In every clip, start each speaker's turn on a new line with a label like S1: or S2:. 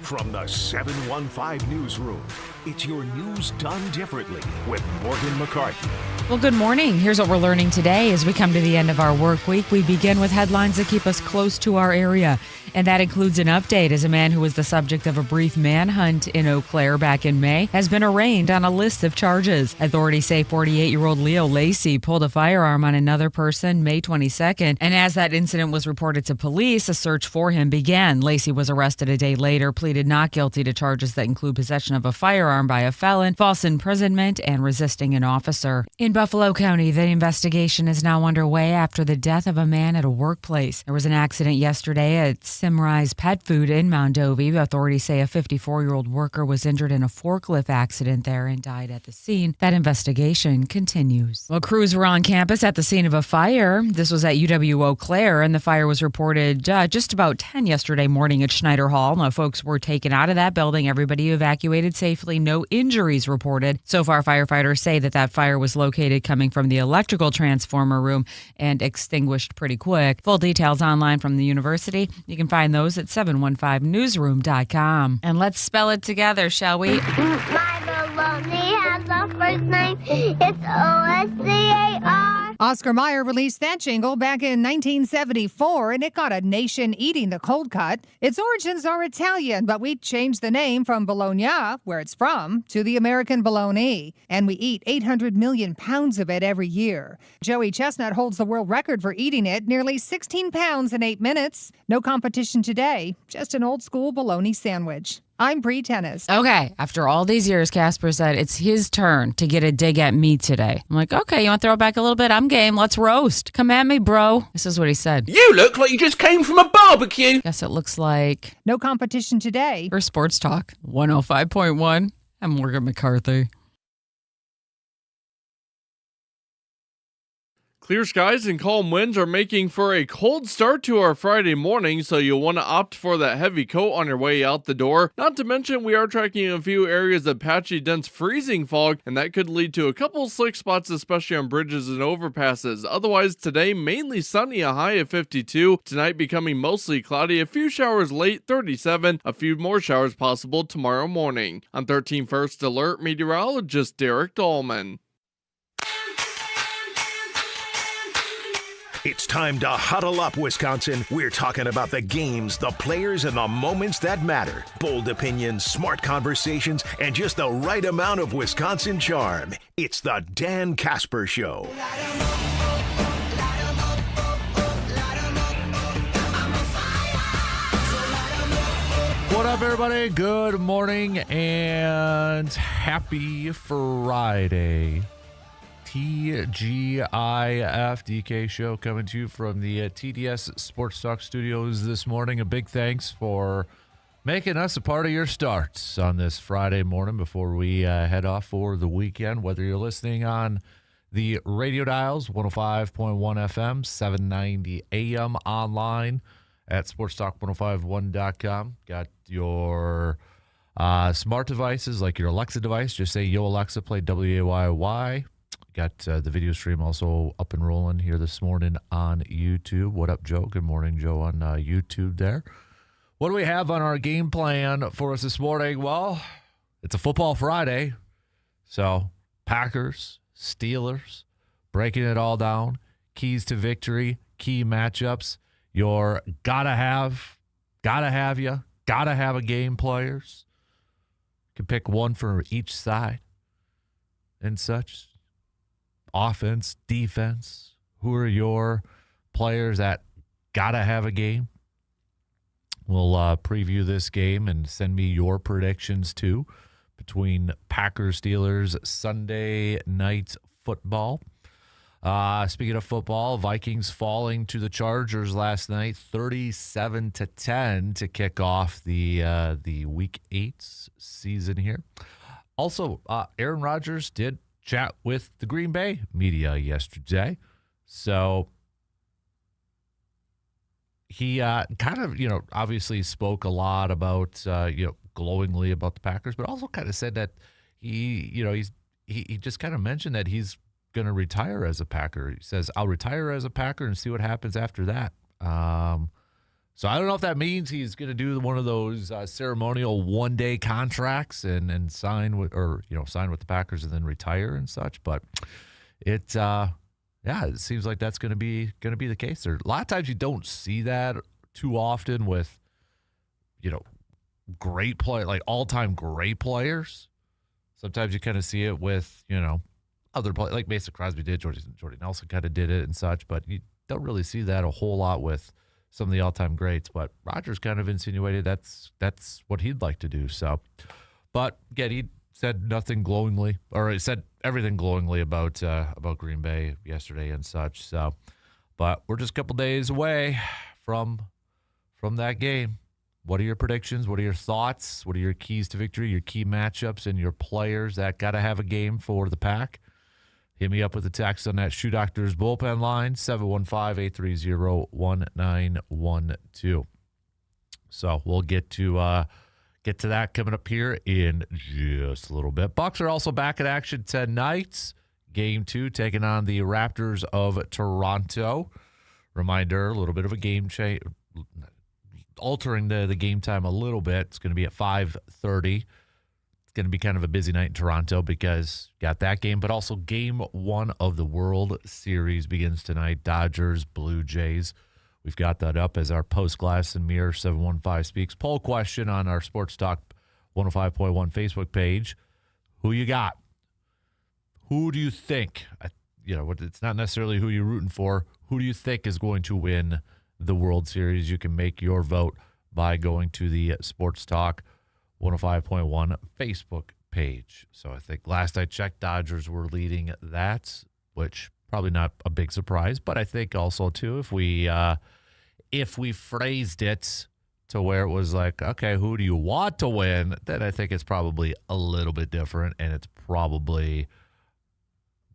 S1: From the 715 Newsroom, it's your news done differently with Morgan McCarthy.
S2: Well, good morning. Here's what we're learning today as we come to the end of our work week. We begin with headlines that keep us close to our area. And that includes an update as a man who was the subject of a brief manhunt in Eau Claire back in May has been arraigned on a list of charges. Authorities say 48-year-old Leo Lacey pulled a firearm on another person May 22nd. And as that incident was reported to police, a search for him began. Lacey was arrested a day later, pleaded not guilty to charges that include possession of a firearm by a felon, false imprisonment, and resisting an officer. In Buffalo County, the investigation is now underway after the death of a man at a workplace. There was an accident yesterday at Simrise Pet Food in Mondovi. Authorities say a 54-year-old worker was injured in a forklift accident there and died at the scene. That investigation continues. Well, crews were on campus at the scene of a fire. This was at UW Eau Claire, and the fire was reported just about 10 yesterday morning at Schneider Hall. Now, folks were taken out of that building. Everybody evacuated safely. No injuries reported. So far, firefighters say that fire was located coming from the electrical transformer room and extinguished pretty quick. Full details online from the university. You can find those at 715newsroom.com. And let's spell it together, shall we?
S3: My baloney has a first name. It's O-S-C-A-R.
S4: Oscar Mayer released that jingle back in 1974, and it got a nation eating the cold cut. Its origins are Italian, but we changed the name from Bologna, where it's from, to the American bologna. And we eat 800 million pounds of it every year. Joey Chestnut holds the world record for eating it, nearly 16 pounds in 8 minutes. No competition today, just an old-school bologna sandwich. I'm Bree Tennis.
S2: Okay, after all these years, Kasper said it's his turn to get a dig at me today. I'm like, okay, you want to throw it back a little bit? I'm game. Let's roast. Come at me, bro. This is what he said.
S5: You look like you just came from a barbecue.
S2: Guess it looks like
S4: No competition today.
S2: for Sports Talk 105.1. I'm Morgan McCarthy.
S6: Clear skies and calm winds are making for a cold start to our Friday morning, so you'll want to opt for that heavy coat on your way out the door. Not to mention, we are tracking a few areas of patchy, dense freezing fog, and that could lead to a couple slick spots, especially on bridges and overpasses. Otherwise, today, mainly sunny, a high of 52. Tonight, becoming mostly cloudy, a few showers late, 37. A few more showers possible tomorrow morning. On 13 First Alert, meteorologist Derek Dahlman.
S1: It's time to huddle up, Wisconsin. We're talking about the games, the players, and the moments that matter. Bold opinions, smart conversations, and just the right amount of Wisconsin charm. It's the Dan Kasper Show.
S7: What up, everybody? Good morning and happy Friday. TGIF DK Show coming to you from the TDS Sports Talk Studios this morning. A big thanks for making us a part of your starts on this Friday morning before we head off for the weekend. Whether you're listening on the radio dials, 105.1 FM, 790 AM, online at sportstalk1051.com. Got your smart devices like your Alexa device. Just say, yo, Alexa, play WAYY. Got the video stream also up and rolling here this morning on YouTube. What up, Joe? Good morning, Joe, on YouTube there. What do we have on our game plan for us this morning? Well, it's a football Friday. So Packers, Steelers, breaking it all down. Keys to victory, key matchups. Your gotta have a game players. You can pick one for each side and such. Offense, defense, who are your players that gotta have a game? We'll preview this game and send me your predictions too between Packers, Steelers, Sunday night football. Speaking of football, Vikings falling to the Chargers last night, 37-10 to kick off the Week 8 season here. Also, Aaron Rodgers did chat with the Green Bay media yesterday. So he kind of, obviously spoke a lot about, glowingly about the Packers, but also kind of said that he just kind of mentioned that he's going to retire as a Packer. He says, I'll retire as a Packer and see what happens after that. So I don't know if that means he's going to do one of those ceremonial one-day contracts and sign with the Packers and then retire and such. But it seems like that's going to be the case. There a lot of times you don't see that too often with great play, like all-time great players. Sometimes you kind of see it with other players, like Mason Crosby did, Jordy Nelson kind of did it and such. But you don't really see that a whole lot with some of the all-time greats, but Rodgers kind of insinuated that's what he'd like to do. So, but again, he said nothing glowingly, or he said everything glowingly about Green Bay yesterday and such. So, but we're just a couple days away from that game. What are your predictions? What are your thoughts? What are your keys to victory? Your key matchups and your players that got to have a game for the Pack? Hit me up with a text on that Shoe Doctors bullpen line, 715-830-1912. So we'll get to that coming up here in just a little bit. Bucks are also back in action tonight. Game 2 taking on the Raptors of Toronto. Reminder, a little bit of a game change, altering the game time a little bit. It's going to be at 5:30. Going to be kind of a busy night in Toronto because got that game, but also game 1 of the World Series begins tonight. Dodgers, Blue Jays. We've got that up as our post-glass and mirror 715 speaks. Poll question on our Sports Talk 105.1 Facebook page. Who you got? Who do you think? It's not necessarily who you're rooting for. Who do you think is going to win the World Series? You can make your vote by going to the Sports Talk 105.1 Facebook page. So I think last I checked, Dodgers were leading that, which probably not a big surprise. But I think also too, if we phrased it to where it was like, okay, who do you want to win? Then I think it's probably a little bit different, and it's probably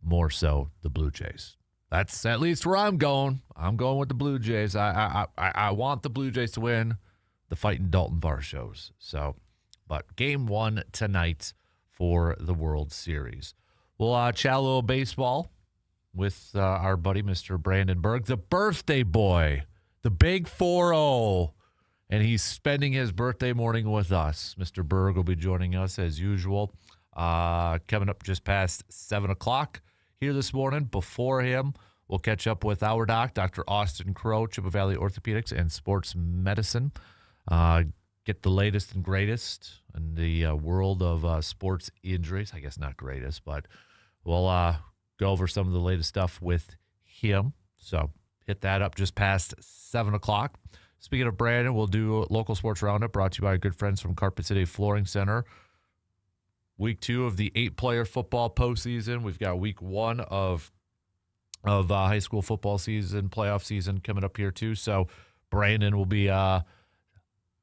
S7: more so the Blue Jays. That's at least where I'm going. I'm going with the Blue Jays. I want the Blue Jays to win the fighting Dalton Varshows. So. But game 1 tonight for the World Series. We'll chat a little baseball with our buddy, Mr. Brandon Berg, the birthday boy, the big 4-0. And he's spending his birthday morning with us. Mr. Berg will be joining us as usual. Coming up just past 7 o'clock here this morning. Before him, we'll catch up with our doc, Dr. Austin Crow, Chippewa Valley Orthopedics and Sports Medicine. Get the latest and greatest in the world of sports injuries. I guess not greatest, but we'll go over some of the latest stuff with him. So hit that up just past 7 o'clock. Speaking of Brandon, we'll do local sports roundup brought to you by our good friends from Carpet City Flooring Center. Week 2 of the 8-player football postseason. We've got week 1 of high school football season, playoff season coming up here too. So Brandon will be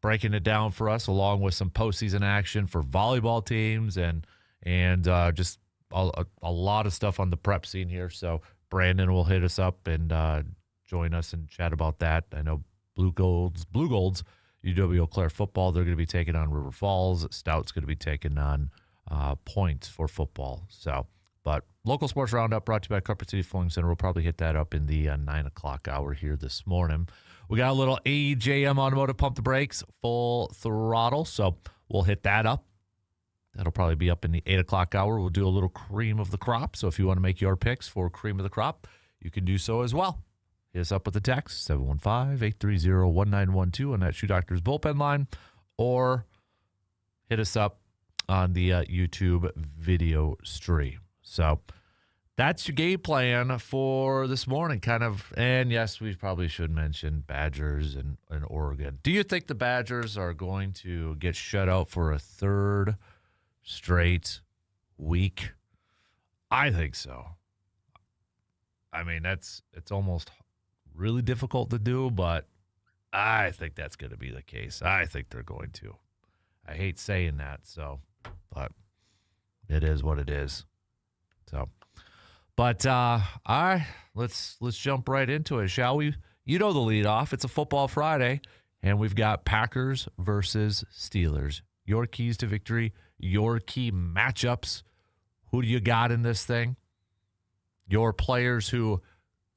S7: breaking it down for us, along with some postseason action for volleyball teams and just a lot of stuff on the prep scene here. So Brandon will hit us up and join us and chat about that. I know Blue Golds, UW Eau Claire football, they're going to be taking on River Falls. Stout's going to be taking on Point for football. So, but local sports roundup brought to you by Carpet City Flooring Center. We'll probably hit that up in the 9 o'clock hour here this morning. We got a little AJM Automotive Pump the Brakes, full throttle. So we'll hit that up. That'll probably be up in the 8 o'clock hour. We'll do a little cream of the crop. So if you want to make your picks for cream of the crop, you can do so as well. Hit us up with the text, 715-830-1912 on that Shoe Doctors bullpen line, or hit us up on the YouTube video stream. So that's your game plan for this morning, kind of. And yes, we probably should mention Badgers and Oregon. Do you think the Badgers are going to get shut out for a 3rd straight week? I think so. I mean, it's almost really difficult to do, but I think that's going to be the case. I think they're going to. I hate saying that, but it is what it is. So. But all right, let's jump right into it, shall we? You know the leadoff. It's a football Friday, and we've got Packers versus Steelers. Your keys to victory, your key matchups. Who do you got in this thing? Your players who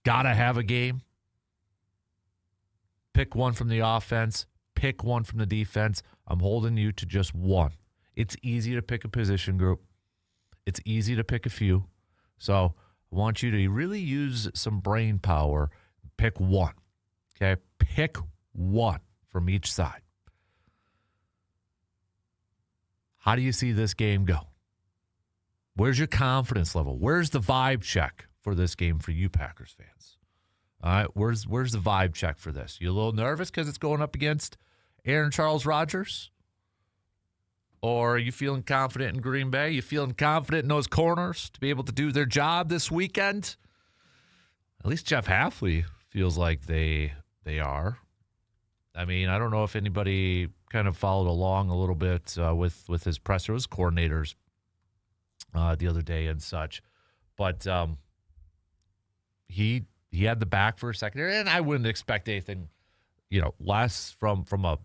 S7: got to have a game. Pick one from the offense. Pick one from the defense. I'm holding you to just one. It's easy to pick a position group. It's easy to pick a few. So I want you to really use some brain power. Pick one. Okay? Pick one from each side. How do you see this game go? Where's your confidence level? Where's the vibe check for this game for you Packers fans? All right, where's the vibe check for this? You a little nervous because it's going up against Aaron Charles Rodgers? Or are you feeling confident in Green Bay? You feeling confident in those corners to be able to do their job this weekend? At least Jeff Hafley feels like they are. I mean, I don't know if anybody kind of followed along a little bit with his presser, his coordinators the other day and such. But he had the back for a secondary, and I wouldn't expect anything, less from a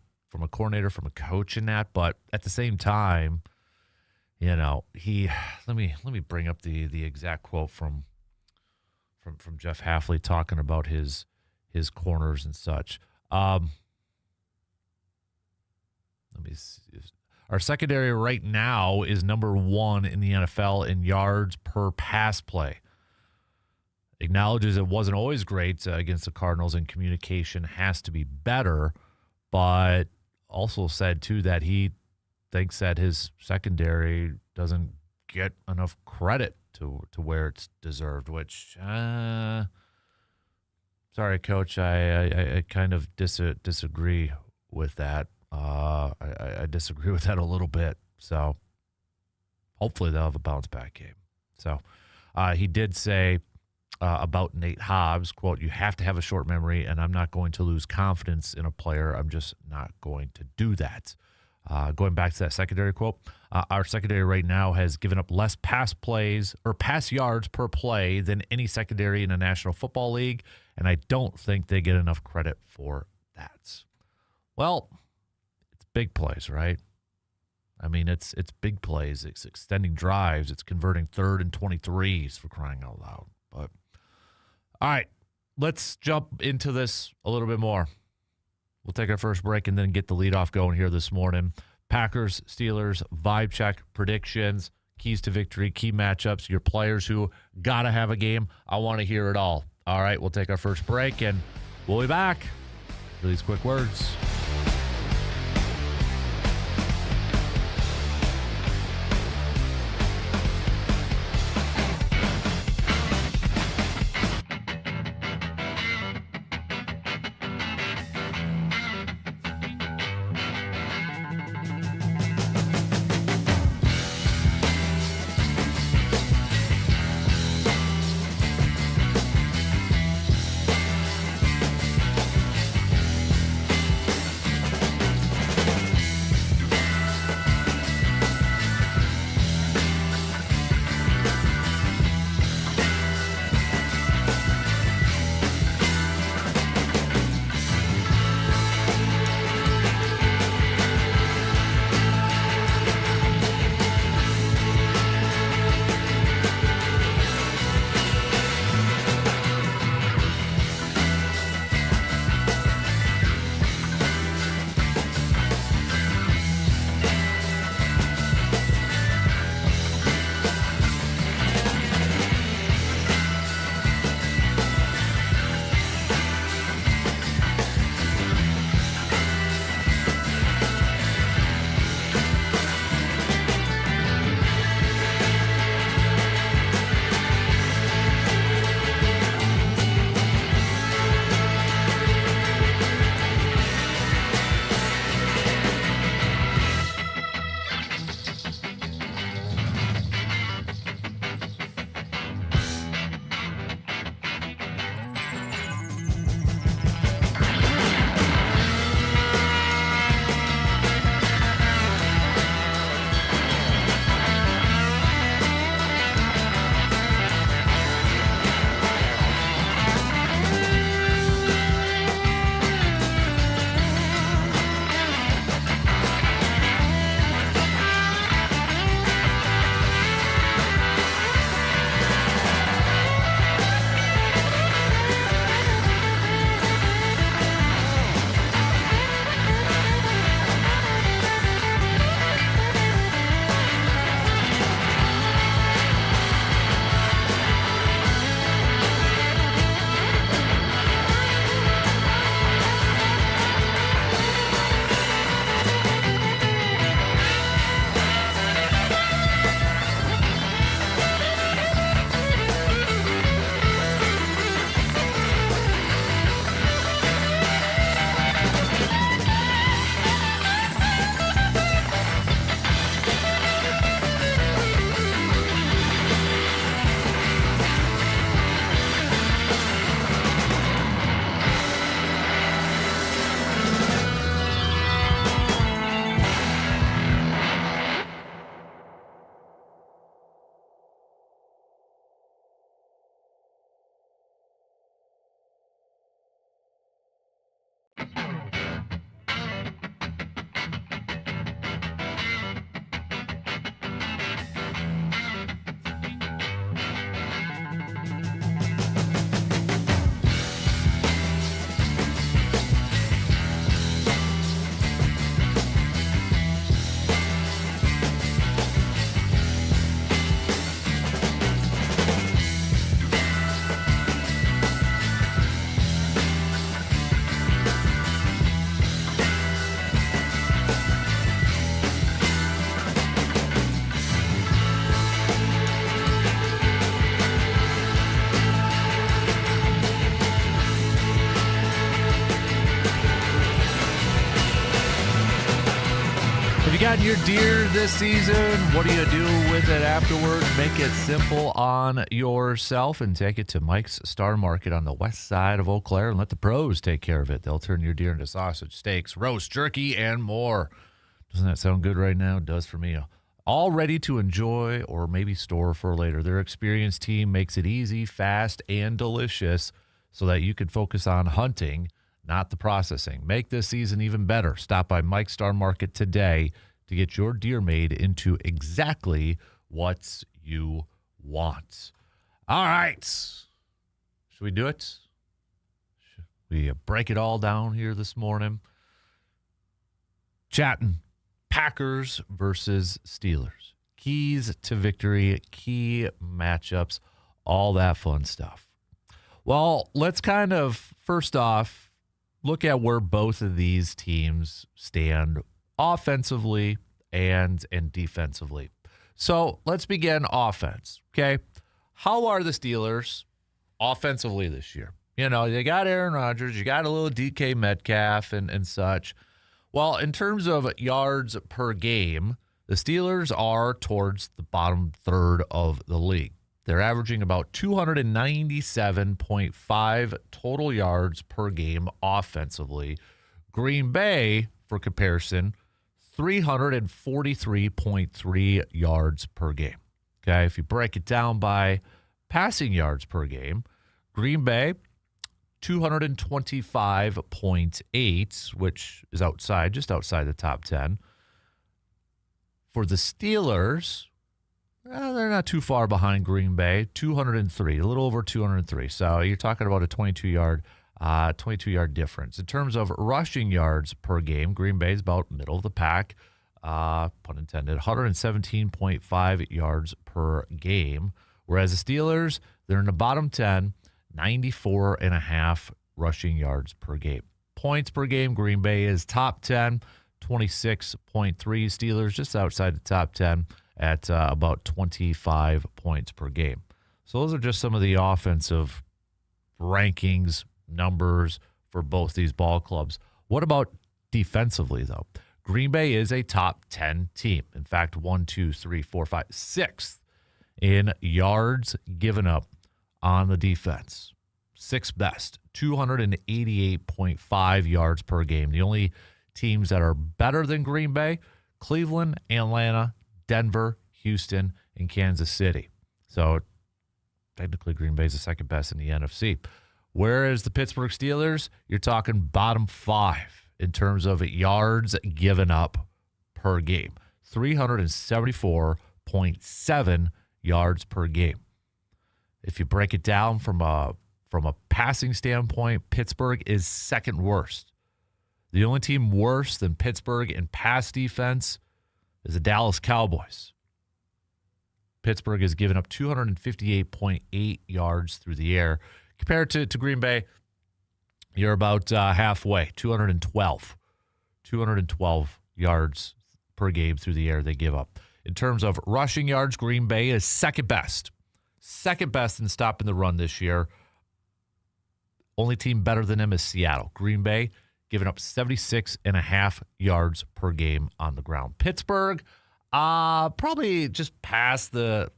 S7: coordinator, from a coach in that. But at the same time, he let me bring up the exact quote from Jeff Hafley talking about his corners and such. Let me see. Our secondary right now is number 1 in the NFL in yards per pass play. Acknowledges it wasn't always great against the Cardinals, and communication has to be better, but also said, too, that he thinks that his secondary doesn't get enough credit to where it's deserved, which, sorry, Coach, I kind of disagree with that. I disagree with that a little bit. So hopefully they'll have a bounce back game. So he did say about Nate Hobbs, quote, "You have to have a short memory, and I'm not going to lose confidence in a player. I'm just not going to do that." Going back to that secondary quote, our secondary right now has given up less pass plays or pass yards per play than any secondary in the National Football League, and I don't think they get enough credit for that. Well, it's big plays, right? I mean, it's big plays. It's extending drives. It's converting 3rd and 23s, for crying out loud. But all right, let's jump into this a little bit more. We'll take our first break and then get the leadoff going here this morning. Packers, Steelers, vibe check, predictions, keys to victory, key matchups, your players who got to have a game. I want to hear it all. All right, we'll take our first break, and we'll be back for these quick words. got your deer this season. What do you do with it afterwards? Make it simple on yourself and take it to Mike's Star Market on the west side of Eau Claire and let the pros take care of it. They'll turn your deer into sausage, steaks, roast, jerky, and more. Doesn't that sound good right now? It does for me. All ready to enjoy or maybe store for later. Their experienced team makes it easy, fast, and delicious so that you can focus on hunting, not the processing. Make this season even better. Stop by Mike's Star Market today to get your deer made into exactly what you want. All right. Should we do it? Should we break it all down here this morning? Chatting Packers versus Steelers. Keys to victory, key matchups, all that fun stuff. Well, let's kind of, first off, look at where both of these teams stand offensively and defensively. So let's begin offense, okay? How are the Steelers offensively this year? You know, you got Aaron Rodgers, you got a little DK Metcalf and such. Well, in terms of yards per game, the Steelers are towards the bottom third of the league. They're averaging about 297.5 total yards per game offensively. Green Bay, for comparison, 343.3 yards per game. Okay, if you break it down by passing yards per game, Green Bay, 225.8, which is just outside the top 10. For the Steelers, they're not too far behind Green Bay, 203, a little over 203. So you're talking about a 22-yard difference. In terms of rushing yards per game, Green Bay is about middle of the pack, pun intended, 117.5 yards per game. Whereas the Steelers, they're in the bottom 10, 94.5 rushing yards per game. Points per game, Green Bay is top 10, 26.3. Steelers just outside the top 10 at about 25 points per game. So those are just some of the offensive rankings, numbers for both these ball clubs. What about defensively, though? Green Bay is a top 10 team. In fact, 6th in yards given up on the defense. 6th best, 288.5 yards per game. The only teams that are better than Green Bay, Cleveland, Atlanta, Denver, Houston, and Kansas City. So technically Green Bay is the second best in the NFC. Whereas the Pittsburgh Steelers, you're talking bottom 5 in terms of yards given up per game. 374.7 yards per game. If you break it down from a passing standpoint, Pittsburgh is second worst. The only team worse than Pittsburgh in pass defense is the Dallas Cowboys. Pittsburgh has given up 258.8 yards through the air. Compared to Green Bay, you're about halfway, 212 yards per game through the air they give up. In terms of rushing yards, Green Bay is second best in stopping the run this year. Only team better than them is Seattle. Green Bay giving up 76.5 yards per game on the ground. Pittsburgh, probably just past the,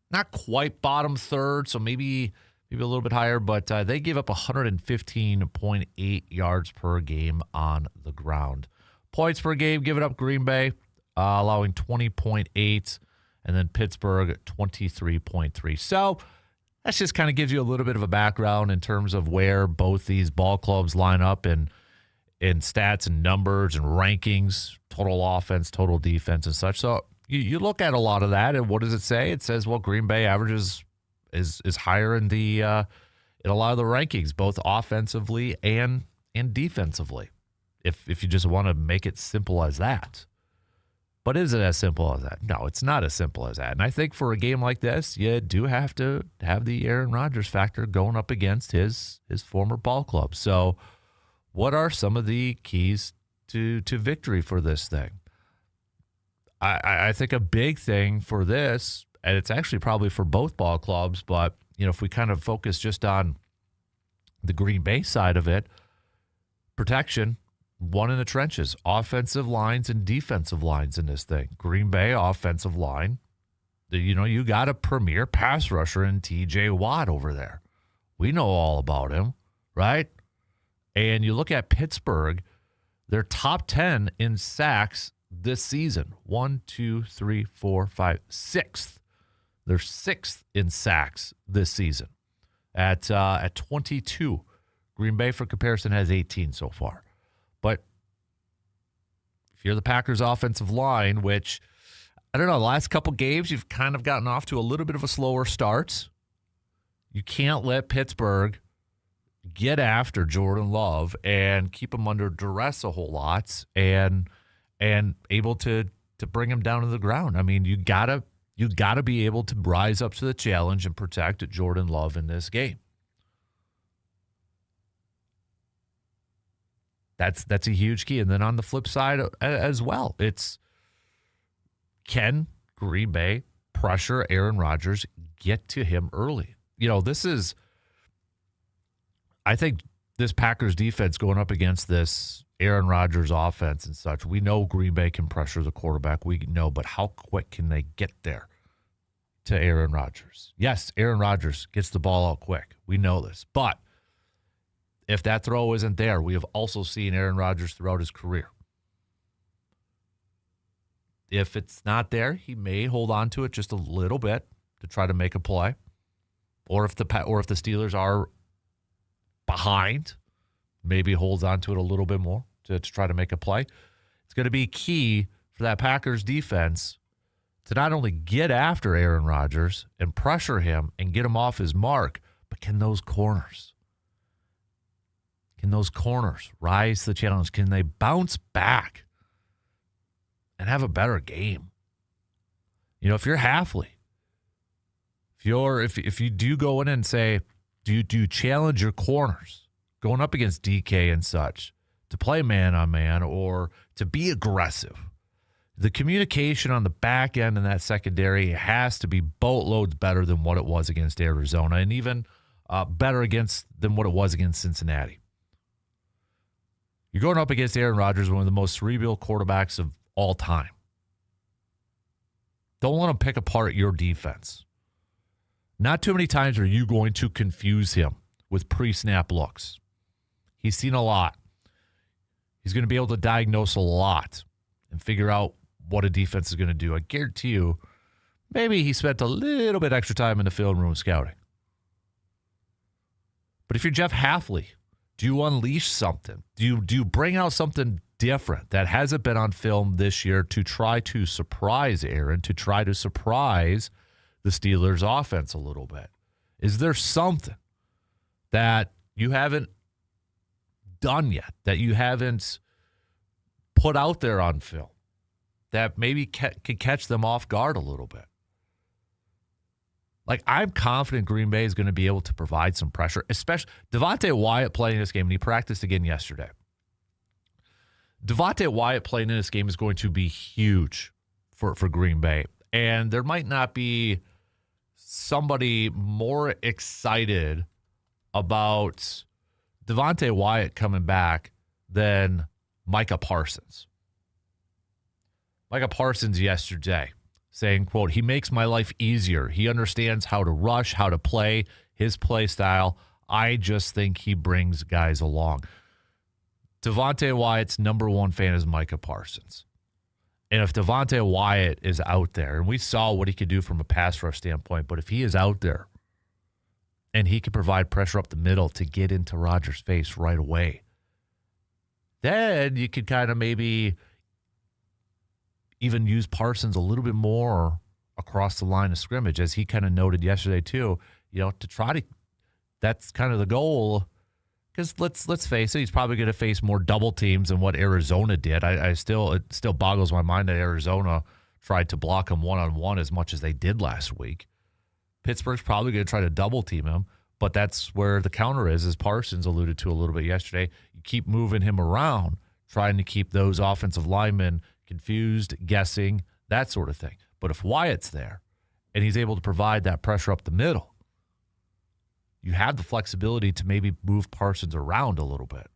S7: not quite bottom third, so maybe a little bit higher, but they gave up 115.8 yards per game on the ground. Points per game given up, Green Bay allowing 20.8, and then Pittsburgh 23.3. So that just kind of gives you a little bit of a background in terms of where both these ball clubs line up in stats and numbers and rankings, total offense, total defense, and such. So you look at a lot of that, and what does it say? It says, well, Green Bay averages is higher in a lot of the rankings, both offensively and defensively. If you just want to make it simple as that. But is it as simple as that? No, it's not as simple as that. And I think for a game like this, you do have to have the Aaron Rodgers factor going up against his former ball club. So what are some of the keys to victory for this thing? I think a big thing for this, and it's actually probably for both ball clubs, but if we kind of focus just on the Green Bay side of it, protection, one in the trenches, offensive lines and defensive lines in this thing. Green Bay offensive line, you got a premier pass rusher in TJ Watt over there. We know all about him, right? And you look at Pittsburgh, they're top 10 in sacks this season. 1, 2, 3, 4, 5, 6th. They're 6th in sacks this season at 22. Green Bay, for comparison, has 18 so far. But if you're the Packers offensive line, which, I don't know, the last couple games, you've kind of gotten off to a little bit of a slower start. You can't let Pittsburgh get after Jordan Love and keep him under duress a whole lot and able to bring him down to the ground. I mean, you gotta be able to rise up to the challenge and protect Jordan Love in this game. That's a huge key. And then on the flip side as well, it's, can Green Bay pressure Aaron Rodgers, get to him early? I think this Packers defense going up against this Aaron Rodgers offense and such, we know Green Bay can pressure the quarterback. We know, but how quick can they get there to Aaron Rodgers? Yes, Aaron Rodgers gets the ball out quick. We know this. But if that throw isn't there, we have also seen Aaron Rodgers throughout his career. If it's not there, he may hold on to it just a little bit to try to make a play. Or if the Steelers are behind, maybe holds on to it a little bit more to try to make a play. It's going to be key for that Packers defense to not only get after Aaron Rodgers and pressure him and get him off his mark, but can those corners rise to the challenge? Can they bounce back and have a better game? If you're Halfley, if you do go in and say, do you challenge your corners going up against DK and such to play man on man or to be aggressive? The communication on the back end in that secondary has to be boatloads better than what it was against Arizona, and even better than what it was against Cincinnati. You're going up against Aaron Rodgers, one of the most cerebral quarterbacks of all time. Don't let him pick apart your defense. Not too many times are you going to confuse him with pre-snap looks. He's seen a lot. He's going to be able to diagnose a lot and figure out what a defense is going to do. I guarantee you, maybe he spent a little bit extra time in the film room scouting. But if you're Jeff Halfley, do you unleash something? Do you bring out something different that hasn't been on film this year to try to surprise Aaron, to try to surprise the Steelers' offense a little bit? Is there something that you haven't done yet, that you haven't put out there on film, that maybe could catch them off guard a little bit? Like, I'm confident Green Bay is going to be able to provide some pressure, especially Devontae Wyatt playing this game, and he practiced again yesterday. Devontae Wyatt playing in this game is going to be huge for Green Bay. And there might not be somebody more excited about Devontae Wyatt coming back than Micah Parsons. Micah Parsons yesterday saying, quote, "He makes my life easier. He understands how to rush, how to play, his play style. I just think he brings guys along." Devontae Wyatt's number one fan is Micah Parsons. And if Devontae Wyatt is out there, and we saw what he could do from a pass rush standpoint, but if he is out there and he can provide pressure up the middle to get into Rodgers' face right away, then you could kind of maybe even use Parsons a little bit more across the line of scrimmage, as he kind of noted yesterday too, to try to, that's kind of the goal. Because let's face it, he's probably going to face more double teams than what Arizona did. It still boggles my mind that Arizona tried to block him one-on-one as much as they did last week. Pittsburgh's probably going to try to double team him, but that's where the counter is, as Parsons alluded to a little bit yesterday. You keep moving him around, trying to keep those offensive linemen confused, guessing, that sort of thing. But if Wyatt's there and he's able to provide that pressure up the middle, you have the flexibility to maybe move Parsons around a little bit.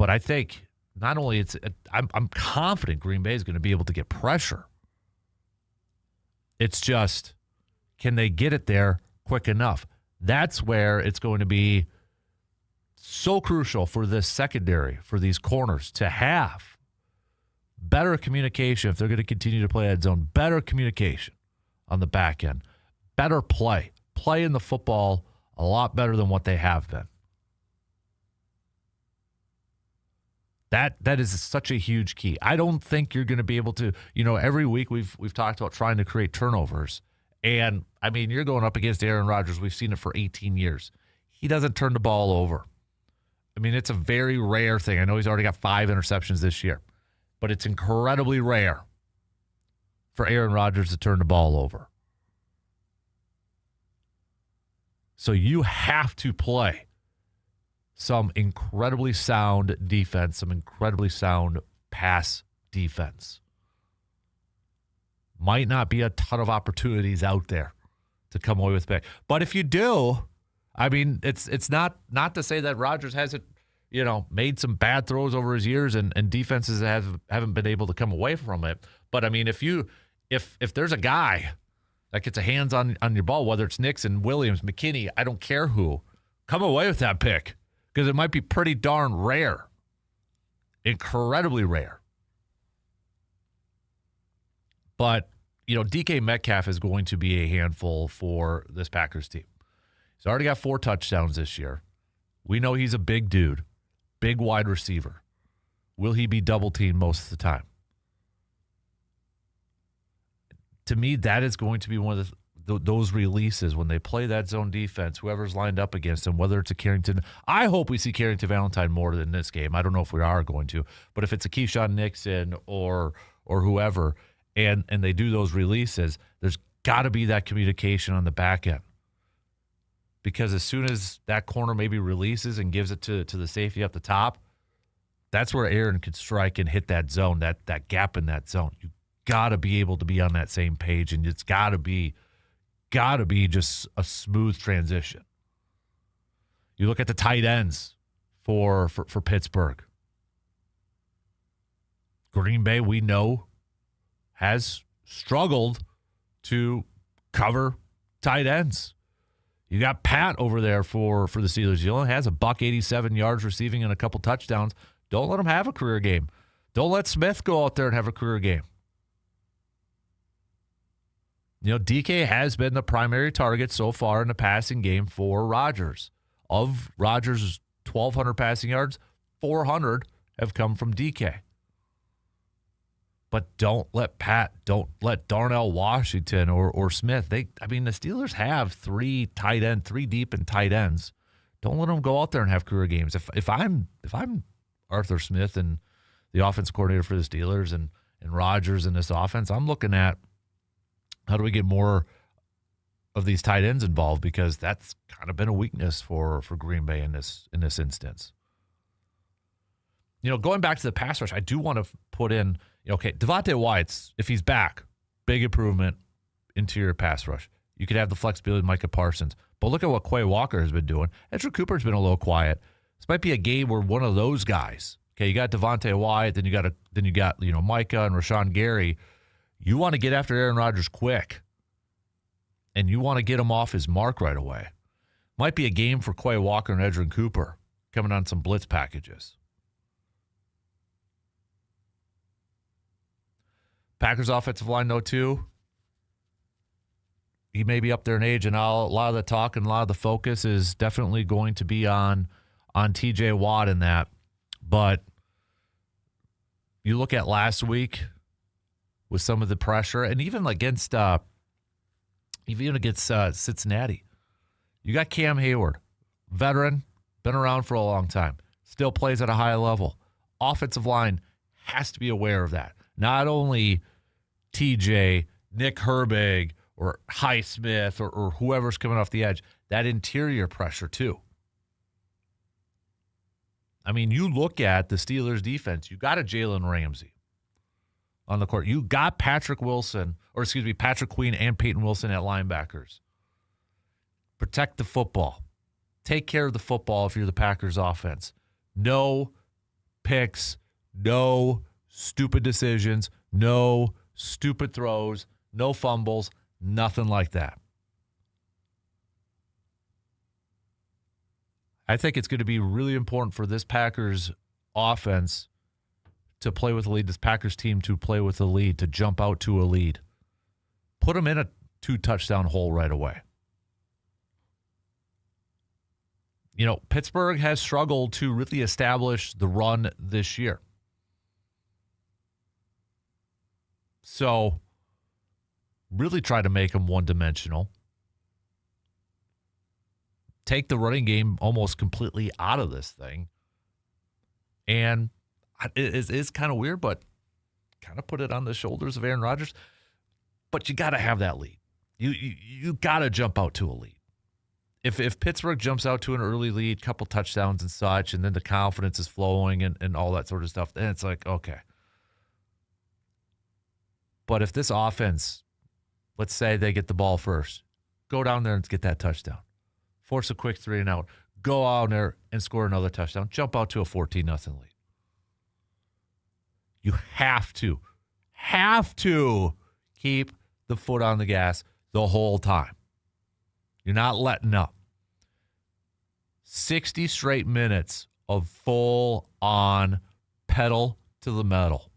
S7: But I think not only I'm confident Green Bay is going to be able to get pressure. It's just, can they get it there quick enough? That's where it's going to be so crucial for this secondary, for these corners, to have better communication if they're going to continue to play that zone, better communication on the back end, better play in the football a lot better than what they have been. That is such a huge key. I don't think you're going to be able to, every week we've talked about trying to create turnovers. And, I mean, you're going up against Aaron Rodgers. We've seen it for 18 years. He doesn't turn the ball over. I mean, it's a very rare thing. I know he's already got 5 interceptions this year. But it's incredibly rare for Aaron Rodgers to turn the ball over. So you have to play some incredibly sound defense, some incredibly sound pass defense. Might not be a ton of opportunities out there to come away with big. But if you do, I mean, it's not to say that Rodgers hasn't, made some bad throws over his years and defenses haven't been able to come away from it. But I mean, if there's a guy that gets a hands on your ball, whether it's Nixon, Williams, McKinney, I don't care who, come away with that pick. Because it might be pretty darn rare. Incredibly rare. But, DK Metcalf is going to be a handful for this Packers team. He's already got 4 touchdowns this year. We know he's a big dude, big wide receiver. Will he be double-teamed most of the time? To me, that is going to be one of those releases when they play that zone defense, whoever's lined up against them, whether it's a Carrington. I hope we see Carrington Valentine more than this game. I don't know if we are going to. But if it's a Keyshawn Nixon or whoever, and they do those releases, there's got to be that communication on the back end. Because as soon as that corner maybe releases and gives it to the safety up the top, that's where Aaron could strike and hit that zone, that gap in that zone. You got to be able to be on that same page, and it's got to be just a smooth transition. You look at the tight ends for Pittsburgh. Green Bay, we know, has struggled to cover tight ends. You got Pat over there for the Steelers. He only has a $187 yards receiving and a couple touchdowns. Don't let him have a career game. Don't let Smith go out there and have a career game. DK has been the primary target so far in the passing game for Rodgers. Of Rodgers' 1,200 passing yards, 400 have come from DK. But don't let Darnell Washington or Smith. The Steelers have 3 deep in tight ends. Don't let them go out there and have career games. If I'm Arthur Smith and the offense coordinator for the Steelers and Rodgers in this offense, I'm looking at how do we get more of these tight ends involved, because that's kind of been a weakness for Green Bay in this instance. Going back to the pass rush, I do want to put in, Devontae Wyatt's, if he's back, big improvement, interior pass rush. You could have the flexibility of Micah Parsons. But look at what Quay Walker has been doing. Andrew Cooper's been a little quiet. This might be a game where one of those guys, you got Devontae Wyatt, then you got Micah and Rashawn Gary. You want to get after Aaron Rodgers quick, and you want to get him off his mark right away. Might be a game for Quay Walker and Edgerrin Cooper coming on some blitz packages. Packers offensive line, though, too. He may be up there in age, and a lot of the talk and a lot of the focus is definitely going to be on T.J. Watt in that. But you look at last week with some of the pressure, and even against Cincinnati, you got Cam Hayward, veteran, been around for a long time, still plays at a high level. Offensive line has to be aware of that. Not only TJ, Nick Herbig, or Highsmith, or whoever's coming off the edge, that interior pressure too. You look at the Steelers defense, you got a Jalen Ramsey on the court. You got Patrick Queen and Peyton Wilson at linebackers. Protect the football. Take care of the football if you're the Packers offense. Know picks, no stupid decisions, no stupid throws, no fumbles, nothing like that. I think it's going to be really important for this Packers offense to play with the lead, this Packers team to play with the lead, to jump out to a lead. Put them in a 2-touchdown hole right away. You know, Pittsburgh has struggled to really establish the run this year. So, really try to make them one-dimensional. Take the running game almost completely out of this thing. And it is kind of weird, but kind of put it on the shoulders of Aaron Rodgers. But you got to have that lead. You got to jump out to a lead. If Pittsburgh jumps out to an early lead, couple touchdowns and such, and then the confidence is flowing and all that sort of stuff, then it's like, okay. But if this offense, let's say they get the ball first, go down there and get that touchdown. Force a quick 3-and-out. Go out there and score another touchdown. Jump out to a 14-0 lead. You have to keep the foot on the gas the whole time. You're not letting up. 60 straight minutes of full-on pedal to the metal.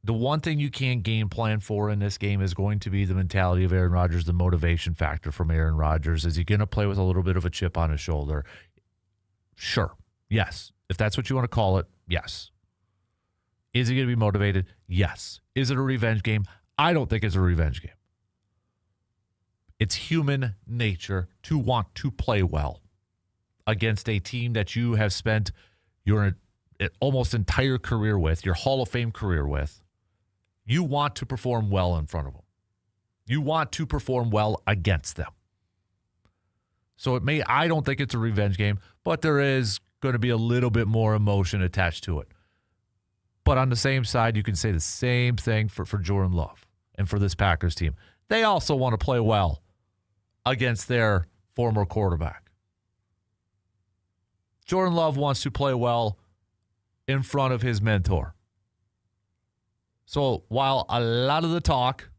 S7: The one thing you can't game plan for in this game is going to be the mentality of Aaron Rodgers, the motivation factor from Aaron Rodgers. Is he going to play with a little bit of a chip on his shoulder? Sure. Yes. If that's what you want to call it, yes. Is he going to be motivated? Yes. Is it a revenge game? I don't think it's a revenge game. It's human nature to want to play well against a team that you have spent your almost entire career with, your Hall of Fame career with. You want to perform well in front of them. You want to perform well against them. So I don't think it's a revenge game, but there is going to be a little bit more emotion attached to it. But on the same side, you can say the same thing for Jordan Love and for this Packers team. They also want to play well against their former quarterback. Jordan Love wants to play well in front of his mentor. So while a lot of the talk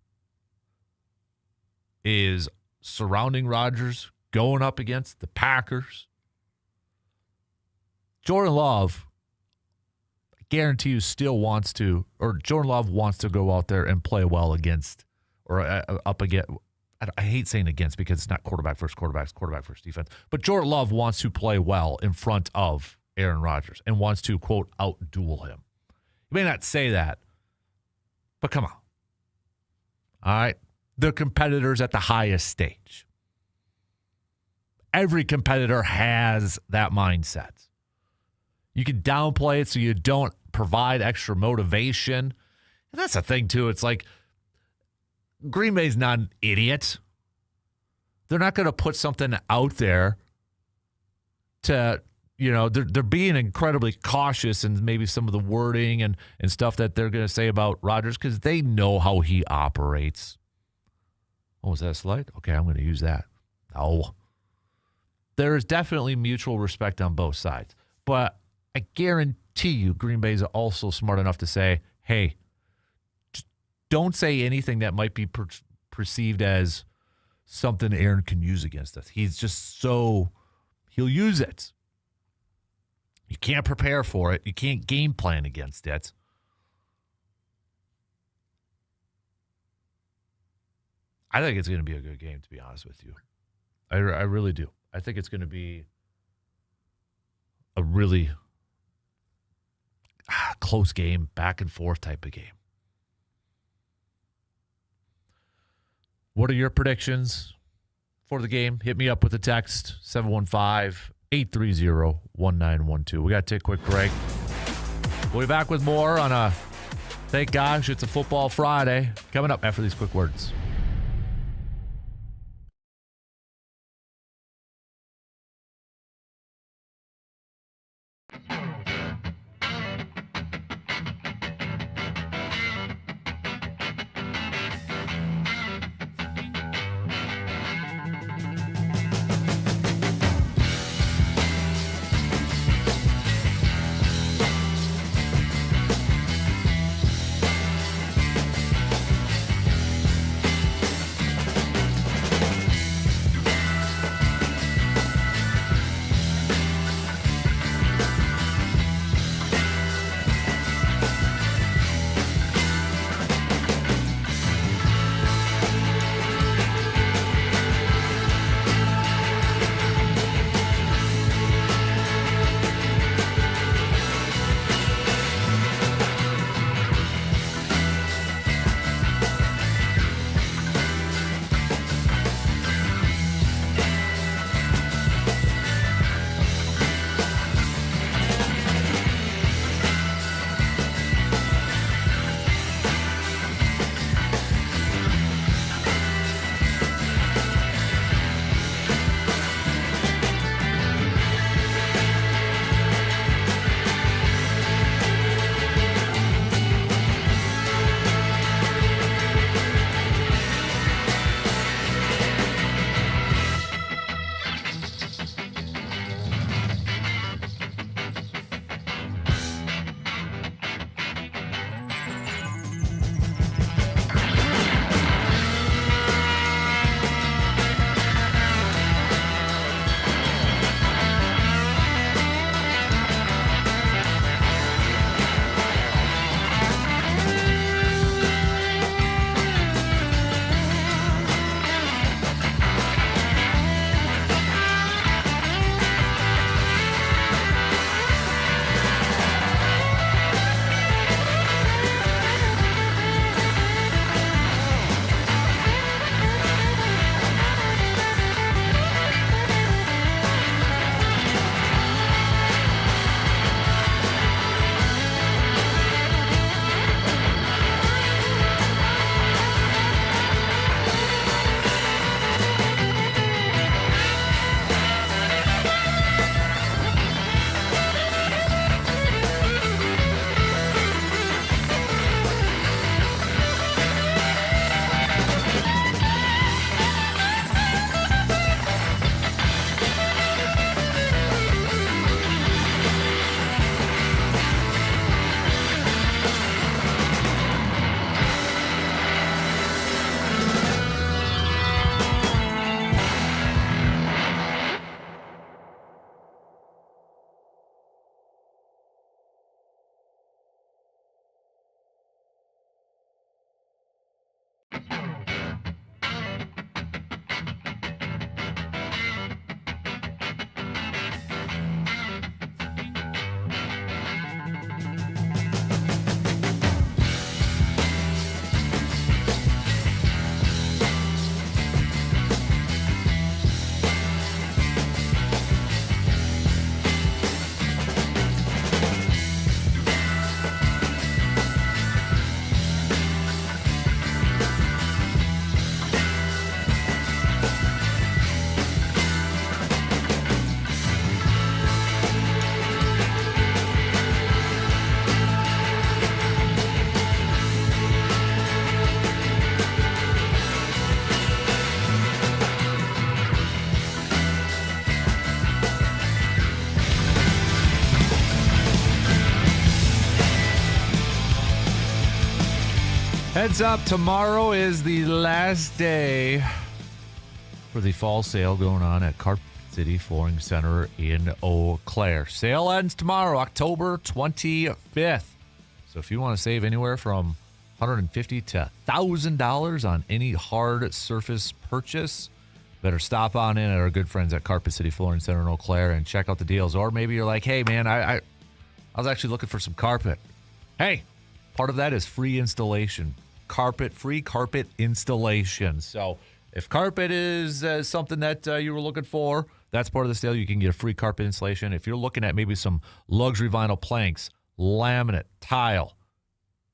S7: is surrounding Rodgers, going up against the Packers, Jordan Love, I guarantee you, still wants to, or Jordan Love wants to go out there and play well against, or up against. I hate saying against because it's not quarterback versus defense. But Jordan Love wants to play well in front of Aaron Rodgers and wants to, quote, out-duel him. You may not say that, but come on. All right? They're competitors at the highest stage. Every competitor has that mindset. You can downplay it so you don't provide extra motivation. And that's the thing, too. It's like Green Bay's not an idiot. They're not going to put something out there to, they're being incredibly cautious in maybe some of the wording and stuff that they're going to say about Rodgers because they know how he operates. Oh, was that a slide? Okay, I'm going to use that. No. There is definitely mutual respect on both sides. But I guarantee you Green Bay is also smart enough to say, hey, don't say anything that might be perceived as something Aaron can use against us. He's just he'll use it. You can't prepare for it. You can't game plan against it. I think it's going to be a good game, to be honest with you. I really do. I think it's going to be a really close game, back and forth type of game. What are your predictions for the game? Hit me up with a text, 715-830-1912. We got to take a quick break. We'll be back with more on a, thank gosh, it's a football Friday. Coming up after these quick words. Heads up, tomorrow is the last day for the fall sale going on at Carpet City Flooring Center in Eau Claire. Sale ends tomorrow, October 25th. So if you want to save anywhere from $150 to $1,000 on any hard surface purchase, better stop on in at our good friends at Carpet City Flooring Center in Eau Claire and check out the deals. Or maybe you're like, hey, man, I was actually looking for some carpet. Hey, part of that is free installation. Free carpet installation. So if carpet is something that you were looking for, that's part of the sale. You can get a free carpet installation. If you're looking at maybe some luxury vinyl planks, laminate, tile,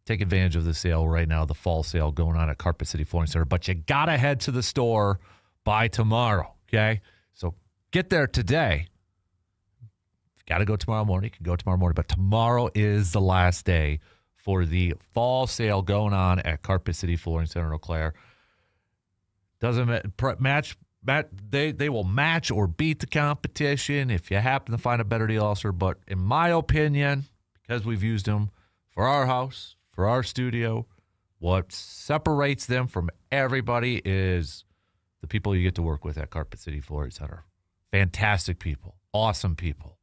S7: take advantage of the sale right now, the fall sale going on at Carpet City Flooring Center. But you got to head to the store by tomorrow, okay? So get there today. If you got to go tomorrow morning, you can go tomorrow morning. But tomorrow is the last day for the fall sale going on at Carpet City Flooring Center in Eau Claire. Doesn't match. They will match or beat the competition if you happen to find a better deal also. But in my opinion, because we've used them for our house, for our studio, what separates them from everybody is the people you get to work with at Carpet City Flooring Center. Fantastic people. Awesome people.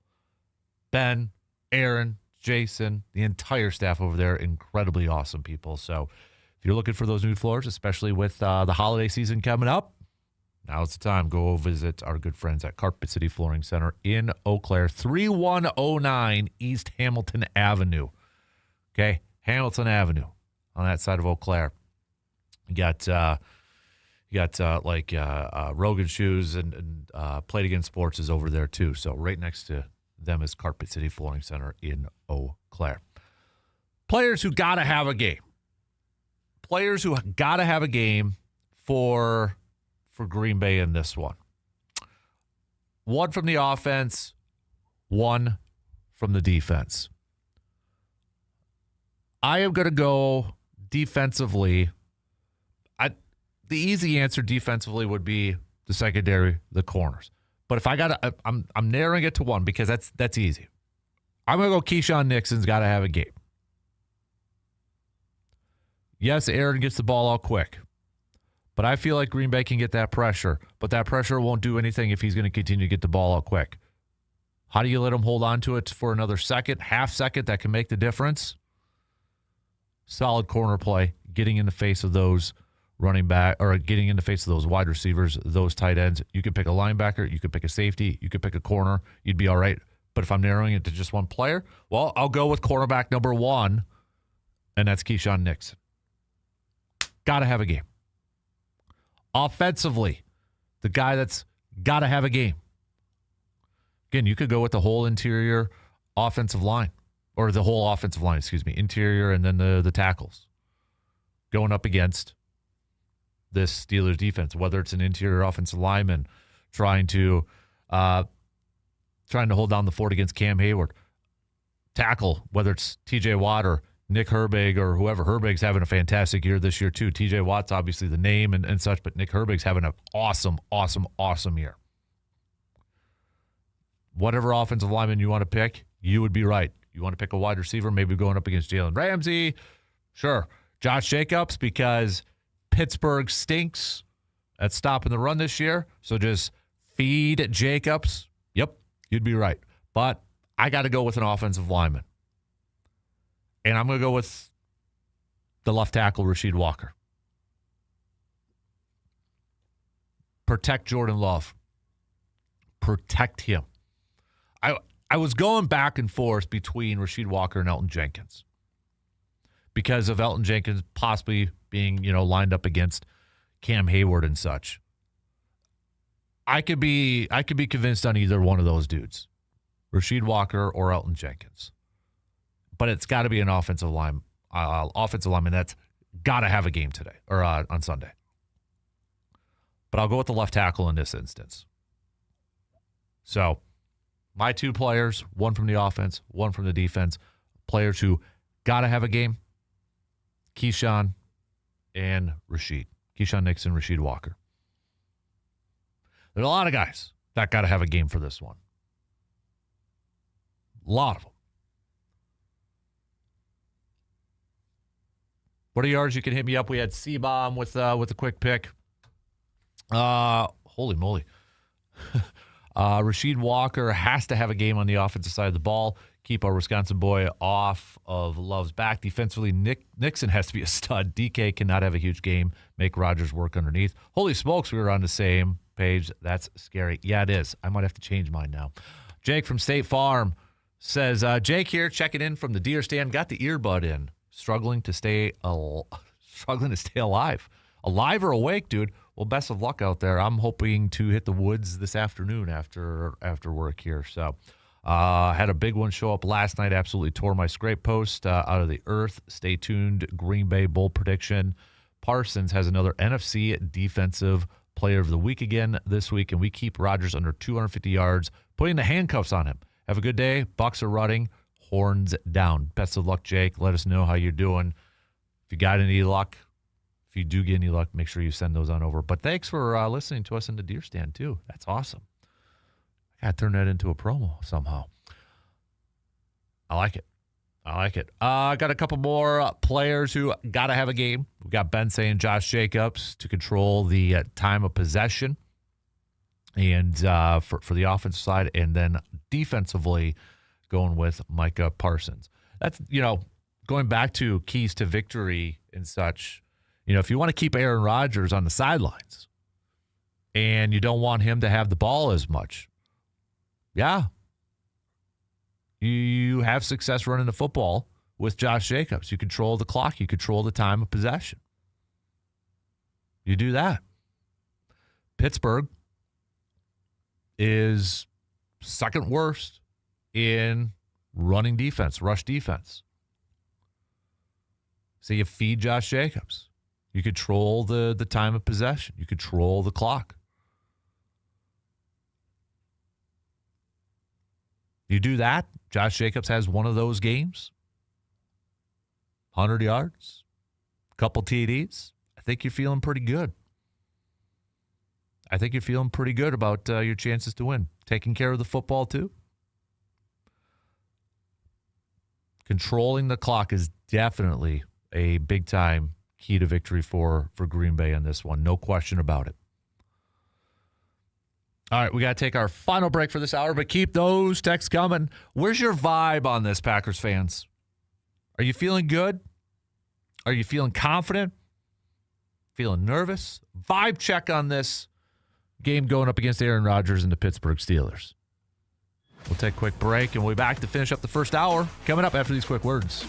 S7: Ben, Aaron, Jason, the entire staff over there, incredibly awesome people. So if you're looking for those new floors, especially with the holiday season coming up, now's the time. Go visit our good friends at Carpet City Flooring Center in Eau Claire, 3109 East Hamilton Avenue. Okay, Hamilton Avenue on that side of Eau Claire. You got Rogan Shoes and Play It Again Sports is over there too. So right next to them is Carpet City Flooring Center in Eau Claire. Players who got to have a game. Players who got to have a game for Green Bay in this one. One from the offense, one from the defense. I am going to go defensively. The easy answer defensively would be the secondary, the corners. But if I'm narrowing it to one because that's easy. I'm going to go Keyshawn Nixon's got to have a game. Yes, Aaron gets the ball out quick. But I feel like Green Bay can get that pressure. But that pressure won't do anything if he's going to continue to get the ball out quick. How do you let him hold on to it for another second, half second that can make the difference? Solid corner play, getting in the face of those running back or getting in the face of those wide receivers, those tight ends. You could pick a linebacker, you could pick a safety, you could pick a corner. You'd be all right. But if I'm narrowing it to just one player, well, I'll go with cornerback number one, and that's Keyshawn Nixon. Got to have a game. Offensively, the guy that's got to have a game. Again, you could go with the whole interior offensive line, or the whole offensive line, interior and then the tackles going up against this Steelers defense, whether it's an interior offensive lineman trying to hold down the fort against Cam Hayward. Tackle, whether it's TJ Watt or Nick Herbig or whoever. Herbig's having a fantastic year this year too. TJ Watt's obviously the name and such, but Nick Herbig's having an awesome year. Whatever offensive lineman you want to pick, you would be right. You want to pick a wide receiver, maybe going up against Jalen Ramsey. Sure. Josh Jacobs, because Pittsburgh stinks at stopping the run this year. So just feed Jacobs. Yep, you'd be right. But I got to go with an offensive lineman. And I'm going to go with the left tackle, Rasheed Walker. Protect Jordan Love. Protect him. I was going back and forth between Rasheed Walker and Elton Jenkins because of Elton Jenkins possibly being, lined up against Cam Hayward and such. I could be convinced on either one of those dudes, Rasheed Walker or Elton Jenkins. But it's got to be an offensive lineman that's got to have a game today or on Sunday. But I'll go with the left tackle in this instance. So my two players, one from the offense, one from the defense, players who got to have a game, Keyshawn and Rasheed. Keyshawn Nixon, Rasheed Walker. There's a lot of guys that got to have a game for this one. A lot of them. What are yours? You can hit me up. We had C-Bomb with a quick pick. Holy moly. Rasheed Walker has to have a game on the offensive side of the ball. Keep our Wisconsin boy off of Love's back. Defensively, Nixon has to be a stud. DK cannot have a huge game. Make Rodgers work underneath. Holy smokes, we were on the same page. That's scary. Yeah, it is. I might have to change mine now. Jake from State Farm says, Jake here, checking in from the deer stand. Got the earbud in. Struggling to stay alive. Alive or awake, dude? Well, best of luck out there. I'm hoping to hit the woods this afternoon after work here. So, had a big one show up last night. Absolutely tore my scrape post out of the earth. Stay tuned. Green Bay Bowl prediction. Parsons has another NFC Defensive Player of the Week again this week, and we keep Rodgers under 250 yards, putting the handcuffs on him. Have a good day. Bucks are running. Horns down. Best of luck, Jake. Let us know how you're doing. If you got any luck, if you do get any luck, make sure you send those on over. But thanks for listening to us in the deer stand, too. That's awesome. I got to turn that into a promo somehow. I like it. I got a couple more players who got to have a game. We've got Ben saying Josh Jacobs to control the time of possession and for the offensive side, and then defensively going with Micah Parsons. That's, going back to keys to victory and such. If you want to keep Aaron Rodgers on the sidelines and you don't want him to have the ball as much, yeah, you have success running the football with Josh Jacobs. You control the clock. You control the time of possession. You do that. Pittsburgh is second worst in running defense, rush defense. So you feed Josh Jacobs. You control the time of possession. You control the clock. You do that, Josh Jacobs has one of those games, 100 yards, a couple TDs. I think you're feeling pretty good. I think you're feeling pretty good about your chances to win. Taking care of the football, too. Controlling the clock is definitely a big-time key to victory for Green Bay on this one. No question about it. All right, we got to take our final break for this hour, but keep those texts coming. Where's your vibe on this, Packers fans? Are you feeling good? Are you feeling confident? Feeling nervous? Vibe check on this game going up against Aaron Rodgers and the Pittsburgh Steelers. We'll take a quick break, and we'll be back to finish up the first hour coming up after these quick words.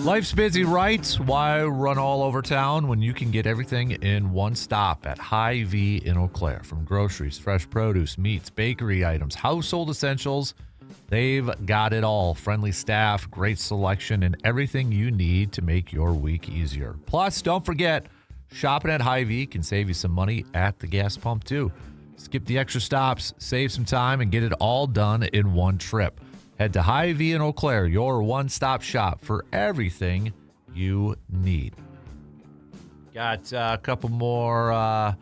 S7: Life's busy, right? Why run all over town when you can get everything in one stop at Hy-Vee in Eau Claire? From groceries, fresh produce, meats, bakery items, household essentials, they've got it all. Friendly staff, great selection, and everything you need to make your week easier. Plus, don't forget, shopping at Hy-Vee can save you some money at the gas pump, too. Skip the extra stops, save some time, and get it all done in one trip. Head to Hy-Vee in Eau Claire, your one-stop shop for everything you need. Got a couple more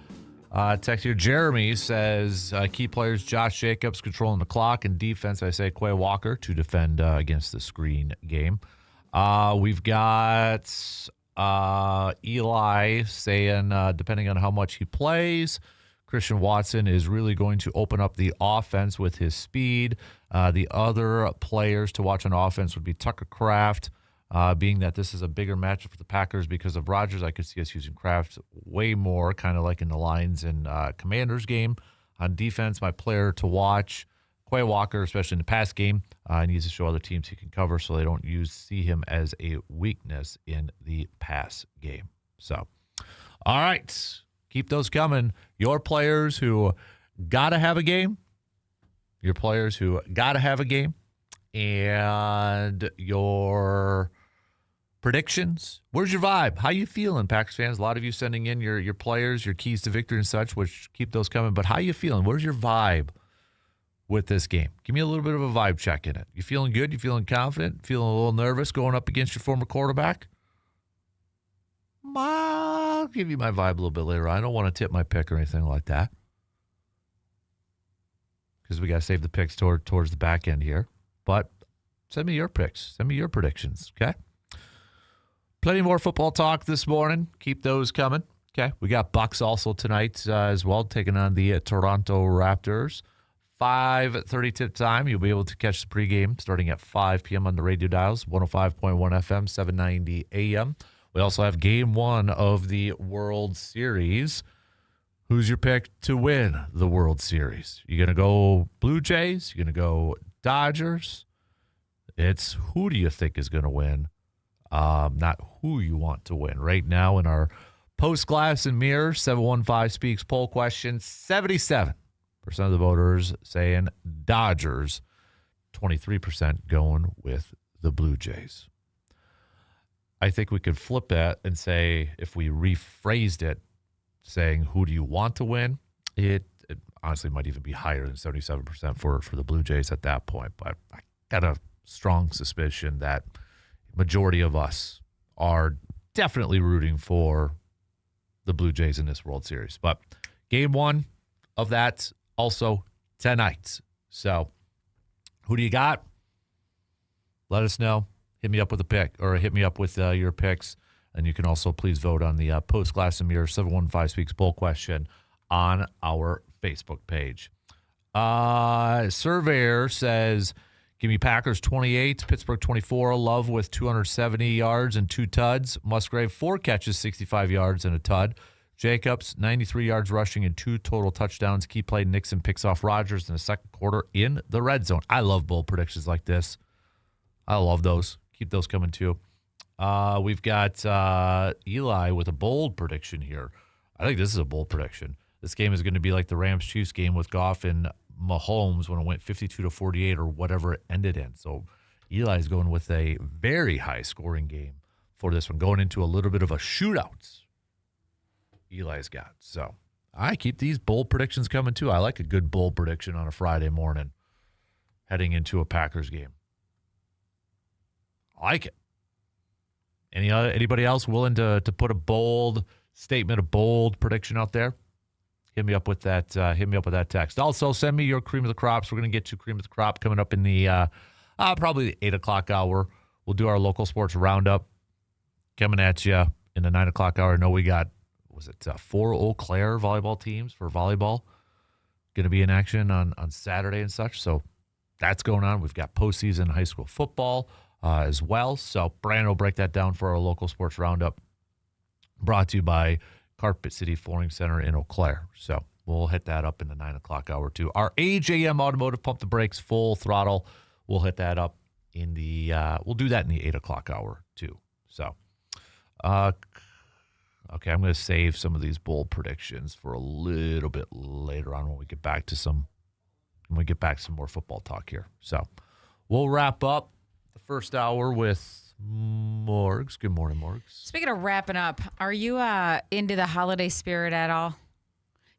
S7: text here. Jeremy says, key players Josh Jacobs controlling the clock, and defense, I say Quay Walker to defend against the screen game. We've got Eli saying, depending on how much he plays, Christian Watson is really going to open up the offense with his speed. The other players to watch on offense would be Tucker Kraft, being that this is a bigger matchup for the Packers because of Rodgers. I could see us using Kraft way more, kind of like in the Lions and Commanders game. On defense, my player to watch, Quay Walker, especially in the pass game, needs to show other teams he can cover so they don't see him as a weakness in the pass game. So, all right. Keep those coming. Your players who got to have a game. Your players who got to have a game. And your predictions. Where's your vibe? How you feeling, Packers fans? A lot of you sending in your players, your keys to victory and such, which keep those coming. But how you feeling? Where's your vibe with this game? Give me a little bit of a vibe check in it. You feeling good? You feeling confident? Feeling a little nervous going up against your former quarterback? I'll give you my vibe a little bit later. I don't want to tip my pick or anything like that because we got to save the picks towards the back end here. But send me your picks. Send me your predictions, okay? Plenty more football talk this morning. Keep those coming, okay? We got Bucks also tonight as well, taking on the Toronto Raptors. 5:30 tip time. You'll be able to catch the pregame starting at 5 p.m. on the radio dials, 105.1 FM, 790 AM. We also have game one of the World Series. Who's your pick to win the World Series? You going to go Blue Jays? You going to go Dodgers? It's who do you think is going to win, not who you want to win. Right now in our Post Glass and Mirror 715 Speaks poll question, 77% of the voters saying Dodgers, 23% going with the Blue Jays. I think we could flip that and say, if we rephrased it, saying who do you want to win, it honestly might even be higher than 77% for the Blue Jays at that point. But I got a strong suspicion that majority of us are definitely rooting for the Blue Jays in this World Series. But game one of that also tonight. So who do you got? Let us know. Hit me up with a pick, or hit me up with your picks. And you can also please vote on the Post Glass and Mirror 715 Speaks poll question on our Facebook page. Surveyor says, give me Packers 28, Pittsburgh 24, Love with 270 yards and 2 tuds. Musgrave 4 catches, 65 yards and a tud. Jacobs 93 yards rushing and 2 total touchdowns. Key play, Nixon picks off Rodgers in the second quarter in the red zone. I love bold predictions like this. I love those. Keep those coming too. We've got Eli with a bold prediction here. I think this is a bold prediction. This game is going to be like the Rams-Chiefs game with Goff and Mahomes when it went 52-48 or whatever it ended in. So Eli's going with a very high-scoring game for this one, going into a little bit of a shootout. Eli's got. So I keep these bold predictions coming too. I like a good bold prediction on a Friday morning heading into a Packers game. I like it. Anybody else willing to put a bold statement, a bold prediction out there? Hit me up with that. Hit me up with that text. Also, send me your cream of the crops. We're going to get to cream of the crop coming up in the probably the 8 o'clock hour. We'll do our local sports roundup coming at you in the 9 o'clock hour. I know we got 4 Eau Claire volleyball teams for volleyball going to be in action on Saturday and such. So that's going on. We've got postseason high school football as well. So Brandon will break that down for our local sports roundup, brought to you by Carpet City Flooring Center in Eau Claire. So we'll hit that up in the 9 o'clock hour too. Our AJM Automotive Pump the Brakes Full Throttle, we'll hit that up in the we'll do that in the 8 o'clock hour too. So, okay, I'm going to save some of these bold predictions for a little bit later on when we get back to some more football talk here. So, we'll wrap up the first hour with Morgs. Good morning, Morgs.
S2: Speaking of wrapping up, are you into the holiday spirit at all?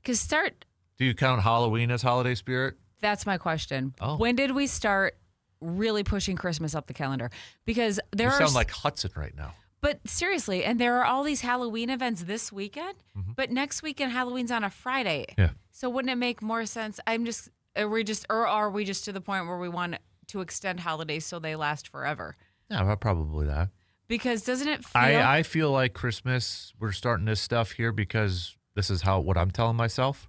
S7: Do you count Halloween as holiday spirit?
S2: That's my question.
S7: Oh.
S2: When did we start really pushing Christmas up the calendar? Because
S7: You sound like Hudson right now.
S2: But seriously, and there are all these Halloween events this weekend, but next weekend Halloween's on a Friday.
S7: Yeah.
S2: So wouldn't it make more sense? Are we just to the point where we want to extend holidays so they last forever?
S7: Yeah, probably that.
S2: Because doesn't it feel...
S7: I feel like Christmas, we're starting this stuff here because this is what I'm telling myself.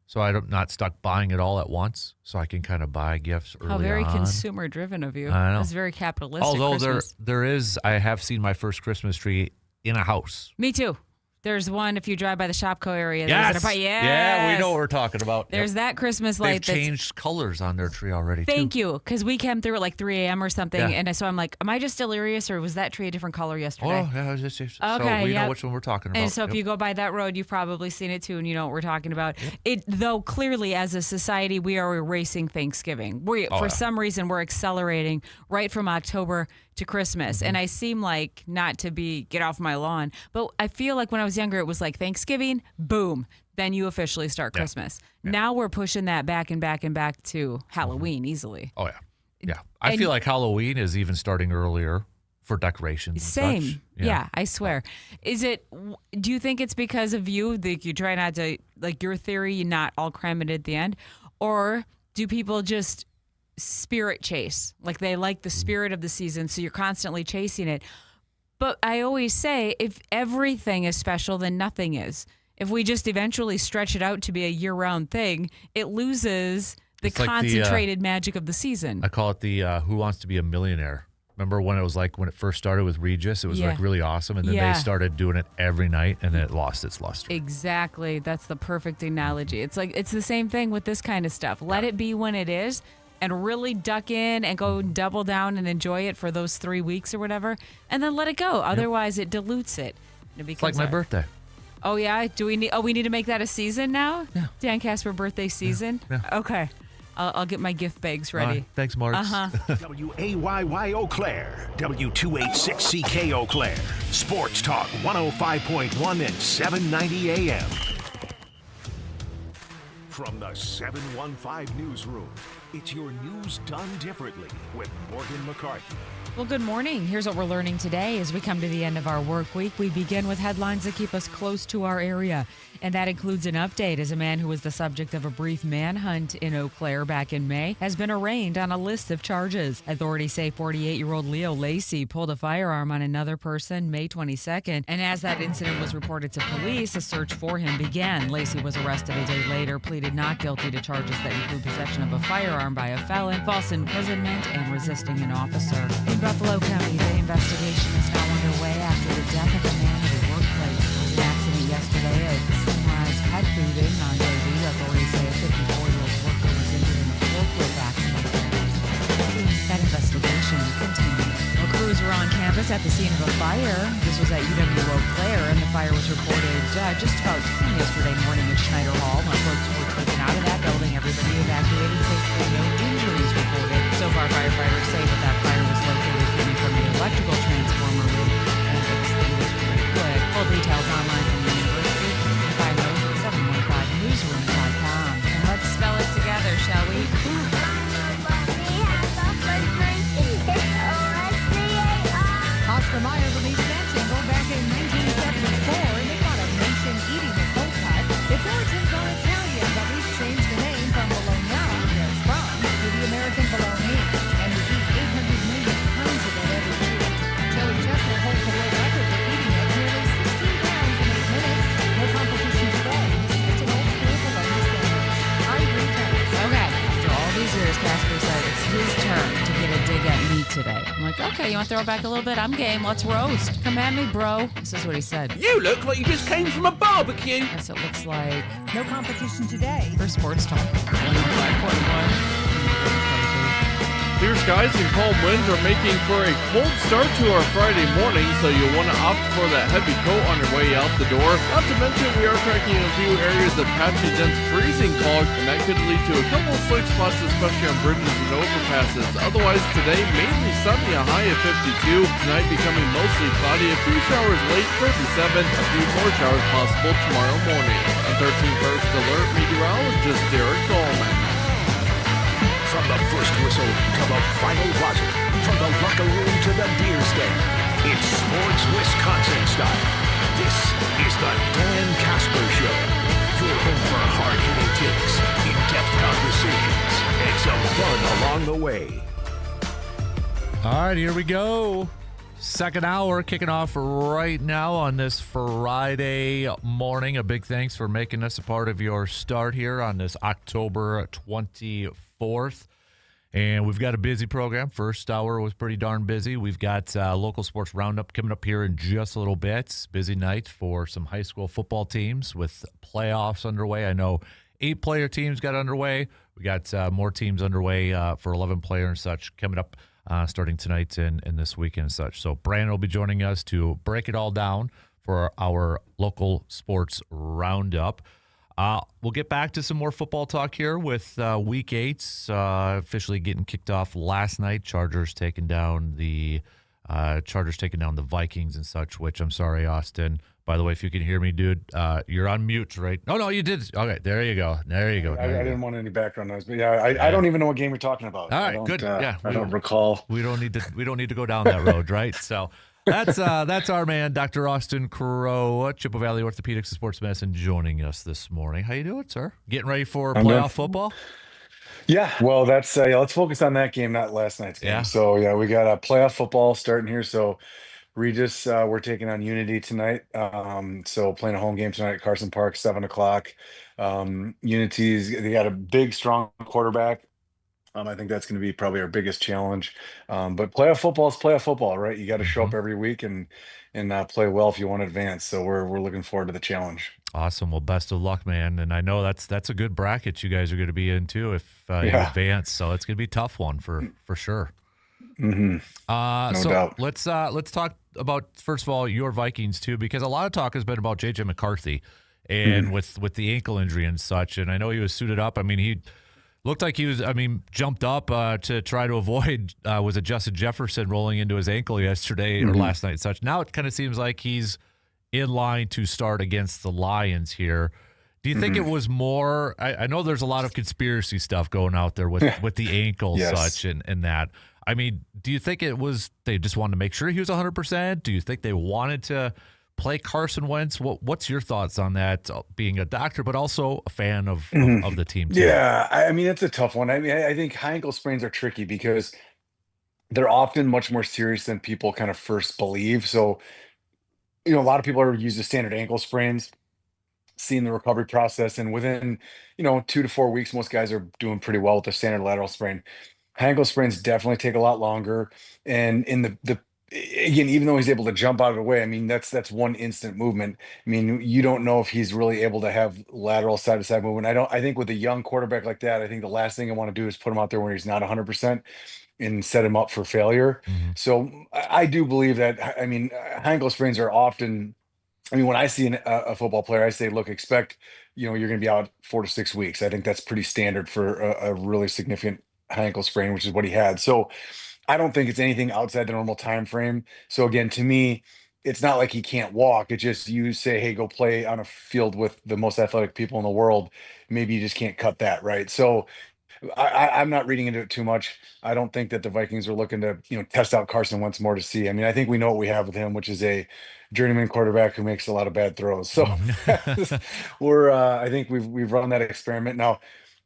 S7: So I'm not stuck buying it all at once. So I can kind of buy gifts early on.
S2: How very consumer-driven of you.
S7: I know.
S2: It's very capitalistic.
S7: Although
S2: Christmas.
S7: I have seen my first Christmas tree in a house.
S2: Me too. There's one if you drive by the Shopco area.
S7: Yes.
S2: Yes.
S7: Yeah, we know what we're talking about.
S2: There's that Christmas light.
S7: They've changed colors on their tree already,
S2: Thank
S7: too.
S2: you, because we came through at like 3 a.m. or something,
S7: Yeah.
S2: and so I'm like, am I just delirious, or was that tree a different color yesterday?
S7: Oh, yeah. So
S2: Okay,
S7: we know
S2: yep.
S7: which one we're talking about.
S2: And so if you go by that road, you've probably seen it too, and you know what we're talking about. Though clearly, as a society, we are erasing Thanksgiving. For some reason, we're accelerating right from October to Christmas. And I seem like not to get off my lawn, but I feel like when I was younger, it was like Thanksgiving, boom, then you officially start Christmas. Yeah. Now we're pushing that back and back and back to Halloween easily.
S7: Oh, yeah. Yeah. I feel like Halloween is even starting earlier for decorations.
S2: Same.
S7: And such.
S2: Yeah, I swear. Do you think it's because of you that you try not to, like your theory, you're not all cram it at the end? Or do people just spirit chase? Like they like the spirit of the season, so you're constantly chasing it. But I always say, if everything is special, then nothing is. If we just eventually stretch it out to be a year-round thing, it loses the concentrated magic of the season.
S7: I call it the Who Wants to Be a Millionaire. Remember when it first started with Regis? It was like really awesome, and then they started doing it every night, and it lost its luster.
S2: Exactly. That's the perfect analogy. It's like it's the same thing with this kind of stuff. Let it be when it is, and really duck in and go double down and enjoy it for those 3 weeks or whatever, and then let it go. Otherwise, it dilutes it.
S7: It's like my birthday.
S2: Oh, yeah? We need to make that a season now?
S7: Yeah.
S2: Dan Kasper birthday season?
S7: Yeah.
S2: Okay. I'll get my gift bags ready.
S7: Thanks, Mark.
S1: WAYY Eau Claire, W286CK Eau Claire, Sports Talk 105.1 and 790 AM. From the 715 Newsroom, it's your news done differently with Morgan McCarthy.
S2: Well, good morning. Here's what we're learning today as we come to the end of our work week. We begin with headlines that keep us close to our area. And that includes an update as a man who was the subject of a brief manhunt in Eau Claire back in May has been arraigned on a list of charges. Authorities say 48-year-old Leo Lacey pulled a firearm on another person May 22nd. And as that incident was reported to police, a search for him began. Lacey was arrested a day later, pleaded not guilty to charges that include possession of a firearm by a felon, false imprisonment, and resisting an officer. In Buffalo County, the investigation is now underway after the death of a man at a workplace. There was an accident yesterday at Sunrise Pet Fooding on Davie. Authorities say a 54-year-old worker was injured in a forklift accident. That investigation continues. Well, crews were on campus at the scene of a fire. This was at UW Eau Claire, and the fire was reported just about 10 yesterday morning at Schneider Hall. When folks were taken out of that building, everybody evacuated safely. No injuries reported. So far, firefighters say that fire was located coming from the electrical transformer room and extinguished very quick. Full details online from the university. You can find those at 715newsroom.com. And let's spell it together, shall we?
S4: Oscar Mayer released that jingle back in 1974, and it got a nation eating the cold cut. Its origins are Italian, but we've changed the name from Bologna, where it's from, to the American bologna, and we eat 800 million pounds of it every year. Joey Chestnut holds the world record for eating it, nearly 16 pounds in 8 minutes. No competition today. It's an old school bologna sandwich. I'm Green Terrace.
S2: Okay. After all these years, Casper said it's his turn to get a dig at me today. I'm like, okay, you want to throw it back a little bit? I'm game. Let's roast. Come at me, bro. This is what he said.
S5: You look like you just came from a barbecue.
S2: Yes, it looks like
S4: No competition today.
S2: for Sports Talk 105.1.
S6: Clear skies and calm winds are making for a cold start to our Friday morning, so you'll want to opt for that heavy coat on your way out the door. Not to mention, we are tracking a few areas of patchy, dense freezing fog, and that could lead to a couple of slick spots, especially on bridges and overpasses. Otherwise, today, mainly sunny, a high of 52. Tonight, becoming mostly cloudy, a few showers late, 37. A few more showers possible tomorrow morning. On 13th Alert, meteorologist Derek Coleman.
S1: From the first whistle to the final buzzer, from the locker room to the beer stand, it's Sports Wisconsin style. This is the Dan Kasper Show. Your home for hard-hitting takes, in-depth conversations, and some fun along the way.
S7: All right, here we go. Second hour kicking off right now on this Friday morning. A big thanks for making us a part of your start here on this October 24th. And we've got a busy program. First hour was pretty darn busy. We've got local sports roundup coming up here in just a little bit. Busy night for some high school football teams with playoffs underway. I know 8-player teams got underway. We got more teams underway for 11-player and such coming up starting tonight and this weekend and such. So Brandon will be joining us to break it all down for our local sports roundup. We'll get back to some more football talk here with Week 8 officially getting kicked off last night. Chargers taking down the Vikings and such, which I'm sorry, Austin. By the way, if you can hear me, dude, you're on mute, right? No, you did. Okay, there you go. There you go.
S8: I didn't want any background noise, but yeah, I don't even know what game you're talking about.
S7: All right, good. Yeah,
S8: I don't recall.
S7: We don't need to go down that road, right? So that's our man, Dr. Austin Crow, Chippewa Valley Orthopedics and Sports Medicine, joining us this morning. How you doing, sir? Getting ready for playoff football?
S8: Yeah, well, that's let's focus on that game, not last night's game.
S7: Yeah.
S8: So yeah, we got a playoff football starting here. So Regis, we're taking on Unity tonight. So playing a home game tonight at Carson Park, 7:00. They got a big, strong quarterback. I think that's going to be probably our biggest challenge. But playoff football is playoff football, right? You got to show up every week and play well if you want to advance. So we're looking forward to the challenge.
S7: Awesome. Well, best of luck, man. And I know that's a good bracket you guys are going to be in too if you advance. So it's going to be a tough one for sure.
S8: Mm-hmm. No doubt.
S7: Let's talk about, first of all, your Vikings too, because a lot of talk has been about JJ McCarthy and with the ankle injury and such. And I know he was suited up. I mean, he looked like he was, jumped up to try to avoid, was it Justin Jefferson rolling into his ankle yesterday or last night and such. Now it kind of seems like he's in line to start against the Lions here. Do you think it was more, I know there's a lot of conspiracy stuff going out there with the ankle such and that. I mean, do you think it was they just wanted to make sure he was 100%? Do you think they wanted to play Carson Wentz? What's your thoughts on that, being a doctor, but also a fan of the team too?
S8: Yeah, I mean, it's a tough one. I mean, I think high ankle sprains are tricky because they're often much more serious than people kind of first believe. So, a lot of people are used to standard ankle sprains, seeing the recovery process, and within, 2 to 4 weeks, most guys are doing pretty well with their standard lateral sprain. High ankle sprains definitely take a lot longer. And in the again, even though he's able to jump out of the way, I mean, that's one instant movement. I mean, you don't know if he's really able to have lateral side to side movement. I think with a young quarterback like that, I think the last thing I want to do is put him out there when he's not 100% and set him up for failure. So I do believe that, high ankle sprains are often, when I see a football player, I say, look, expect, you're going to be out 4 to 6 weeks. I think that's pretty standard for a really significant high ankle sprain, which is what he had. So I don't think it's anything outside the normal time frame. So again, to me, it's not like he can't walk. It's just you say, hey, go play on a field with the most athletic people in the world. Maybe you just can't cut that, right? So I'm not reading into it too much. I don't think that the Vikings are looking to, test out Carson Wentz more to see. I think we know what we have with him, which is a journeyman quarterback who makes a lot of bad throws. So I think we've run that experiment now.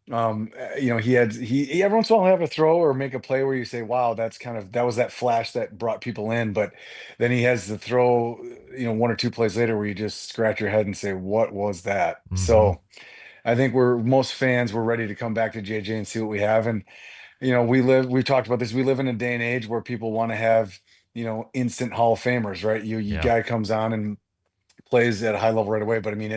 S8: He every once in a while have a throw or make a play where you say, wow, that was that flash that brought people in. But then he has the throw, 1 or 2 plays later where you just scratch your head and say, what was that? So I think most fans were ready to come back to JJ and see what we have. And, we've talked about this. We live in a day and age where people want to have, instant Hall of Famers, right? Guy comes on and plays at a high level right away. But I mean,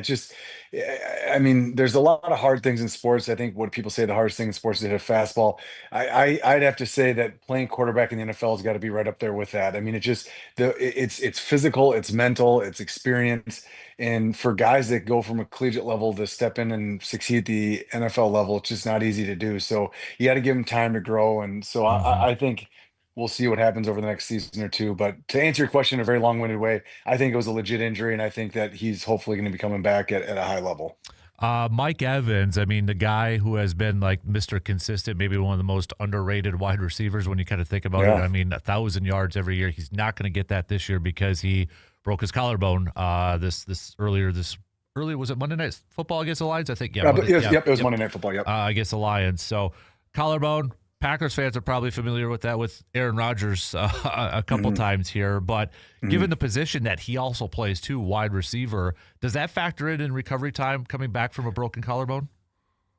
S8: I mean, there's a lot of hard things in sports. I think what people say the hardest thing in sports is to hit a fastball. I'd have to say that playing quarterback in the NFL has got to be right up there with that. I mean, it's physical, it's mental, it's experience. And for guys that go from a collegiate level to step in and succeed at the NFL level, it's just not easy to do. So you got to give them time to grow. And so I think we'll see what happens over the next season or two. But to answer your question in a very long-winded way, I think it was a legit injury, and I think that he's hopefully going to be coming back at a high level.
S7: Mike Evans, I mean, the guy who has been like Mr. Consistent, maybe one of the most underrated wide receivers when you kind of think about it. I mean, 1,000 yards every year. He's not going to get that this year because he broke his collarbone earlier, was it Monday Night Football against the Lions? I think, yeah.
S8: It was Monday Night Football,
S7: against the Lions. So collarbone, Packers fans are probably familiar with that with Aaron Rodgers a couple times here. But given the position that he also plays too, wide receiver, does that factor in recovery time coming back from a broken collarbone?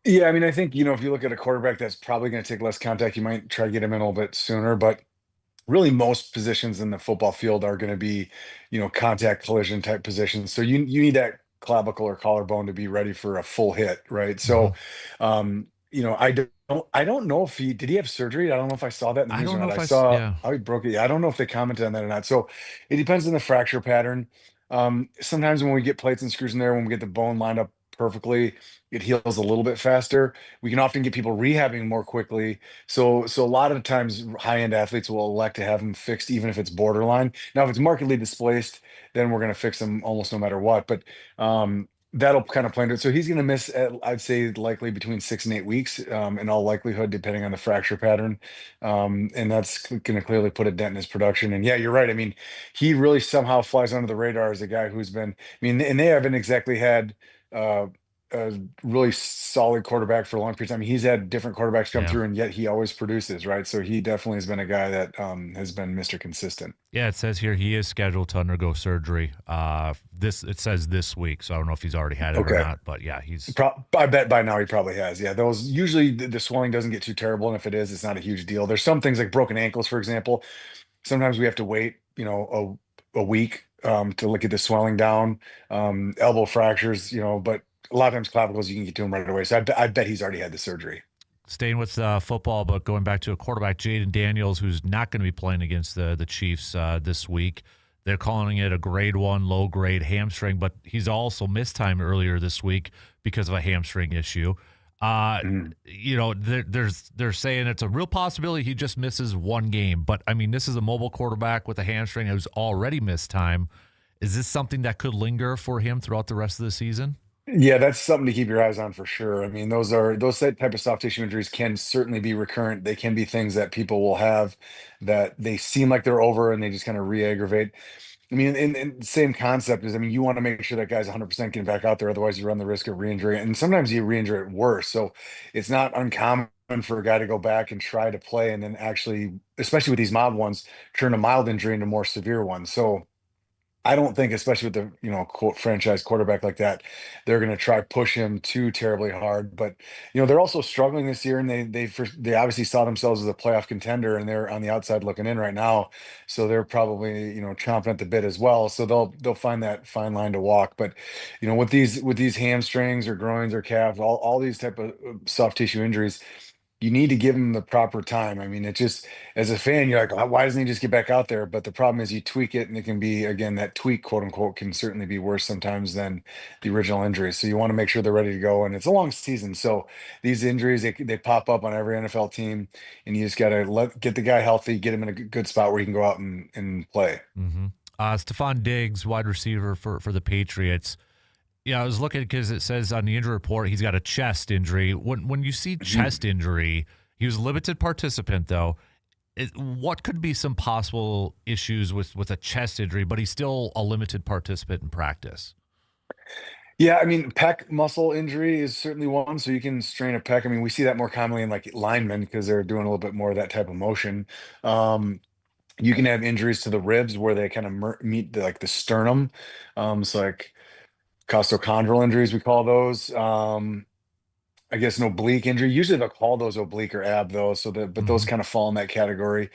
S8: Yeah, I mean, I think, if you look at a quarterback that's probably going to take less contact, you might try to get him in a little bit sooner. But really, most positions in the football field are going to be, contact collision type positions. So you need that clavicle or collarbone to be ready for a full hit, right? So, I don't know if did he have surgery? I don't know if I saw that in the news or not. I saw how he broke it. Yeah, I don't know if they commented on that or not. So it depends on the fracture pattern. Sometimes when we get plates and screws in there, when we get the bone lined up perfectly, it heals a little bit faster. We can often get people rehabbing more quickly. So a lot of the times high-end athletes will elect to have them fixed, even if it's borderline. Now, if it's markedly displaced, then we're going to fix them almost no matter what. But that'll kind of play into it. So he's going to miss, I'd say, likely between 6 and 8 weeks, in all likelihood, depending on the fracture pattern. And that's going to clearly put a dent in his production. And yeah, you're right. I mean, he really somehow flies under the radar as a guy who's been, and they haven't exactly had a really solid quarterback for a long period of time. He's had different quarterbacks come through, and yet he always produces, right? So he definitely has been a guy that has been Mr. Consistent.
S7: Yeah, it says here he is scheduled to undergo surgery. It says this week, so I don't know if he's already had it or not. But yeah,
S8: I bet by now he probably has. Yeah, those usually the swelling doesn't get too terrible, and if it is, it's not a huge deal. There's some things like broken ankles, for example. Sometimes we have to wait, a week to look at the swelling down. Elbow fractures, but a lot of times clavicles, you can get to him right away. So I bet he's already had the surgery.
S7: Staying with football, but going back to a quarterback, Jaden Daniels, who's not going to be playing against the Chiefs this week. They're calling it a grade 1, low-grade hamstring, but he's also missed time earlier this week because of a hamstring issue. They're saying it's a real possibility he just misses one game. But, I mean, this is a mobile quarterback with a hamstring who's already missed time. Is this something that could linger for him throughout the rest of the season?
S8: Yeah, that's something to keep your eyes on for sure. I mean, those type of soft tissue injuries can certainly be recurrent. They can be things that people will have that they seem like they're over and they just kind of re-aggravate. I mean, and same concept is, you want to make sure that guy's 100% getting back out there. Otherwise, you run the risk of re-injury. And sometimes you re-injure it worse. So it's not uncommon for a guy to go back and try to play and then actually, especially with these mild ones, turn a mild injury into more severe ones. So I don't think, especially with the, quote, franchise quarterback like that, they're going to try push him too terribly hard. But, they're also struggling this year, and they obviously saw themselves as a playoff contender, and they're on the outside looking in right now. So they're probably, chomping at the bit as well. So they'll find that fine line to walk. But, with these hamstrings or groins or calves, all these type of soft tissue injuries, you need to give him the proper time. I mean, it just, as a fan, you're like, why doesn't he just get back out there? But the problem is you tweak it, and it can be, again, that tweak, quote unquote, can certainly be worse sometimes than the original injury. So you want to make sure they're ready to go. And it's a long season. So these injuries, they pop up on every NFL team, and you just got to get the guy healthy, get him in a good spot where he can go out and play.
S7: Stephon Diggs, wide receiver for the Patriots. Yeah, I was looking because it says on the injury report he's got a chest injury. When you see chest injury, he was a limited participant, though. What could be some possible issues with a chest injury, but he's still a limited participant in practice?
S8: Yeah, pec muscle injury is certainly one. So you can strain a pec. We see that more commonly in like linemen because they're doing a little bit more of that type of motion. You can have injuries to the ribs where they kind of meet the sternum. So like costochondral injuries, we call those. I guess an oblique injury. Usually they'll call those oblique or ab though. But those kind of fall in that category.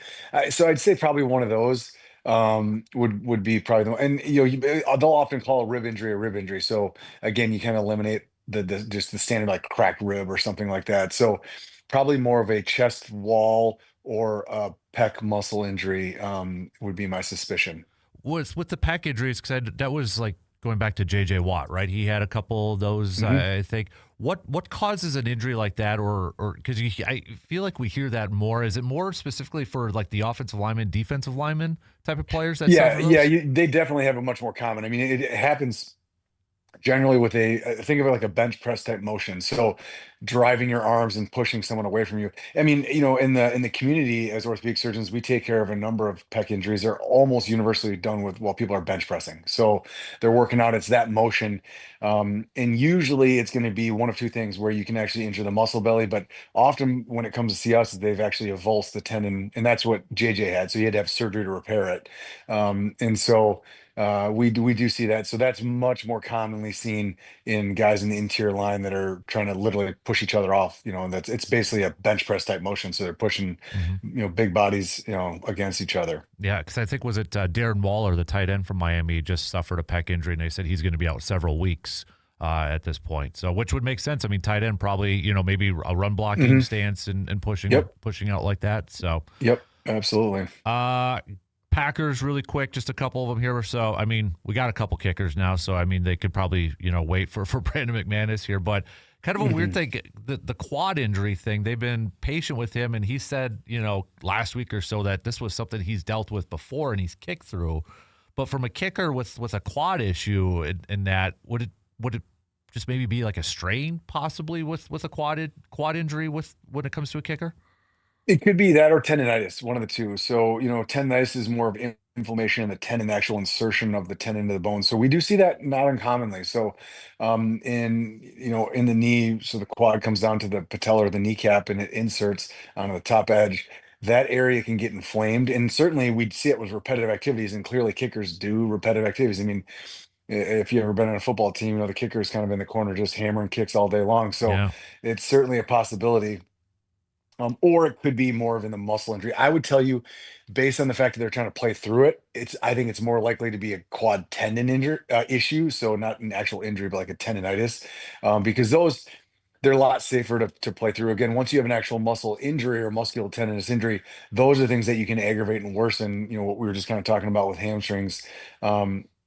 S8: So I'd say probably one of those. would be probably the one. And they'll often call a rib injury a rib injury. So again, you kind of eliminate the just the standard like cracked rib or something like that. So probably more of a chest wall or a pec muscle injury would be my suspicion.
S7: Was with the pec injuries, because that was like going back to J.J. Watt, right? He had a couple of those, I think. What causes an injury like that, or because I feel like we hear that more? Is it more specifically for like the offensive lineman, defensive lineman type of players? That
S8: Yeah,
S7: suffer those?
S8: they definitely have a much more common. I mean, it happens generally with think of it like a bench press type motion. So driving your arms and pushing someone away from you. I mean, in the community as orthopedic surgeons, we take care of a number of pec injuries. They're almost universally done with while people are bench pressing. So they're working out, it's that motion. And usually it's going to be one of two things where you can actually injure the muscle belly, but often when it comes to see us, they've actually avulsed the tendon, and that's what JJ had. So he had to have surgery to repair it. And so we do see that. So that's much more commonly seen in guys in the interior line that are trying to literally push each other off. It's basically a bench press type motion. So they're pushing, big bodies, against each other.
S7: Yeah, because I think was it Darren Waller, the tight end from Miami, just suffered a pec injury, and they said he's going to be out several weeks at this point. So which would make sense. I mean, tight end probably, maybe a run blocking stance and pushing out like that. So
S8: Yep, absolutely.
S7: Packers really quick, just a couple of them here or so. I mean, we got a couple kickers now, so I mean they could probably wait for Brandon McManus here, but kind of a weird thing, the quad injury thing. They've been patient with him, and he said last week or so that this was something he's dealt with before and he's kicked through. But from a kicker with a quad issue, and that would it just maybe be like a strain possibly with a quad injury when it comes to a kicker?
S8: It could be that or tendonitis, one of the two. So, tendonitis is more of inflammation in the tendon, the actual insertion of the tendon into the bone. So we do see that not uncommonly. So, in the knee, so the quad comes down to the patella or the kneecap and it inserts onto the top edge. That area can get inflamed. And certainly we'd see it with repetitive activities, and clearly kickers do repetitive activities. I mean, if you've ever been on a football team, the kicker is kind of in the corner just hammering kicks all day long. So
S7: Yeah.
S8: it's certainly a possibility. Or it could be more of in the muscle injury. I would tell you, based on the fact that they're trying to play through it, I think it's more likely to be a quad tendon injury issue. So not an actual injury, but like a tendonitis, because they're a lot safer to play through. Again, once you have an actual muscle injury or musculotendinous injury, those are things that you can aggravate and worsen. What we were just kind of talking about with hamstrings.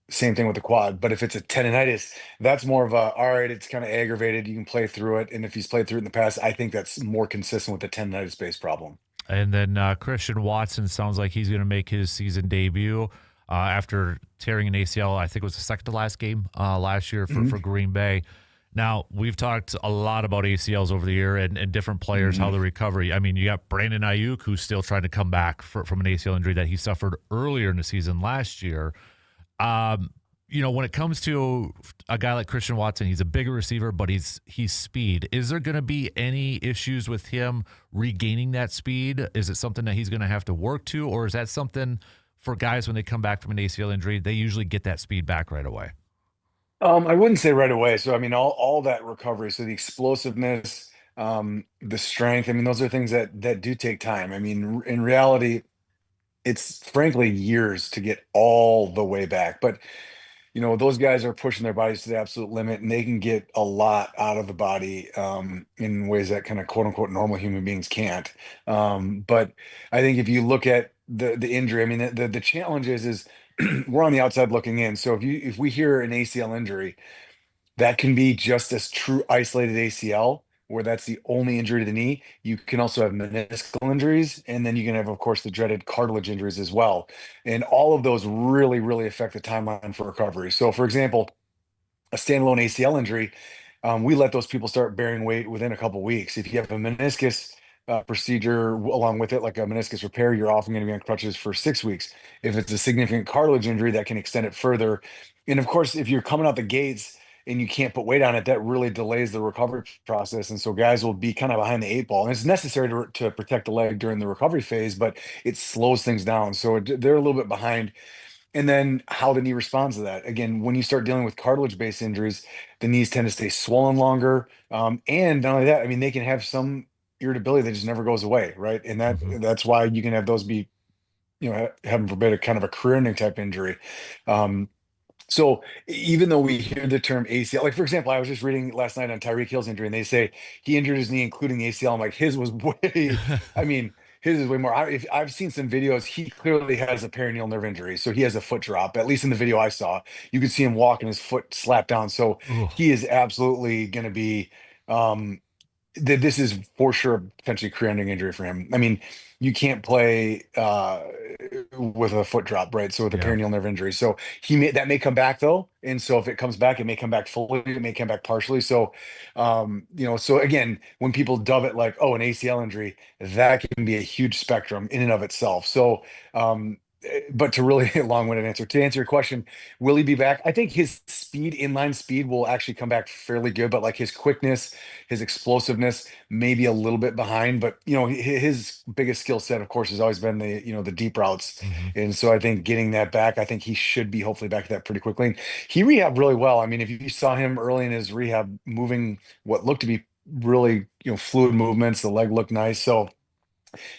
S8: Same thing with the quad. But if it's a tendonitis, that's more of all right, it's kind of aggravated. You can play through it. And if he's played through it in the past, I think that's more consistent with the tendonitis based problem.
S7: And then Christian Watson sounds like he's going to make his season debut after tearing an ACL. I think it was the second to last game last year for Green Bay. Now, we've talked a lot about ACLs over the year and different players, how the recovery. I mean, you got Brandon Ayuk, who's still trying to come back from an ACL injury that he suffered earlier in the season last year. When it comes to a guy like Christian Watson, he's a bigger receiver, but he's speed. Is there going to be any issues with him regaining that speed? Is it something that he's going to have to work to, or is that something for guys when they come back from an ACL injury, they usually get that speed back right away?
S8: I wouldn't say right away. So I mean, all that recovery, so the explosiveness, the strength. I mean, those are things that do take time. I mean, in reality, it's frankly years to get all the way back. But those guys are pushing their bodies to the absolute limit, and they can get a lot out of the body in ways that kind of quote unquote normal human beings can't. But I think if you look at the injury, I mean, the challenge is we're on the outside looking in. So if we hear an ACL injury, that can be just as true isolated ACL, where that's the only injury to the knee. You can also have meniscal injuries, and then you can have, of course, the dreaded cartilage injuries as well. And all of those really, really affect the timeline for recovery. So, for example, a standalone ACL injury, we let those people start bearing weight within a couple weeks. If you have a meniscus procedure along with it, like a meniscus repair, you're often going to be on crutches for 6 weeks. If it's a significant cartilage injury, that can extend it further. And of course, if you're coming out the gates and you can't put weight on it, that really delays the recovery process. And so guys will be kind of behind the eight ball. And it's necessary to protect the leg during the recovery phase, but it slows things down. So they're a little bit behind. And then how the knee responds to that. Again, when you start dealing with cartilage-based injuries, the knees tend to stay swollen longer. And not only that, I mean, they can have some irritability that just never goes away, right? And that's why you can have those be heaven forbid, a kind of a career-ending type injury. So even though we hear the term ACL, like for example, I was just reading last night on Tyreek Hill's injury, and they say he injured his knee, including the ACL. I'm like, his was way, I mean, his is way more. I've seen some videos. He clearly has a perineal nerve injury, so he has a foot drop. At least in the video I saw, you could see him walk and his foot slapped down. So
S7: Ugh.
S8: he is absolutely going to be. This is for sure potentially career-ending injury for him. I mean, you can't play with a foot drop, right? So with a
S7: Yeah.
S8: perineal nerve injury, so that may come back though, and so if it comes back, it may come back fully, it may come back partially. So, so again, when people dub it like, oh, an ACL injury, that can be a huge spectrum in and of itself. So, but to really long-winded answer to answer your question, will he be back? I think his inline speed will actually come back fairly good, but like his quickness, his explosiveness may be a little bit behind. But his biggest skill set, of course, has always been the deep routes. And so I think getting that back, I think he should be hopefully back to that pretty quickly. And he rehabbed really well. I mean, if you saw him early in his rehab, moving what looked to be really fluid movements, the leg looked nice. So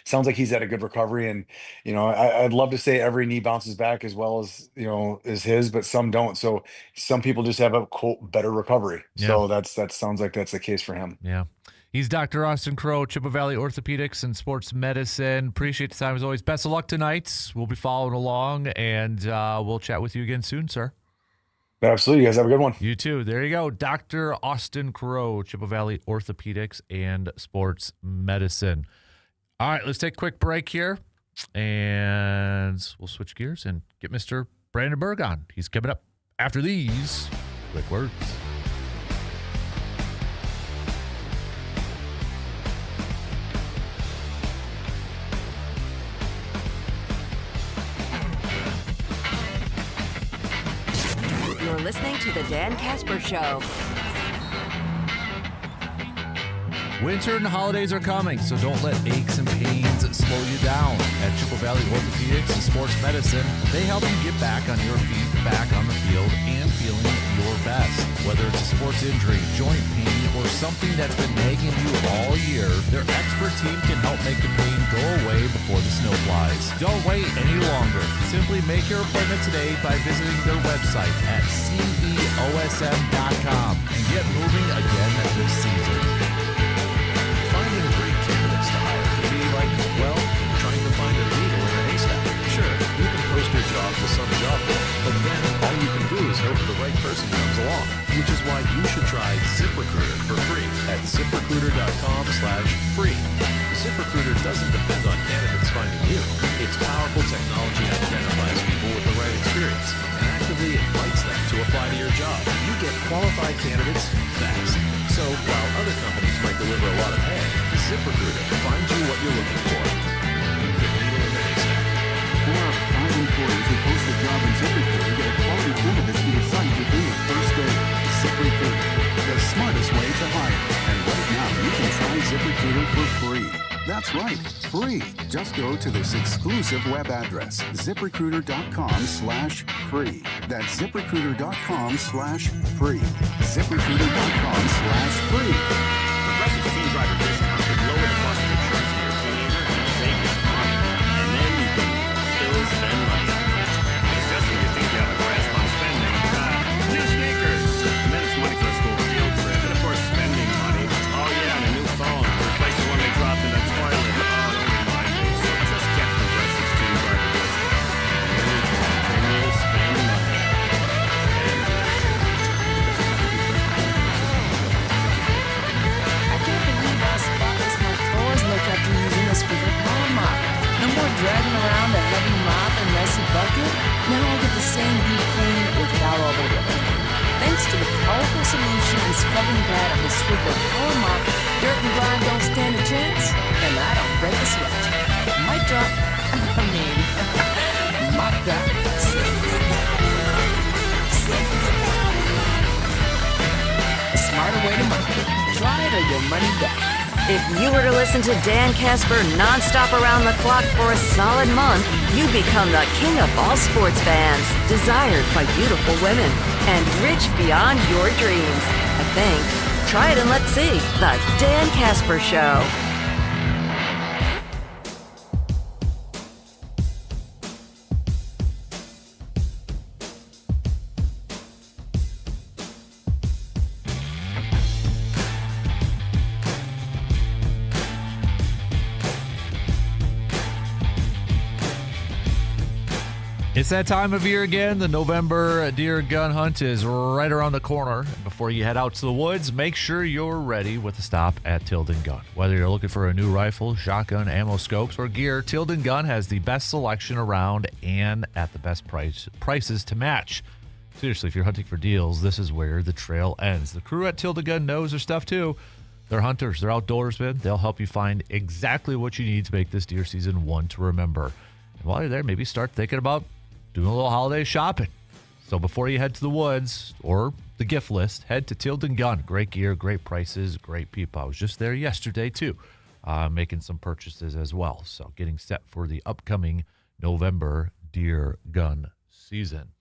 S8: sounds like he's had a good recovery. And I'd love to say every knee bounces back as well as his, but some don't. So some people just have a quote better recovery.
S7: Yeah.
S8: So that sounds like that's the case for him.
S7: Yeah. He's Dr. Austin Crowe, Chippewa Valley Orthopedics and Sports Medicine. Appreciate the time as always. Best of luck tonight. We'll be following along, and we'll chat with you again soon, sir.
S8: Absolutely. You guys have a good one.
S7: You too. There you go. Dr. Austin Crowe, Chippewa Valley Orthopedics and Sports Medicine. All right, let's take a quick break here, and we'll switch gears and get Mr. Brandon Berg on. He's coming up after these quick words.
S9: You're listening to the Dan Kasper Show.
S7: Winter and the holidays are coming, so don't let aches and pains slow you down. At Chippewa Valley Orthopedics and Sports Medicine, they help you get back on your feet, back on the field, and feeling your best. Whether it's a sports injury, joint pain, or something that's been nagging you all year, their expert team can help make the pain go away before the snow flies. Don't wait any longer. Simply make your appointment today by visiting their website at cbosm.com and get moving again this season.
S10: Finding great candidates to hire can be like, trying to find a needle in a haystack. Sure, you can post your job to some job board, but then all you can do is hope the right person comes along, which is why you should try ZipRecruiter for free at ZipRecruiter.com/free. ZipRecruiter doesn't depend on candidates finding you. Its powerful technology identifies people with the right experience and actively invites them to apply to your job. You get qualified candidates fast. So while other companies might deliver a lot of hay, ZipRecruiter finds you what you're looking for. The needle in the haystack.
S11: 4 out of 5 employees who post a job in ZipRecruiter get a quality candidate to the site within the first day. ZipRecruiter, the smartest way to hire. And right now, you can try ZipRecruiter for free. That's right, free. Just go to this exclusive web address, ZipRecruiter.com/free. That's ZipRecruiter.com/free. ZipRecruiter.com/free.
S10: Progressive Team Driver discount could lower the cost of insurance for your team and save you money. And then you can still spend money. It's just when you think you have a grasp on spending. New sneakers. And then it's money for a school field trip. And of course, spending money. Oh yeah, and a new phone to replace the one they dropped in the toilet. Oh, don't remind me. So just get Progressive Team Driver discount. And then you can continue to spend money.
S9: I can't believe how spotless my floors look after using this Squeaker Power Mop. No more dragging around a heavy mop and messy bucket. Now I get the same deep clean without all the work. Thanks to the powerful solution and scrubbing pad of the Squeaker Power Mop, dirt and grime don't stand a chance, and I don't break a sweat. Mic drop. Mop drop. A smarter way to mop. Try it or your money back.
S12: If you were to listen to Dan Kasper nonstop around the clock for a solid month, you'd become the king of all sports fans, desired by beautiful women, and rich beyond your dreams. I think. Try it and let's see. The Dan Kasper Show.
S7: It's that time of year again. The November deer gun hunt is right around the corner. Before you head out to the woods, make sure you're ready with a stop at Tilden Gun. Whether you're looking for a new rifle, shotgun, ammo, scopes, or gear, Tilden Gun has the best selection around and at the best prices to match. Seriously, if you're hunting for deals, this is where the trail ends. The crew at Tilden Gun knows their stuff too. They're hunters. They're outdoorsmen. They'll help you find exactly what you need to make this deer season one to remember. And while you're there, maybe start thinking about doing a little holiday shopping. So before you head to the woods or the gift list, head to Tilden Gun. Great gear, great prices, great people. I was just there yesterday too, making some purchases as well. So getting set for the upcoming November deer gun season.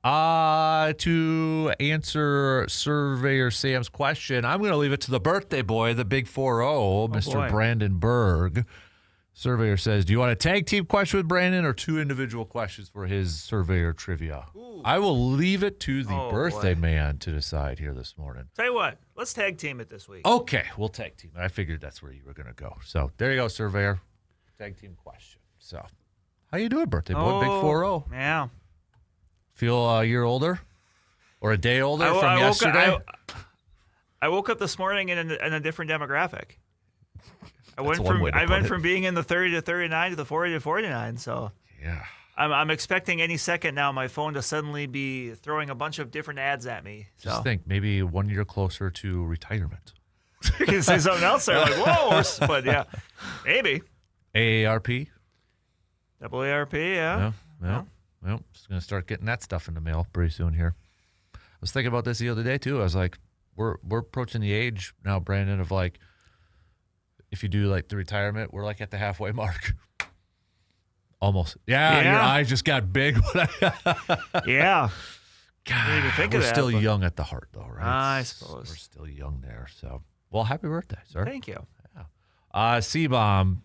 S7: To answer Surveyor Sam's question, I'm going to leave it to the birthday boy, the big 4-0, Mr.
S13: Boy.
S7: Brandon Berg. Surveyor says, do you want a tag team question with Brandon or two individual questions for his Surveyor trivia?
S13: Ooh.
S7: I will leave it to the birthday man to decide here this morning.
S13: Tell you what, let's tag team it this week.
S7: Okay, we'll tag team. I figured that's where you were going to go. So there you go, Surveyor. Tag team question. So how you doing, birthday boy? Big 4-0.
S13: Yeah.
S7: Feel a year older or a day older from yesterday?
S13: I woke up this morning in a different demographic. I
S7: That's
S13: went from being in the 30 to 39 to the 40 to 49. So
S7: yeah,
S13: I'm expecting any second now my phone to suddenly be throwing a bunch of different ads at me. So.
S7: Just think, maybe 1 year closer to retirement.
S13: You can say something else there, like whoa, but yeah, maybe.
S7: AARP.
S13: AARP, yeah.
S7: Well, just gonna start getting that stuff in the mail pretty soon here. I was thinking about this the other day too. I was like, we're approaching the age now, Brandon, of like, if you do like the retirement, we're like at the halfway mark. Almost. Yeah. Your eyes just got big.
S13: Yeah.
S7: God,
S13: think
S7: we're
S13: of that,
S7: still
S13: but-
S7: young at the heart, though, right?
S13: I suppose.
S7: We're still young there. So, well, happy birthday, sir.
S13: Thank you.
S7: Yeah. C-Bomb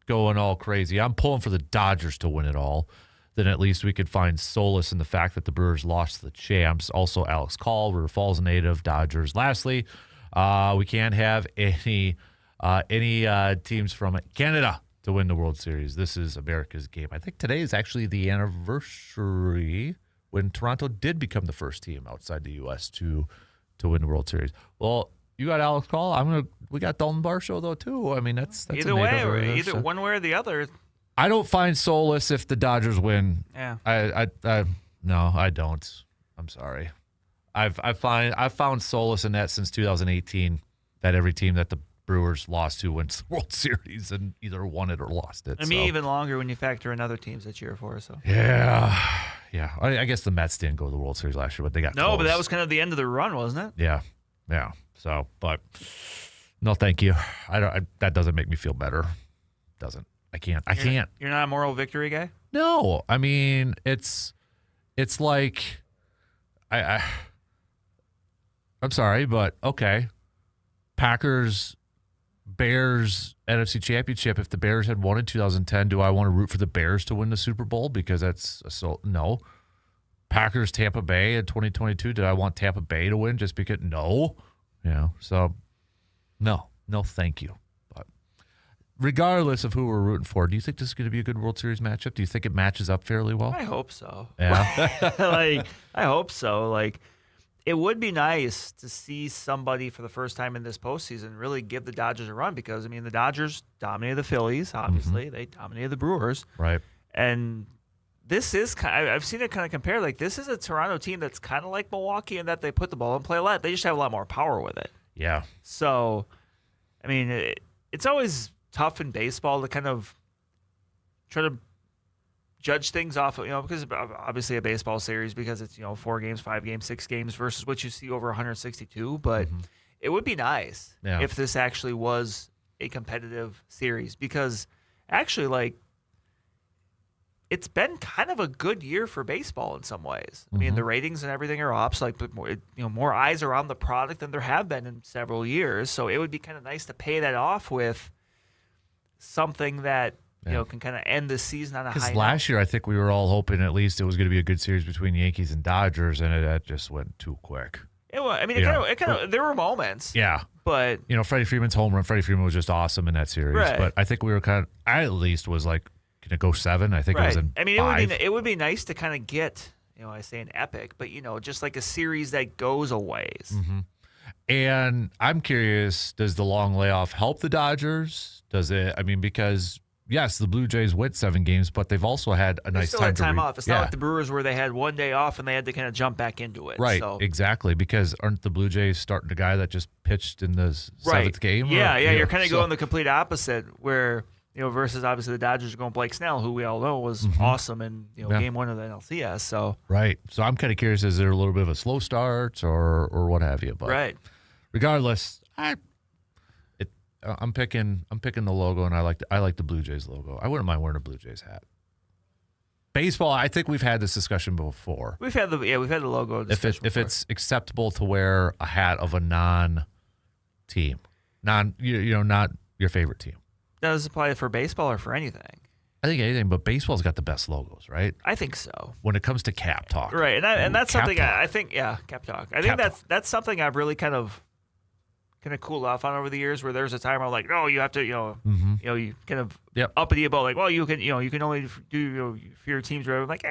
S7: going all crazy. I'm pulling for the Dodgers to win it all. Then at least we could find solace in the fact that the Brewers lost to the champs. Also, Alex Call, River Falls native, Dodgers. Lastly, we can't have any teams from Canada to win the World Series. This is America's game. I think today is actually the anniversary when Toronto did become the first team outside the U.S. to win the World Series. Well, you got Alex Call. We got Dalton Varsho though too. I mean, that's
S13: either way, one way or the other.
S7: I don't find solace if the Dodgers win.
S13: Yeah.
S7: No, I don't. I'm sorry. I've found solace in that since 2018. That every team that the Brewers lost to wins the World Series and either won it or lost it.
S13: I mean, even longer when you factor in other teams that cheer for. So
S7: yeah. I guess the Mets didn't go to the World Series last year, but they got close.
S13: but that was kind of the end of the run, wasn't it?
S7: Yeah. So, but no, thank you. That doesn't make me feel better. Doesn't. I can't.
S13: You're not a moral victory guy?
S7: No. I mean, it's like I'm sorry, but okay. Packers, Bears, NFC Championship. If the Bears had won in 2010, do I want to root for the Bears to win the Super Bowl? Because no. Packers, Tampa Bay in 2022. Did I want Tampa Bay to win just because? No. So no, thank you. But regardless of who we're rooting for, do you think this is going to be a good World Series matchup? Do you think it matches up fairly well?
S13: I hope so.
S7: Yeah.
S13: I hope so. It would be nice to see somebody for the first time in this postseason really give the Dodgers a run because, I mean, the Dodgers dominated the Phillies, obviously. They dominated the Brewers.
S7: Right.
S13: And this is I've seen it kind of compare. This is a Toronto team that's kind of like Milwaukee in that they put the ball in play a lot. They just have a lot more power with it.
S7: Yeah.
S13: So, I mean, it's always tough in baseball to kind of try to judge things off of, because obviously a baseball series because it's, 4 games, 5 games, 6 games versus what you see over 162. But it would be nice if this actually was a competitive series because actually, it's been kind of a good year for baseball in some ways. I mean, the ratings and everything are up. So more eyes are on the product than there have been in several years. So it would be kind of nice to pay that off with something that can kind of end the season on a high note.
S7: Because last year, I think we were all hoping at least it was going to be a good series between Yankees and Dodgers, and it just went too quick.
S13: It kind of there were moments.
S7: Yeah.
S13: But
S7: Freddie Freeman's home run. Freddie Freeman was just awesome in that series.
S13: Right.
S7: But I think we were I at least was like, can it go 7? I think it was in
S13: I mean,
S7: 5.
S13: it would be nice to kind of get, I say an epic, but just like a series that goes a ways.
S7: Mm-hmm. And I'm curious, does the long layoff help the Dodgers? Does it? I mean, because yes, the Blue Jays went 7 games, but they've also had a nice time
S13: off. It's not like the Brewers where they had one day off and they had to kind of jump back into it.
S7: Right,
S13: so.
S7: exactly. Because aren't the Blue Jays starting a guy that just pitched in the 7th game?
S13: Yeah, you're kind of going the complete opposite where, versus obviously the Dodgers are going Blake Snell, who we all know was awesome in game 1 of the NLCS. So
S7: right. So I'm kind of curious, is there a little bit of a slow start or what have you? But
S13: right.
S7: Regardless, I'm picking the logo, and I like the Blue Jays logo. I wouldn't mind wearing a Blue Jays hat. Baseball, I think we've had this discussion before.
S13: We've had the logo discussion
S7: if it's acceptable to wear a hat of a non-team, not your favorite team.
S13: Does this apply for baseball or for anything?
S7: I think anything, but baseball's got the best logos, right?
S13: I think so.
S7: When it comes to cap talk,
S13: right? And that's something I think. Yeah, cap talk. I think that's something I've really kind of cooled off on over the years. Where there's a time where I'm like, no, you have to, you kind of uppity about like, well, you can only do for your team's right. I'm like,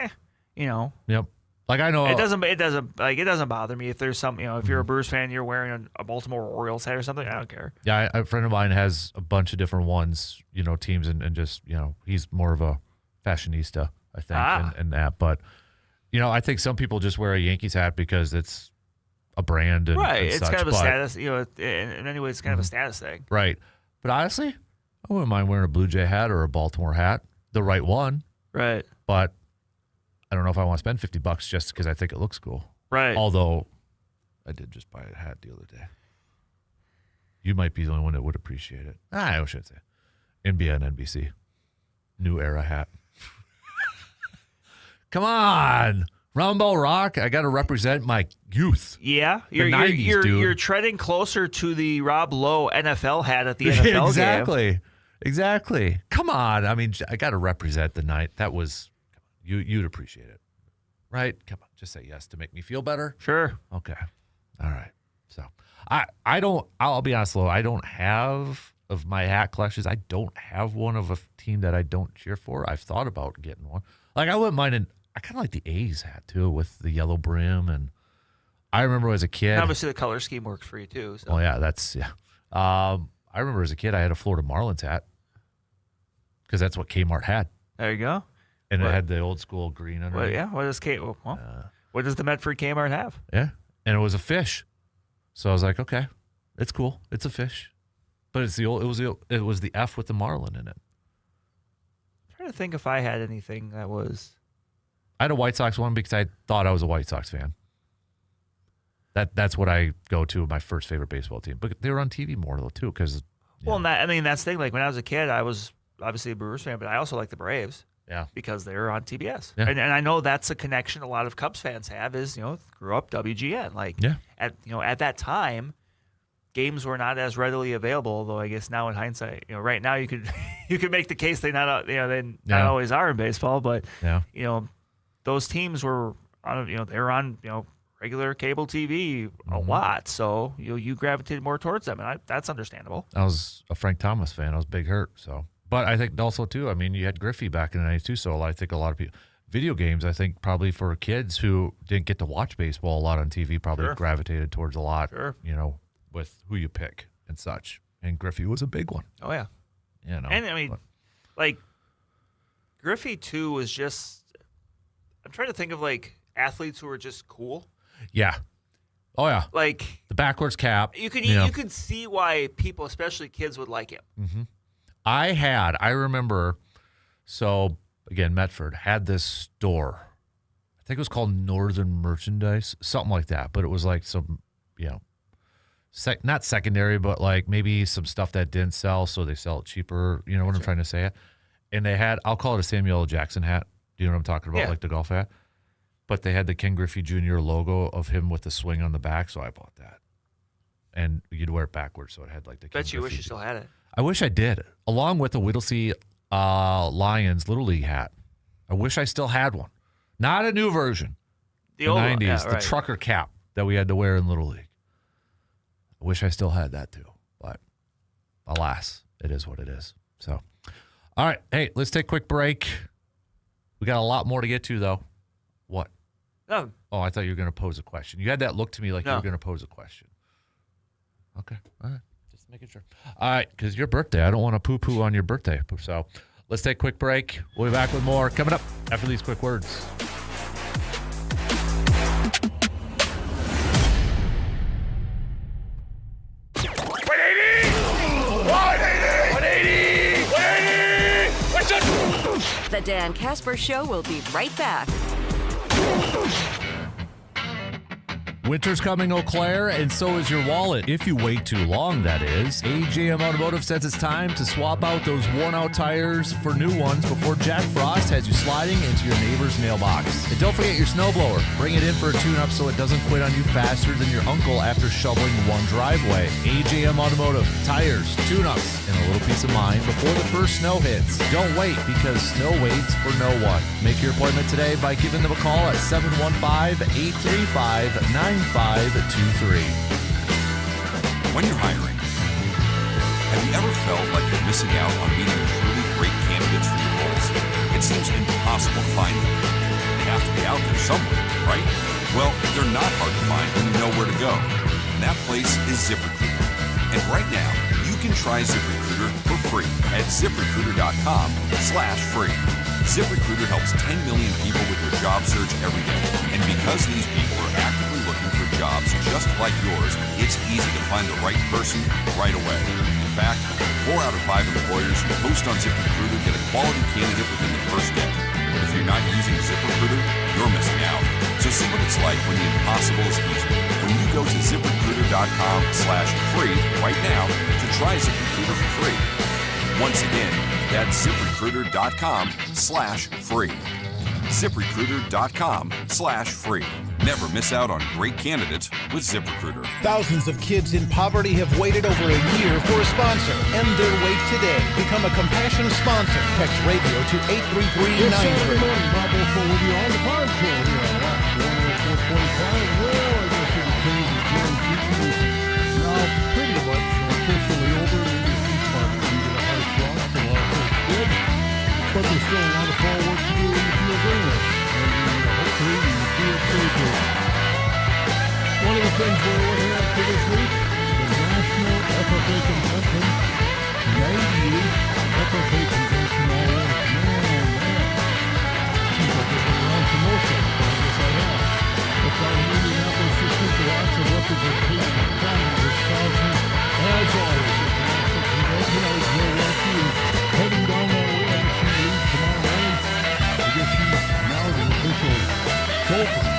S7: Yep. Like I know
S13: it doesn't bother me if there's some, if you're a Brewers fan, you're wearing a Baltimore Orioles hat or something. I don't care.
S7: Yeah, a friend of mine has a bunch of different ones, teams, and just he's more of a fashionista, I think, and that. But I think some people just wear a Yankees hat because it's a brand and
S13: right.
S7: And
S13: it's
S7: such,
S13: kind of a status. In many ways, it's kind of a status thing.
S7: Right. But honestly, I wouldn't mind wearing a Blue Jay hat or a Baltimore hat, the right one.
S13: Right.
S7: But I don't know if I want to spend $50 just because I think it looks cool.
S13: Right.
S7: Although I did just buy a hat the other day. You might be the only one that would appreciate it. I shouldn't say. NBA and NBC. New era hat. Come on. Round Ball Rock. I got to represent my youth.
S13: Yeah.
S7: You're
S13: treading closer to the Rob Lowe NFL hat at the NFL game.
S7: Exactly. Come on. I mean, I got to represent the night. That was... You'd appreciate it, right? Come on, just say yes to make me feel better.
S13: Sure.
S7: Okay. All right. So I'll be honest, though, I don't have of my hat collections. I don't have one of a team that I don't cheer for. I've thought about getting one. Like I wouldn't mind. I kind of like the A's hat too, with the yellow brim. And I remember as a kid.
S13: Obviously, the color scheme works for you too. So.
S7: Oh yeah, I remember as a kid, I had a Florida Marlins hat because that's what Kmart had.
S13: There you go.
S7: And it had the old school green under it.
S13: Yeah. What does the Medford Kmart have?
S7: Yeah. And it was a fish. So I was like, okay, it's cool. It's a fish. But it was the F with the marlin in it.
S13: I'm trying to think if I had anything that was.
S7: I had a White Sox one because I thought I was a White Sox fan. That's what I go to, my first favorite baseball team. But they were on TV more though too, because.
S13: Well, that's the thing. Like when I was a kid, I was obviously a Brewers fan, but I also liked the Braves.
S7: Yeah,
S13: because they're on TBS,
S7: yeah.
S13: and I know that's a connection a lot of Cubs fans have. Is grew up WGN. Like at that time, games were not as readily available. Although I guess now in hindsight, right now you could make the case they not always are in baseball. But those teams were on they were on regular cable TV a lot, so you gravitated more towards them, and that's understandable.
S7: I was a Frank Thomas fan. I was Big Hurt, so. But I think also, too, I mean, you had Griffey back in the 90s, too, so I think a lot of people... Video games, I think, probably for kids who didn't get to watch baseball a lot on TV, probably gravitated towards a lot, with who you pick and such. And Griffey was a big one.
S13: Oh, yeah. And, I mean, Griffey, too, was just... I'm trying to think of, athletes who were just cool.
S7: Yeah. Oh, yeah.
S13: Like...
S7: The backwards cap.
S13: You could see why people, especially kids, would like him.
S7: Mm-hmm. I remember, so again, Medford had this store. I think it was called Northern Merchandise, something like that. But it was like some, not secondary, but like maybe some stuff that didn't sell, so they sell it cheaper. You know what I'm trying to say? And they had, I'll call it a Samuel L. Jackson hat. Do you know what I'm talking about? Like the golf hat. But they had the Ken Griffey Jr. logo of him with the swing on the back, so I bought that. And you'd wear it backwards, so it had like the Ken
S13: Bet you
S7: Griffey
S13: wish you still had it.
S7: I wish I did, along with the Whittlesey Lions Little League hat. I wish I still had one. Not a new version. The old 90s, the trucker cap that we had to wear in Little League. I wish I still had that too, but alas, it is what it is. So, All right. Hey, let's take a quick break. We got a lot more to get to, though. What?
S13: No.
S7: Oh, I thought you were going to pose a question. You had that look to me like you were going to pose a question. Okay. All right. Just making sure. All right. Because your birthday. I don't want to poo-poo on your birthday. So let's take a quick break. We'll be back with more coming up after these quick words.
S12: The Dan Kasper Show will be right back.
S7: Winter's coming, Eau Claire, and so is your wallet. If you wait too long, that is. AJM Automotive says it's time to swap out those worn-out tires for new ones before Jack Frost has you sliding into your neighbor's mailbox. And don't forget your snowblower. Bring it in for a tune-up so it doesn't quit on you faster than your uncle after shoveling one driveway. AJM Automotive. Tires, tune-ups, and a little peace of mind before the first snow hits. Don't wait, because snow waits for no one. Make your appointment today by giving them a call at 715-835-9523.
S14: When you're hiring, have you ever felt like you're missing out on meeting truly great candidates for your roles? It seems impossible to find them. They have to be out there somewhere, right? Well, they're not hard to find when you know where to go. And that place is ZipRecruiter. And right now, you can try ZipRecruiter for free at ZipRecruiter.com/free. ZipRecruiter helps 10 million people with their job search every day. And because these people are actively looking for jobs just like yours, it's easy to find the right person right away. In fact, 4 out of 5 employers who post on ZipRecruiter get a quality candidate within the first day. But if you're not using ZipRecruiter, you're missing out. So see what it's like when the impossible is easy. When you go to ZipRecruiter.com/free right now to try ZipRecruiter for free. Once again, that's ZipRecruiter.com/free. ZipRecruiter.com/free. Never miss out on great candidates with ZipRecruiter.
S15: Thousands of kids in poverty have waited over a year for a sponsor. End their wait today. Become a Compassion sponsor. Text radio to 83393.
S16: Good morning, Bob Wolford with you on the Farm Show here on Rock 104.5. Well, I guess it change is going to now pretty much officially over. Maybe a few spots can get a high frost, a lot of folks did. But there's still a lot of fall work to do in the field anyway. And hopefully we will see it through to it. One of the things we're looking at for this week, the National FFA Convention, 98th FFA Convention already. Man. Seems like I've been around for most of it, but I guess I have. It's out in Indianapolis this week, lots of representation of families, Wisconsin. As always, at the National Convention, I was Milwaukee is heading down that way. Tomorrow morning, I guess she's now the official chauffeur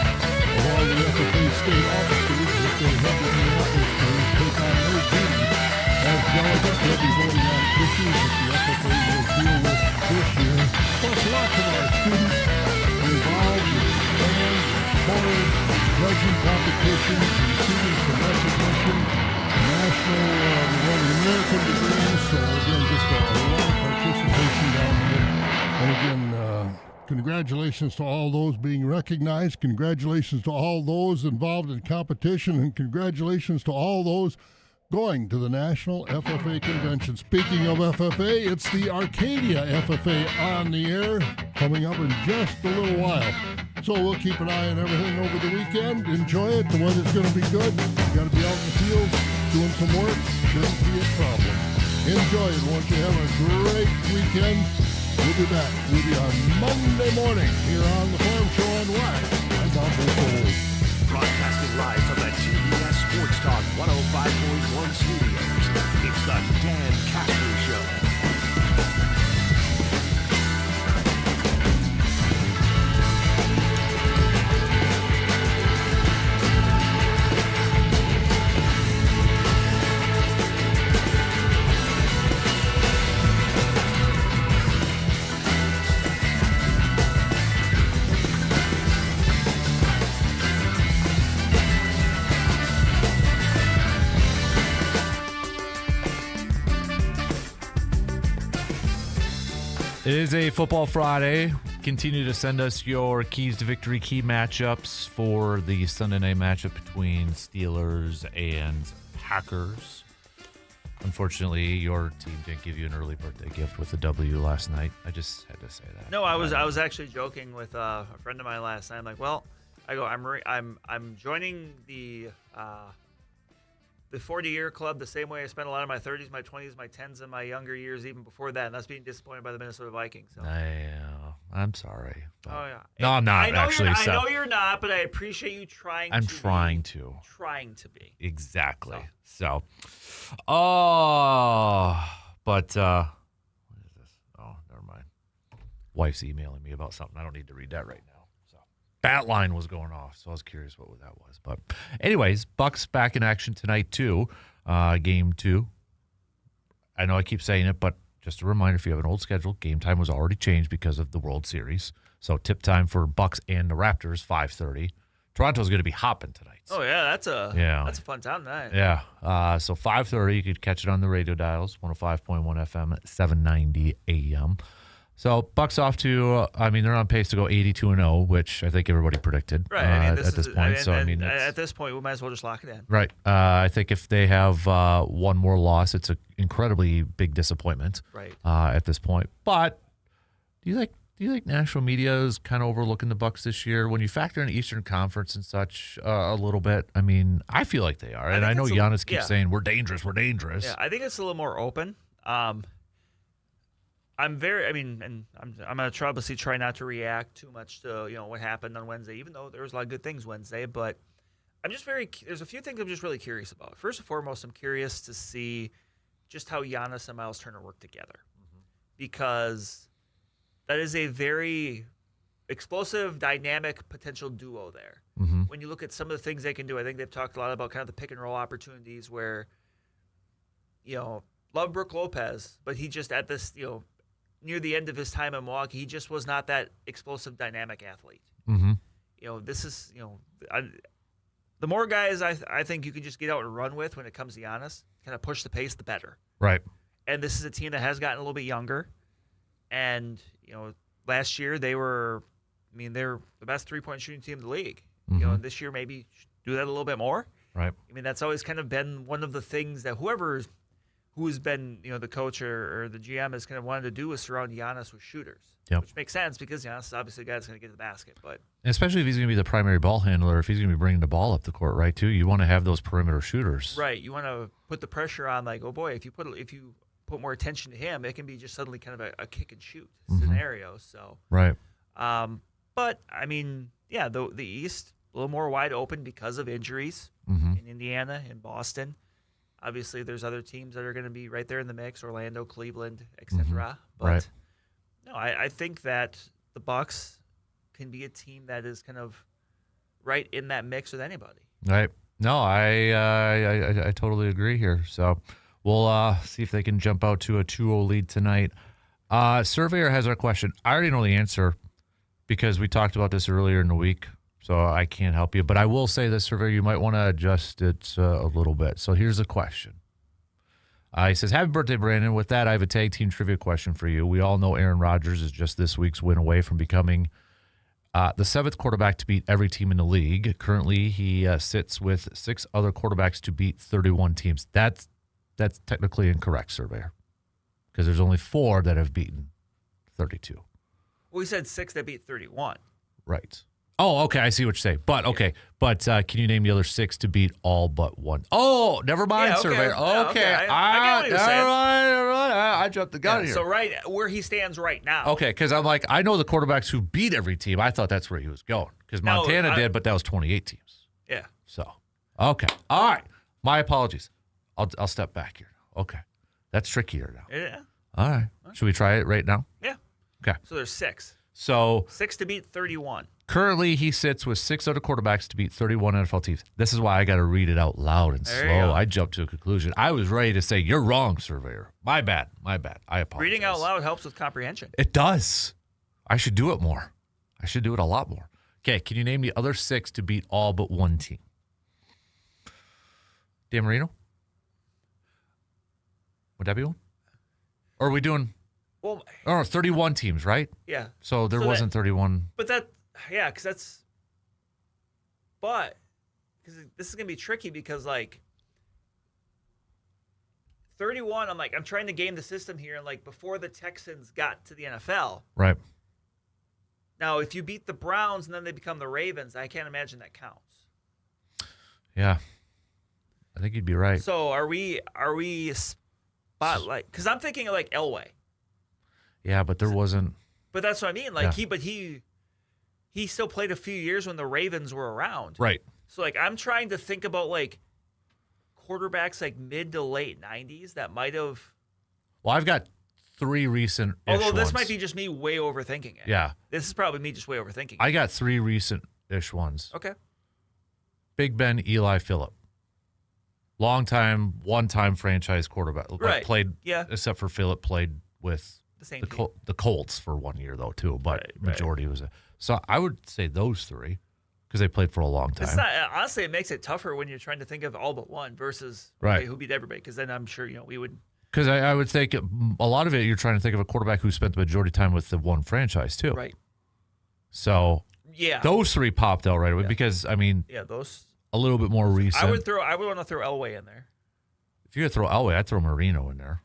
S16: of all the FFA state officers that they head to Minneapolis to take on their duty as delegates. They'll be voting on issues that the FFA will deal with this year. Plus, lots of our students involved in bands, choirs, judging competitions, receiving some recognition, national, American degrees. So again, just a lot of participation down there. And again, congratulations to all those being recognized. Congratulations to all those involved in competition. And congratulations to all those going to the National FFA Convention. Speaking of FFA, it's the Arcadia FFA on the air coming up in just a little while. So we'll keep an eye on everything over the weekend. Enjoy it. The weather's going to be good. You got to be out in the fields doing some work. Shouldn't be a problem. Enjoy it. Once you have a great weekend, we'll be back with you on Monday morning here on the Farm Show on Wax. I'm Bob Wolford.
S1: Broadcasting live from the TGIF Sports Talk 105.1 studios. It's the Dan Kasper Show.
S7: It is a Football Friday. Continue to send us your keys to victory key matchups for the Sunday night matchup between Steelers and Packers. unfortunately, your team didn't give you an early birthday gift with a W last night. I just had to say that.
S13: No, I was actually joking with a friend of mine last night. I'm like, well, I'm joining the 40-year club the same way I spent a lot of my 30s, my 20s, my 10s, and my younger years even before that, and that's being disappointed by the Minnesota Vikings. So.
S7: I'm sorry.
S13: Oh yeah.
S7: No, I'm not actually.
S13: I know you're not, but I appreciate you trying.
S7: I'm
S13: to
S7: trying
S13: be,
S7: to.
S13: Trying to be.
S7: Exactly. So, but what is this? Oh, never mind. Wife's emailing me about something. I don't need to read that right now. So, bat line was going off, so I was curious what that was. But, anyways, Bucks back in action tonight too. Game 2. I know I keep saying it, but just a reminder, if you have an old schedule, game time was already changed because of the World Series. So tip time for Bucks and the Raptors, 5:30. Toronto's going to be hopping tonight.
S13: Oh yeah, that's a fun time tonight.
S7: Yeah. So 5:30, you could catch it on the radio dials, 105.1 FM at 790 AM. So Bucks off to, they're on pace to go 82-0, which I think everybody predicted at this point.
S13: At this point, we might as well just lock it in.
S7: Right. I think if they have one more loss, it's an incredibly big disappointment.
S13: Right.
S7: At this point. But do you think national media is kind of overlooking the Bucks this year when you factor in Eastern Conference and such a little bit? I mean, I feel like they are, and I know Giannis keeps saying we're dangerous. Yeah,
S13: I think it's a little more open. I'm going to obviously try not to react too much to, what happened on Wednesday, even though there was a lot of good things Wednesday, but there's a few things I'm just really curious about. First and foremost, I'm curious to see just how Giannis and Miles Turner work together, because that is a very explosive, dynamic potential duo there.
S7: Mm-hmm.
S13: When you look at some of the things they can do, I think they've talked a lot about kind of the pick and roll opportunities where, love Brook Lopez, but he just at this, near the end of his time in Milwaukee, he just was not that explosive, dynamic athlete.
S7: Mm-hmm.
S13: This is, the more guys I think you can just get out and run with when it comes to Giannis, kind of push the pace, the better.
S7: Right.
S13: And this is a team that has gotten a little bit younger. And, last year they're the best three-point shooting team in the league.
S7: Mm-hmm.
S13: And this year maybe do that a little bit more.
S7: Right.
S13: That's always kind of been one of the things that who's been, the coach or the GM has kind of wanted to do is surround Giannis with shooters.
S7: Yep.
S13: Which makes sense because Giannis is obviously a guy that's going to get to the basket. But
S7: especially if he's going to be the primary ball handler, if he's going to be bringing the ball up the court, right, too, you want to have those perimeter shooters.
S13: Right. You want to put the pressure on, like, oh, boy, if you put more attention to him, it can be just suddenly kind of a kick and shoot scenario. So
S7: right.
S13: But, the East, a little more wide open because of injuries in Indiana, in Boston. Obviously, there's other teams that are going to be right there in the mix, Orlando, Cleveland, etc. But no, I think that the Bucks can be a team that is kind of right in that mix with anybody.
S7: Right. No, I totally agree here. So we'll see if they can jump out to a 2-0 lead tonight. Surveyor has our question. I already know the answer because we talked about this earlier in the week. So I can't help you. But I will say this, Surveyor, you might want to adjust it a little bit. So here's the question. He says, happy birthday, Brandon. With that, I have a tag team trivia question for you. We all know Aaron Rodgers is just this week's win away from becoming the 7th quarterback to beat every team in the league. Currently, he sits with 6 other quarterbacks to beat 31 teams. That's technically incorrect, Surveyor, because there's only 4 that have beaten 32.
S13: Well, we said 6 that beat 31.
S7: Right. Oh, okay. I see what you're saying. But, okay. But can you name the other 6 to beat all but 1? Oh, never mind, Surveyor. Okay.
S13: I get what you're saying.
S7: All right. I jumped the gun here.
S13: So right where he stands right now.
S7: Okay, because I'm like, I know the quarterbacks who beat every team. I thought that's where he was going. Because Montana did, but that was 28 teams.
S13: Yeah.
S7: So, okay. All right. My apologies. I'll step back here. Okay. That's trickier now.
S13: Yeah.
S7: All right. Should we try it right now?
S13: Yeah.
S7: Okay.
S13: So there's 6.
S7: So
S13: 6 to beat 31.
S7: Currently, he sits with 6 other quarterbacks to beat 31 NFL teams. This is why I got to read it out loud and slow. I jumped to a conclusion. I was ready to say, you're wrong, Surveyor. My bad. I apologize.
S13: Reading out loud helps with comprehension.
S7: It does. I should do it more. I should do it a lot more. Okay, can you name the other 6 to beat all but 1 team? Dan Marino? Would that be one? Or are we doing...
S13: Well,
S7: 31 teams, right?
S13: Yeah.
S7: So there wasn't 31.
S13: But because this is going to be tricky because, like, 31, I'm trying to game the system here, and before the Texans got to the NFL.
S7: Right.
S13: Now, if you beat the Browns and then they become the Ravens, I can't imagine that counts.
S7: Yeah. I think you'd be right.
S13: So are we spotlight? Because I'm thinking of Elway.
S7: Yeah, but there wasn't.
S13: But that's what I mean. He still played a few years when the Ravens were around.
S7: Right.
S13: So I'm trying to think about quarterbacks mid to late 90s that might have.
S7: Well, I've got 3 recent.
S13: Although this
S7: ones.
S13: might be just me way overthinking it.
S7: Yeah.
S13: This is probably me just way overthinking it.
S7: I got 3 recent-ish ones.
S13: Okay.
S7: Big Ben, Eli, Phillip. Long time, one-time franchise quarterback.
S13: Right.
S7: Played,
S13: yeah.
S7: Except for Phillip, played with the Colts for 1 year though too, but majority was. So I would say those 3 because they played for a long time.
S13: It's not, honestly, it makes it tougher when you're trying to think of all but one versus who beat everybody. Because then I'm sure we would.
S7: Because I would think a lot of it, you're trying to think of a quarterback who spent the majority of time with the one franchise too.
S13: Right.
S7: So those 3 popped out right away because
S13: those
S7: a little bit more recent.
S13: I would want to throw Elway in there.
S7: If you're gonna throw Elway, I'd throw Marino in there.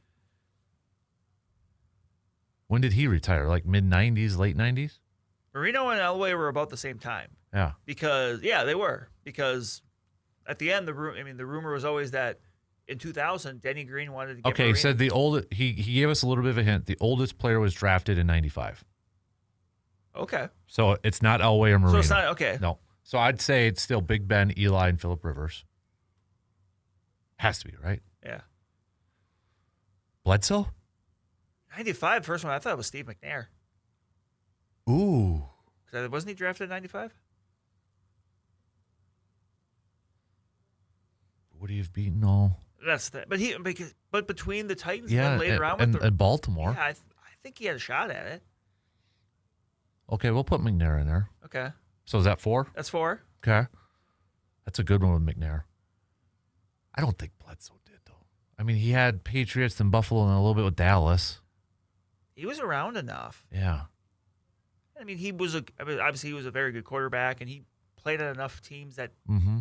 S7: When did he retire? Mid 90s, late 90s?
S13: Marino and Elway were about the same time.
S7: Yeah.
S13: Because they were. Because at the end the rumor was always that in 2000 Denny Green wanted to get
S7: Okay,
S13: Marino.
S7: he said he gave us a little bit of a hint. The oldest player was drafted in 95.
S13: Okay.
S7: So it's not Elway or Marino.
S13: So it's not okay.
S7: No. So I'd say it's still Big Ben, Eli, and Phillip Rivers. Has to be, right?
S13: Yeah.
S7: Bledsoe?
S13: 95, first one, I thought it was Steve McNair.
S7: Ooh.
S13: Wasn't he drafted in 95?
S7: Would he have beaten all?
S13: That's that. But between the Titans
S7: Yeah,
S13: and then later on
S7: and
S13: with
S7: Baltimore.
S13: Yeah, I think he had a shot at it.
S7: Okay, we'll put McNair in there.
S13: Okay.
S7: So is that 4?
S13: That's 4.
S7: Okay. That's a good one with McNair. I don't think Bledsoe did, though. He had Patriots and Buffalo and a little bit with Dallas.
S13: He was around enough.
S7: Yeah.
S13: Obviously he was a very good quarterback, and he played on enough teams that.
S7: Mm-hmm.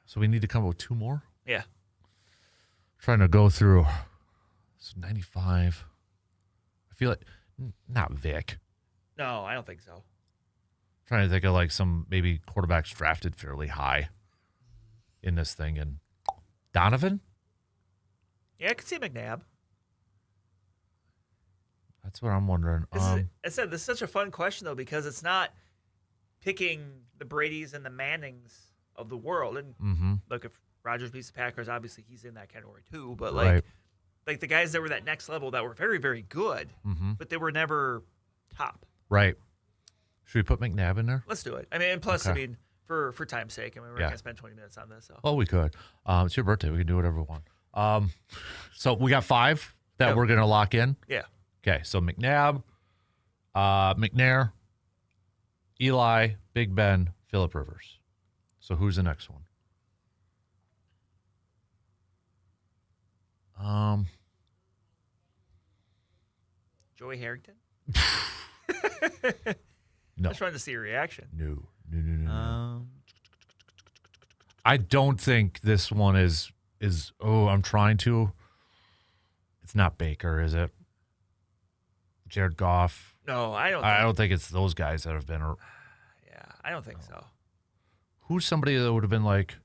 S7: So we need to come up with 2 more?
S13: Yeah.
S7: Trying to go through. So 95. I feel like, not Vic.
S13: No, I don't think so.
S7: Trying to think of some maybe quarterbacks drafted fairly high in this thing. And Donovan?
S13: Yeah, I could see McNabb.
S7: That's what I'm wondering.
S13: I said this is such a fun question though because it's not picking the Bradys and the Mannings of the world. And look, if Rodgers beats the Packers, obviously he's in that category too. But like the guys that were that next level that were very, very good, but they were never top.
S7: Right. Should we put McNabb in there?
S13: Let's do it. And plus,
S7: Okay.
S13: For time's sake, we're not going to spend 20 minutes on this. So.
S7: Well, we could. It's your birthday. We can do whatever we want. So we got 5 that we're going to lock in.
S13: Yeah.
S7: Okay. So McNabb, McNair, Eli, Big Ben, Phillip Rivers. So who's the next one?
S13: Joey Harrington?
S7: No.
S13: I was trying to see your reaction.
S7: No. I don't think this one is. I'm trying to. It's not Baker, is it? Jared Goff.
S13: No, I don't.
S7: I don't think it's those guys that have been.
S13: Yeah, I don't think so.
S7: Who's somebody that would have been like?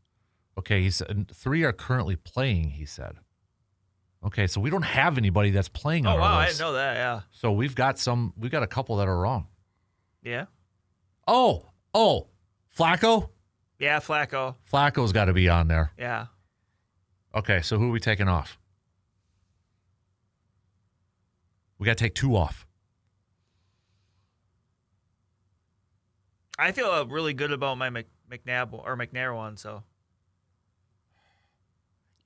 S7: Okay, he said 3 are currently playing. He said. Okay, so we don't have anybody that's playing on
S13: Oh
S7: our
S13: wow,
S7: list.
S13: I didn't know that. Yeah.
S7: So we've got a couple that are wrong.
S13: Yeah.
S7: Oh, Flacco?
S13: Yeah, Flacco.
S7: Flacco's got to be on there.
S13: Yeah.
S7: Okay, so who are we taking off? We got to take 2 off.
S13: I feel really good about my McNabb or McNair one. So.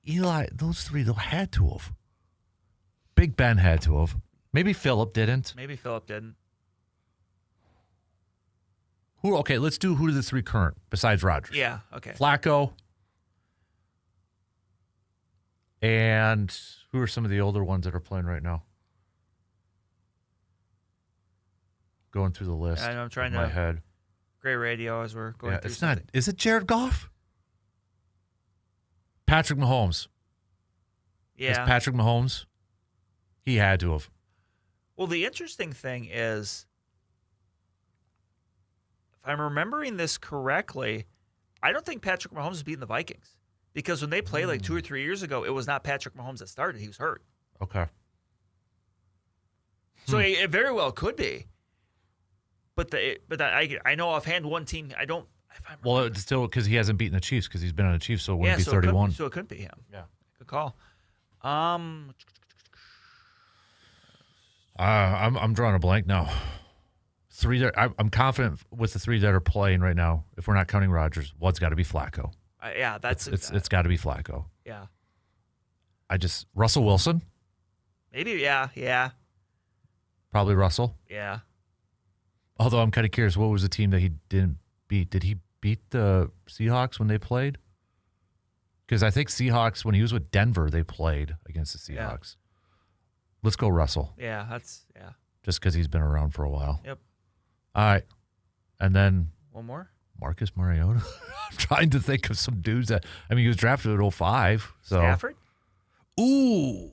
S7: Eli, those 3 though had to have. Big Ben had to have. Maybe Phillip didn't.
S13: Maybe Phillip didn't.
S7: Who? Okay, let's do who are the 3 current besides Rodgers.
S13: Yeah. Okay.
S7: Flacco. And who are some of the older ones that are playing right now? Going through the list.
S13: I know, I'm trying
S7: in my
S13: to.
S7: head.
S13: Great radio as we're going through.
S7: It's not. Is it Jared Goff? Patrick Mahomes.
S13: Yeah.
S7: As Patrick Mahomes, he had to have.
S13: Well, the interesting thing is, if I'm remembering this correctly, I don't think Patrick Mahomes is beating the Vikings. Because when they played like 2 or 3 years ago, it was not Patrick Mahomes that started. He was hurt.
S7: Okay.
S13: So it very well could be. But I know offhand one team, I don't.
S7: Well, it's still because he hasn't beaten the Chiefs because he's been on the Chiefs, so it wouldn't be
S13: so
S7: 31.
S13: So it could be him.
S7: Yeah.
S13: Good call.
S7: I'm drawing a blank now. I'm confident with the 3 that are playing right now. If we're not counting Rodgers, one's got to be Flacco.
S13: Yeah,
S7: It's got to be Flacco.
S13: Yeah.
S7: Russell Wilson.
S13: Maybe. Yeah.
S7: Probably Russell.
S13: Yeah.
S7: Although I'm kind of curious, what was the team that he didn't beat? Did he beat the Seahawks when they played? Because I think Seahawks, when he was with Denver, they played against the Seahawks. Yeah. Let's go Russell.
S13: Yeah,
S7: Just because he's been around for a while.
S13: Yep.
S7: All right. And then
S13: one more?
S7: Marcus Mariota. I'm trying to think of some dudes that, he was drafted at 05. So.
S13: Stafford?
S7: Ooh.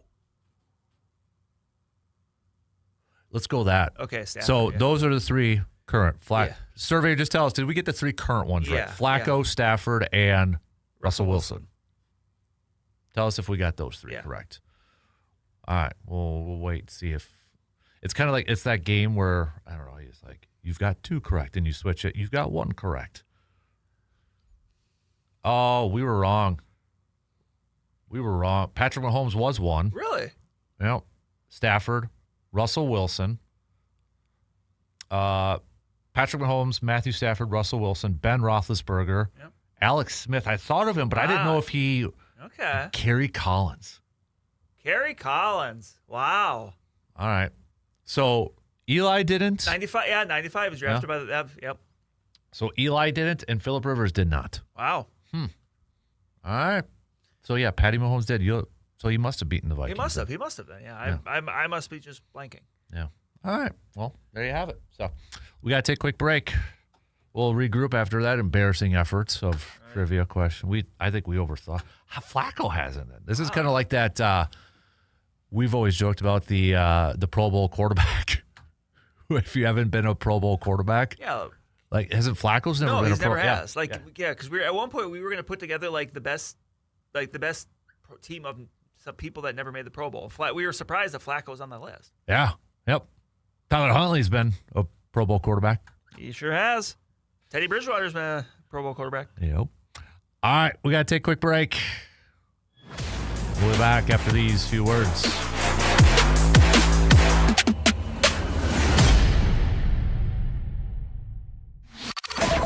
S7: Let's go that.
S13: Okay, Stafford.
S7: So those are the 3 current. Surveyor, just tell us, did we get the 3 current ones right? Flacco, Stafford, and Russell Wilson. Tell us if we got those 3 correct. All right. We'll wait and see if. It's kind of like, it's that game where, I don't know, it's like, you've got 2 correct, and you switch it. You've got 1 correct. Oh, we were wrong. Patrick Mahomes was 1.
S13: Really?
S7: Yep. Stafford, Russell Wilson, Patrick Mahomes, Matthew Stafford, Russell Wilson, Ben Roethlisberger, Alex Smith. I thought of him, but I didn't know if he.
S13: Okay.
S7: Kerry Collins.
S13: Wow.
S7: All right. So Eli didn't.
S13: 95. Yeah, 95 was drafted by the. Yep.
S7: So Eli didn't, and Phillip Rivers did not.
S13: Wow.
S7: All right. So yeah, Patty Mahomes did. So he must have beaten the Vikings.
S13: He must have then. Yeah. I must be just blanking.
S7: Yeah. All right. Well, there you have it. So we got to take a quick break. We'll regroup after that embarrassing efforts of trivia question. I think we overthought. Flacco hasn't. This is kind of like that. We've always joked about the Pro Bowl quarterback. If you haven't been a Pro Bowl quarterback, like hasn't Flacco's never been a Pro?
S13: No, he never has. Because we at one point we were going to put together the best team of some people that never made the Pro Bowl. We were surprised that Flacco was on the list.
S7: Yeah. Yep. Tyler Huntley's been a Pro Bowl quarterback.
S13: He sure has. Teddy Bridgewater's been a Pro Bowl quarterback.
S7: Yep. All right, we got to take a quick break. We'll be back after these few words.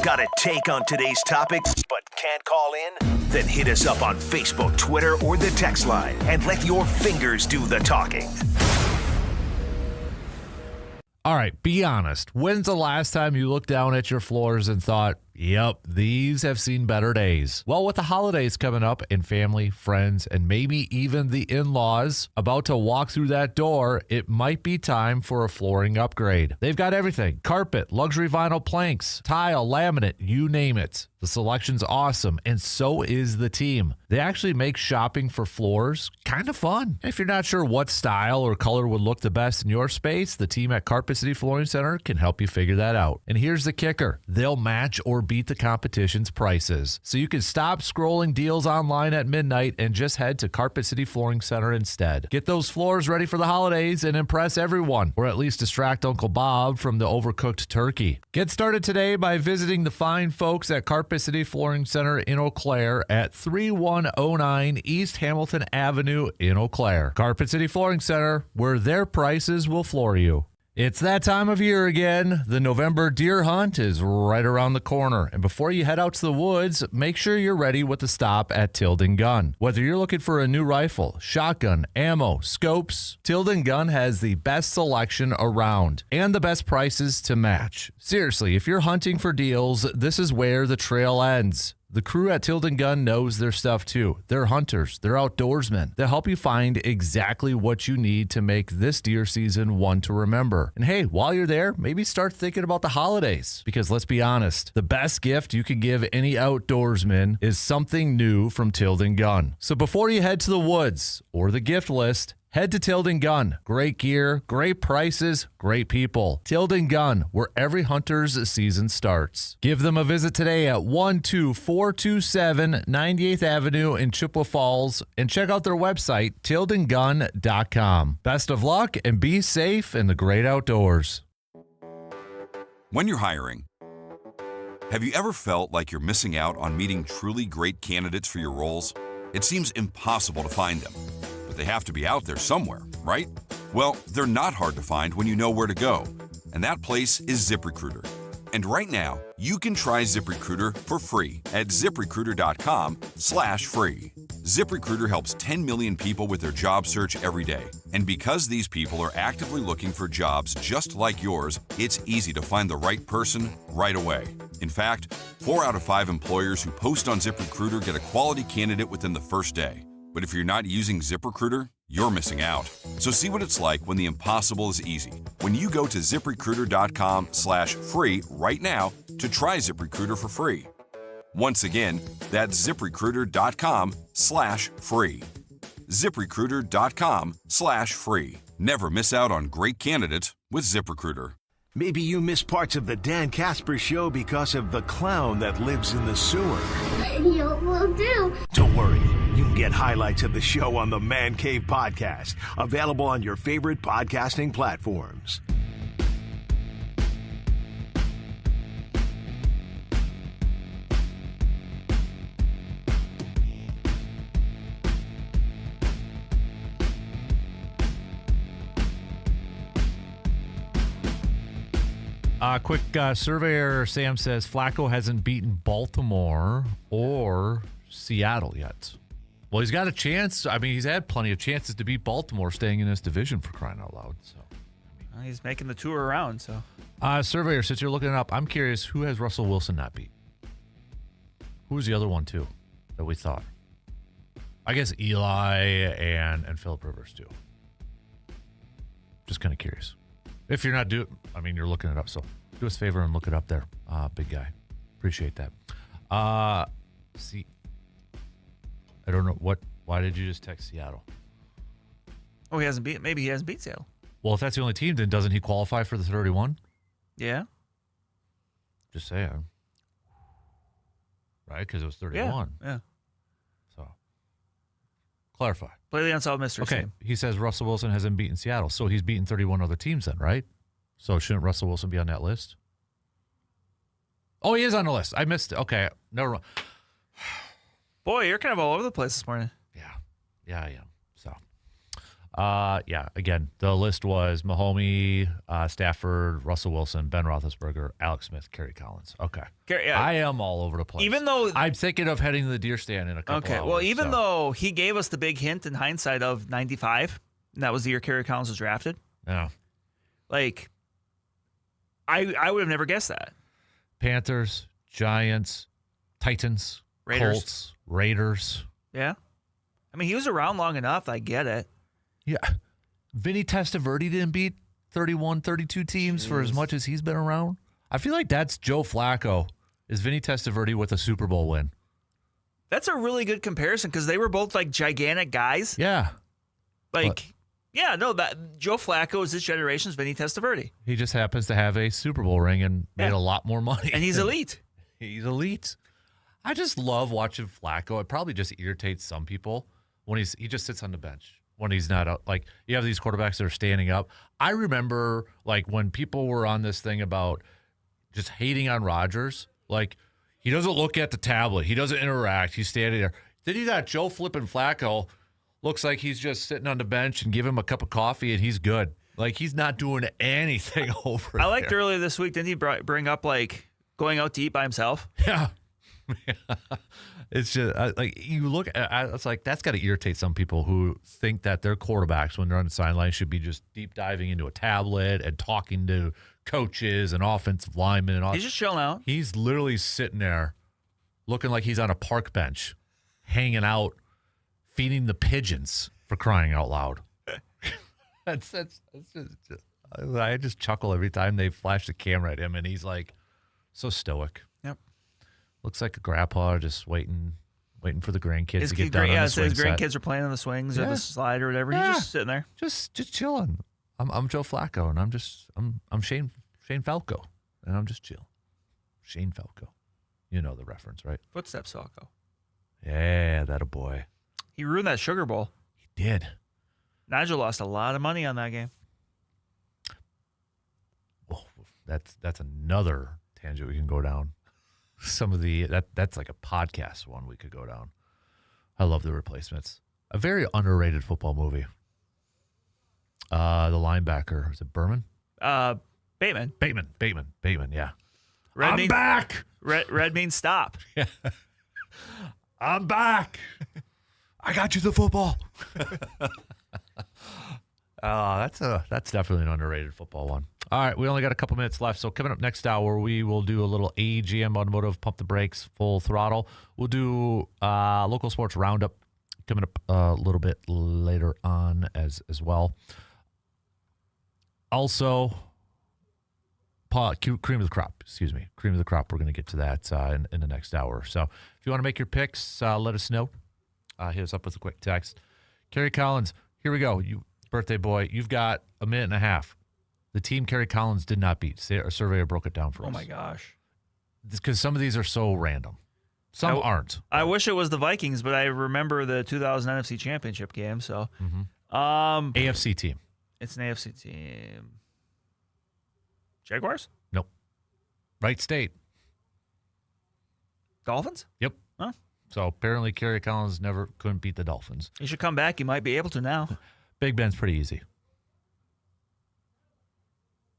S1: Got a take on today's topic, but can't call in? Then hit us up on Facebook, Twitter, or the text line and let your fingers do the talking.
S7: All right, be honest. When's the last time you looked down at your floors and thought, yep, these have seen better days? Well, with the holidays coming up and family, friends, and maybe even the in-laws about to walk through that door, it might be time for a flooring upgrade. They've got everything: carpet, luxury vinyl planks, tile, laminate, you name it. The selection's awesome, and so is the team. They actually make shopping for floors kind of fun. If you're not sure what style or color would look the best in your space, the team at Carpet City Flooring Center can help you figure that out. And here's the kicker: they'll match or beat the competition's prices. So you can stop scrolling deals online at midnight and just head to Carpet City Flooring Center instead. Get those floors ready for the holidays and impress everyone, or at least distract Uncle Bob from the overcooked turkey. Get started today by visiting the fine folks at Carpet City Flooring Center in Eau Claire at 3109 East Hamilton Avenue in Eau Claire. Carpet City Flooring Center, where their prices will floor you. It's that time of year again. The November deer hunt is right around the corner. And before you head out to the woods, make sure you're ready with a stop at Tilden Gun. Whether you're looking for a new rifle, shotgun, ammo, scopes, Tilden Gun has the best selection around and the best prices to match. Seriously, if you're hunting for deals, this is where the trail ends. The crew at Tilden Gun knows their stuff too. They're hunters. They're outdoorsmen. They'll help you find exactly what you need to make this deer season one to remember. And hey, while you're there, maybe start thinking about the holidays. Because let's be honest, the best gift you could give any outdoorsman is something new from Tilden Gun. So before you head to the woods or the gift list, head to Tilden Gun. Great gear, great prices, great people. Tilden Gun, where every hunter's season starts. Give them a visit today at 12427 98th Avenue in Chippewa Falls and check out their website, tildengun.com. Best of luck and be safe in the great outdoors.
S14: When you're hiring, have you ever felt like you're missing out on meeting truly great candidates for your roles? It seems impossible to find them. They have to be out there somewhere, right? Well, they're not hard to find when you know where to go. And that place is ZipRecruiter. And right now, you can try ZipRecruiter for free at ZipRecruiter.com/free. ZipRecruiter helps 10 million people with their job search every day. And because these people are actively looking for jobs just like yours, it's easy to find the right person right away. In fact, 4 out of 5 employers who post on ZipRecruiter get a quality candidate within the first day. But if you're not using ZipRecruiter, you're missing out. So see what it's like when the impossible is easy. When you go to ZipRecruiter.com/free right now to try ZipRecruiter for free. Once again, that's ZipRecruiter.com/free. ZipRecruiter.com/free. Never miss out on great candidates with ZipRecruiter.
S1: Maybe you miss parts of the Dan Kasper Show because of the clown that lives in the sewer.
S3: You will do.
S1: Don't worry. You can get highlights of the show on the Man Cave Podcast, available on your favorite podcasting platforms.
S7: Quick surveyor Sam says Flacco hasn't beaten Baltimore or Seattle yet. Well, he's got a chance. I mean, he's had plenty of chances to beat Baltimore staying in this division, for crying out loud. So
S13: He's making the tour around. So,
S7: surveyor, since you're looking it up, I'm curious, who has Russell Wilson not beat? Who's the other one, too, that we thought? I guess Eli and Phillip Rivers, too. Just kind of curious. If you're not you're looking it up, so do us a favor and look it up there, big guy. Appreciate that. See, I don't know why did you just text Seattle?
S13: Oh, maybe he hasn't beat Seattle.
S7: Well, if that's the only team, then doesn't he qualify for the 31?
S13: Yeah.
S7: Just saying. Right? Because it was 31.
S13: Yeah.
S7: So, clarify.
S13: Play the unsolved mystery.
S7: Okay,
S13: Sam.
S7: he says Russell Wilson hasn't beaten Seattle, so he's beaten 31 other teams then, right? So shouldn't Russell Wilson be on that list? Oh, he is on the list. I missed it. Okay, never mind.
S13: Boy, you're kind of all over the place this morning.
S7: Yeah, I am. So, again, the list was Mahomes, Stafford, Russell Wilson, Ben Roethlisberger, Alex Smith, Kerry Collins. Okay. I am all over the place.
S13: Even though
S7: I'm thinking of heading to the deer stand in a couple hours.
S13: Well, even though he gave us the big hint in hindsight of 95, and that was the year Kerry Collins was drafted.
S7: Yeah.
S13: Like, I would have never guessed that.
S7: Panthers, Giants, Titans,
S13: Raiders.
S7: Colts, Raiders.
S13: Yeah. I mean, he was around long enough. I get it.
S7: Yeah. Vinny Testaverde didn't beat 31, 32 teams for as much as he's been around. I feel like that's Joe Flacco. Is Vinny Testaverde with a Super Bowl win?
S13: That's a really good comparison because they were both like gigantic guys.
S7: Yeah.
S13: That Joe Flacco is this generation's Vinny Testaverde.
S7: He just happens to have a Super Bowl ring and made a lot more money.
S13: And he's elite.
S7: He's elite. I just love watching Flacco. It probably just irritates some people when he just sits on the bench when he's not up. Like, you have these quarterbacks that are standing up. I remember, like, when people were on this thing about just hating on Rodgers, like, he doesn't look at the tablet. He doesn't interact. He's standing there. Then you got Joe flipping Flacco. Looks like he's just sitting on the bench and give him a cup of coffee and he's good. Like, he's not doing anything over there.
S13: I liked earlier this week, didn't he bring up, like, going out to eat by himself?
S7: Yeah. It's just like you look at it's like that's got to irritate some people who think that their quarterbacks when they're on the sideline should be just deep diving into a tablet and talking to coaches and offensive linemen and all.
S13: He's just chilling out.
S7: He's literally sitting there looking like he's on a park bench, hanging out, feeding the pigeons, for crying out loud. That's just, I just chuckle every time they flash the camera at him, and he's like so stoic.
S13: Yep.
S7: Looks like a grandpa just waiting for the grandkids to get done on the swing
S13: his
S7: set.
S13: grandkids are playing on the swings or the slide or whatever.
S7: Yeah.
S13: He's just sitting there.
S7: Just chilling. I'm Joe Flacco, and I'm Shane Falco, and I'm just chill. Shane Falco. You know the reference, right?
S13: Footsteps, Falco.
S7: Yeah, that a boy.
S13: He ruined that Sugar Bowl.
S7: He did.
S13: Nigel lost a lot of money on that game.
S7: Oh, that's another tangent we can go down. Some of that's like a podcast one we could go down. I love The Replacements. A very underrated football movie. The linebacker, is it Bateman? Bateman, yeah. I'm back.
S13: Red means stop.
S7: Yeah. I'm back. I got you the football. That's definitely an underrated football one. All right, we only got a couple minutes left, so coming up next hour, we will do a little AGM Automotive Pump the Brakes Full Throttle. We'll do local sports roundup coming up a little bit later on as well. Also, cream of the crop. Cream of the crop. We're going to get to that in the next hour. So if you want to make your picks, let us know. Hit us up with a quick text. Kerry Collins, here we go. You birthday boy, you've got a minute and a half. The team Kerry Collins did not beat. A surveyor broke it down for us.
S13: Oh, my gosh.
S7: Because some of these are so random. Some aren't.
S13: I wish it was the Vikings, but I remember the 2000 NFC Championship game. So,
S7: AFC team.
S13: It's an AFC team. Jaguars?
S7: Nope. Right state.
S13: Dolphins?
S7: Yep.
S13: Huh?
S7: So apparently Kerry Collins couldn't beat the Dolphins.
S13: He should come back. He might be able to now.
S7: Big Ben's pretty easy.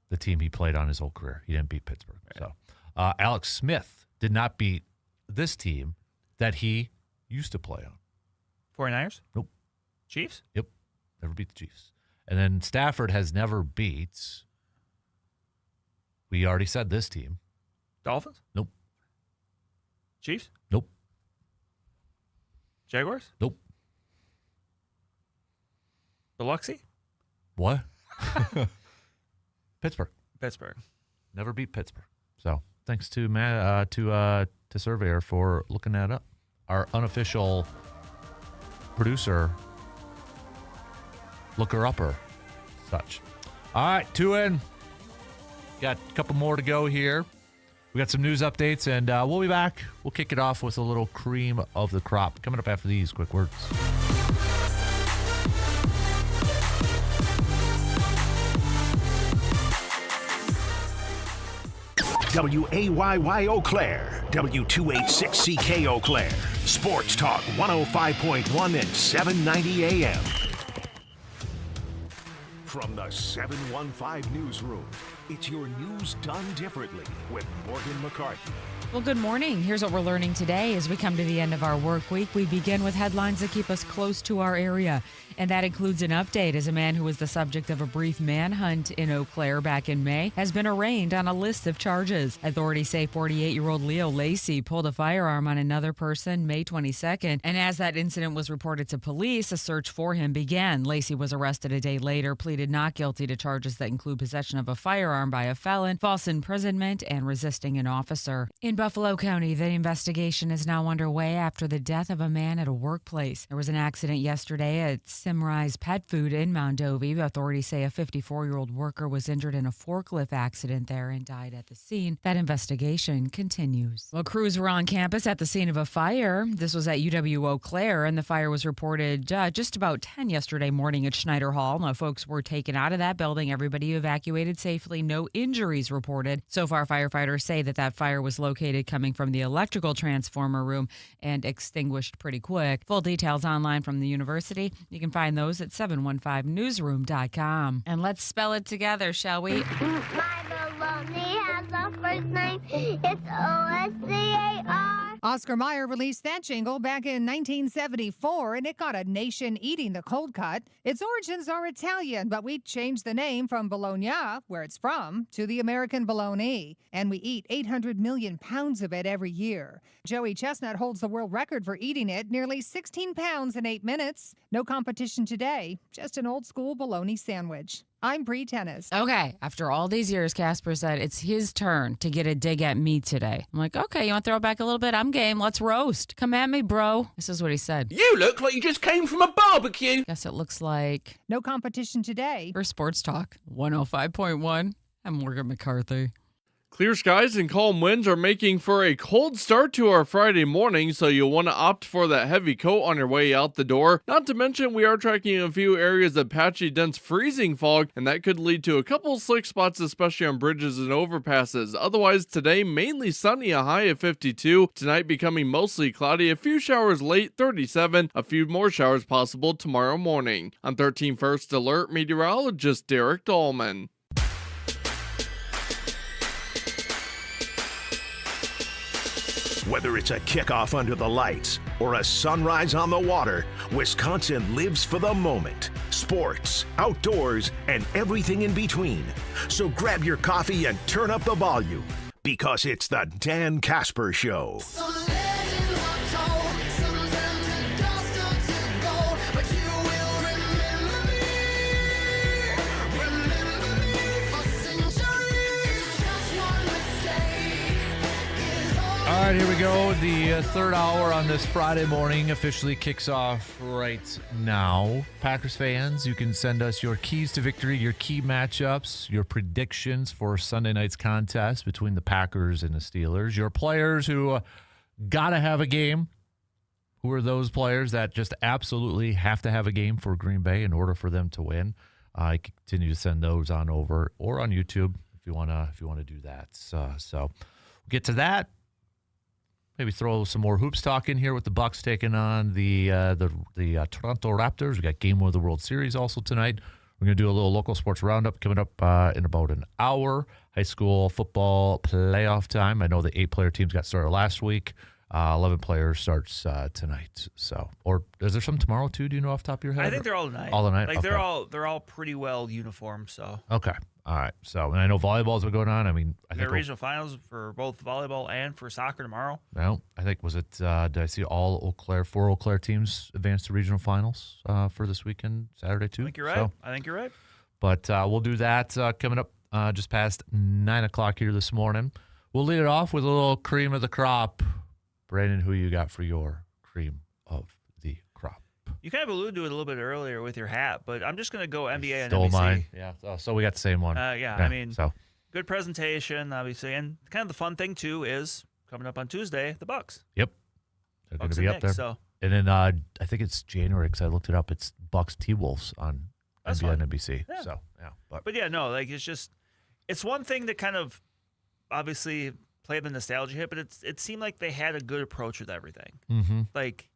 S7: The team he played on his whole career. He didn't beat Pittsburgh. Right. So Alex Smith did not beat this team that he used to play on.
S13: 49ers?
S7: Nope.
S13: Chiefs?
S7: Yep. Never beat the Chiefs. And then Stafford has never beat, we already said this team.
S13: Dolphins?
S7: Nope.
S13: Chiefs?
S7: Nope.
S13: Jaguars?
S7: Nope.
S13: Biloxi?
S7: What? Pittsburgh. Never beat Pittsburgh. So thanks to to Surveyor for looking that up. Our unofficial producer, looker-upper, such. All right, 2 in. Got a couple more to go here. We got some news updates, and we'll be back. We'll kick it off with a little cream of the crop coming up after these quick words.
S1: WAYY Eau Claire, W286CK Eau Claire, Sports Talk 105.1 and 790 AM. From the 715 Newsroom, it's your news done differently with Morgan McCarthy.
S2: Well, good morning. Here's what we're learning today as we come to the end of our work week. We begin with headlines that keep us close to our area. And that includes an update as a man who was the subject of a brief manhunt in Eau Claire back in May has been arraigned on a list of charges. Authorities say 48-year-old Leo Lacey pulled a firearm on another person May 22nd. And as that incident was reported to police, a search for him began. Lacey was arrested a day later, pleaded not guilty to charges that include possession of a firearm by a felon, false imprisonment, and resisting an officer. In Buffalo County, the investigation is now underway after the death of a man at a workplace. There was an accident yesterday at Simrise Pet Food in Mondovi. Authorities say a 54-year-old worker was injured in a forklift accident there and died at the scene. That investigation continues. Well, crews were on campus at the scene of a fire. This was at UW Eau Claire, and the fire was reported just about 10 yesterday morning at Schneider Hall. Now, folks were taken out of that building. Everybody evacuated safely. No injuries reported. So far, firefighters say that fire was located coming from the electrical transformer room and extinguished pretty quick. Full details online from the university. You can find those at 715newsroom.com. And let's spell it together, shall we?
S3: My baloney has a first name. It's OSCAR.
S4: Oscar Mayer released that jingle back in 1974, and it got a nation eating the cold cut. Its origins are Italian, but we changed the name from Bologna, where it's from, to the American bologna. And we eat 800 million pounds of it every year. Joey Chestnut holds the world record for eating it, nearly 16 pounds in 8 minutes. No competition today, just an old-school bologna sandwich. I'm Bree Tennis.
S2: Okay, after all these years, Kasper said it's his turn to get a dig at me today. I'm like, okay, you want to throw it back a little bit? I'm game. Let's roast. Come at me, bro. This is what he said.
S5: You look like you just came from a barbecue.
S2: Guess it looks like
S4: no competition today.
S2: For Sports Talk 105.1, I'm Morgan McCarthy.
S6: Clear skies and calm winds are making for a cold start to our Friday morning, so you'll want to opt for that heavy coat on your way out the door. Not to mention, we are tracking a few areas of patchy, dense freezing fog, and that could lead to a couple slick spots, especially on bridges and overpasses. Otherwise, today, mainly sunny, a high of 52. Tonight, becoming mostly cloudy, a few showers late, 37. A few more showers possible tomorrow morning. On 13 First Alert, meteorologist Derek Dahlman.
S1: Whether it's a kickoff under the lights or a sunrise on the water, Wisconsin lives for the moment. Sports, outdoors, and everything in between. So grab your coffee and turn up the volume, because it's the Dan Kasper Show.
S7: All right, here we go. The third hour on this Friday morning officially kicks off right now. Packers fans, you can send us your keys to victory, your key matchups, your predictions for Sunday night's contest between the Packers and the Steelers. Your players who got to have a game. Who are those players that just absolutely have to have a game for Green Bay in order for them to win? I continue to send those on over or on YouTube if you want to do that. So we'll get to that. Maybe throw some more hoops talk in here with the Bucks taking on the Toronto Raptors. We got Game 1 of the World Series also tonight. We're going to do a little local sports roundup coming up in about an hour. High school football playoff time. I know the 8-player teams got started last week. 11 players starts tonight. So, or is there some tomorrow too? Do you know off the top of your head?
S13: I think they're all tonight.
S7: All tonight.
S13: Like
S7: okay.
S13: they're all pretty well uniformed. So
S7: okay. All right. So, and I know volleyball's been going on. I mean, I think
S13: regional finals for both volleyball and for soccer tomorrow.
S7: Well, I think did I see all four Eau Claire teams advance to regional finals for this weekend, Saturday too?
S13: I think you're right. I think you're right.
S7: But we'll do that coming up just past 9 o'clock here this morning. We'll lead it off with a little cream of the crop. Brandon, who you got for your cream of the crop?
S13: You kind of alluded to it a little bit earlier with your hat, but I'm just going to go NBA and
S7: Stole
S13: NBC.
S7: Mine. Yeah, so we got the same one.
S13: Yeah, I mean, good presentation, obviously. And kind of the fun thing, too, is coming up on Tuesday, the Bucks.
S7: Yep. They're going to be up
S13: Knicks,
S7: there. And then I think it's January because I looked it up. It's Bucks T-Wolves on NBA and NBC.
S13: Yeah.
S7: So, yeah.
S13: But yeah, no, like it's one thing to kind of obviously play the nostalgia hit, but it seemed like they had a good approach with everything.
S7: Mm-hmm.
S13: Like,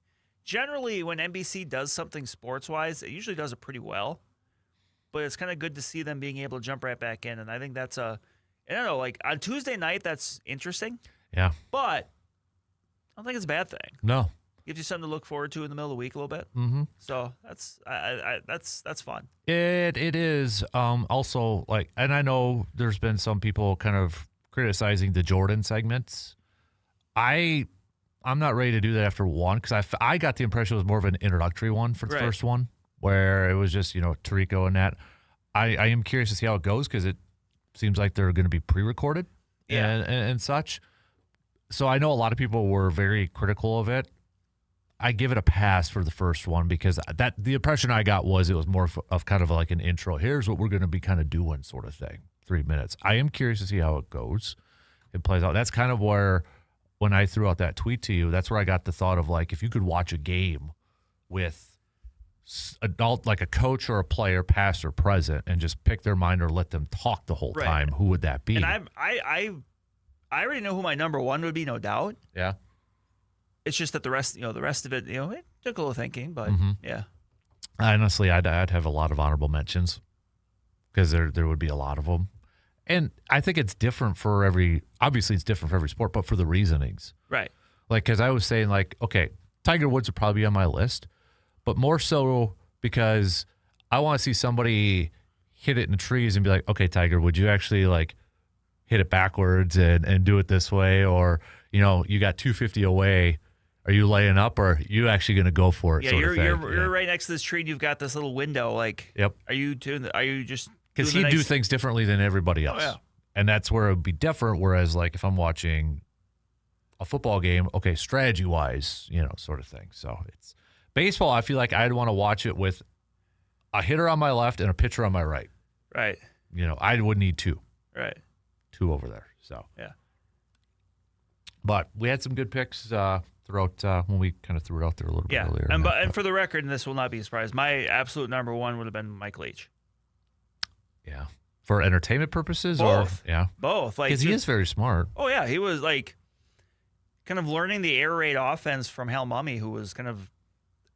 S13: generally, when NBC does something sports-wise, it usually does it pretty well. But it's kind of good to see them being able to jump right back in. And I think that's I don't know, like on Tuesday night, that's interesting.
S7: Yeah.
S13: But I don't think it's a bad thing.
S7: No.
S13: Gives you something to look forward to in the middle of the week a little bit.
S7: Mm-hmm.
S13: So that's fun.
S7: It is also like, and I know there's been some people kind of criticizing the Jordan segments. I'm not ready to do that after one because I got the impression it was more of an introductory one for the first one where it was just, Tirico and that. I am curious to see how it goes because it seems like they're going to be pre-recorded and such. So I know a lot of people were very critical of it. I give it a pass for the first one because the impression I got was it was more of kind of like an intro. Here's what we're going to be kind of doing sort of thing. 3 minutes. I am curious to see how it goes. It plays out. That's kind of where, when I threw out that tweet to you, that's where I got the thought of like, if you could watch a game with adult, like a coach or a player, past or present, and just pick their mind or let them talk the whole time, who would that be?
S13: And I already know who my number one would be, no doubt.
S7: Yeah.
S13: It's just that the rest of it, it took a little thinking, but yeah.
S7: Honestly, I'd have a lot of honorable mentions because there would be a lot of them. And I think it's different for obviously it's different for every sport, but for the reasonings.
S13: Right.
S7: Like, because I was saying, like, okay, Tiger Woods would probably be on my list, but more so because I want to see somebody hit it in the trees and be like, okay, Tiger, would you actually, like, hit it backwards and do it this way? Or, you know, you got 250 away. Are you laying up or are you actually going to go for it?
S13: Yeah, you're right next to this tree and you've got this little window. Like,
S7: yep.
S13: Are you just
S7: because he'd do things differently than everybody else.
S13: Oh, yeah.
S7: And that's where it would be different. Whereas, like, if I'm watching a football game, okay, strategy wise, you know, sort of thing. So it's baseball. I feel like I'd want to watch it with a hitter on my left and a pitcher on my right.
S13: Right.
S7: You know, I would need two.
S13: Right.
S7: Two over there. So
S13: yeah.
S7: But we had some good picks throughout when we kind of threw it out there a little bit earlier.
S13: And for the record, and this will not be a surprise, my absolute number one would have been Mike Leach.
S7: Yeah. For entertainment purposes?
S13: Both.
S7: Or yeah.
S13: Both. Like,
S7: because he is very smart.
S13: Oh, yeah. He was like kind of learning the air raid offense from Hal Mummy, who was kind of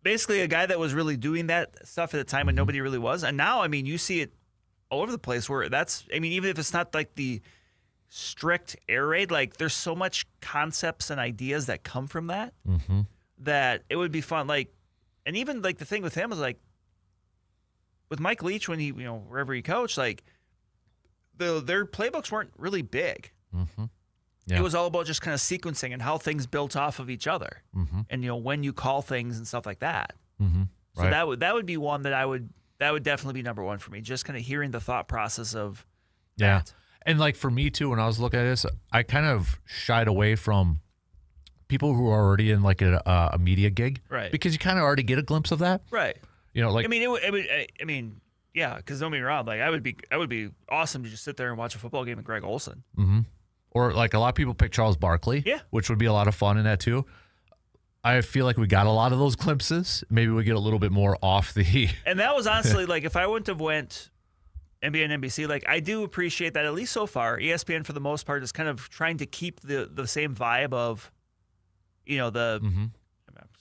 S13: basically a guy that was really doing that stuff at the time when nobody really was. And now, I mean, you see it all over the place where even if it's not like the strict air raid, like there's so much concepts and ideas that come from that that it would be fun. Like, and even like the thing with him is like with Mike Leach when he, you know, wherever he coached, like their playbooks weren't really big. Yeah. It was all about just kind of sequencing and how things built off of each other, and you know when you call things and stuff like that. So
S7: Right.
S13: that would be one that would definitely be number one for me. Just kind of hearing the thought process of
S7: Yeah.
S13: that.
S7: And like for me too, when I was looking at this, I kind of shied away from people who are already in like a media gig,
S13: Right.
S7: Because you kind of already get a glimpse of that,
S13: Right.
S7: You know, like
S13: I mean, yeah, because don't get me wrong, like I would be awesome to just sit there and watch a football game with Greg Olson.
S7: Or like a lot of people pick Charles Barkley,
S13: Yeah.
S7: which would be a lot of fun in that too. I feel like we got a lot of those glimpses. Maybe we get a little bit more off the.
S13: And that was honestly like if I wouldn't have went NBA and NBC, like I do appreciate that at least so far. ESPN for the most part is kind of trying to keep the same vibe of, you know, let's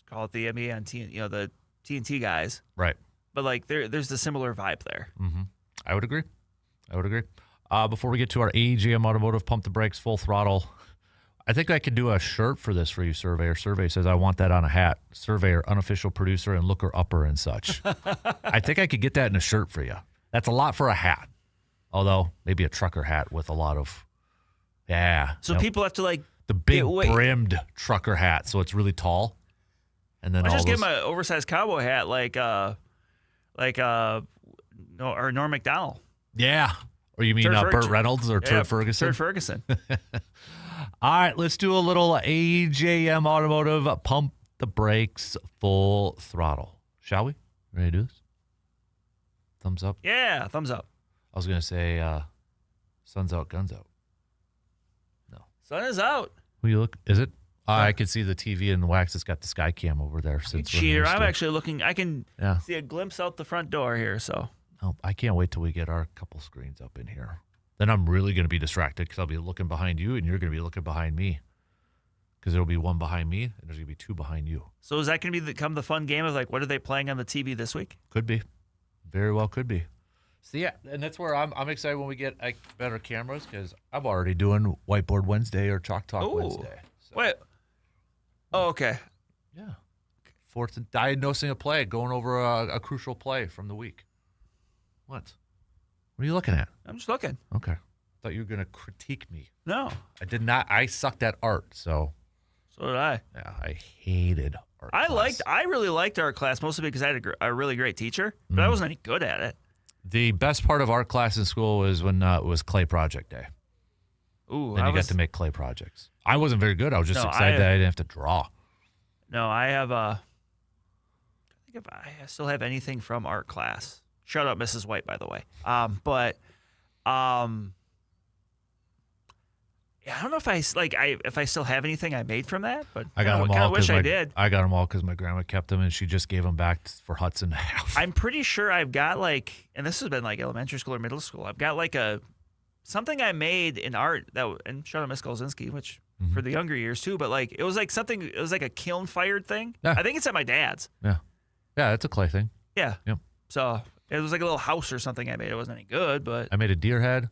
S13: call it the NBA and the TNT guys,
S7: Right.
S13: but like there's the similar vibe there.
S7: I would agree. Before we get to our AGM Automotive Pump the Brakes Full Throttle, I think I could do a shirt for this for you, Surveyor. Survey says I want that on a hat. Surveyor, unofficial producer, and looker upper and such. I think I could get that in a shirt for you. That's a lot for a hat. Although, maybe a trucker hat with a lot of,
S13: So people have to like
S7: the big brimmed trucker hat, so it's really tall. And then
S13: I'll just give him an oversized cowboy hat like Norm Macdonald.
S7: Yeah. Or you mean Burt Reynolds or Turd Ferguson?
S13: Turd Ferguson.
S7: All right, let's do a little AJM Automotive Pump the Brakes Full Throttle. Shall we? Ready to do this? Thumbs up?
S13: Yeah, thumbs up.
S7: I was going to say sun's out, guns out. No.
S13: Sun is out.
S7: Will you look? Is it? I can see the TV and the wax. It's got the sky cam over there.
S13: You cheater. I'm actually looking. I can see a glimpse out the front door here, so.
S7: Oh, I can't wait till we get our couple screens up in here. Then I'm really going to be distracted because I'll be looking behind you and you're going to be looking behind me. Because there'll be one behind me and there's going to be two behind you.
S13: So is that going to become the fun game of like, what are they playing on the TV this week?
S7: Could be. Very well could be. So yeah, and that's where I'm excited when we get like better cameras because I'm already doing Whiteboard Wednesday or Chalk Talk Wednesday. So.
S13: Wait. Oh, okay.
S7: Yeah. Fourth and diagnosing a play, going over a crucial play from the week. What are you looking at?
S13: I'm just looking.
S7: Okay. Thought you were going to critique me.
S13: No.
S7: I did not. I sucked at art, so.
S13: So did I.
S7: Yeah, I hated art class.
S13: I really liked art class, mostly because I had a really great teacher, but I wasn't any good at it.
S7: The best part of art class in school was when it was clay project day.
S13: Ooh,
S7: and you got to make clay projects. I wasn't very good. I was just excited that I didn't have to draw.
S13: No, I have I think if I still have anything from art class. Shout out Mrs. White, by the way. Yeah, I don't know if I still have anything I made from that, but
S7: I got them all.
S13: I wish I did.
S7: I got them all because my grandma kept them, and she just gave them back for Hudson to have.
S13: I'm pretty sure I've got and this has been like elementary school or middle school. I've got like something I made in art and shout out Miss Golzinski, which for the younger years too. But like it was like a kiln fired thing.
S7: Yeah.
S13: I think it's at my dad's.
S7: Yeah, it's a clay thing.
S13: Yeah.
S7: Yep.
S13: So it was like a little house or something I made. It wasn't any good, but
S7: I made a deer head.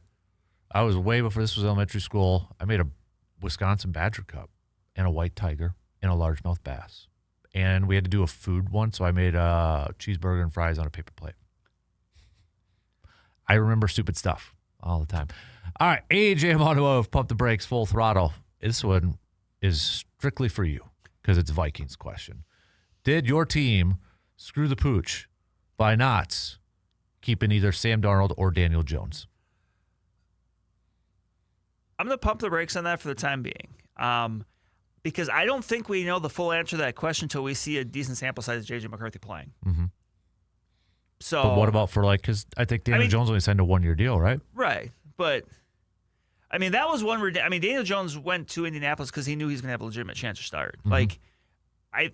S7: I was way before this was elementary school. I made a Wisconsin Badger Cup and a white tiger and a largemouth bass. And we had to do a food one, so I made a cheeseburger and fries on a paper plate. I remember stupid stuff all the time. All right, AJ Mono of Pump the Brakes, Full Throttle. This one is strictly for you because it's a Vikings question. Did your team screw the pooch by not keeping either Sam Darnold or Daniel Jones?
S13: I'm going to pump the brakes on that for the time being. Because I don't think we know the full answer to that question until we see a decent sample size of J.J. McCarthy playing.
S7: Mm-hmm.
S13: So,
S7: but what about for because I think Daniel Jones only signed a 1-year deal, right?
S13: Right. But, I mean, that was one where, Daniel Jones went to Indianapolis because he knew he was going to have a legitimate chance to start.
S7: Mm-hmm.
S13: Like, I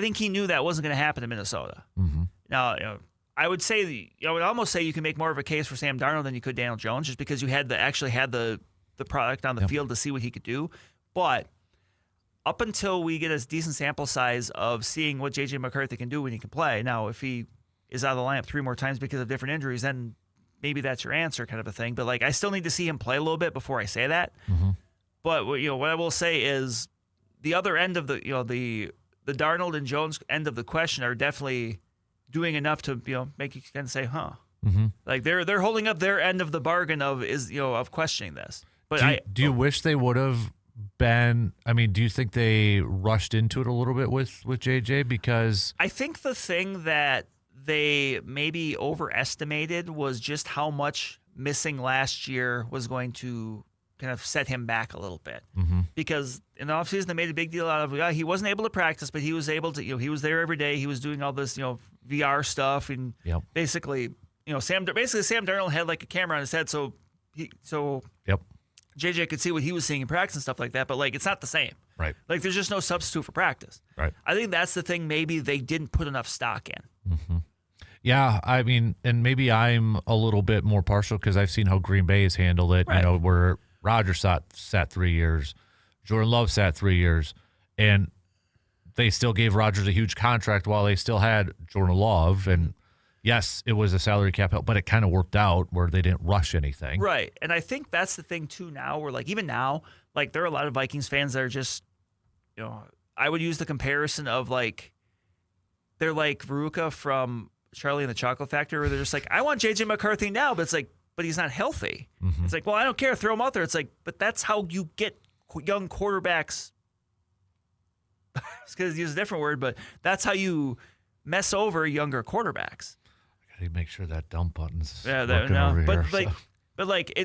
S13: think he knew that wasn't going to happen in Minnesota.
S7: Mm-hmm.
S13: Now, I would say, I would almost say you can make more of a case for Sam Darnold than you could Daniel Jones just because you had actually had the product on the field to see what he could do. But up until we get a decent sample size of seeing what J.J. McCarthy can do when he can play. Now, if he is out of the lineup 3 more times because of different injuries, then maybe that's your answer kind of a thing. But, I still need to see him play a little bit before I say that.
S7: Mm-hmm.
S13: But, what I will say is the other end of the Darnold and Jones end of the question are definitely doing enough to, make you kind of say, huh.
S7: Mm-hmm.
S13: They're holding up their end of the bargain of questioning this. But
S7: do you wish they would have been? I mean, do you think they rushed into it a little bit with JJ? Because
S13: I think the thing that they maybe overestimated was just how much missing last year was going to kind of set him back a little bit.
S7: Mm-hmm.
S13: Because in the offseason, they made a big deal out of he wasn't able to practice, but he was able to. He was there every day. He was doing all this VR stuff and basically Sam Darnold had like a camera on his head, so JJ could see what he was seeing in practice and stuff like that, but it's not the same.
S7: Right.
S13: There's just no substitute for practice.
S7: Right.
S13: I think that's the thing maybe they didn't put enough stock in.
S7: Mm-hmm. Yeah, I mean, and maybe I'm a little bit more partial because I've seen how Green Bay has handled it,
S13: right.
S7: Where Rodgers sat 3 years, Jordan Love sat 3 years, and they still gave Rodgers a huge contract while they still had Jordan Love, and yes, it was a salary cap help, but it kind of worked out where they didn't rush anything.
S13: Right. And I think that's the thing, too, now, where, even now, there are a lot of Vikings fans that are just, I would use the comparison of, they're like Veruca from Charlie and the Chocolate Factory, where they're just I want J.J. McCarthy now, but it's but he's not healthy.
S7: Mm-hmm.
S13: It's well, I don't care, throw him out there. It's but that's how you get young quarterbacks. I was going to use a different word, but that's how you mess over younger quarterbacks.
S7: To make sure that dump button's
S13: working
S7: over
S13: but
S7: here.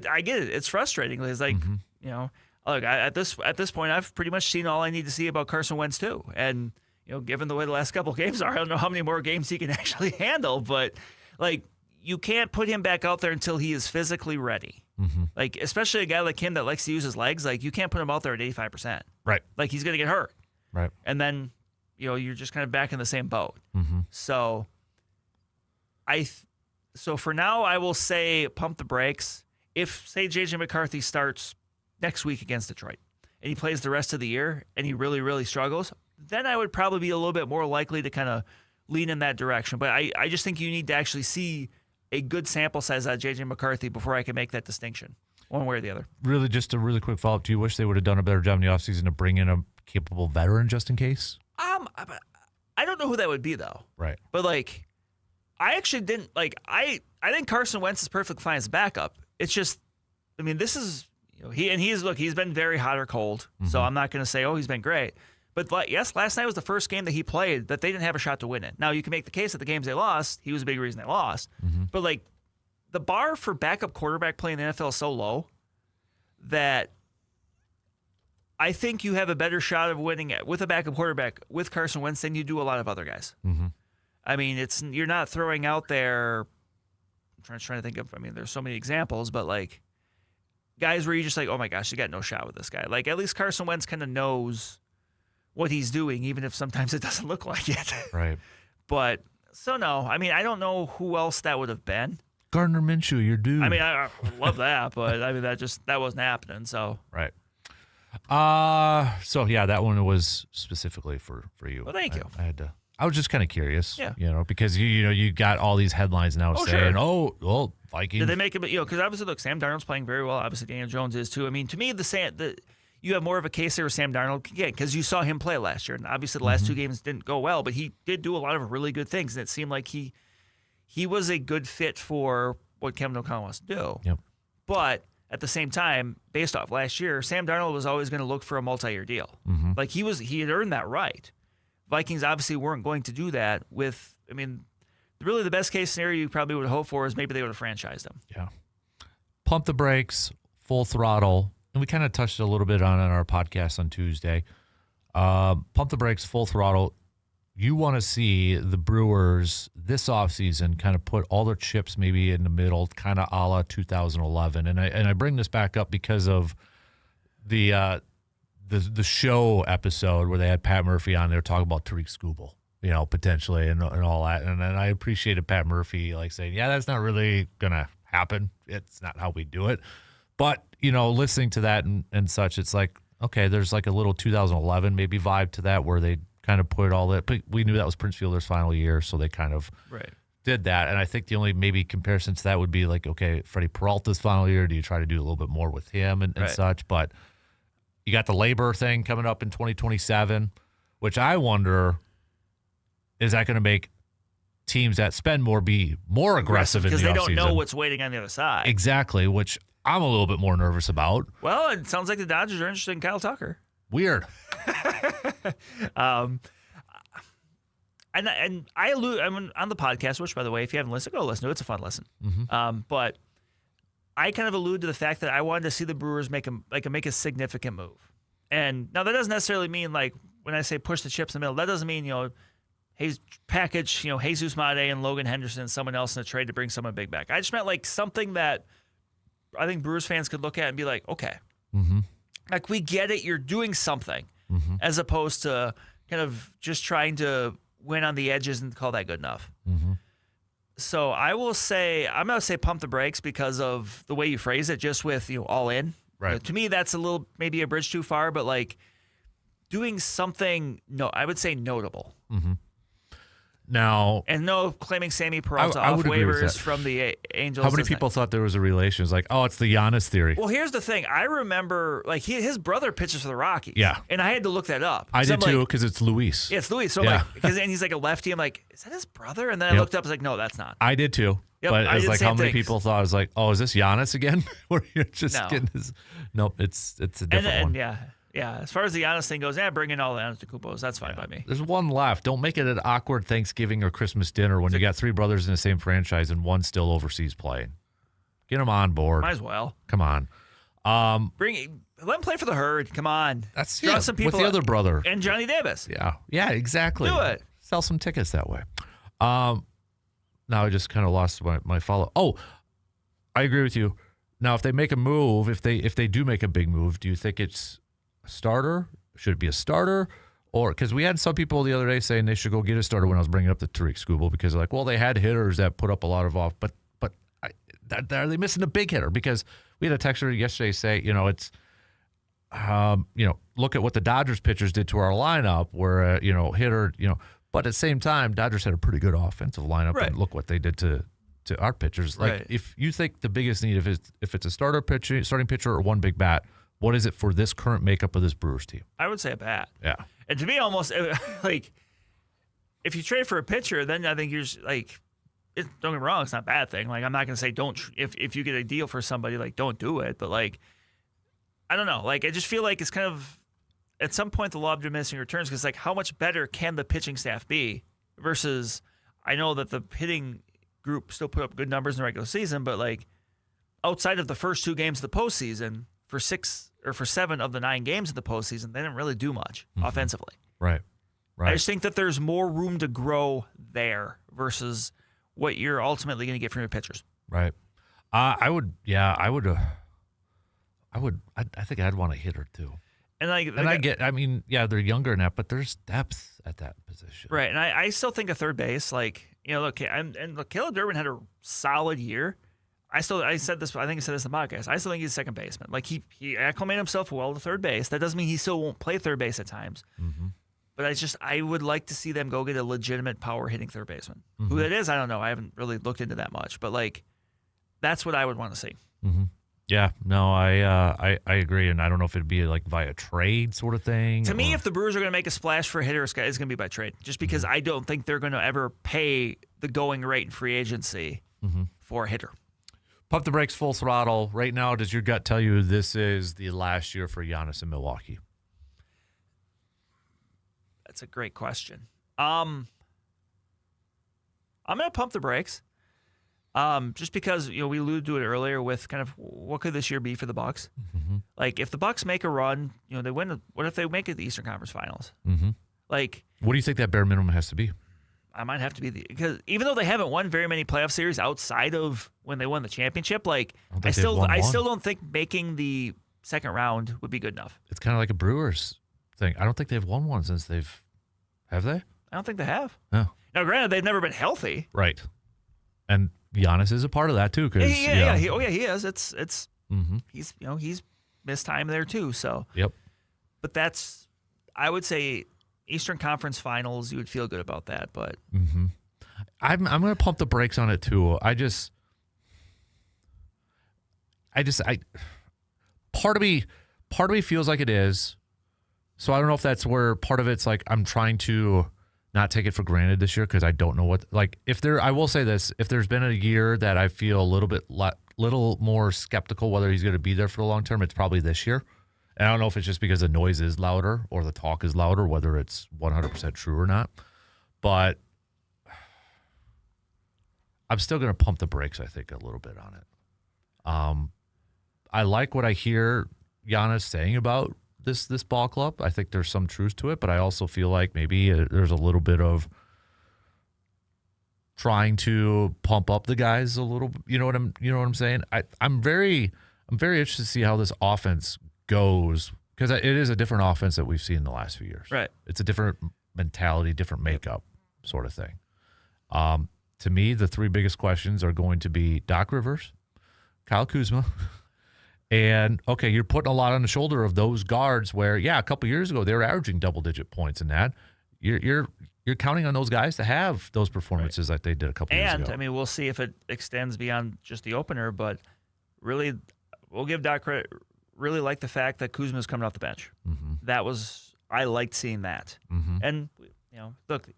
S13: I get it. It's frustrating. It's
S7: mm-hmm.
S13: Look, at this point, I've pretty much seen all I need to see about Carson Wentz too. And given the way the last couple of games are, I don't know how many more games he can actually handle. But you can't put him back out there until he is physically ready.
S7: Mm-hmm.
S13: Especially a guy like him that likes to use his legs. You can't put him out there at 85%.
S7: Right.
S13: He's gonna get hurt.
S7: Right.
S13: And then you're just kind of back in the same boat.
S7: Mm-hmm.
S13: So. So for now, I will say pump the brakes. If, say, J.J. McCarthy starts next week against Detroit and he plays the rest of the year and he really, really struggles, then I would probably be a little bit more likely to kind of lean in that direction. But I just think you need to actually see a good sample size out of J.J. McCarthy before I can make that distinction one way or the other.
S7: Really, just a really quick follow-up. Do you wish they would have done a better job in the offseason to bring in a capable veteran just in case?
S13: I don't know who that would be, though.
S7: Right.
S13: But, I actually didn't I think Carson Wentz is perfectly fine as a backup. It's just, this is he's been very hot or cold.
S7: Mm-hmm.
S13: So I'm not going to say he's been great. But yes, last night was the first game that he played that they didn't have a shot to win it. Now you can make the case that the games they lost, he was a big reason they lost.
S7: Mm-hmm.
S13: But the bar for backup quarterback play in the NFL is so low that I think you have a better shot of winning with a backup quarterback with Carson Wentz than you do a lot of other guys.
S7: Mm-hmm.
S13: You're not throwing out there. I'm trying to think of. There's so many examples, but guys where you're just oh my gosh, you got no shot with this guy. At least Carson Wentz kind of knows what he's doing, even if sometimes it doesn't look like it.
S7: Right.
S13: But so no, I don't know who else that would have been.
S7: Gardner Minshew, your dude.
S13: I love that, but that wasn't happening. So
S7: right. So yeah, that one was specifically for you.
S13: Well, thank you.
S7: I was just kind of curious,
S13: yeah.
S7: Because you got all these headlines now saying,
S13: sure.
S7: Vikings.
S13: Did they make it? Because obviously, look, Sam Darnold's playing very well. Obviously, Daniel Jones is too. To me, you have more of a case there with Sam Darnold, again, because you saw him play last year. And obviously the last 2 games didn't go well, but he did do a lot of really good things. And it seemed like he was a good fit for what Kevin O'Connell wants to do.
S7: Yep.
S13: But at the same time, based off last year, Sam Darnold was always going to look for a multi-year deal. Like he had earned that right. Vikings obviously weren't going to do that with, I mean, really the best case scenario you probably would hope for is maybe they would have franchised him.
S7: Yeah. Pump the brakes, full throttle. And we kind of touched a little bit on it in our podcast on Tuesday. Pump the brakes, full throttle. You want to see the Brewers this offseason kind of put all their chips maybe in the middle, kind of a la 2011. And I bring this back up because of the show episode where they had Pat Murphy on there talking about Tariq Skubal, potentially and all that. And I appreciated Pat Murphy saying, yeah, that's not really going to happen. It's not how we do it. But, listening to that and such, it's like, okay, there's like a little 2011 maybe vibe to that where they kind of put all that. But we knew that was Prince Fielder's final year, so they kind of did that. And I think the only maybe comparison to that would be like, okay, Freddie Peralta's final year, do you try to do a little bit more with him and such? But you got the labor thing coming up in 2027, which I wonder, is that going to make teams that spend more be more aggressive in the offseason?
S13: Because they don't know what's waiting on the other side.
S7: Exactly, which I'm a little bit more nervous about.
S13: Well, it sounds like the Dodgers are interested in Kyle Tucker.
S7: Weird.
S13: And I allude, I'm on the podcast, which, by the way, if you haven't listened, go listen to it. It's a fun listen. But I kind of allude to the fact that I wanted to see the Brewers make a significant move. And now that doesn't necessarily mean, like, when I say push the chips in the middle, that doesn't mean, package, Jesus Mate and Logan Henderson and someone else in a trade to bring someone big back. I just meant like something that I think Brewers fans could look at and be like, okay, like we get it, you're doing something, as opposed to kind of just trying to win on the edges and call that good enough. So I'm going to say pump the brakes because of the way you phrase it, just with, all in.
S7: Right.
S13: To me, that's a little, maybe a bridge too far, but like doing something, I would say notable.
S7: Now,
S13: and no claiming Sammy Peralta off waivers from the Angels.
S7: How many people thought there was a relation? It's like, oh, it's the Giannis theory.
S13: Well, here's the thing. I remember, like, his brother pitches for the Rockies.
S7: Yeah.
S13: And I had to look that up.
S7: I did too, because it's Luis.
S13: Yeah, it's Luis. So I'm like, and he's like a lefty. I'm like, is that his brother? And then I looked up. I was like, no, that's not.
S7: I did too.
S13: Yep,
S7: but
S13: I
S7: it's
S13: did
S7: like
S13: the
S7: how
S13: same
S7: many
S13: thing.
S7: people thought? I was like, oh, is this Giannis again? Where you're just getting this? Nope, it's a different one.
S13: Yeah. As far as the Giannis thing goes, bring in all the Antetokounmpos. That's fine by me.
S7: There's one left. Don't make it an awkward Thanksgiving or Christmas dinner when you got three brothers in the same franchise and one still overseas playing. Get them on board.
S13: Might as well.
S7: Come on.
S13: Let him play for the Herd. Come on.
S7: That's
S13: Draw some people
S7: with the other brother.
S13: And Johnny Davis.
S7: Yeah, exactly.
S13: Do it.
S7: Sell some tickets that way. Now I just kind of lost my follow. Oh, I agree with you. Now, if they make a move, if they do make a big move, do you think it's a starter? Should it be a starter? Or because we had some people the other day saying they should go get a starter when I was bringing up the Tariq Skubal because like, well, they had hitters that put up a lot of off, but are they missing a big hitter? Because we had a texter yesterday say, it's, look at what the Dodgers pitchers did to our lineup where, hitter, but at the same time, Dodgers had a pretty good offensive lineup and look what they did to our pitchers. Like if you think the biggest need, if it's a starting pitcher or one big bat, what is it for this current makeup of this Brewers team?
S13: I would say a bat.
S7: Yeah.
S13: And to me, almost like if you trade for a pitcher, then I think you're just, like, don't get me wrong, it's not a bad thing. Like, I'm not going to say don't, if you get a deal for somebody, like, don't do it. But, like, I don't know. Like, I just feel like it's kind of, at some point, the law of diminishing returns because, like, how much better can the pitching staff be versus I know that the hitting group still put up good numbers in the regular season, but, like, outside of the first 2 games of the postseason, for 7 of the 9 games of the postseason, they didn't really do much offensively.
S7: Right.
S13: I just think that there's more room to grow there versus what you're ultimately going to get from your pitchers.
S7: Right. I think I'd want a hitter too.
S13: And
S7: they're younger now, but there's depth at that position.
S13: Right. And I still think a third base, like, look, Caleb Durbin had a solid year. I think I said this in the podcast. I still think he's a second baseman. Like he acclimated himself well to third base. That doesn't mean he still won't play third base at times. But I would like to see them go get a legitimate power hitting third baseman. Who that is, I don't know. I haven't really looked into that much. But like, that's what I would want to see.
S7: Yeah, no, I agree, and I don't know if it'd be like via trade sort of thing.
S13: To me, if the Brewers are going to make a splash for a hitter, it's going to be by trade, just because I don't think they're going to ever pay the going rate in free agency for a hitter.
S7: Pump the brakes, full throttle. Right now, does your gut tell you this is the last year for Giannis in Milwaukee?
S13: That's a great question. I'm going to pump the brakes. Just because we alluded to it earlier with kind of what could this year be for the Bucks? Like if the Bucks make a run, they win. What if they make it the Eastern Conference Finals? Like,
S7: what do you think that bare minimum has to be?
S13: I might have to be because even though they haven't won very many playoff series outside of when they won the championship, like I still don't think making the second round would be good enough.
S7: It's kind of like a Brewers thing. I don't think they've won one since have they? I
S13: don't think they have.
S7: No.
S13: Now, granted, they've never been healthy.
S7: Right. And Giannis is a part of that too, because
S13: he is. It's he's missed time there too. So but that's, I would say, Eastern Conference Finals. You would feel good about that, but
S7: I'm going to pump the brakes on it too. Part of me feels like it is. So I don't know if that's where part of it's like I'm trying to not take it for granted this year because I don't know what, like, I will say this, if there's been a year that I feel a little more skeptical whether he's going to be there for the long term, it's probably this year. And I don't know if it's just because the noise is louder or the talk is louder, whether it's 100% true or not. But I'm still going to pump the brakes, I think, a little bit on it. I like what I hear Giannis saying about this ball club. I think there's some truth to it, but I also feel like maybe there's a little bit of trying to pump up the guys a little. You know what I'm saying? I'm very interested to see how this offense goes because it is a different offense that we've seen in the last few years.
S13: Right.
S7: It's a different mentality, different makeup sort of thing. To me, the three biggest questions are going to be Doc Rivers, Kyle Kuzma, and okay, you're putting a lot on the shoulder of those guards where, a couple years ago they were averaging double-digit points in that. You're counting on those guys to have those performances that they did a couple years ago.
S13: And I mean, we'll see if it extends beyond just the opener, but really, we'll give Doc credit. Really like the fact that Kuzma's coming off the bench. I liked seeing that. And look,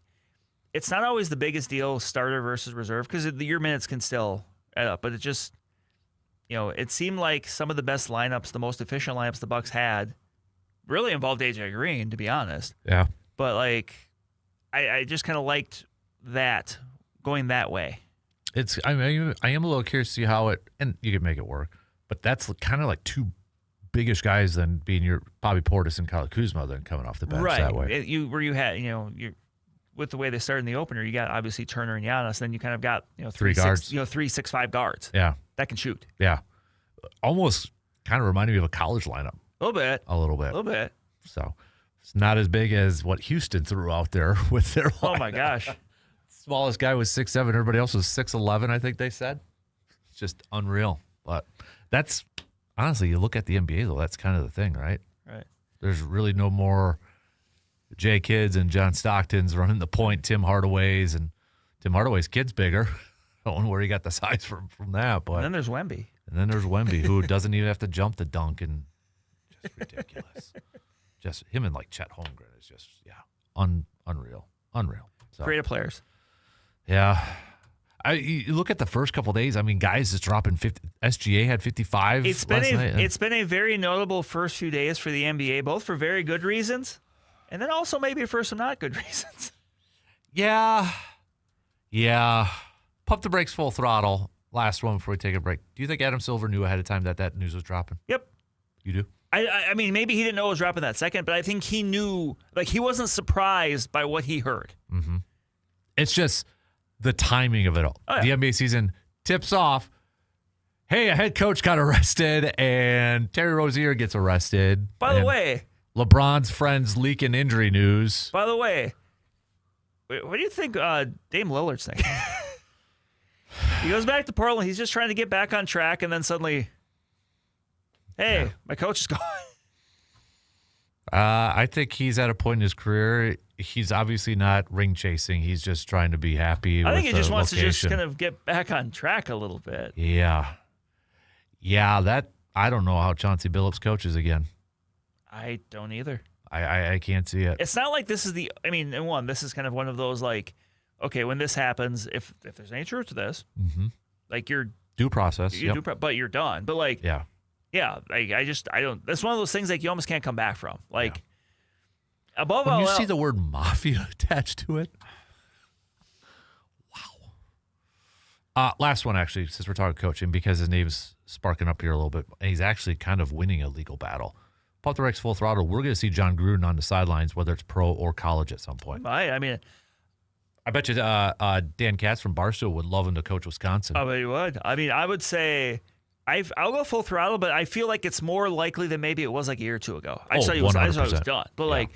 S13: it's not always the biggest deal, starter versus reserve, because your minutes can still add up. But it just, it seemed like some of the best lineups, the most efficient lineups the Bucks had, really involved AJ Green, to be honest.
S7: Yeah.
S13: But I just kind of liked that going that way.
S7: I am a little curious to see how it, and you can make it work, but that's kind of like two biggish guys than being your Bobby Portis and Kyle Kuzma then coming off the bench that way.
S13: You had with the way they started in the opener, you got obviously Turner and Giannis, then you kind of got three guards, 3-6-5 guards.
S7: Yeah,
S13: that can shoot.
S7: Yeah, almost kind of reminded me of a college lineup.
S13: A little bit.
S7: So it's not as big as what Houston threw out there with their lineup.
S13: Oh my gosh,
S7: smallest guy was 6'7", everybody else was 6'11", I think they said. It's just unreal. But that's honestly, you look at the NBA though, that's kind of the thing, right?
S13: Right.
S7: There's really no more Jay Kids and John Stocktons running the point, Tim Hardaway's kid's bigger. I don't know where he got the size from that, but
S13: and then there's
S7: Wemby. Who doesn't even have to jump the dunk, and just ridiculous. Just him and like Chet Holmgren is just unreal. So,
S13: creative players.
S7: Yeah. You look at the first couple of days. I mean, guys just dropping 50. SGA had 55.
S13: It's been a very notable first few days for the NBA, both for very good reasons, and then also maybe for some not good reasons.
S7: Yeah. Pump the brakes, full throttle. Last one before we take a break. Do you think Adam Silver knew ahead of time that news was dropping?
S13: Yep.
S7: You do?
S13: I mean, maybe he didn't know it was dropping that second, but I think he knew. Like, he wasn't surprised by what he heard.
S7: Mm-hmm. It's just the timing of it all.
S13: Oh, yeah.
S7: The NBA season tips off. Hey, a head coach got arrested, and Terry Rozier gets arrested.
S13: By the way,
S7: LeBron's friends leaking injury news.
S13: By the way, what do you think Dame Lillard's thinking? He goes back to Portland. He's just trying to get back on track, and then suddenly, hey, my coach is gone.
S7: I think he's at a point in his career. He's obviously not ring chasing. He's just trying to be happy.
S13: I think he just wants
S7: location.
S13: to just kind of get back on track a little bit.
S7: Yeah, I don't know how Chauncey Billups coaches again.
S13: I don't either.
S7: I can't see it.
S13: It's not like this is the. I mean, and one, this is kind of one of those like, okay, when this happens, if there's any truth to this, like you're
S7: due process,
S13: but you're done. But like, yeah. I don't. That's one of those things like you almost can't come back from. Like, above all,
S7: when you see the word mafia attached to it. Wow. Last one actually, since we're talking coaching, because his name's sparking up here a little bit, and he's actually kind of winning a legal battle. Pop the Rex Full Throttle. We're going to see John Gruden on the sidelines, whether it's pro or college at some point.
S13: I mean,
S7: I bet you Dan Katz from Barstool would love him to coach Wisconsin.
S13: I bet he would. I mean, I would say I'll go Full Throttle, but I feel like it's more likely than maybe it was like a year or two ago. I just thought it was done. But like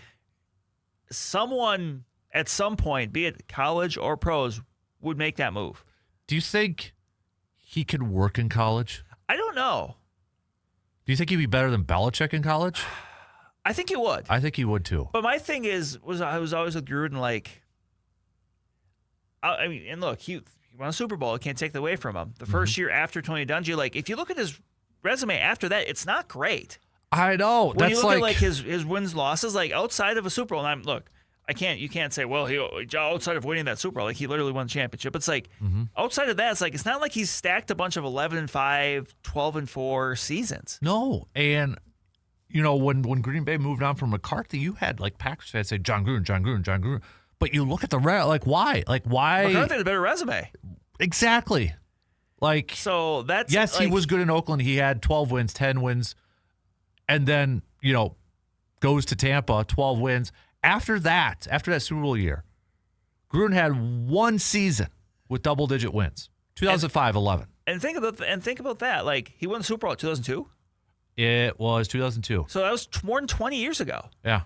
S13: someone at some point, be it college or pros, would make that move.
S7: Do you think he could work in college?
S13: I don't know.
S7: Do you think he'd be better than Belichick in college?
S13: I think he would.
S7: I think he would too.
S13: But my thing I was always with Gruden, like, I mean, and look, he won a Super Bowl. I can't take that away from him. The first year after Tony Dungy, like, if you look at his resume after that, it's not great.
S7: I know.
S13: When you look at his wins losses, like outside of a Super Bowl, and you can't say, well, he outside of winning that Super Bowl, like he literally won the championship. It's like outside of that, it's like it's not like he's stacked a bunch of 11-5, 12-4 seasons.
S7: No, and when Green Bay moved on from McCarthy, you had like Packers fans say John Gruden. But you look at the like why?
S13: McCarthy had a better resume.
S7: Exactly. Like
S13: so that's
S7: yes, he was good in Oakland. He had 12 wins, 10 wins, and then goes to Tampa, 12 wins. After that Super Bowl year, Gruden had one season with double-digit wins, 2005-11.
S13: And think about that. Like he won the Super Bowl in 2002.
S7: It was 2002.
S13: So that was more than 20 years ago.
S7: Yeah.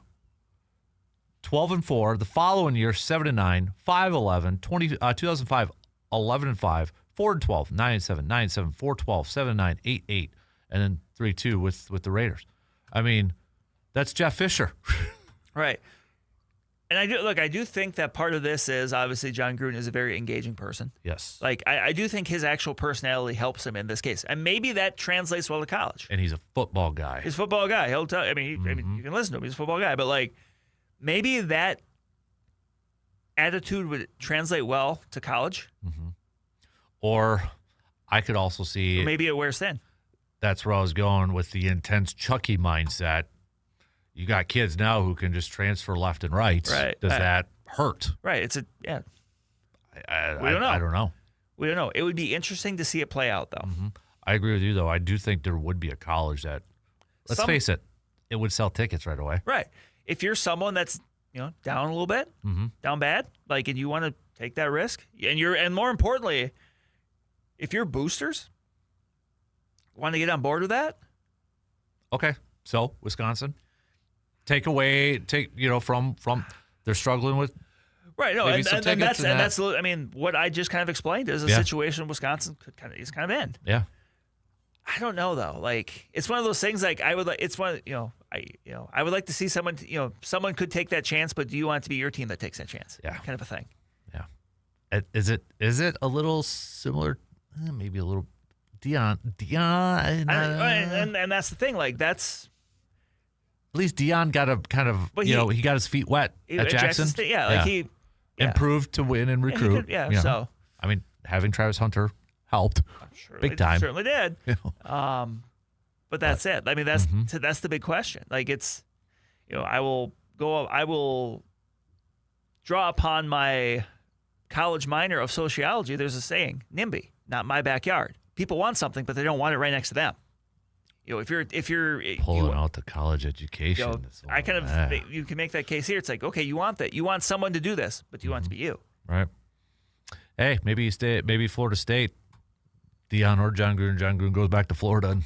S7: 12-4. The following year, 7-9, 5-11, 2005, 11-5, 4-12, 9-7, 9-7, 4-12, 7-9, 8-8, and then 3-2 with the Raiders. I mean, that's Jeff Fisher.
S13: Right. And I do think that part of this is obviously John Gruden is a very engaging person.
S7: Yes.
S13: Like I do think his actual personality helps him in this case. And maybe that translates well to college.
S7: And he's a football guy.
S13: He's a football guy. He'll tell I mean you can listen to him. He's a football guy, but like maybe that attitude would translate well to college.
S7: Or I could also see
S13: or maybe it wears thin.
S7: That's where I was going with the intense Chucky mindset. You got kids now who can just transfer left and right.
S13: Right.
S7: Does that hurt?
S13: Right.
S7: We don't know.
S13: I don't know. We don't know. It would be interesting to see it play out, though.
S7: I agree with you, though. I do think there would be a college that, let's face it, it would sell tickets right away.
S13: Right. If you're someone that's down a little bit, down bad, like, and you want to take that risk, and more importantly, if you're boosters, want to get on board with that.
S7: Okay. So Wisconsin. Take from they're struggling with
S13: right. No, and that's I mean what I just kind of explained is a situation Wisconsin is kind of in.
S7: Yeah.
S13: I don't know though. Like it's one of those things. Like I would like. It's one. I would like to see someone. Someone could take that chance, but do you want it to be your team that takes that chance?
S7: Yeah.
S13: Kind of a thing.
S7: Yeah. Is it a little similar? Maybe a little Dion.
S13: And that's the thing. Like that's.
S7: At least Dion got a kind of, he got his feet wet at Jackson.
S13: He
S7: improved to win and recruit.
S13: So.
S7: I mean, having Travis Hunter helped big time.
S13: Certainly did. But that's it. I mean, that's the big question. Like it's, I will draw upon my college minor of sociology. There's a saying, NIMBY, not my backyard. People want something, but they don't want it right next to them. If you're
S7: pulling out the college education,
S13: you can make that case here. It's like, okay, you want that. You want someone to do this, but do you want it to be you?
S7: Right. Hey, maybe Florida State, Dion or John Gruden. John Gruden goes back to Florida. And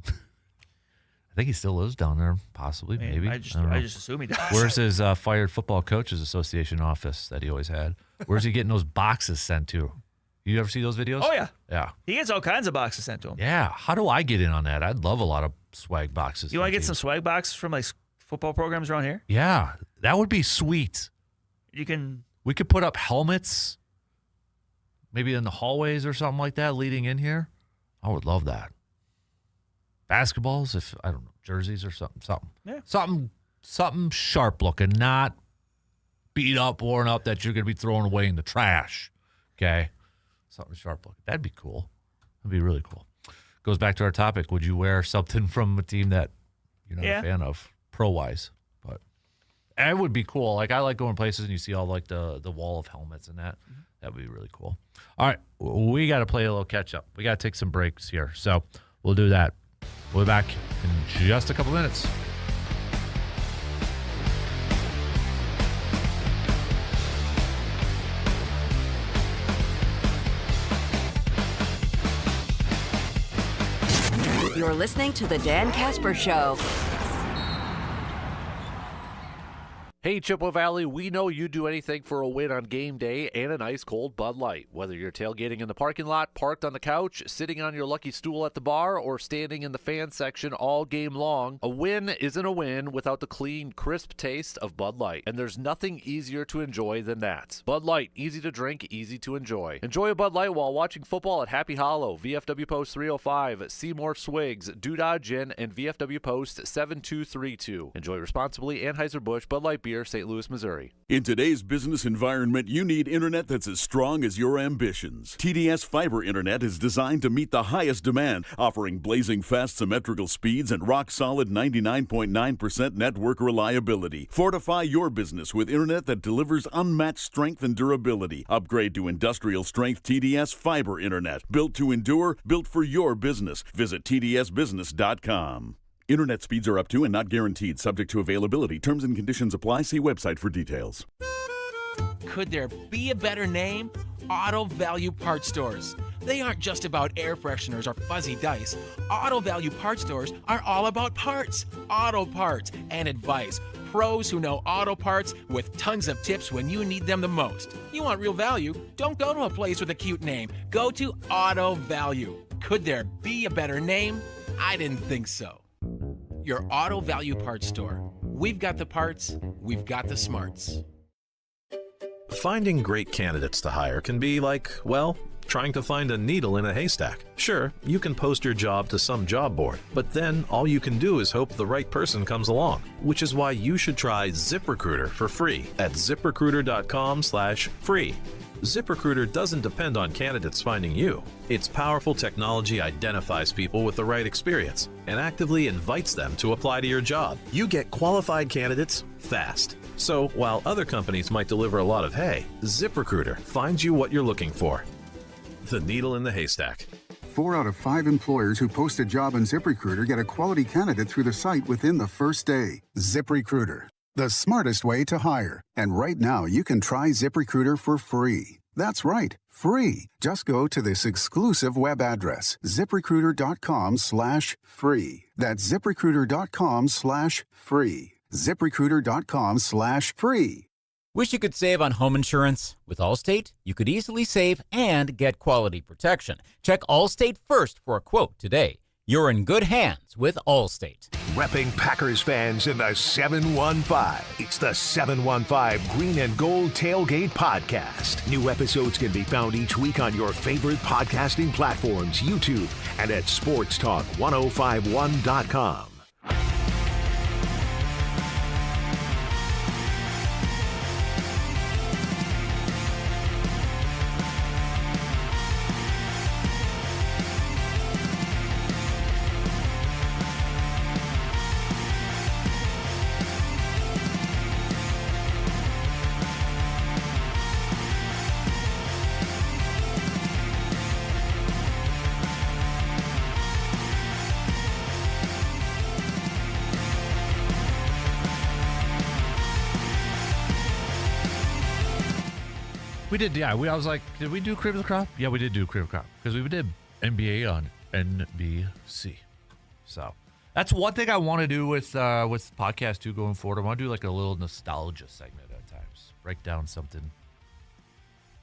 S7: I think he still lives down there, possibly, maybe.
S13: I just assume he does.
S7: Where's his fired football coaches association office that he always had? Where's he getting those boxes sent to? You ever see those videos?
S13: Oh, yeah.
S7: Yeah.
S13: He gets all kinds of boxes sent to him.
S7: Yeah. How do I get in on that? I'd love a lot of swag boxes.
S13: You want to get some swag boxes from like football programs around here?
S7: Yeah. That would be sweet. We could put up helmets maybe in the hallways or something like that leading in here. I would love that. basketballs, if I don't know, jerseys or something.
S13: Yeah.
S7: Something sharp looking, not beat up, worn up that you're going to be throwing away in the trash. Okay? Something sharp looking. That'd be cool. That'd be really cool. Goes back to our topic. Would you wear something from a team that you're not a fan of, pro-wise? But it would be cool. Like, I like going places and you see all like the wall of helmets and that. That would be really cool. All right. We got to play a little catch-up. We got to take some breaks here. So we'll do that. We'll be back in just a couple minutes.
S12: You're listening to The Dan Kasper Show.
S7: Hey, Chippewa Valley, we know you'd do anything for a win on game day and an ice-cold Bud Light. Whether you're tailgating in the parking lot, parked on the couch, sitting on your lucky stool at the bar, or standing in the fan section all game long, a win isn't a win without the clean, crisp taste of Bud Light. And there's nothing easier to enjoy than that. Bud Light, easy to drink, easy to enjoy. Enjoy a Bud Light while watching football at Happy Hollow, VFW Post 305, Seymour Swigs, Doodah Gin, and VFW Post 7232. Enjoy responsibly. Anheuser-Busch Bud Light Beer, St. Louis, Missouri.
S17: In today's business environment, you need internet that's as strong as your ambitions. TDS Fiber Internet is designed to meet the highest demand, offering blazing fast symmetrical speeds and rock-solid 99.9% network reliability. Fortify your business with internet that delivers unmatched strength and durability. Upgrade to industrial-strength TDS Fiber Internet. Built to endure, built for your business. Visit tdsbusiness.com. Internet speeds are up to and not guaranteed, subject to availability. Terms and conditions apply. See website for details.
S5: Could there be a better name? Auto Value Parts Stores. They aren't just about air fresheners or fuzzy dice. Auto Value Parts Stores are all about parts, auto parts, and advice. Pros who know auto parts with tons of tips when you need them the most. You want real value? Don't go to a place with a cute name. Go to Auto Value. Could there be a better name? I didn't think so. Your Auto Value Parts Store. We've got the parts, we've got the smarts.
S18: Finding great candidates to hire can be like, well, trying to find a needle in a haystack. Sure, you can post your job to some job board, but then all you can do is hope the right person comes along, which is why you should try ZipRecruiter for free at ZipRecruiter.com/free. ZipRecruiter doesn't depend on candidates finding you. Its powerful technology identifies people with the right experience and actively invites them to apply to your job. You get qualified candidates fast. So while other companies might deliver a lot of hay, ZipRecruiter finds you what you're looking for. The needle in the haystack.
S11: 4 out of 5 employers who post a job on ZipRecruiter get a quality candidate through the site within the first day. ZipRecruiter, the smartest way to hire. And right now, you can try ZipRecruiter for free. That's right, free. Just go to this exclusive web address, ZipRecruiter.com/free. That's ZipRecruiter.com/free. ZipRecruiter.com/free.
S19: Wish you could save on home insurance? With Allstate, you could easily save and get quality protection. Check Allstate first for a quote today. You're in good hands with Allstate.
S1: Repping Packers fans in the 715. It's the 715 Green and Gold Tailgate Podcast. New episodes can be found each week on your favorite podcasting platforms, YouTube, and at sportstalk1051.com.
S7: We did, yeah. I was like, did we do Cream of the Crop? Yeah, we did do Cream of the Crop because we did NBA on NBC. So that's one thing I want to do with podcast too going forward. I want to do like a little nostalgia segment at times. Break down something.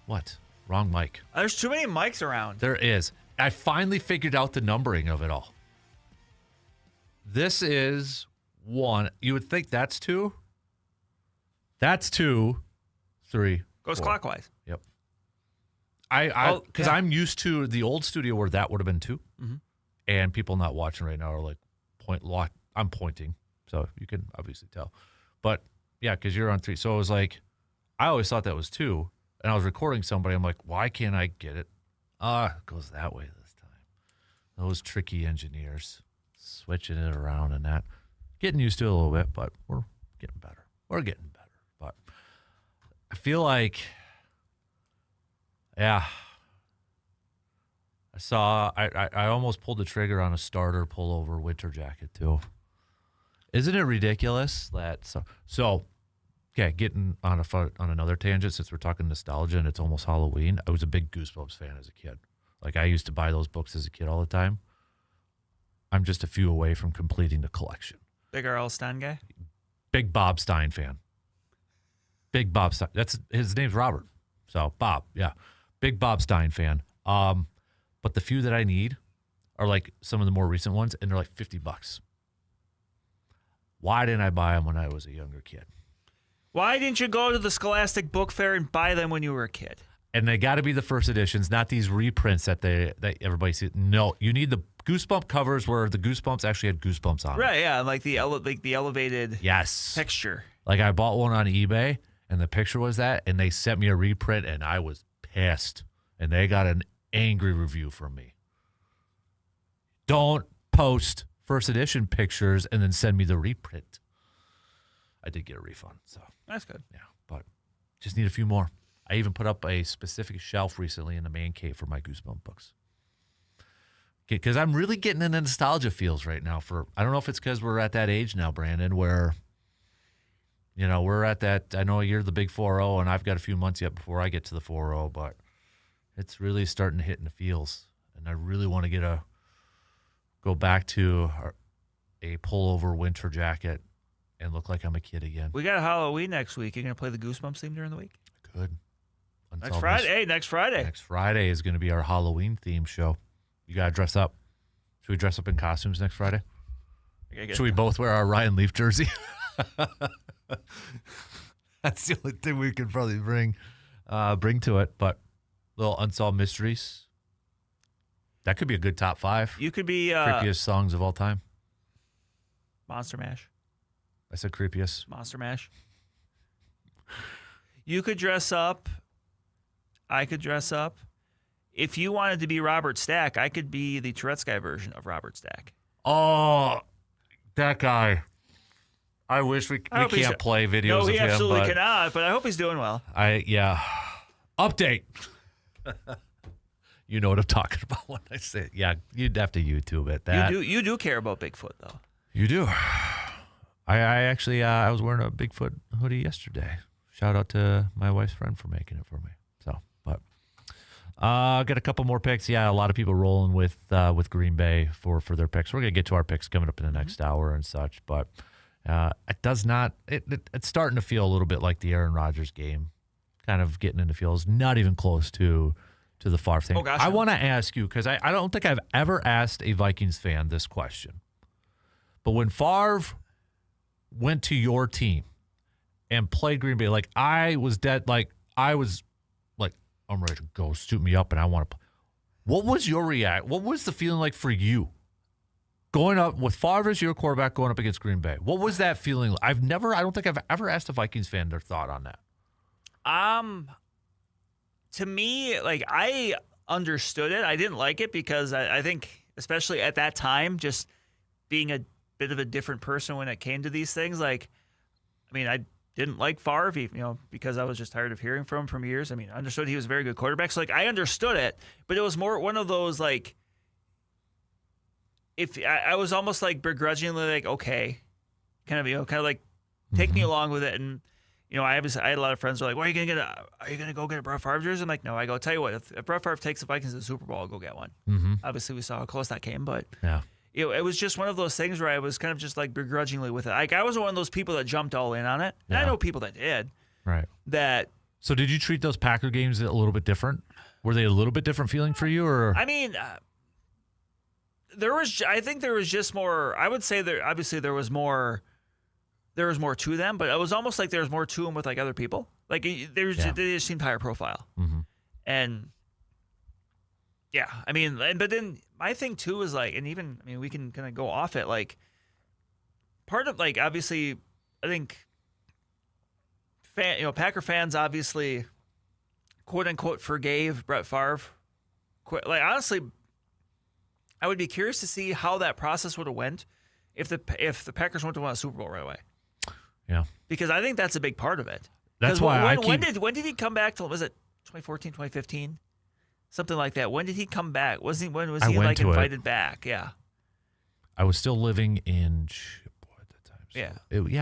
S7: What? Wrong mic.
S13: There's too many mics around.
S7: There is. I finally figured out the numbering of it all. This is 1. You would think that's 2. That's 2, 3.
S13: Goes
S7: 4.
S13: clockwise.
S7: Yep. Because I'm used to the old studio where that would have been 2.
S13: Mm-hmm.
S7: And people not watching right now are like, I'm pointing, so you can obviously tell. But yeah, because you're on 3. So it was like, I always thought that was 2. And I was recording somebody. I'm like, why can't I get it? It goes that way this time. Those tricky engineers switching it around and that. Getting used to it a little bit, but we're getting better. We're getting better. But I feel like, yeah, I almost pulled the trigger on a starter pullover winter jacket too. Isn't it ridiculous that so okay, getting on another tangent since we're talking nostalgia and it's almost Halloween. I was a big Goosebumps fan as a kid. Like I used to buy those books as a kid all the time. I'm just a few away from completing the collection.
S13: Big R.L. Stein guy?
S7: Big Bob Stein fan. Big Bob Stein. His name's Robert. So Bob, yeah. Big Bob Stein fan. But the few that I need are like some of the more recent ones, and they're like $50. Why didn't I buy them when I was a younger kid?
S13: Why didn't you go to the Scholastic Book Fair and buy them when you were a kid?
S7: And they got to be the first editions, not these reprints that everybody sees. No, you need the Goosebump covers where the Goosebumps actually had Goosebumps on them.
S13: Right, yeah, like the elevated texture.
S7: Like I bought one on eBay, and the picture was that, and they sent me a reprint, and I was pissed. And they got an angry review from me. Don't post first edition pictures and then send me the reprint. I did get a refund, so
S13: that's good.
S7: Yeah, but just need a few more. I even put up a specific shelf recently in the man cave for my Goosebump books. Because I'm really getting into nostalgia feels right now. I don't know if it's because we're at that age now, Brandon, where we're at that. I know you're the big 4-0, and I've got a few months yet before I get to the 4-0, but it's really starting to hit in the feels, and I really want to go back to a pullover winter jacket and look like I'm a kid again.
S13: We got Halloween next week. You're going to play the Goosebumps theme during the week?
S7: Good.
S13: Next Friday. Next Friday.
S7: Next Friday is going to be our Halloween theme show. You got to dress up. Should we dress up in costumes next Friday? Should we both wear our Ryan Leaf jersey? That's the only thing we could probably bring to it. But little Unsolved Mysteries. That could be a good top 5.
S13: You could be
S7: creepiest songs of all time.
S13: Monster Mash.
S7: I said creepiest.
S13: Monster Mash. You could dress up. I could dress up. If you wanted to be Robert Stack, I could be the Tourette's guy version of Robert Stack.
S7: Oh, that guy. I wish we can't play videos of him.
S13: No, he absolutely cannot, but I hope he's doing well.
S7: Update. You know what I'm talking about when I say it. Yeah, you'd have to YouTube it.
S13: You do care about Bigfoot, though.
S7: You do. I actually I was wearing a Bigfoot hoodie yesterday. Shout out to my wife's friend for making it for me. Got a couple more picks. Yeah, a lot of people rolling with Green Bay for their picks. We're gonna get to our picks coming up in the next hour and such, but it does not. It's starting to feel a little bit like the Aaron Rodgers game, kind of getting into feels. Not even close to the Favre thing.
S13: Oh, gosh,
S7: I want to ask you because I don't think I've ever asked a Vikings fan this question, but when Favre went to your team and played Green Bay, like I was dead, like I was. I'm ready to go. Suit me up, and I want to. What was your react? What was the feeling like for you going up with Favre as your quarterback going up against Green Bay? What was that feeling? I don't think I've ever asked a Vikings fan their thought on that.
S13: To me, like I understood it. I didn't like it because I think, especially at that time, just being a bit of a different person when it came to these things. Like, I mean, I didn't like Favre, because I was just tired of hearing from him for years. I mean, I understood he was a very good quarterback. So, like, I understood it, but it was more one of those, like, if I was almost like begrudgingly like, okay, kind of like take me along with it. And, I had a lot of friends who were like, well, are you going to go get a Brett Favre jersey? I'm like, no, I'll tell you what, if Brett Favre takes the Vikings to the Super Bowl, I'll go get one.
S7: Mm-hmm.
S13: Obviously, we saw how close that came, but
S7: yeah.
S13: It was just one of those things where I was kind of just like begrudgingly with it. Like I wasn't one of those people that jumped all in on it. And I know people that did.
S7: Right. So did you treat those Packer games a little bit different? Were they a little bit different feeling for you, or?
S13: I mean, I think there was just more. I would say obviously there was more to them, but it was almost like there was more to them with like other people. Like they just seemed higher profile.
S7: Mm-hmm.
S13: And Yeah, I mean, but then my thing too is like, and even, I mean, we can kind of go off it. Like, part of, like, obviously, I think, Packer fans obviously, quote unquote, forgave Brett Favre. Like, honestly, I would be curious to see how that process would have went if the Packers went to win a Super Bowl right away.
S7: Yeah,
S13: because I think that's a big part of it.
S7: That's why
S13: when did he come back? Was it 2014, 2015? Something like that. When did he come back? When was he like invited back? Yeah.
S7: I was still living in Chippewa at that time. So
S13: yeah.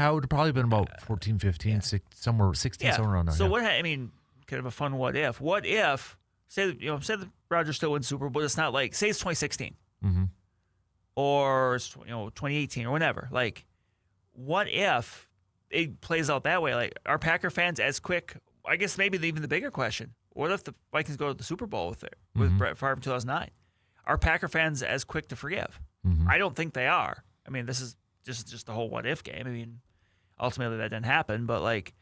S7: It would have probably been about 14, 15, 16, somewhere 16, somewhere around there.
S13: So I mean, kind of a fun what if. What if, say the Rodgers still wins Super Bowl, but it's not like, say it's 2016.
S7: Mm-hmm.
S13: Or it's, 2018 or whatever. Like, what if it plays out that way? Like, are Packer fans as quick? I guess maybe even the bigger question. What if the Vikings go to the Super Bowl with Brett Favre in 2009? Are Packer fans as quick to forgive?
S7: Mm-hmm.
S13: I don't think they are. I mean, this is just the whole what if game. I mean, ultimately that didn't happen, but like,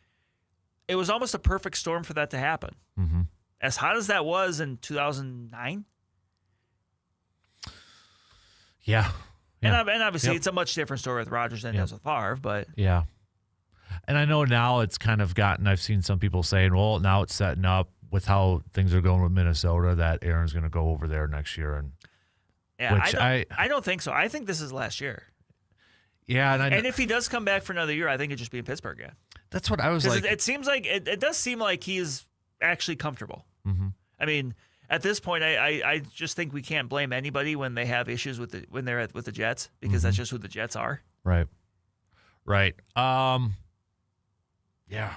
S13: it was almost a perfect storm for that to happen.
S7: Mm-hmm.
S13: As hot as that was in 2009.
S7: Yeah.
S13: And obviously it's a much different story with Rodgers than it is with Favre, but
S7: yeah. And I know now it's kind of I've seen some people saying, well, now it's setting up with how things are going with Minnesota that Aaron's going to go over there next year. And
S13: I don't think so. I think this is last year.
S7: Yeah.
S13: And if he does come back for another year, I think it'd just be in Pittsburgh again.
S7: That's what I was like.
S13: It seems like, it does seem like he's actually comfortable.
S7: Mm-hmm.
S13: I mean, at this point, I just think we can't blame anybody when they have issues with when they're with the Jets, because that's just who the Jets are.
S7: Right. Yeah.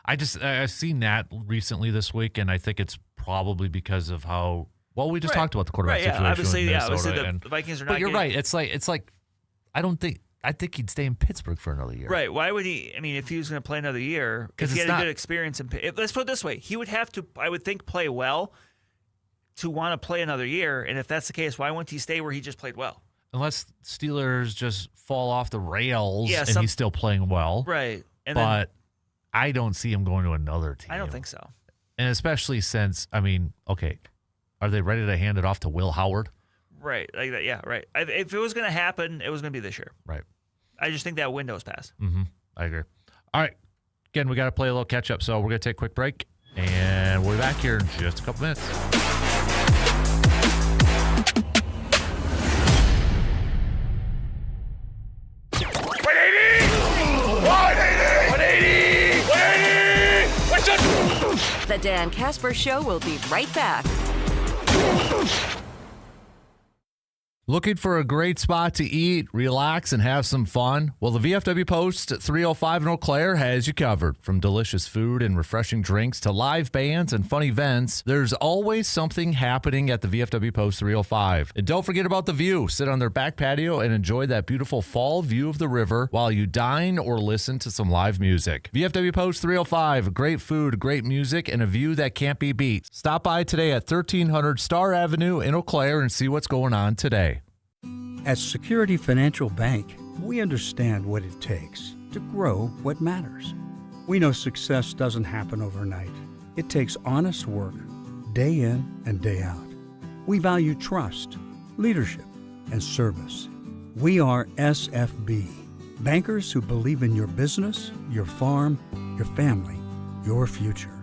S7: I've seen that recently this week, and I think it's probably because of how we just talked about the quarterback situation.
S13: Obviously,
S7: with Minnesota,
S13: obviously the Vikings are not.
S7: But you're right. It's like I think he'd stay in Pittsburgh for another year.
S13: Right. Why would he? I mean, if he was going to play another year, if he had a good experience, let's put it this way, he would have to, I would think, play well to want to play another year. And if that's the case, why wouldn't he stay where he just played well?
S7: Unless Steelers just fall off the rails and he's still playing well.
S13: Right.
S7: But I don't see him going to another team.
S13: I don't think so.
S7: And especially since, I mean, okay, are they ready to hand it off to Will Howard?
S13: Right. Like that. Yeah, right. If it was going to happen, it was going to be this year.
S7: Right.
S13: I just think that window's passed.
S7: Mm-hmm. I agree. All right. Again, we got to play a little catch up, so we're going to take a quick break, and we'll be back here in just a couple minutes.
S12: The Dan Kasper Show will be right back.
S7: Looking for a great spot to eat, relax, and have some fun? Well, the VFW Post 305 in Eau Claire has you covered. From delicious food and refreshing drinks to live bands and fun events, there's always something happening at the VFW Post 305. And don't forget about the view. Sit on their back patio and enjoy that beautiful fall view of the river while you dine or listen to some live music. VFW Post 305, great food, great music, and a view that can't be beat. Stop by today at 1300 Star Avenue in Eau Claire and see what's going on today.
S20: At Security Financial Bank, we understand what it takes to grow what matters. We know success doesn't happen overnight. It takes honest work, day in and day out. We value trust, leadership, and service. We are SFB, bankers who believe in your business, your farm, your family, your future.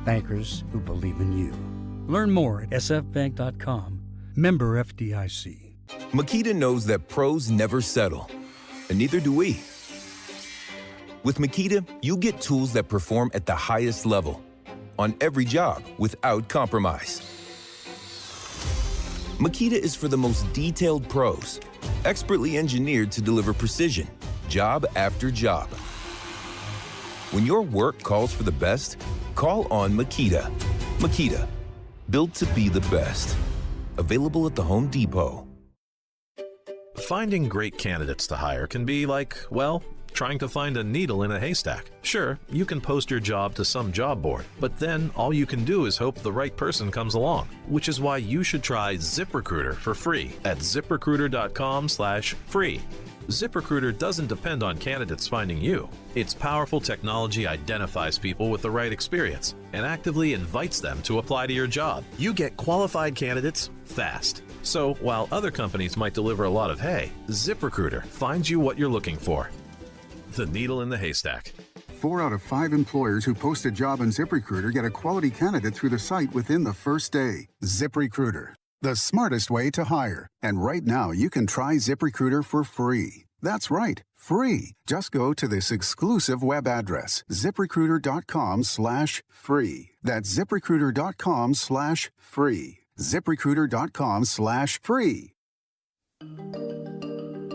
S20: Bankers who believe in you. Learn more at sfbank.com. Member FDIC.
S21: Makita knows that pros never settle, and neither do we. With Makita, you get tools that perform at the highest level on every job without compromise. Makita is for the most detailed pros, expertly engineered to deliver precision, job after job. When your work calls for the best, call on Makita. Makita, built to be the best. Available at the Home Depot.
S18: Finding great candidates to hire can be like, well, trying to find a needle in a haystack. Sure, you can post your job to some job board, but then all you can do is hope the right person comes along, which is why you should try ZipRecruiter for free at ziprecruiter.com/free. ZipRecruiter doesn't depend on candidates finding you. Its powerful technology identifies people with the right experience and actively invites them to apply to your job. You get qualified candidates fast. So while other companies might deliver a lot of hay, ZipRecruiter finds you what you're looking for. The needle in the haystack.
S11: 4 out of 5 employers who post a job on ZipRecruiter get a quality candidate through the site within the first day. ZipRecruiter, the smartest way to hire. And right now, you can try ZipRecruiter for free. That's right, free. Just go to this exclusive web address, ZipRecruiter.com/free. That's ZipRecruiter.com/free. ZipRecruiter.com/free.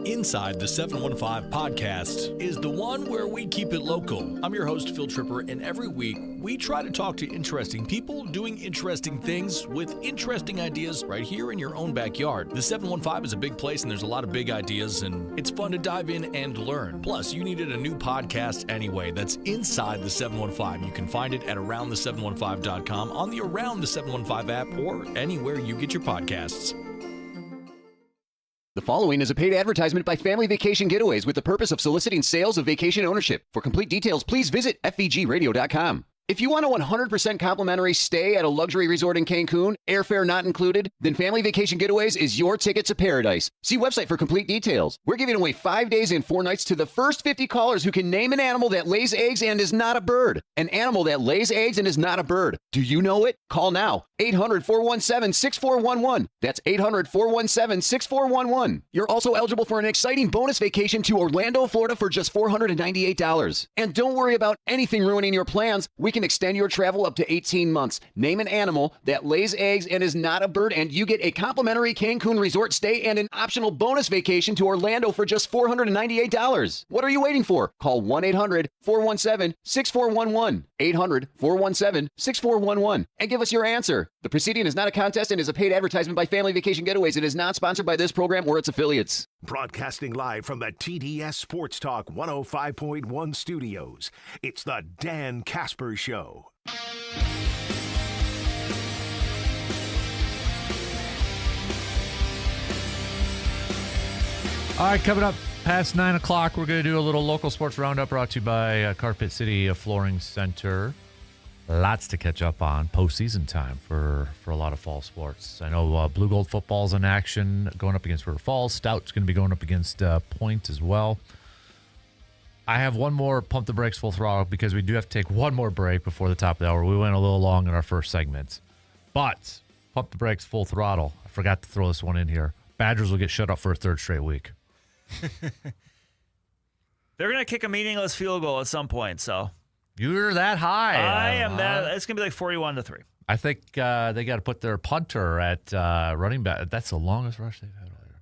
S8: Inside the 715 podcast is the one where we keep it local. I'm your host, Phil Tripper, and every week we try to talk to interesting people doing interesting things with interesting ideas right here in your own backyard. The 715 is a big place and there's a lot of big ideas, and it's fun to dive in and learn. Plus, you needed a new podcast anyway. That's Inside the 715. You can find it at AroundThe715.com, on the Around the 715 app, or anywhere you get your podcasts.
S22: The following is a paid advertisement by Family Vacation Getaways with the purpose of soliciting sales of vacation ownership. For complete details, please visit FVGradio.com. If you want a 100% complimentary stay at a luxury resort in Cancun, airfare not included, then Family Vacation Getaways is your ticket to paradise. See website for complete details. We're giving away 5 days and 4 nights to the first 50 callers who can name an animal that lays eggs and is not a bird. An animal that lays eggs and is not a bird. Do you know it? Call now. 800-417-6411. That's 800-417-6411. You're also eligible for an exciting bonus vacation to Orlando, Florida for just $498. And don't worry about anything ruining your plans. We can extend your travel up to 18 months. Name an animal that lays eggs and is not a bird, and you get a complimentary Cancun resort stay and an optional bonus vacation to Orlando for just $498. What are you waiting for? Call 1-800-417-6411. 800-417-6411 and give us your answer. The proceeding is not a contest and is a paid advertisement by Family Vacation Getaways. It is not sponsored by this program or its affiliates.
S1: Broadcasting live from the TDS Sports Talk 105.1 studios, it's the Dan Kasper Show.
S7: All right, coming up past 9 o'clock, we're going to do a little local sports roundup brought to you by Carpet City Flooring Center. Lots to catch up on. Postseason time for a lot of fall sports. I know Blue Gold football's in action, going up against River Falls. Stout's going to be going up against Point as well. I have one more Pump the Brakes Full Throttle because we do have to take one more break before the top of the hour. We went a little long in our first segment. But Pump the Brakes Full Throttle. I forgot to throw this one in here. Badgers will get shut up for a third straight week.
S13: They're going to kick a meaningless field goal at some point, so.
S7: You're that high.
S13: I am that. It's going to be like 41-3.
S7: I think they got to put their punter at running back. That's the longest rush they've had all year.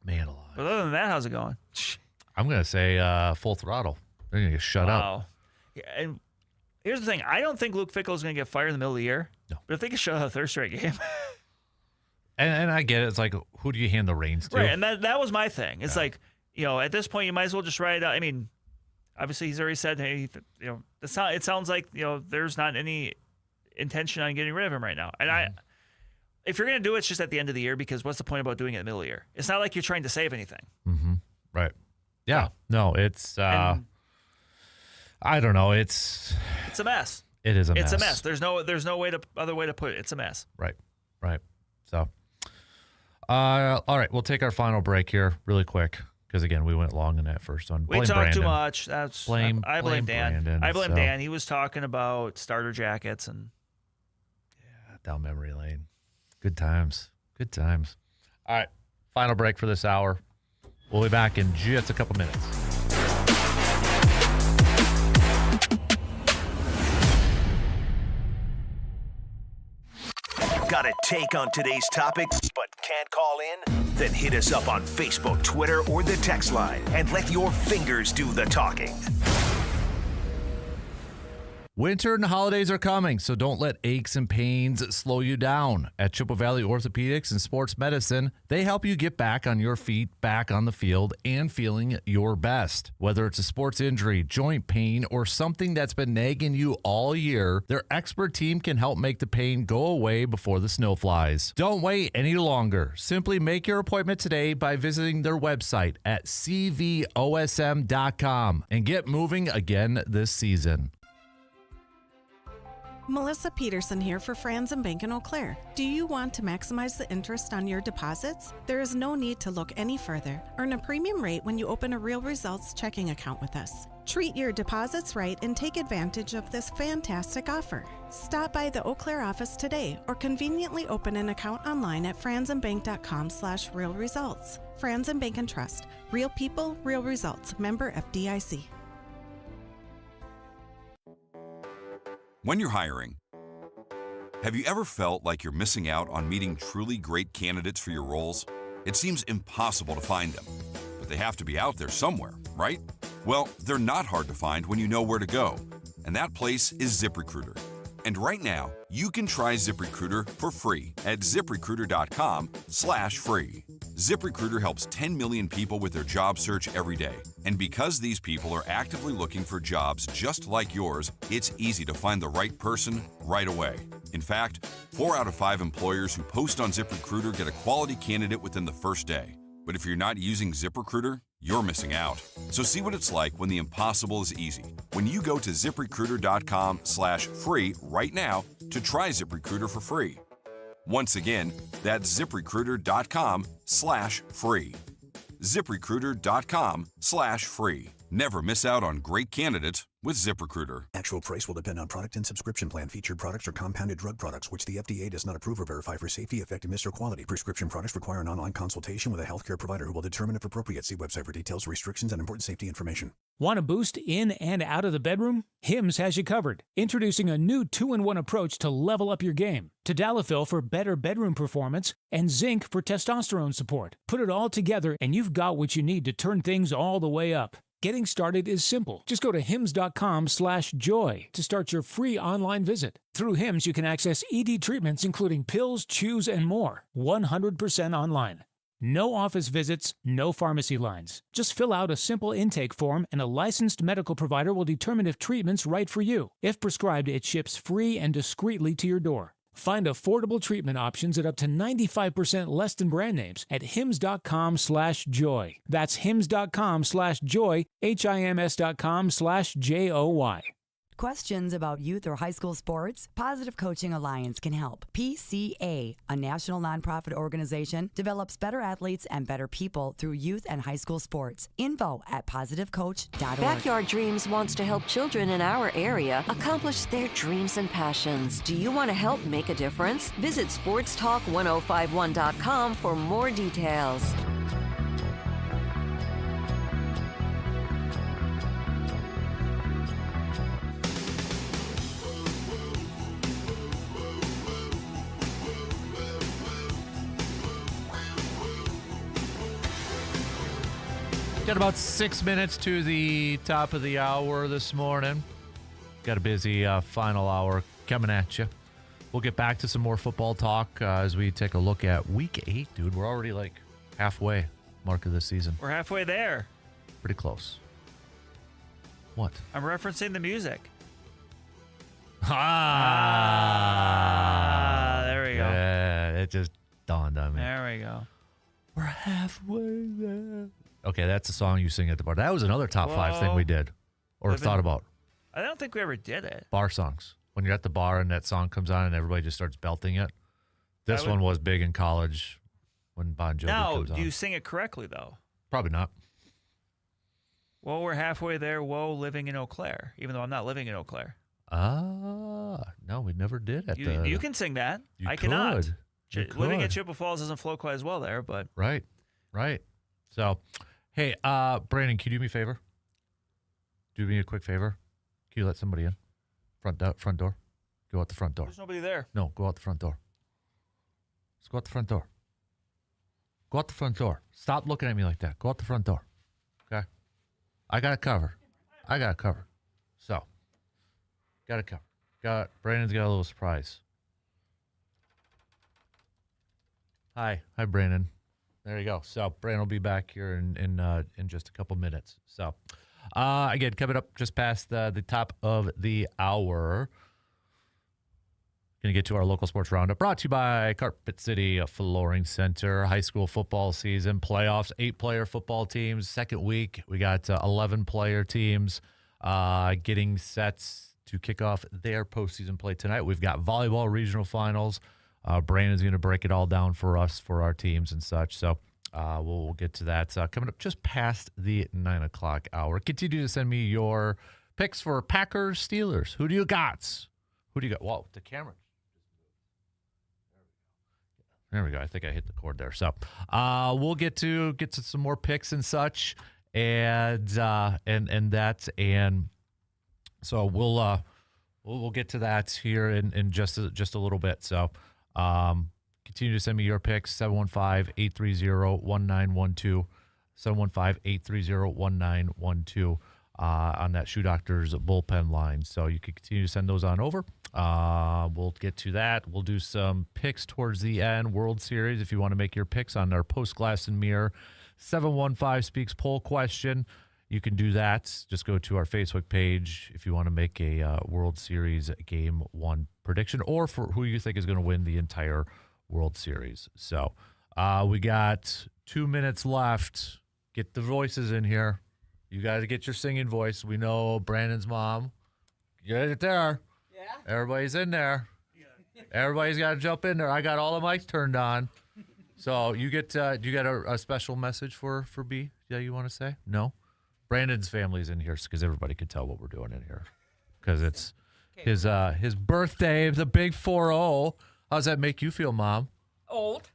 S7: Man alive.
S13: But other than that, how's it going?
S7: I'm going to say full throttle. They're going to get shut up.
S13: Yeah, and here's the thing. I don't think Luke Fickell is going to get fired in the middle of the year. No. But if they can shut out a third straight game.
S7: And I get it. It's like, who do you hand the reins to?
S13: Right, and that was my thing. It's like, at this point, you might as well just write it out. I mean, obviously, he's already said, hey, it sounds like, there's not any intention on getting rid of him right now. And if you're going to do it, it's just at the end of the year, because what's the point about doing it in the middle of the year? It's not like you're trying to save anything.
S7: Mm-hmm. Right. Yeah. No, it's, I don't know. It's
S13: a mess.
S7: It is a mess.
S13: It's a mess. There's no other way to put it. It's a mess.
S7: Right. So, all right, we'll take our final break here really quick because, again, we went long in that first one.
S13: We talked too much. I blame Dan.
S7: Brandon,
S13: I blame Dan. He was talking about starter jackets and
S7: down memory lane. Good times. All right, final break for this hour. We'll be back in just a couple minutes.
S1: Got a take on today's topic, but can't call in? Then hit us up on Facebook, Twitter, or the text line and let your fingers do the talking.
S7: Winter and holidays are coming, so don't let aches and pains slow you down. At Chippewa Valley Orthopedics and Sports Medicine, they help you get back on your feet, back on the field, and feeling your best. Whether it's a sports injury, joint pain, or something that's been nagging you all year, their expert team can help make the pain go away before the snow flies. Don't wait any longer. Simply make your appointment today by visiting their website at cvosm.com and get moving again this season.
S9: Melissa Peterson here for Franz and Bank in Eau Claire. Do you want to maximize the interest on your deposits? There is no need to look any further. Earn a premium rate when you open a Real Results checking account with us. Treat your deposits right and take advantage of this fantastic offer. Stop by the Eau Claire office today or conveniently open an account online at franzandbank.com/realresults. Franz and Bank and Trust. Real people, real results. Member FDIC.
S14: When you're hiring, have you ever felt like you're missing out on meeting truly great candidates for your roles? It seems impossible to find them, but they have to be out there somewhere, right? Well, they're not hard to find when you know where to go, and that place is ZipRecruiter. And right now, you can try ZipRecruiter for free at ZipRecruiter.com/free. ZipRecruiter helps 10 million people with their job search every day. And because these people are actively looking for jobs just like yours, it's easy to find the right person right away. In fact, 4 out of 5 employers who post on ZipRecruiter get a quality candidate within the first day. But if you're not using ZipRecruiter, you're missing out. So see what it's like when the impossible is easy. When you go to ZipRecruiter.com/free right now to try ZipRecruiter for free. Once again, that's ZipRecruiter.com/free. ZipRecruiter.com/free. Never miss out on great candidates with ZipRecruiter.
S10: Actual price will depend on product and subscription plan. Featured products are compounded drug products, which the FDA does not approve or verify for safety, effectiveness, or quality. Prescription products require an online consultation with a healthcare provider who will determine if appropriate. See website for details, restrictions, and important safety information.
S23: Want a boost in and out of the bedroom? Hims has you covered. Introducing a new 2-in-1 approach to level up your game. Tadalafil for better bedroom performance and zinc for testosterone support. Put it all together and you've got what you need to turn things all the way up. Getting started is simple. Just go to hims.com/joy to start your free online visit. Through Hims, you can access ED treatments including pills, chews, and more. 100% online. No office visits, no pharmacy lines. Just fill out a simple intake form and a licensed medical provider will determine if treatment's right for you. If prescribed, it ships free and discreetly to your door. Find affordable treatment options at up to 95% less than brand names at hims.com/joy. That's hims.com/joy, HIMS.com/JOY.
S24: Questions about youth or high school sports? Positive Coaching Alliance can help. PCA, a national nonprofit organization, develops better athletes and better people through youth and high school sports. Info at positivecoach.org.
S12: Backyard Dreams wants to help children in our area accomplish their dreams and passions. Do you want to help make a difference? Visit sportstalk1051.com for more details.
S7: Got about 6 minutes to the top of the hour this morning. Got a busy final hour coming at you. We'll get back to some more football talk as we take a look at Week 8, dude. We're already like halfway mark of this season.
S13: We're halfway there.
S7: Pretty close. What?
S13: I'm referencing the music. There we go.
S7: Yeah, it just dawned on me.
S13: There we go.
S7: We're halfway there. Okay, that's a song you sing at the bar. That was another top 5 thing we did or thought about.
S13: I don't think we ever did it.
S7: Bar songs. When you're at the bar and that song comes on and everybody just starts belting it. This one was big in college when Bon Jovi comes on.
S13: Do you sing it correctly, though?
S7: Probably not.
S13: Well, we're halfway there. Whoa, living in Eau Claire, even though I'm not living in Eau Claire.
S7: No, we never did.
S13: You can sing that. I cannot. Living at Chippewa Falls doesn't flow quite as well there, but.
S7: Right. So, hey, Brandon, can you do me a favor? Do me a quick favor. Can you let somebody in? Front door. Go out the front door.
S13: There's nobody there.
S7: No, go out the front door. Let's go out the front door. Go out the front door. Stop looking at me like that. Go out the front door. Okay? I got it covered. So, Got it covered. Brandon's got a little surprise. Hi, Brandon. There you go. So Brandon will be back here in just a couple minutes. So again, coming up just past the top of the hour. Going to get to our local sports roundup, brought to you by Carpet City Flooring Center. High school football season, playoffs, 8-player football teams. Second week, we got 11-player teams getting sets to kick off their postseason play tonight. We've got volleyball regional finals. Brandon's going to break it all down for us, for our teams and such. So we'll get to that coming up just past the 9 o'clock hour. Continue to send me your picks for Packers, Steelers. Who do you got? Whoa, the camera. There we go. I think I hit the cord there. So we'll get to some more picks and such, and so we'll get to that here in just a little bit. So continue to send me your picks, 715-830-1912, 715-830-1912 on that Shoe Doctor's bullpen line. So you can continue to send those on over. We'll get to that. We'll do some picks towards the end. World Series, if you want to make your picks on our Post Glass and Mirror 715 Speaks poll question, you can do that. Just go to our Facebook page if you want to make a World Series Game 1 prediction, or for who you think is going to win the entire World Series. So we got 2 minutes left. Get the voices in here. You got to get your singing voice. We know Brandon's mom. Get it there. Yeah. Everybody's in there. Everybody's got to jump in there. I got all the mics turned on. So you get. Do you got a special message for B? Yeah, you want to say? No. Brandon's family's in here because everybody can tell what we're doing in here, because it's his birthday. The big 4-0. How's that make you feel, Mom?
S3: Old.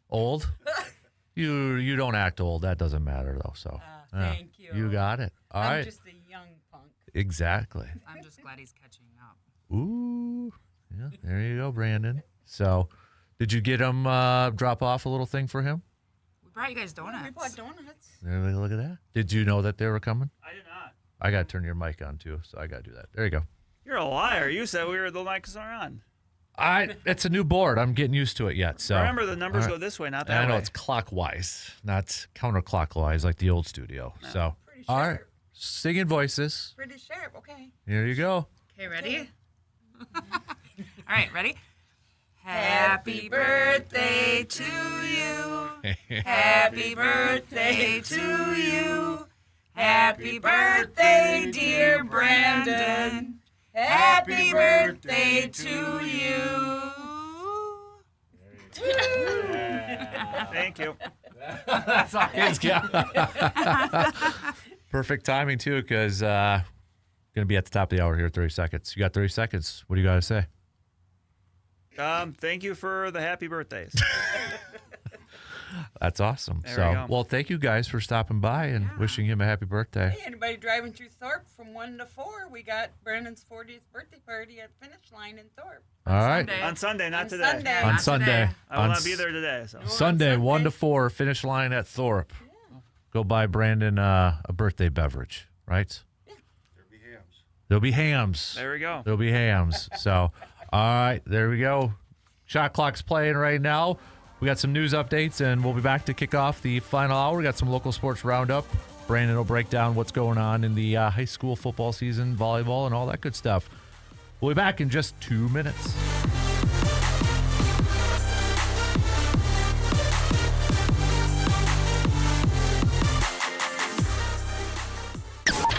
S7: You don't act old. That doesn't matter though. So
S3: thank you.
S7: You got it. All right.
S3: I'm just a young punk.
S7: Exactly.
S3: I'm just glad he's catching up.
S7: Ooh. Yeah. There you go, Brandon. So, did you get him drop off a little thing for him?
S3: We brought you guys donuts. We bought donuts.
S7: There, look at that. Did you know that they were coming?
S13: I did not.
S7: I got to turn your mic on too, so I got to do that. There you go.
S13: You're a liar. You said the mics are on.
S7: It's a new board. I'm getting used to it yet. So
S13: remember, the numbers go this way, not that way.
S7: I know it's clockwise, not counterclockwise like the old studio. No. So all right, singing voices.
S3: Pretty sharp. Okay.
S7: Here you go.
S3: Okay, ready? All right, ready? Happy birthday to you. Happy birthday to you. Happy birthday, dear Brandon. Happy birthday to you.
S13: Thank you.
S7: That's all kids got. Perfect timing too, because going to be at the top of the hour here. 30 seconds. You got 30 seconds. What do you got to say?
S13: Thank you for the happy birthdays.
S7: That's awesome.
S13: There we go.
S7: Well, thank you guys for stopping by and wishing him a happy birthday.
S3: Hey, anybody driving through Thorpe from 1 to 4? We got Brandon's 40th birthday party at Finish Line in Thorpe.
S7: All right.
S13: On Sunday, not today.
S7: On Sunday.
S13: I will not be there today. So.
S7: Sunday, 1 to 4, Finish Line at Thorpe. Yeah. Go buy Brandon a birthday beverage, right?
S3: Yeah.
S7: There'll be hams.
S13: There we go.
S7: There'll be hams. So, all right, there we go. Shot clock's playing right now. We got some news updates, and we'll be back to kick off the final hour. We got some local sports roundup. Brandon will break down what's going on in the high school football season, volleyball, and all that good stuff. We'll be back in just 2 minutes.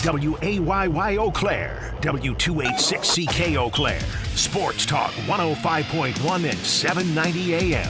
S1: WAYY Eau Claire, W286CK Eau Claire, Sports Talk 105.1 and 790 AM.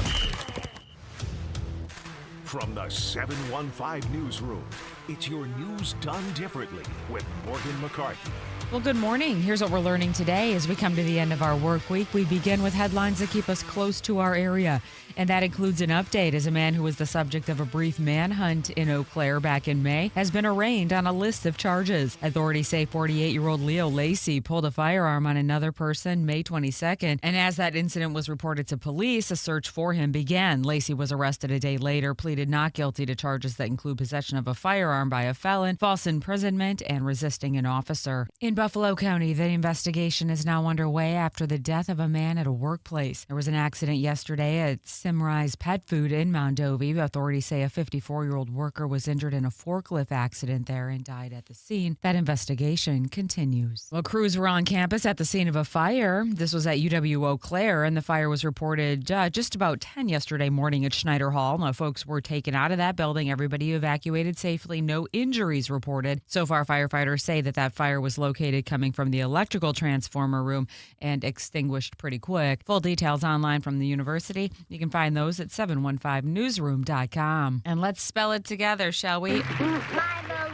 S1: From the 715 Newsroom, it's your news done differently with Morgan McCarthy.
S2: Well, good morning. Here's what we're learning today as we come to the end of our work week. We begin with headlines that keep us close to our area. And that includes an update as a man who was the subject of a brief manhunt in Eau Claire back in May has been arraigned on a list of charges. Authorities say 48-year-old Leo Lacey pulled a firearm on another person May 22nd. And as that incident was reported to police, a search for him began. Lacey was arrested a day later, pleaded not guilty to charges that include possession of a firearm by a felon, false imprisonment, and resisting an officer. In Buffalo County, the investigation is now underway after the death of a man at a workplace. There was an accident yesterday at Simrise Pet Food in Mondovi. Authorities say a 54-year-old worker was injured in a forklift accident there and died at the scene. That investigation continues. Well, crews were on campus at the scene of a fire. This was at UW Eau Claire, and the fire was reported just about 10 yesterday morning at Schneider Hall. Now, folks were taken out of that building. Everybody evacuated safely. No injuries reported. So far, firefighters say that fire was located coming from the electrical transformer room and extinguished pretty quick. Full details online from the university. You can find those at 715newsroom.com. And let's spell it together, shall we?
S4: My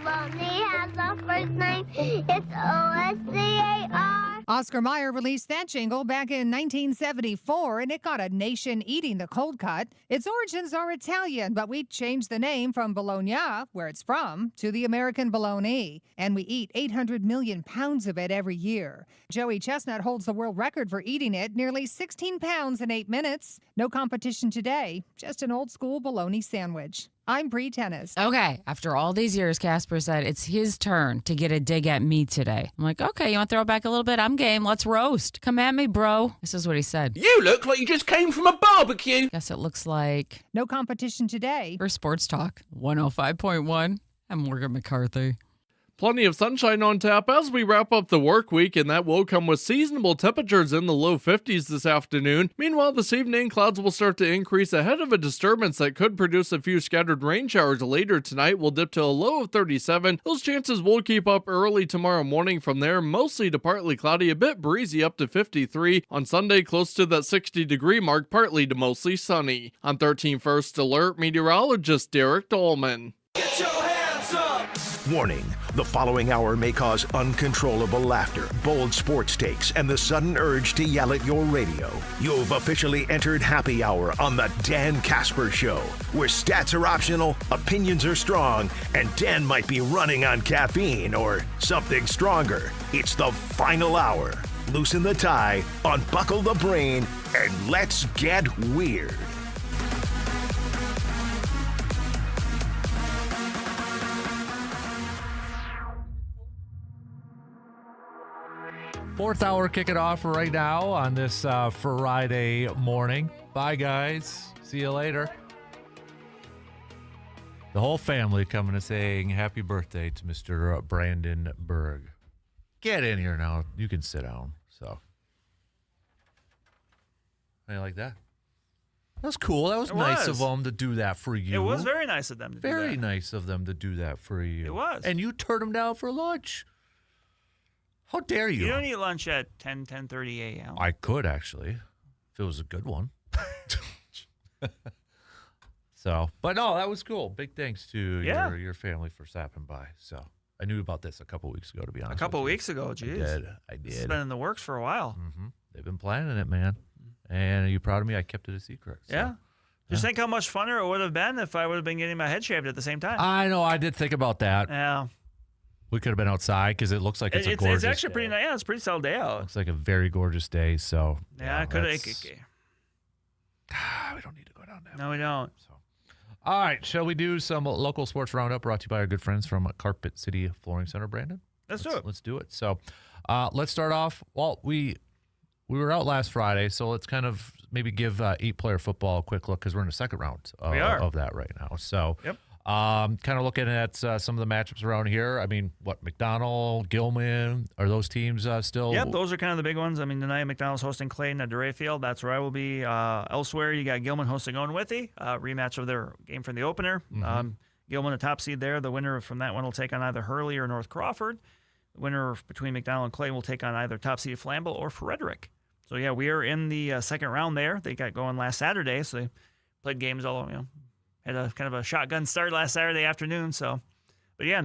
S4: baloney has a first name. It's O-S-C-A-R.
S6: Oscar Mayer released that jingle back in 1974, and it got a nation eating the cold cut. Its origins are Italian, but we changed the name from Bologna, where it's from, to the American bologna. And we eat 800 million pounds of it every year. Joey Chestnut holds the world record for eating it, nearly 16 pounds in 8 minutes. No competition today, just an old-school bologna sandwich. I'm Bree Tennis.
S2: Okay, after all these years, Kasper said it's his turn to get a dig at me today. I'm like, okay, you want to throw it back a little bit? I'm game. Let's roast. Come at me, bro. This is what he said.
S15: You look like you just came from a barbecue.
S2: Guess it looks like...
S6: No competition today.
S2: For Sports Talk 105.1, I'm Morgan McCarthy.
S16: Plenty of sunshine on tap as we wrap up the work week, and that will come with seasonable temperatures in the low 50s this afternoon. Meanwhile, this evening, clouds will start to increase ahead of a disturbance that could produce a few scattered rain showers later tonight. We'll dip to a low of 37. Those chances will keep up early tomorrow morning from there, mostly to partly cloudy, a bit breezy up to 53. On Sunday, close to that 60-degree mark, partly to mostly sunny. On 13 First Alert, meteorologist Derek Dolman.
S1: Get your hands up! Warning, the following hour may cause uncontrollable laughter, bold sports takes, and the sudden urge to yell at your radio. You've officially entered happy hour on the Dan Kasper Show, where stats are optional, opinions are strong, and Dan might be running on caffeine or something stronger. It's the final hour. Loosen the tie, unbuckle the brain, and let's get weird.
S7: Fourth hour kicking off right now on this Friday morning. Bye, guys. See you later. The whole family coming to saying happy birthday to Mr. Brandon Berg. Get in here now. You can sit down. So, how do you like that? That was cool. That was nice of them to do that for you.
S13: It was very nice of them to do that.
S7: Very nice of them to do that for you.
S13: It was.
S7: And you turned them down for lunch. How dare you?
S13: You don't eat lunch at 10:30 a.m.
S7: I could, actually, if it was a good one. So, but no, that was cool. Big thanks to your family for stopping by. So, I knew about this a couple weeks ago, to be honest.
S13: A couple weeks ago, geez.
S7: I did.
S13: It's been in the works for a while.
S7: Mm-hmm. They've been planning it, man. And are you proud of me? I kept it a secret. So.
S13: Yeah. Just think how much funner it would have been if I would have been getting my head shaved at the same time.
S7: I know. I did think about that.
S13: Yeah.
S7: We could have been outside because it looks like it's a gorgeous
S13: It's actually
S7: day.
S13: pretty nice. Yeah, it's a pretty solid day out.
S7: Looks like a very gorgeous day. So
S13: yeah, I could have.
S7: We don't need to go down there.
S13: No, we don't.
S7: So, all right, shall we do some local sports roundup brought to you by our good friends from Carpet City Flooring Center, Brandon?
S13: Let's do it.
S7: Let's do it. So, let's start off. Well, we were out last Friday, so let's kind of maybe give 8-player football a quick look because we're in the second round of that right now. So,
S13: yep.
S7: Kind of looking at some of the matchups around here. I mean, McDonald, Gilman, are those teams still?
S13: Yep, those are kind of the big ones. I mean, tonight McDonald's hosting Clayton at DeRay Field. That's where I will be. Elsewhere, you got Gilman hosting Owen Withee, rematch of their game from the opener.
S7: Mm-hmm.
S13: Gilman, a top seed there. The winner from that one will take on either Hurley or North Crawford. The winner between McDonald and Clay will take on either top seed Flambeau or Frederick. So, yeah, we are in the second round there. They got going last Saturday, so they played games all, had a kind of a shotgun start last Saturday afternoon. So, but yeah,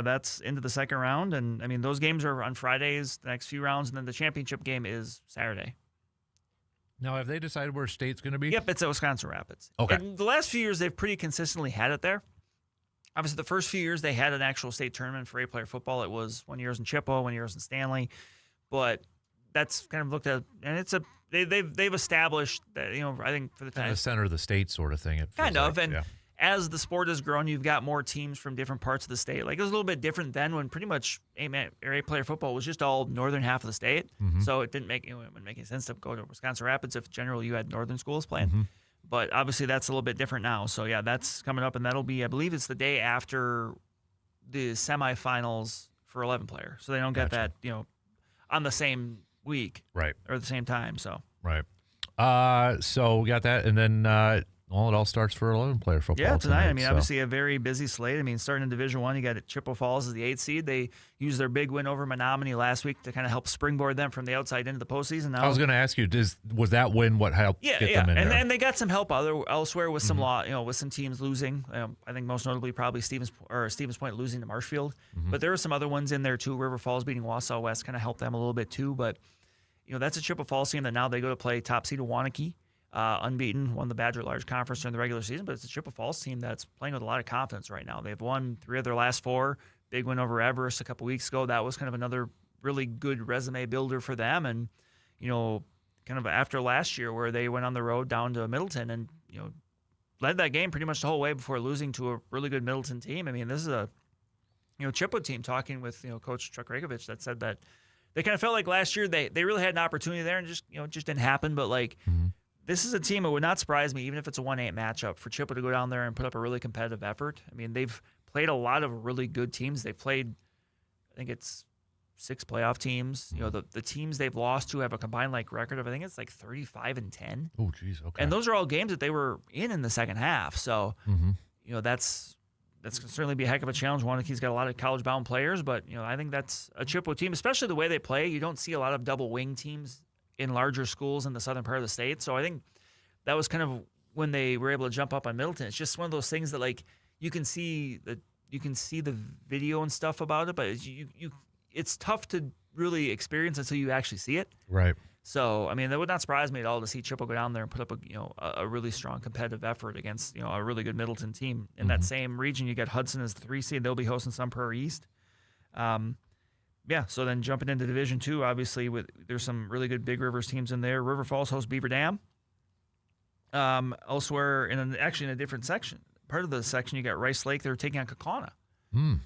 S13: that's into the second round. And I mean, those games are on Fridays, the next few rounds, and then the championship game is Saturday.
S7: Now, have they decided where state's going to be?
S13: Yep, it's at Wisconsin Rapids.
S7: Okay.
S13: And the last few years, they've pretty consistently had it there. Obviously, the first few years, they had an actual state tournament for 8-player football. It was 1 year in Chippewa, 1 year in Stanley. But that's kind of looked at, and they've established that, I think for the time.
S7: Kind of the center of the state sort of thing.
S13: Kind of. And as the sport has grown, you've got more teams from different parts of the state. Like, it was a little bit different then when pretty much A-player football was just all northern half of the state. So it didn't make, it wouldn't make any sense to go to Wisconsin Rapids if generally you had northern schools playing. But obviously that's a little bit different now. So, yeah, that's coming up, and that'll be, I believe it's the day after the semifinals for 11-player. So they don't get that, on the same week.
S7: Right.
S13: Or the same time, so.
S7: Right. So we got that, and then it all starts for 11-player football.
S13: Yeah, tonight. I mean,
S7: so.
S13: obviously a very busy slate. I mean, starting in Division I, you got Chippewa Falls as the 8th seed. They used their big win over Menominee last week to kind of help springboard them from the outside into the postseason. Now,
S7: I was going to ask you, was that win what helped get them in there?
S13: And they got some help elsewhere with some with some teams losing. I think most notably probably Stevens Point losing to Marshfield. But there were some other ones in there too. River Falls beating Wausau West kind of helped them a little bit too. But that's a Chippewa Falls team that now they go to play top seed of Waunakee. Unbeaten, won the Badger Large Conference during the regular season, but it's a Chippewa Falls team that's playing with a lot of confidence right now. They've won 3 of their last 4. Big win over Everest a couple weeks ago. That was kind of another really good resume builder for them. And, kind of after last year where they went on the road down to Middleton and, led that game pretty much the whole way before losing to a really good Middleton team. I mean, this is a, Chippewa team talking with, Coach Chuck Regovich that said that they kind of felt like last year they really had an opportunity there and just, just didn't happen. But like, this is a team that would not surprise me, even if it's a 1-8 matchup, for Chippewa to go down there and put up a really competitive effort. I mean, they've played a lot of really good teams. They've played, I think it's 6 playoff teams. The teams they've lost to have a combined record of, I think it's 35-10.
S7: Oh, geez, okay.
S13: And those are all games that they were in the second half. So, that's going to certainly be a heck of a challenge. Waunakee's got a lot of college-bound players, but, I think that's a Chippewa team, especially the way they play. You don't see a lot of double-wing teams in larger schools in the southern part of the state. So I think that was kind of when they were able to jump up on Middleton. It's just one of those things that you can see the video and stuff about it, but it's tough to really experience until you actually see it.
S7: Right.
S13: So, I mean, that would not surprise me at all to see Chippewa go down there and put up a really strong competitive effort against, a really good Middleton team. In that same region, you got Hudson as the 3 seed. They'll be hosting Sun Prairie East. Yeah, so then jumping into Division II, obviously, there's some really good Big Rivers teams in there. River Falls hosts Beaver Dam. Elsewhere, in a different section, part of the section, you got Rice Lake. They're taking on Kaukauna,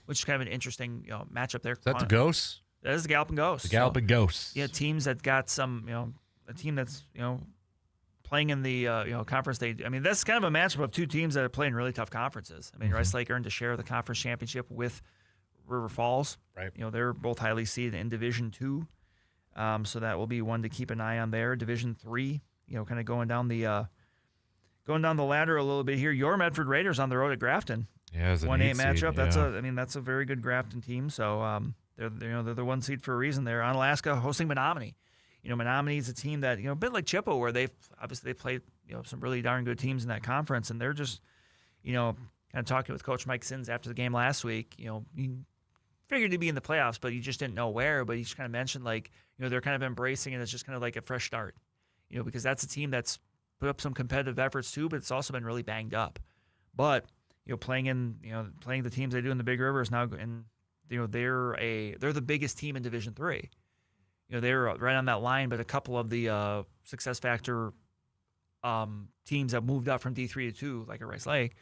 S13: which is kind of an interesting matchup there.
S7: Is that the Ghosts?
S13: That is the Galloping Ghosts.
S7: The Galloping Ghosts.
S13: Yeah, teams that got some, a team that's, playing in the conference. That's kind of a matchup of 2 teams that are playing really tough conferences. I mean, Rice Lake earned a share of the conference championship with River Falls.
S7: Right.
S13: They're both highly seeded in Division II. So that will be one to keep an eye on there. Division III, kind of going down the ladder a little bit here. Your Medford Raiders on the road at Grafton.
S7: Yeah, it's an
S13: 1-8
S7: matchup.
S13: Yeah. That's a very good Grafton team. So they're the 1 seed for a reason. They're on Alaska hosting Menominee. Menominee is a team that a bit like Chippewa, where they've played some really darn good teams in that conference, and they're just kind of talking with Coach Mike Sins after the game last week. You figured to be in the playoffs, but you just didn't know where. But he just kind of mentioned they're kind of embracing it as just kind of like a fresh start, because that's a team that's put up some competitive efforts too, but it's also been really banged up. But playing the teams they do in the Big Rivers now, and they're the biggest team in Division III. They're right on that line, but a couple of the success factor teams that moved up from D3 to 2, like a Rice Lake,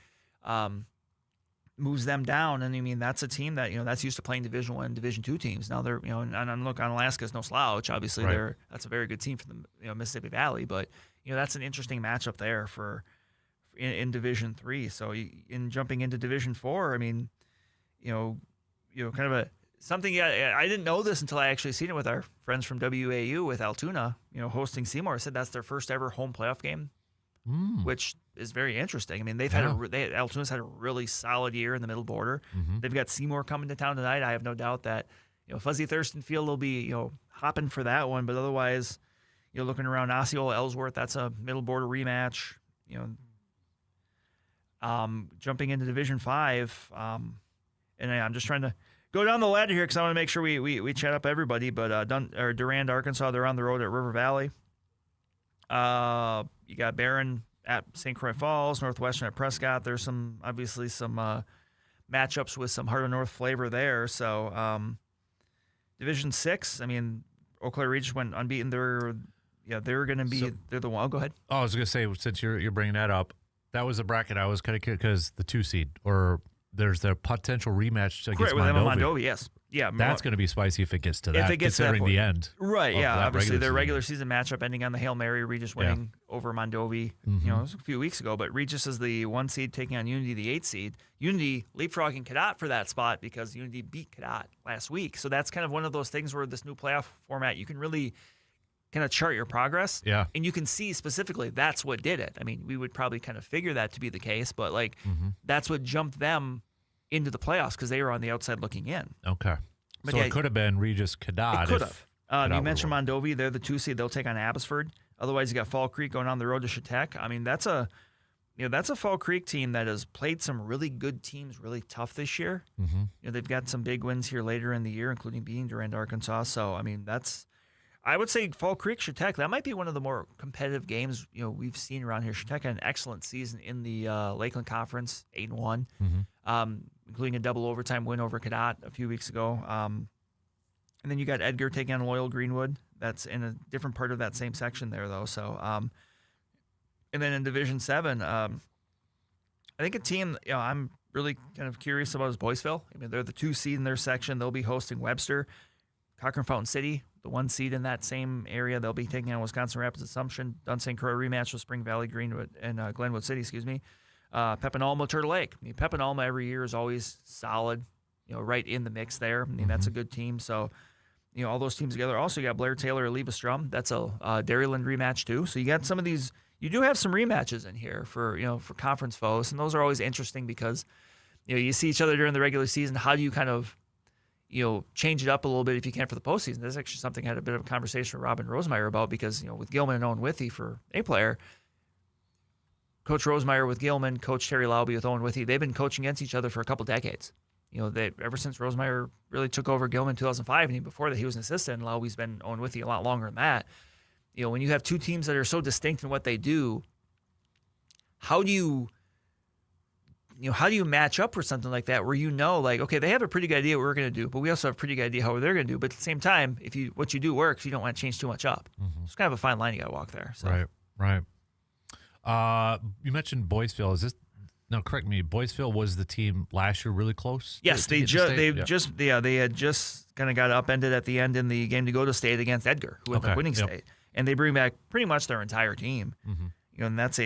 S13: moves them down. And that's a team that, that's used to playing Division I and Division II teams. Now they're, and look, on Alaska's no slouch. Obviously,
S7: right.
S13: That's a very good team for the Mississippi Valley. But, that's an interesting matchup there in Division III. So in jumping into Division IV, kind of something I didn't know this until I actually seen it with our friends from WAU with Altoona, hosting Seymour. Said that's their first ever home playoff game. Which is very interesting. Altoona's had a really solid year in the middle border. They've got Seymour coming to town tonight. I have no doubt that Fuzzy Thurston Field will be hopping for that one. But otherwise, looking around Osceola Ellsworth, that's a middle border rematch. Jumping into Division 5, and I'm just trying to go down the ladder here because I want to make sure we chat up everybody. But Durand, Arkansas, they're on the road at River Valley. You got Barron at St. Croix Falls, Northwestern at Prescott. There's obviously some matchups with some Heart of North flavor there. So Division 6, Eau Claire Regis went unbeaten. They're going to be they're the one. Oh, go ahead.
S7: Oh, I was going to say, since you're bringing that up, That was the bracket I was kind of because the 2 seed, or there's the potential rematch against
S13: with Emma
S7: Mondovi.
S13: Mondovi, yes. Yeah,
S7: That's going to be spicy if it gets to that,
S13: if it gets to that
S7: considering
S13: point.
S7: the end.
S13: Right,
S7: of
S13: yeah.
S7: that
S13: Obviously, their
S7: season.
S13: regular season matchup ending on the Hail Mary, Regis winning over Mondovi,
S7: Mm-hmm.
S13: it was a few weeks ago. But Regis is the 1 seed taking on Unity, the 8 seed. Unity leapfrogging Cadott for that spot because Unity beat Cadott last week. So that's kind of one of those things where this new playoff format, you can really kind of chart your progress.
S7: Yeah.
S13: And you can see specifically that's what did it. I mean, we would probably kind of figure that to be the case, but that's what jumped them into the playoffs because they were on the outside looking in.
S7: Okay.
S13: But
S7: So
S13: yeah,
S7: it could have been Regis Cadott.
S13: It could
S7: if
S13: have.
S7: Cadott
S13: You mentioned
S7: would've
S13: Mondovi. They're the 2 seed. They'll take on Abbotsford. Otherwise, you got Fall Creek going on the road to Chautauqua. I mean, that's a Fall Creek team that has played some really good teams really tough this year.
S7: Mm-hmm.
S13: They've got some big wins here later in the year, including beating Durand, Arkansas. So, I mean, I would say Fall Creek, Chautauqua, that might be one of the more competitive games we've seen around here. Chautauqua had an excellent season in the Lakeland Conference, 8-1, including a double overtime win over Cadott a few weeks ago. And then you got Edgar taking on Loyal Greenwood. That's in a different part of that same section there, though. So, and then in Division 7, I think a team I'm really kind of curious about is Boyceville. I mean, they're the 2 seed in their section. They'll be hosting Webster. Cochrane Fountain City, the 1 seed in that same area. They'll be taking on Wisconsin Rapids Assumption. Dunn St. Croix rematch with Spring Valley Greenwood and Glenwood City, Pep and Alma, Turtle Lake. I mean, Pep and Alma every year is always solid, right in the mix there. I mean, that's a good team. So, all those teams together. Also, you got Blair Taylor, Leva Strum. That's a Dairyland rematch too. So you got some of these. You do have some rematches in here for conference foes, and those are always interesting because you see each other during the regular season. How do you kind of change it up a little bit if you can for the postseason? That's actually something I had a bit of a conversation with Robin Rosemeyer about because with Gilman and Owen Withy for A player, Coach Rosemeyer with Gilman, Coach Terry Lauby with Owen Withy, they've been coaching against each other for a couple decades. Ever since Rosemeyer really took over Gilman in 2005, and even before that he was an assistant, and Lauby's been Owen Withy a lot longer than that. When you have two teams that are so distinct in what they do, how do you match up for something like that where okay, they have a pretty good idea what we're going to do, but we also have a pretty good idea how they're going to do. But at the same time, if what you do works, you don't want to change too much up. It's kind of a fine line you got to walk there. So.
S7: Right. You mentioned Boyceville. Is this? No, correct me. Boyceville was the team last year really close?
S13: Yes, they had just kind of got upended at the end in the game to go to state against Edgar, who ended up winning state. And they bring back pretty much their entire team. And that's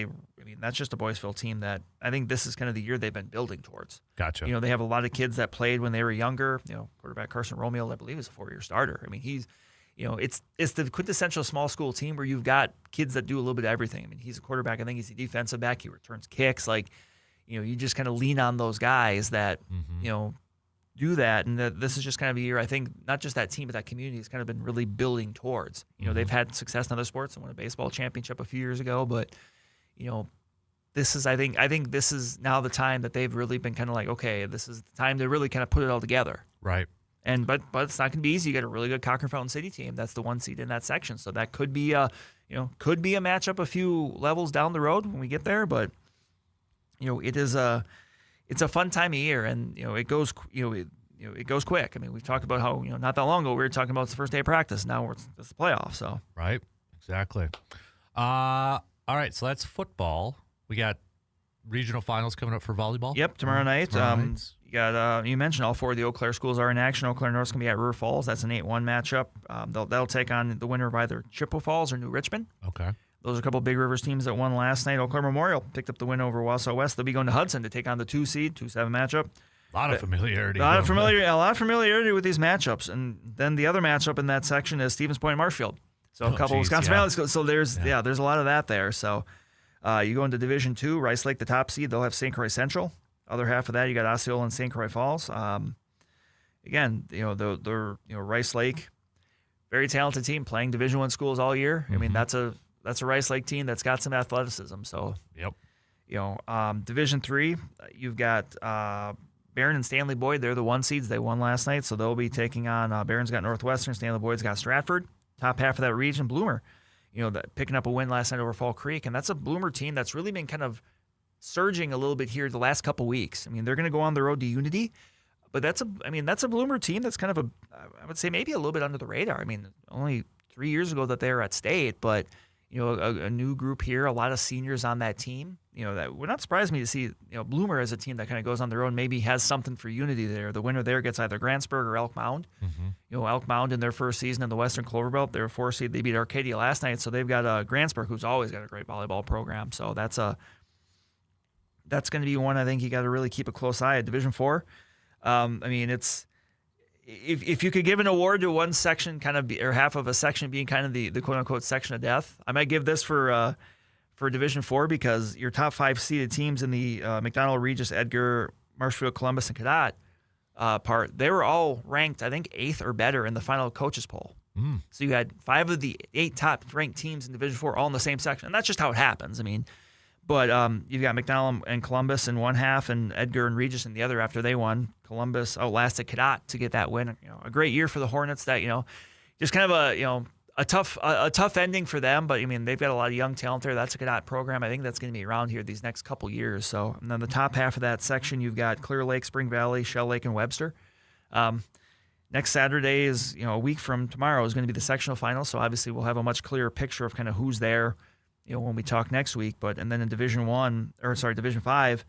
S13: just a Boyceville team that I think this is kind of the year they've been building towards.
S7: Gotcha.
S13: They have a lot of kids that played when they were younger. Quarterback Carson Romeo, I believe, is a 4-year starter. I mean, he's, it's the quintessential small school team where you've got kids that do a little bit of everything. I mean, he's a quarterback. I think he's a defensive back. He returns kicks. You just kind of lean on those guys that, do that. And this is just kind of a year, I think, not just that team, but that community has kind of been really building towards. They've had success in other sports and won a baseball championship a few years ago. But, this is, I think this is now the time that they've really been kind of okay, this is the time to really kind of put it all together.
S7: Right.
S13: But it's not going to be easy. You got a really good Cochrane Fountain City team. That's the 1 seed in that section. So that could be a matchup a few levels down the road when we get there. But, it's a fun time of year, and it goes quick. I mean, we've talked about how not that long ago we were talking about it's the first day of practice. Now it's the playoffs. So
S7: right, exactly. All right, so that's football. We got regional finals coming up for volleyball.
S13: Yep, tomorrow night. You got you mentioned all 4 of the Eau Claire schools are in action. Eau Claire North's going to be at River Falls. That's an 8-1 matchup. They'll take on the winner of either Chippewa Falls or New Richmond.
S7: Okay.
S13: Those are a couple of Big Rivers teams that won last night. Eau Claire Memorial picked up the win over Wausau West. They'll be going to Hudson to take on the 2 seed, 2-7 matchup.
S7: A lot of familiarity.
S13: A lot of familiarity with these matchups. And then the other matchup in that section is Stevens Point and Marshfield. So a couple of Wisconsin Valley schools. So there's a lot of that there. So you go into Division 2, Rice Lake, the top seed. They'll have St. Croix Central. Other half of that, you got Osceola and St. Croix Falls. Again, they're Rice Lake, very talented team playing Division 1 schools all year. I mean, that's a Rice Lake team that's got some athleticism. So, Division 3, you've got Barron and Stanley Boyd. They're the 1 seeds. They won last night, so they'll be taking on Barron's got Northwestern. Stanley Boyd's got Stratford. Top half of that region, Bloomer. Picking up a win last night over Fall Creek, and that's a Bloomer team that's really been kind of surging a little bit here the last couple weeks. I mean, they're going to go on the road to Unity, but that's a Bloomer team that's kind of I would say maybe a little bit under the radar. I mean, only 3 years ago that they were at state, but a new group here, a lot of seniors on that team. That would not surprise me to see, Bloomer as a team that kind of goes on their own, maybe has something for unity there. The winner there gets either Grantsburg or Elk Mound. Elk Mound in their first season in the Western Clover Belt, they were 4 seed. They beat Arcadia last night, so they've got Grantsburg, who's always got a great volleyball program. So that's going to be one I think you got to really keep a close eye at. Division 4. It's if you could give an award to one section, or half of a section being kind of the quote unquote section of death, I might give this for Division 4 because your top 5 seeded teams in the McDonald, Regis, Edgar, Marshfield, Columbus, and Cadott part, they were all ranked, I think, 8th or better in the final coaches poll. So you had 5 of the 8 top ranked teams in Division 4 all in the same section, and that's just how it happens. But you've got McDonald and Columbus in one half, and Edgar and Regis in the other. After they won, Columbus outlasted Cadott to get that win. A great year for the Hornets. That just kind of a tough ending for them. But they've got a lot of young talent there. That's a Cadott program. I think that's going to be around here these next couple years. So, and then the top half of that section, you've got Clear Lake, Spring Valley, Shell Lake, and Webster. Next Saturday is a week from tomorrow is going to be the sectional final. So obviously we'll have a much clearer picture of kind of who's there. When we talk next week, and then in Division 5,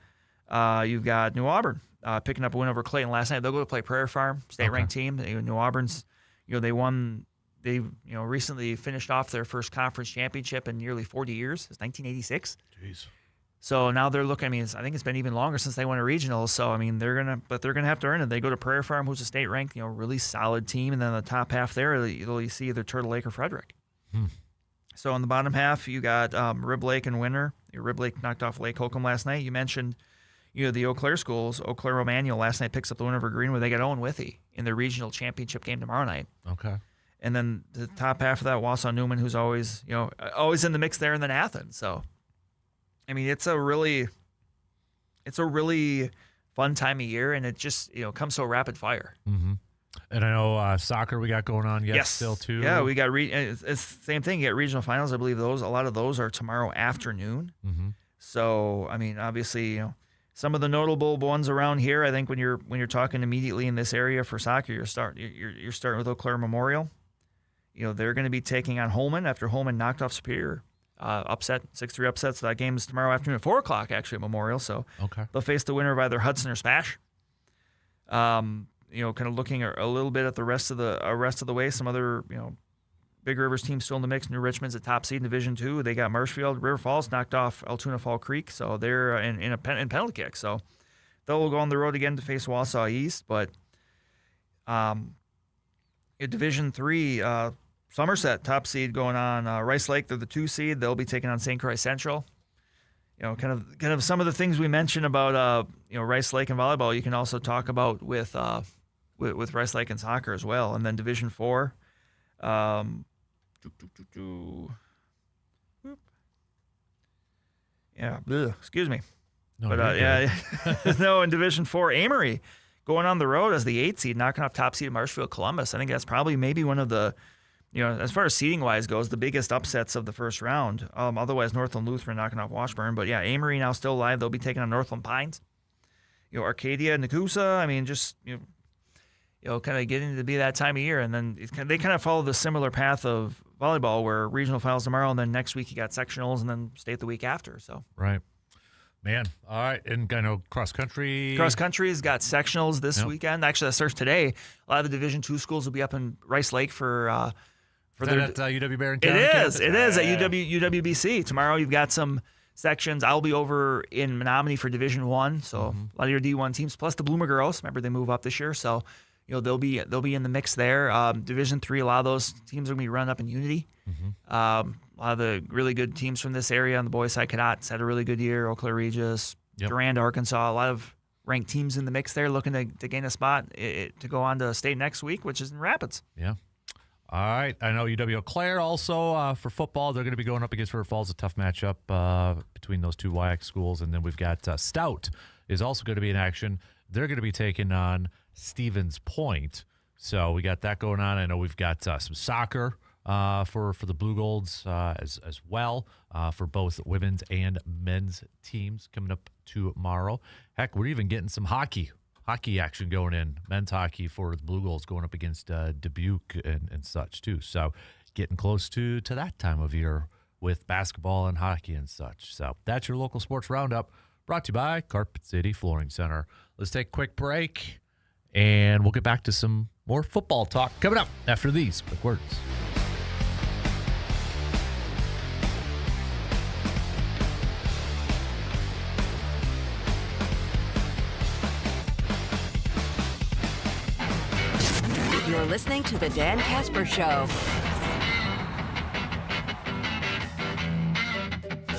S13: you've got New Auburn picking up a win over Clayton last night. They'll go to play Prairie Farm, state-ranked team. New Auburn's, they won. They recently finished off their first conference championship in nearly 40 years. It's 1986.
S7: Jeez.
S13: So now they're looking. I think it's been even longer since they won a regional. So they're gonna have to earn it. They go to Prairie Farm, who's a state-ranked, really solid team, and then the top half there, you see either Turtle Lake or Frederick. So in the bottom half, you got Rib Lake and Winter. Rib Lake knocked off Lake Holcomb last night. You mentioned, the Eau Claire schools. Eau Claire Romagna last night picks up the win over Greenwood. They got Owen Withy in the regional championship game tomorrow night.
S7: Okay.
S13: And then the top half of that, Wausau Newman, who's always, always in the mix there, and then Athens. So, it's a really fun time of year, and it just, comes so rapid fire.
S7: Mm-hmm. And I know soccer we got going on still too.
S13: Yeah, we got it's the same thing. You get regional finals. I believe a lot of those are tomorrow afternoon. So obviously, some of the notable ones around here. I think when you're talking immediately in this area for soccer, you're starting with Eau Claire Memorial. They're going to be taking on Holman after Holman knocked off Superior, upset 6-3 upset. So that game is tomorrow afternoon at 4:00 actually at Memorial. So they'll face the winner of either Hudson or Spash. Kind of looking a little bit at the rest of the way. Some other, Big Rivers teams still in the mix. New Richmond's a top seed in Division 2. They got Marshfield. River Falls knocked off Altoona Fall Creek, so they're in penalty kick. So they'll go on the road again to face Wausau East. But in Division 3, Somerset, top seed going on. Rice Lake, they're the 2 seed. They'll be taking on St. Croix Central. Kind of some of the things we mentioned about Rice Lake and volleyball, you can also talk about with Rice Lake and soccer as well. And then Division 4, excuse me.
S7: No,
S13: no, in Division 4, Amory going on the road as the 8 seed, knocking off top seed Marshfield Columbus. I think that's probably maybe one of the, as far as seeding wise goes, the biggest upsets of the first round. Otherwise, Northland Lutheran knocking off Washburn. But yeah, Amory now still live. They'll be taking on Northland Pines. Arcadia, Nakusa. Kind of getting to be that time of year. And then they kind of follow the similar path of volleyball where regional finals tomorrow, and then next week you got sectionals, and then state the week after. So
S7: right. Man, all right. And I know cross country.
S13: Cross country's got sectionals this weekend. Actually, that starts today. A lot of the Division 2 schools will be up in Rice Lake for their
S7: at UW Barron
S13: County. It is at UWBC. Tomorrow you've got some sections. I'll be over in Menominee for Division 1, so a lot of your D1 teams, plus the Bloomer girls. Remember, they move up this year, so they'll be in the mix there. Division 3, a lot of those teams are going to be run up in Unity. A lot of the really good teams from this area on the boys' side, Cadott had a really good year. Eau Claire Regis, Durand, Arkansas, a lot of ranked teams in the mix there looking to gain a spot to go on to state next week, which is in Rapids.
S7: Yeah. All right. I know UW Eau Claire also for football. They're going to be going up against River Falls, a tough matchup between those two WIAC schools. And then we've got Stout is also going to be in action. They're going to be taking on Stevens Point. So we got that going on. I know we've got some soccer for the Blue Golds as well for both women's and men's teams coming up tomorrow. Heck, we're even getting some hockey action going in, men's hockey for the Blue Golds going up against Dubuque and such too. So getting close to that time of year with basketball and hockey and such. So that's your local sports roundup, brought to you by Carpet City Flooring Center. Let's take a quick break, and we'll get back to some more football talk coming up after these quick words.
S12: You're listening to the Dan Kasper Show.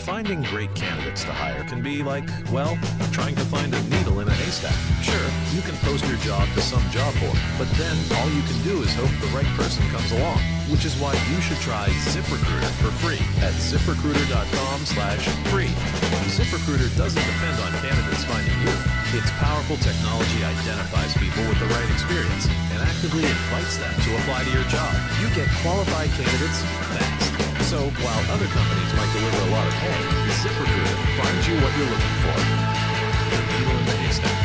S18: Finding great candidates to hire can be like, well, trying to find a needle in a haystack. Sure, you can post your job to some job board, but then all you can do is hope the right person comes along, which is why you should try ZipRecruiter for free at ZipRecruiter.com/free. ZipRecruiter doesn't depend on candidates finding you. Its powerful technology identifies people with the right experience and actively invites them to apply to your job. You get qualified candidates fast. So while other companies might deliver a lot of pay, ZipRecruiter finds you what you're looking for. The needle in the haystack.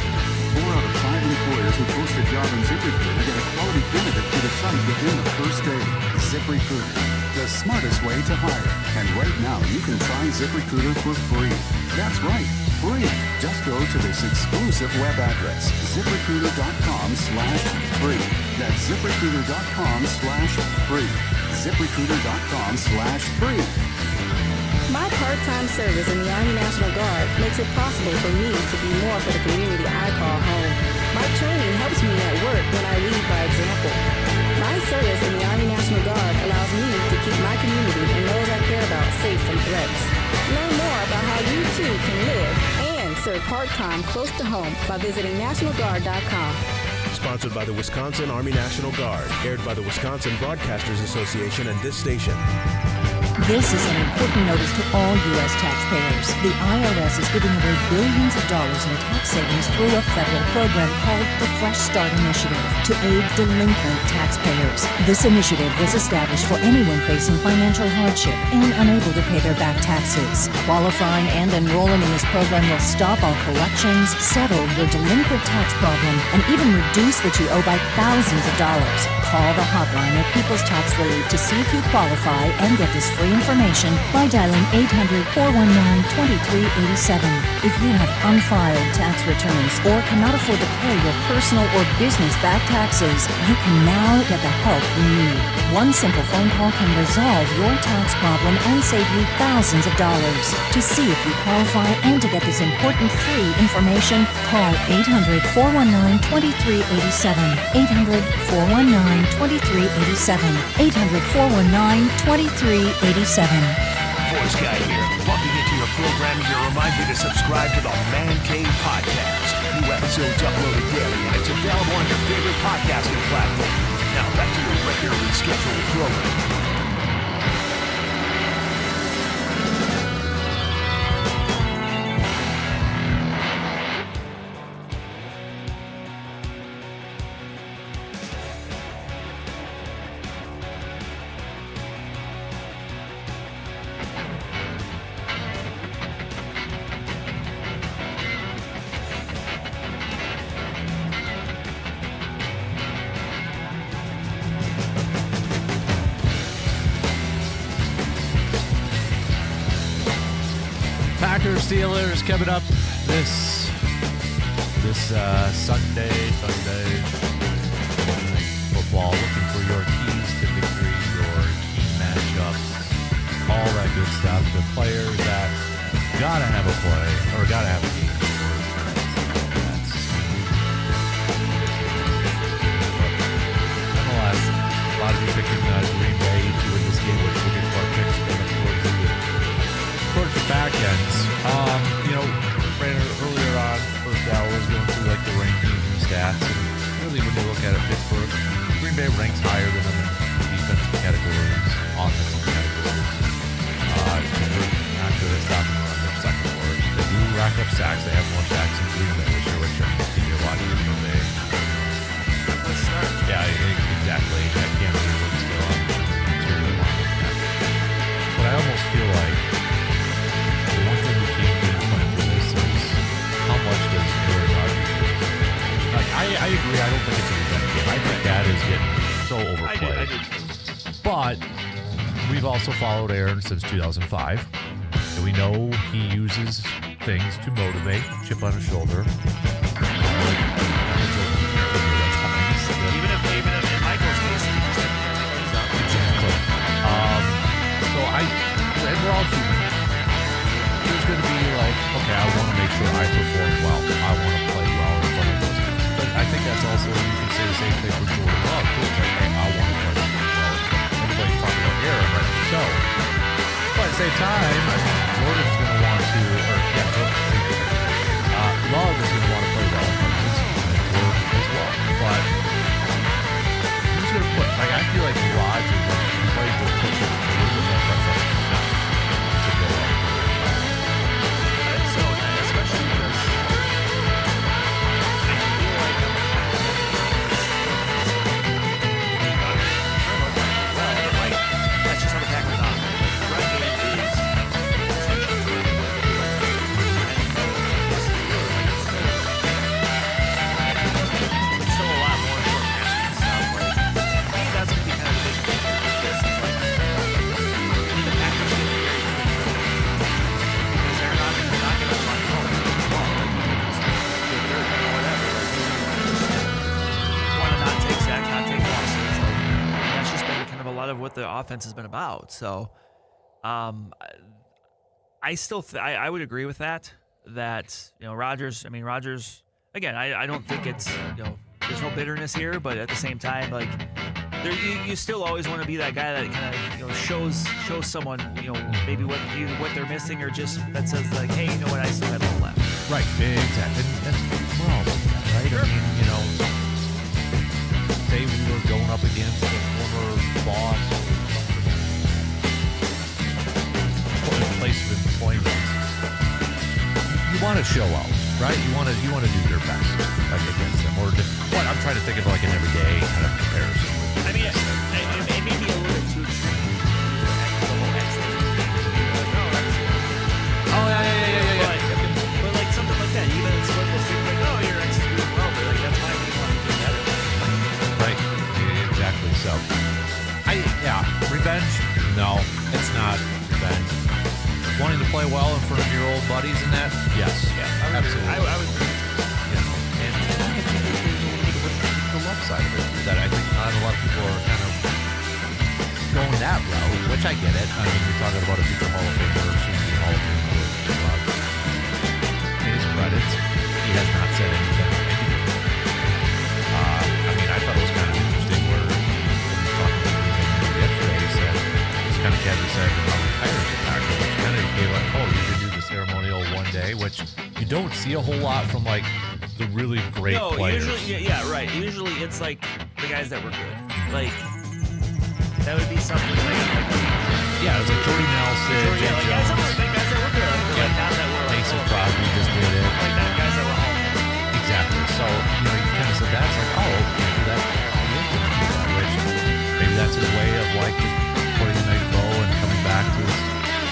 S11: 4 out of 5 employers who post a job on ZipRecruiter get a quality candidate to the site within the first day. ZipRecruiter, the smartest way to hire. And right now, you can try ZipRecruiter for free. That's right, free. Just go to this exclusive web address, ZipRecruiter.com/free. That's ZipRecruiter.com/free. ZipRecruiter.com/free.
S5: My part-time service in the Army National Guard makes it possible for me to be more for the community I call home. My training helps me at work when I lead by example. My service in the Army National Guard allows me to keep my community and those I care about safe from threats. Learn more about how you too can live and serve part-time close to home by visiting NationalGuard.com.
S1: Sponsored by the Wisconsin Army National Guard. Aired by the Wisconsin Broadcasters Association and this station.
S17: This is an important notice to all U.S. taxpayers. The IRS is giving away billions of dollars in tax savings through a federal program called the Fresh Start Initiative to aid delinquent taxpayers. This initiative was established for anyone facing financial hardship and unable to pay their back taxes. Qualifying and enrolling in this program will stop all collections, settle your delinquent tax problem, and even reduce what you owe by thousands of dollars. Call the hotline at People's Tax Relief to see if you qualify and get this free information by dialing 800-419-2387. If you have unfiled tax returns or cannot afford to pay your personal or business back taxes, you can now get the help you need. One simple phone call can resolve your tax problem and save you thousands of dollars. To see if you qualify and to get this important free information, call 800-419-2387. 800-419-2387. 800-419-2387.
S1: Voice Guy here. Bumping into your program to remind you to subscribe to the Man Cave Podcast. New episodes uploaded daily, and it's available on your favorite podcasting platform. Now back to your regularly scheduled program.
S7: Steelers coming up this Sunday football. Looking for your keys to victory, your key matchups, all that good stuff. The players that gotta have a play or gotta have a game. Nonetheless, a lot of you picking Green Bay to win this game, which will get to our picks towards the back ends. Brandon, earlier on, first hour was going through like the rankings and stats, and really when you look at it, Pittsburgh, Green Bay ranks higher than them in defensive categories, offensive categories. They're not good at stopping the run. They're second worst. They do rack up sacks. They have more sacks than Green Bay, which are continue watching Green Bay.
S13: Let's start.
S7: Yeah, exactly. I can't see what's still on the interior line. But I almost feel like the one thing we can't get in front of this is how much does Aaron Rodgers like? I agree. I don't think it's a revenge game. I think that is getting so overplayed.
S13: I do.
S7: But we've also followed Aaron since 2005. And we know he uses things to motivate, chip on his shoulder.
S13: Even if in Michael's case, he just things up.
S7: Exactly. And we're all human. There's going to be like, okay, I want to make sure I perform well. I want to play well in front of those guys. But I think that's also, you can say the same thing for Jordan Love, too. It's like, hey, I want to play well. Everybody's talking about Aaron, right? So, but at the same time, I mean, Jordan's going to want to, Love is going to want to play well in front of his mentor as well. But who's going to put, like, I feel like Rodgers, everybody will put a little bit more pressure on himself to go up.
S13: That's so nice, especially because I feel like that's just how the Packers operate. The run game is essentially really what they do. It's still a lot more short passing stuff. Like, I think that's going to be kind of the big thing with this. Is like, the Packers get very good because they're not going to run home the ball. Like, if they're or whatever, like, you want to not take sacks, not take losses. Like, that's just been kind of a lot of what the offense has been about. So, I still I would agree with that. That, you know, Rodgers. I mean, Rodgers. Again, I don't think it's, you know, there's no bitterness here, but at the same time, like, you still always want to be that guy that kind of, you know, shows someone, you know, maybe what they're missing, or just that says like, hey, you know what, I still have a little left.
S7: Right, exactly. That's we're all like that, right?
S13: Sure.
S7: I mean, you know, say we were going up against a former boss, put in place of employment. You want to show out, right? You want to do your best, like, against them, or just what I'm trying to think of, like an everyday kind of comparison.
S13: I mean, it may be a little bit too extreme.
S7: Oh yeah.
S13: But like something like that, even it's what those things like, oh, you're executing well, but like that's why we want to do better.
S7: Right, exactly. So, revenge? No, it's not revenge. Wanting to play well in front of your old buddies and that? Yes.
S13: Yeah,
S7: absolutely.
S13: I would agree.
S7: You know, and I think there's a little bit of the left side of it that I think not a lot of people are kind of going that route, which I get it. I mean, you're talking about a future Hall of Famer, soon to be Hall of Famer. In his credits, he has not said anything. I mean, I thought it was kind of interesting where he was talking about it yesterday. He said, just kind of casually said, I'm retired as a Packer, which kind of gave like, oh, you could do the ceremonial one day, which you don't see a whole lot from like the really great players.
S13: Usually, yeah, right. Usually it's like the guys that were good. Like, that would be something like
S7: yeah, it was like Jordy Nelson, Jim Jones.
S13: Guys that were good. Like, not that were like,
S7: Mason Crosby just did it.
S13: Like that, guys that were home.
S7: Exactly. So, you know, you kind of said that. It's like, oh, maybe that he is going to do that, which maybe that's his way of like just putting a nice bow and coming back to his,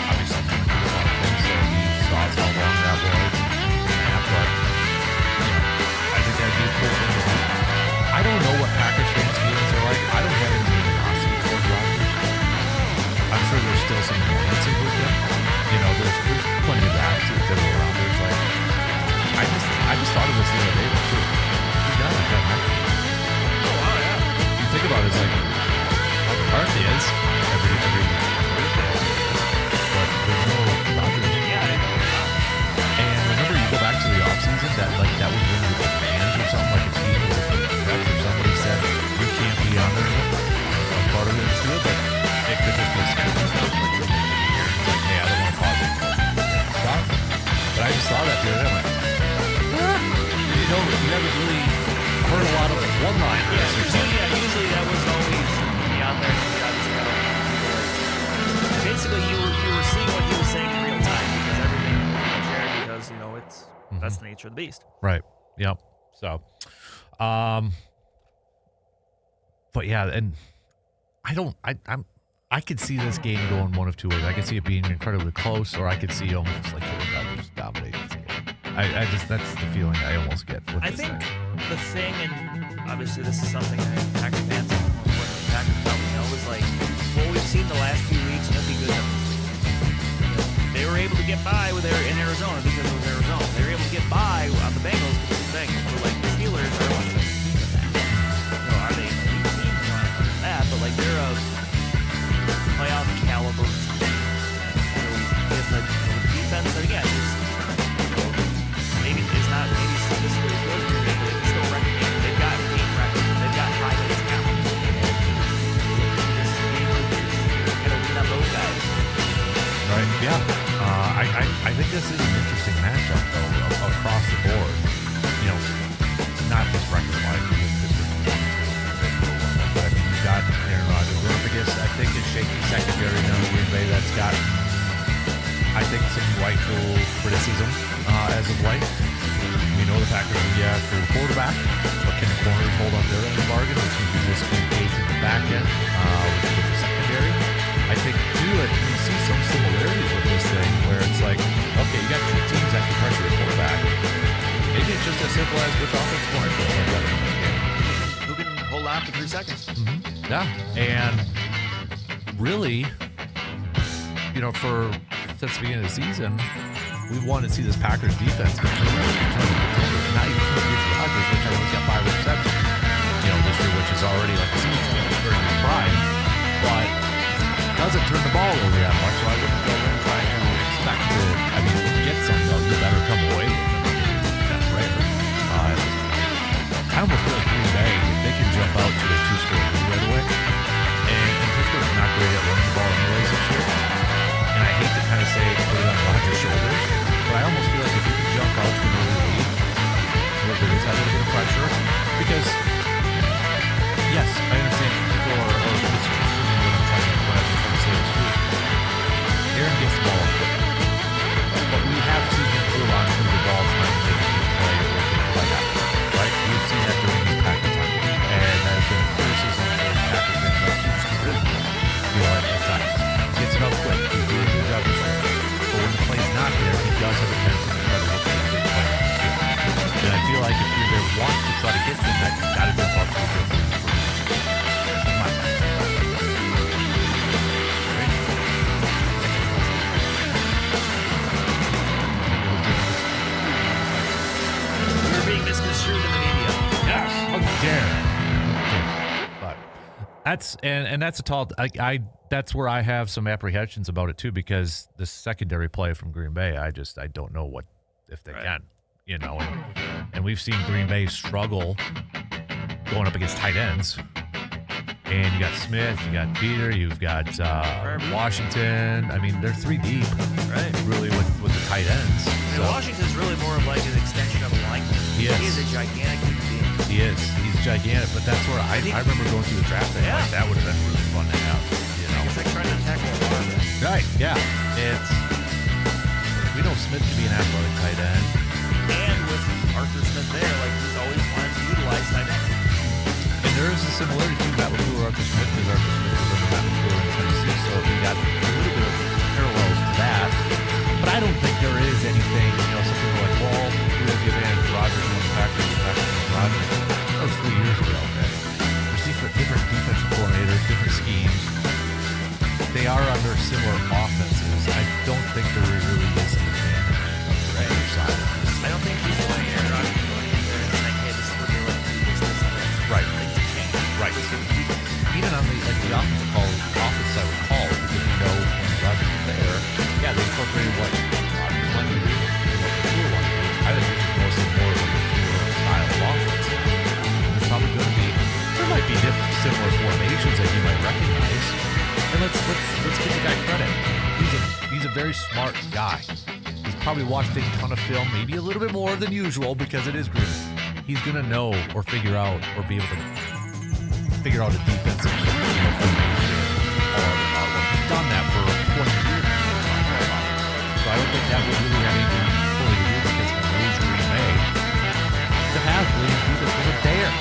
S7: obviously, coming to a lot of things. So he saw how long that was. But, you know, I think that'd be a cool thing to do. I don't know what Packers fans' feelings are like. I don't have any animosity towards Rodgers. I'm sure there's still some nuances with him. You know, there's plenty of that to go around. There's like, I just thought of this the other day too. He's got like that Mike.
S13: Oh wow, yeah.
S7: You think about it, it's like Mike McCarthy is every Thursday, but there's no Rodgers.
S13: Yeah, I know.
S7: And remember, you go back to the offseason, that was one of the fans or something, like a team or somebody said you can't be on there. Some part of it is good, but it could just be a schedule stuff. Like you're making a year, it's like, hey, I don't want to cause it. Stop. But I just saw that the other day. I'm like, you know, you haven't really heard a lot of one-liners.
S13: Usually that was always beyond there. Basically, you were seeing what he was saying in real time because everything was shared because, you know, that's the nature of the beast.
S7: Right. Yep. So, but yeah, and I could see this game going one of two ways. I could see it being incredibly close, or I could see almost like Rodgers dominating this game. I just, that's the feeling I almost get with this thing.
S13: The thing, and obviously this is something that Packer fans probably know, is like what we've seen the last few weeks get by with in Arizona because it was Arizona. They were able to get by on the Bengals because of the thing. But like the Steelers are like a team of that. Are they an elite team? Not that, but like they're a playoff caliber team. So it's a defense that again is maybe it's not maybe statistically as good as Green Bay, but it's still recognition. They've got game records. They've got high base count. This game is gonna lean on those guys.
S7: Right. Yeah. I think this is an interesting matchup though across the board. You know, not just record-wise because but I mean you got Aaron Rodgers going up against I think a shaky secondary down in Green Bay that's got I think some rightful criticism as of late. We know the Packers are after the quarterback, but can the corners hold up their end of the bargain? There seems to be miscommunication in the back end with the secondary. I think, too, that you see some similarities with this thing where it's like, okay, you got two teams that can pressure the quarterback. Maybe it's just as simple as which offensive coordinator is better in this game.
S13: Who can hold on for 3 seconds?
S7: Mm-hmm. Yeah, and really, you know, since the beginning of the season, we wanted to see this Packers defense get not even against Rodgers, which I know he's got 5 interceptions, you know, this year, which is already like a season during his prime, but doesn't turn the ball over that much, so I wouldn't go in trying to expect to, I mean, if you get some, though, you better come away with them. That's rare. I almost feel like Green Bay, if they can jump out to a 2-score lead right away, and Pittsburgh's not great at running the ball anyways this year, and I hate to kind of say put it on Rodgers' shoulders, but I almost feel like if you can jump out to an early lead, where there is a little bit of pressure, because, yes, I understand people are misconstruing what I'm trying to say this week. Aaron gets the ball quick, but we have seen him early on through the ball trying to make a big play or get a play out, right? We've seen that during this Packers time, and there's been criticism for Packers fans like he's stupid, you know, at times. Gets it up quick. He's doing a good job this year. But when the play's not there, he does have a tendency to try to look for a big play. And I feel like if you're there wants to try to get to that, you got to jump out to the field.
S13: We're being misconstrued in the media.
S7: Yes. How dare. But that's a tall. That's where I have some apprehensions about it too, because the secondary play from Green Bay, I don't know what if they can, you know, and we've seen Green Bay struggle going up against tight ends. And you got Smith, you got Peter, you've got Washington. I mean, they're 3 deep,
S13: right?
S7: Really, with the tight ends.
S13: I mean, Washington's really more of like an extension of a lineman.
S7: He is
S13: a gigantic human being.
S7: He is. He's gigantic, but that's where I remember going through the draft thing. Like, that would have been really fun to have. You know,
S13: it's like trying to tackle a barbell.
S7: Right? Yeah. We know Smith can be an athletic tight end,
S13: and with Arthur Smith there, like he's always wanted to utilize tight end.
S7: And there is a similarity between Matt LaFleur and Arthur Smith, because Arthur Smith was under Matt LaFleur in Tennessee, so we got a little bit of parallels to that. But I don't think there is anything, you know, something like, well, who has the advantage? Rodgers won the Packers, Rodgers. That was 3 years ago. There's different defensive coordinators, different schemes. They are under similar offenses. I don't think there really is an advantage for either side.
S13: I don't think he's going Aaron Rodgers going in there and saying, hey, this is what they like to do, this, and that.
S7: Right. Right. Even on the offense I would call, because you know when Rodgers was there, yeah, they incorporated what Rodgers wanted to do and what LaFleur wanted to do. I think this is mostly more of a LaFleur style of offense. There's probably going to be, there might be similar formations that you might recognize. And let's give the guy credit. He's a very smart guy. He's probably watched a ton of film, maybe a little bit more than usual because it is Green Bay. He's going to know or figure out or be able to figure out a defensive formation or he's done that for 20 years. So I don't think that would really have anything fully to do because he knows Green Bay. The Williams defense wasn't there.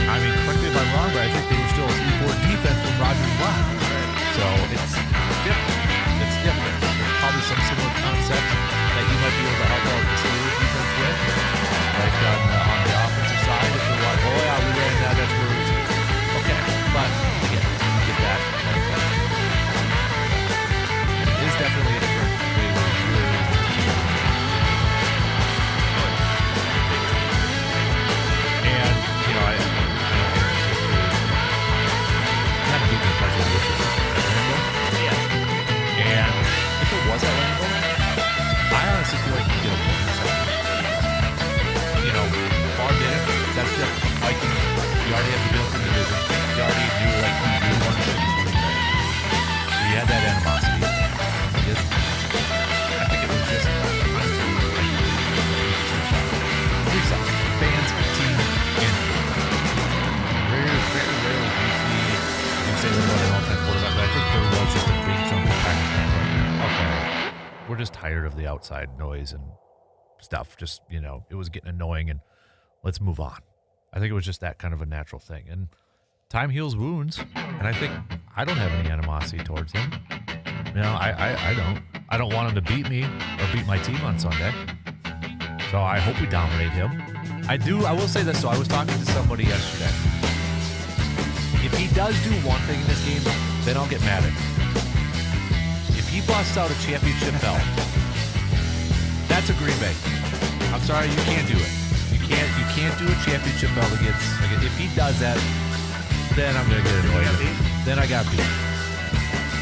S7: I mean, correct me if I'm wrong, but I think they were still a 3-4 defense when Rodgers left. So it's different. It's different. There's probably some similar concepts that you might be able to help out the Steelers defense with. Like on the offensive side, if you're like, oh yeah, we ran that, that's where okay. say that about an all-time quarterback, but I think there was just a big chunk of time. Okay, we're just tired of the outside noise and stuff. Just, it was getting annoying, and let's move on. I think it was just that kind of a natural thing. And time heals wounds, and I think I don't have any animosity towards him. I don't. I don't want him to beat me or beat my team on Sunday. So I hope we dominate him. I will say this, though. I was talking to somebody yesterday. If he does do one thing in this game, then I'll get mad at him. If he busts out a championship belt, that's a Green Bay. I'm sorry, you can't do it. You can't do a championship belt against. If he does that, then I'm gonna get annoyed. Then I got beat.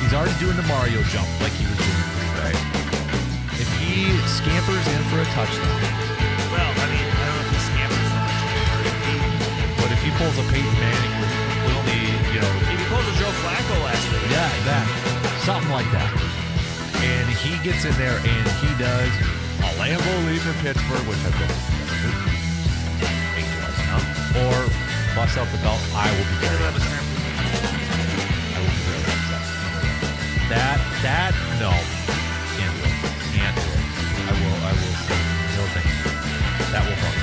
S7: He's already doing the Mario jump like he was doing in Green Bay. If he scampers in for a touchdown.
S13: Well, I don't know if he scampers so much anymore.
S7: But if he pulls a Peyton Manning,
S13: if he pulls a Joe Flacco last week.
S7: Yeah, that. Something like that. And he gets in there and he does a Lambeau Leap in Pittsburgh, which I've been or bust out the belt, I will be very upset. That, no. Can't do it. I will say no thank you. That will bug me.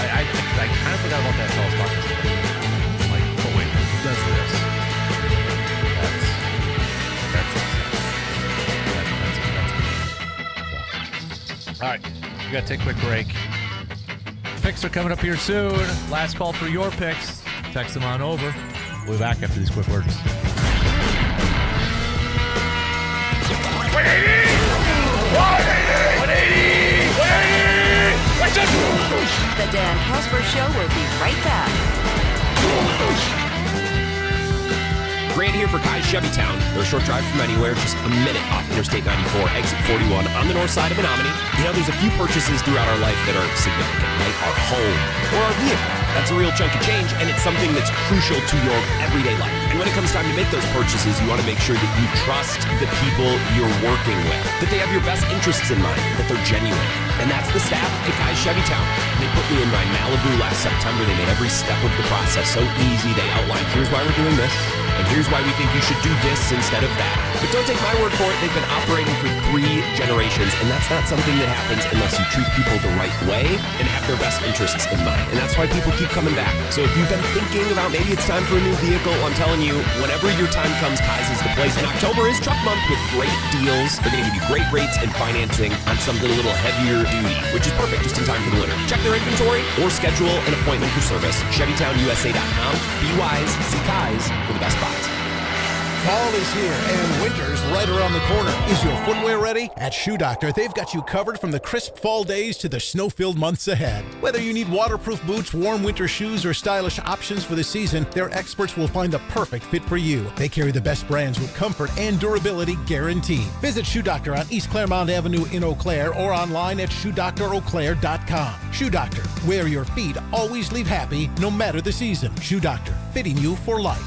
S7: I kind of forgot about that until I was talking to somebody. I'm like, but wait, if he does this, that's all right, we got to take a quick break. Picks are coming up here soon. Last call for your picks. Text them on over. We'll be back after these quick words.
S12: 180! The Dan Kasper Show will be right back.
S15: Grant here for Kai's Chevytown. They're a short drive from anywhere, just a minute off Interstate 94, exit 41 on the north side of Menominee. There's a few purchases throughout our life that are significant, right? Our home or our vehicle. That's a real chunk of change, and it's something that's crucial to your everyday life. And when it comes time to make those purchases, you want to make sure that you trust the people you're working with, that they have your best interests in mind, that they're genuine. And that's the staff at Kai's Chevytown. They put me in my Malibu last September. They made every step of the process so easy. They outlined, here's why we're doing this, and here's why we think you should do this instead of that. But don't take my word for it. They've been operating for 3 generations, and that's not something that happens unless you treat people the right way and have their best interests in mind. And that's why people keep coming back. So if you've been thinking about maybe it's time for a new vehicle, I'm telling you, whenever your time comes, Kai's is the place. And October is truck month with great deals. They're going to give you great rates and financing on something a little heavier duty, which is perfect just in time for the winter. Check their inventory or schedule an appointment for service. ChevytownUSA.com. Be wise. See Kai's for the best buys.
S8: Fall is here and winter's right around the corner. Is your footwear ready? At Shoe Doctor, they've got you covered from the crisp fall days to the snow-filled months ahead. Whether you need waterproof boots, warm winter shoes, or stylish options for the season, their experts will find the perfect fit for you. They carry the best brands with comfort and durability guaranteed. Visit Shoe Doctor on East Claremont Avenue in Eau Claire or online at ShoeDoctorEauClaire.com. Shoe Doctor, where your feet always leave happy no matter the season. Shoe Doctor, fitting you for life.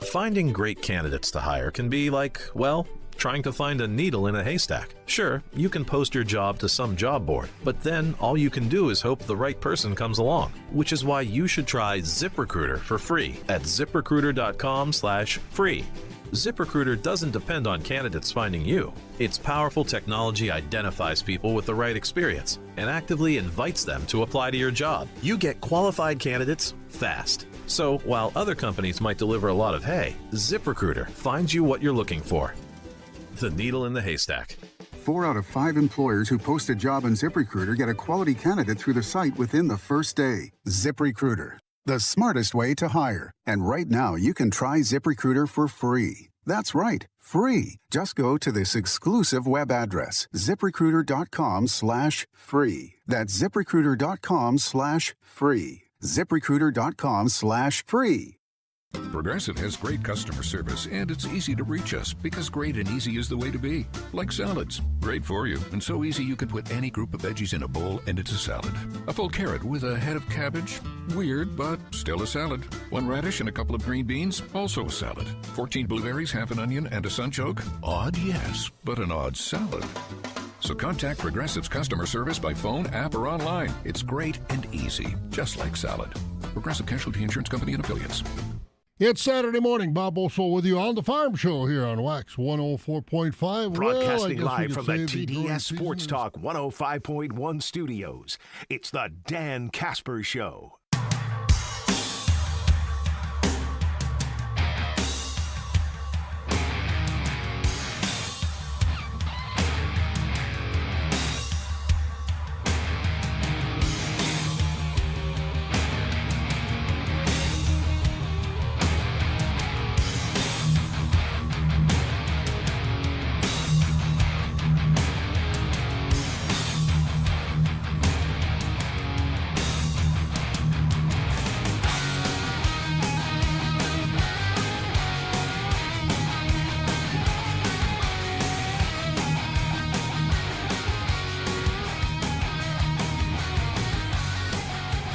S18: Finding great candidates to hire can be like, well, trying to find a needle in a haystack. Sure, you can post your job to some job board, but then all you can do is hope the right person comes along, which is why you should try ZipRecruiter for free at ZipRecruiter.com/free. ZipRecruiter doesn't depend on candidates finding you. Its powerful technology identifies people with the right experience and actively invites them to apply to your job. You get qualified candidates fast. So while other companies might deliver a lot of hay, ZipRecruiter finds you what you're looking for. The needle in the haystack.
S11: 4 out of 5 employers who post a job on ZipRecruiter get a quality candidate through the site within the first day. ZipRecruiter, the smartest way to hire. And right now, you can try ZipRecruiter for free. That's right, free. Just go to this exclusive web address, ZipRecruiter.com/free. That's ZipRecruiter.com/free. ZipRecruiter.com/free.
S19: Progressive has great customer service, and it's easy to reach us because great and easy is the way to be. Like salads, great for you, and so easy you can put any group of veggies in a bowl and it's a salad. A full carrot with a head of cabbage, weird, but still a salad. 1 radish and a couple of green beans, also a salad. 14 blueberries, half an onion, and a sunchoke, odd, yes, but an odd salad. So contact Progressive's customer service by phone, app, or online. It's great and easy, just like salad. Progressive Casualty Insurance Company and Affiliates.
S9: It's Saturday morning. Bob Olsol with you on the Farm Show here on Wax 104.5.
S1: Broadcasting live from the TDS Sports Talk 105.1 studios. It's the Dan Kasper Show.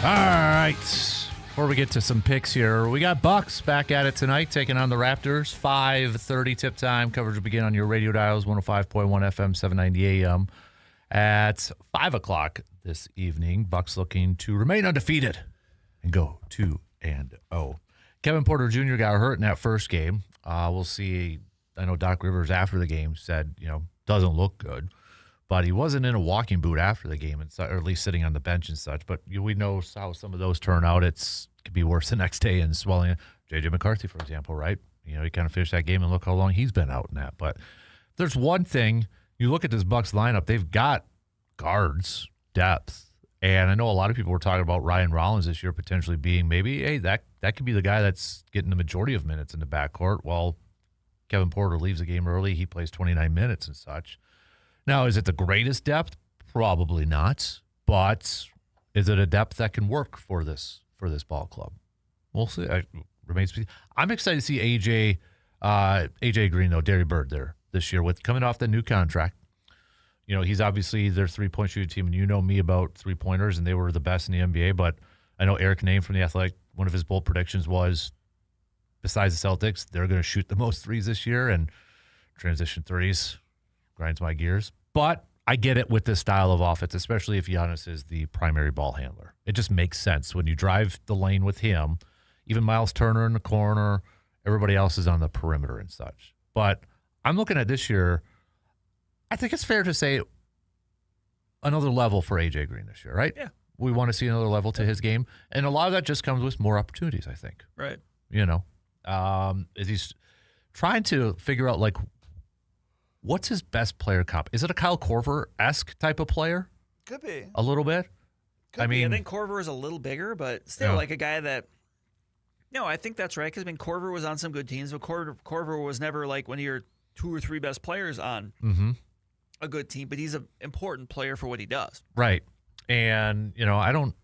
S7: All right. Before we get to some picks here, we got Bucks back at it tonight, taking on the Raptors. 5:30 tip time. Coverage will begin on your radio dials, 105.1 FM, 790 AM. At 5 o'clock this evening, Bucks looking to remain undefeated and go 2-0. Kevin Porter Jr. got hurt in that first game. We'll see. I know Doc Rivers after the game said, doesn't look good. But he wasn't in a walking boot after the game, or at least sitting on the bench and such. But we know how some of those turn out. It could be worse the next day and swelling. J.J. McCarthy, for example, right? He kind of finished that game and look how long he's been out in that. But there's one thing. You look at this Bucks lineup, they've got guards, depth. And I know a lot of people were talking about Ryan Rollins this year potentially being maybe, hey, that could be the guy that's getting the majority of minutes in the backcourt. Well, Kevin Porter leaves the game early. He plays 29 minutes and such. Now, is it the greatest depth? Probably not. But is it a depth that can work for this ball club? We'll see. Remains to be. I'm excited to see AJ Green, though, Derry Bird there this year with coming off the new contract. He's obviously their three-point shooting team, and you know me about three-pointers, and they were the best in the NBA. But I know Eric Name from The Athletic, one of his bold predictions was, besides the Celtics, they're going to shoot the most threes this year, and transition threes grinds my gears. But I get it with this style of offense, especially if Giannis is the primary ball handler. It just makes sense when you drive the lane with him. Even Miles Turner in the corner, everybody else is on the perimeter and such. But I'm looking at this year, I think it's fair to say another level for AJ Green this year, right?
S13: Yeah.
S7: We want to see another level to his game. And a lot of that just comes with more opportunities, I think.
S13: Right.
S7: As he's trying to figure out, what's his best player comp? Is it a Kyle Korver-esque type of player?
S13: Could be.
S7: A little bit?
S13: I think Korver is a little bigger, but still a guy that... No, I think that's right, because Korver was on some good teams, but Korver was never one of your two or three best players on a good team, but he's an important player for what he does.
S7: Right. And, I don't...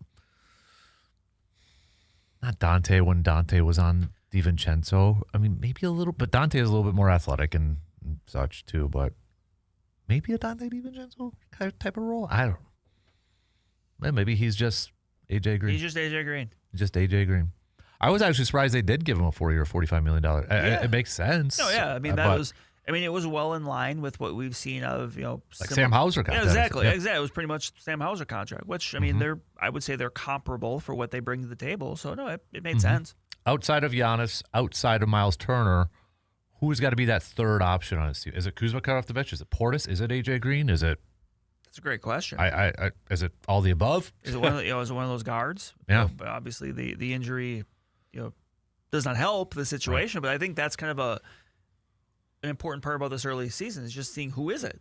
S7: Not Dante when Dante was on DiVincenzo. I mean, maybe a little, but Dante is a little bit more athletic and such too, but maybe a Dante DiVincenzo type of role. I don't know. Maybe he's just AJ Green.
S13: He's just AJ Green.
S7: Just AJ Green. I was actually surprised they did give him a 4-year, $45 million. It makes sense.
S13: No, yeah. It was well in line with what we've seen of,
S7: Sam Hauser contract.
S13: Yeah, exactly. It was pretty much Sam Hauser contract, which, I would say they're comparable for what they bring to the table. So, no, it made sense.
S7: Outside of Giannis, outside of Miles Turner, who's got to be that third option on his team? Is it Kuzma cut off the bench? Is it Portis? Is it AJ Green? Is it?
S13: That's a great question.
S7: Is it all the above?
S13: Is it one of those guards?
S7: Yeah.
S13: But obviously the injury, does not help the situation. Right. But I think that's kind of an important part about this early season is just seeing who is it.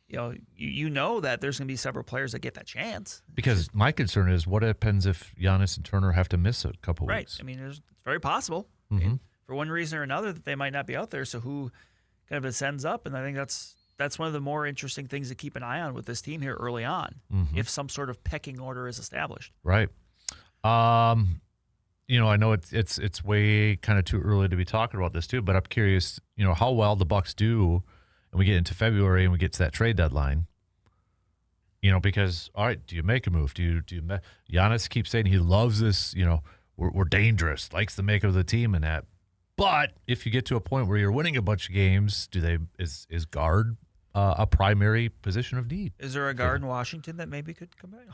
S13: You know that there's going to be several players that get that chance.
S7: Because my concern is what happens if Giannis and Turner have to miss a couple weeks.
S13: Right. It's very possible. For one reason or another that they might not be out there. So who kind of ascends up? And I think that's one of the more interesting things to keep an eye on with this team here early on, if some sort of pecking order is established.
S7: Right. I know it's way kind of too early to be talking about this too, but I'm curious, how well the Bucks do, and we get into February and we get to that trade deadline. Because all right, do you make a move? Do you? Giannis keeps saying he loves this. We're dangerous, likes the makeup of the team and that. But if you get to a point where you're winning a bunch of games, is guard a primary position of need.
S13: Is there a guard in Washington that maybe could come back?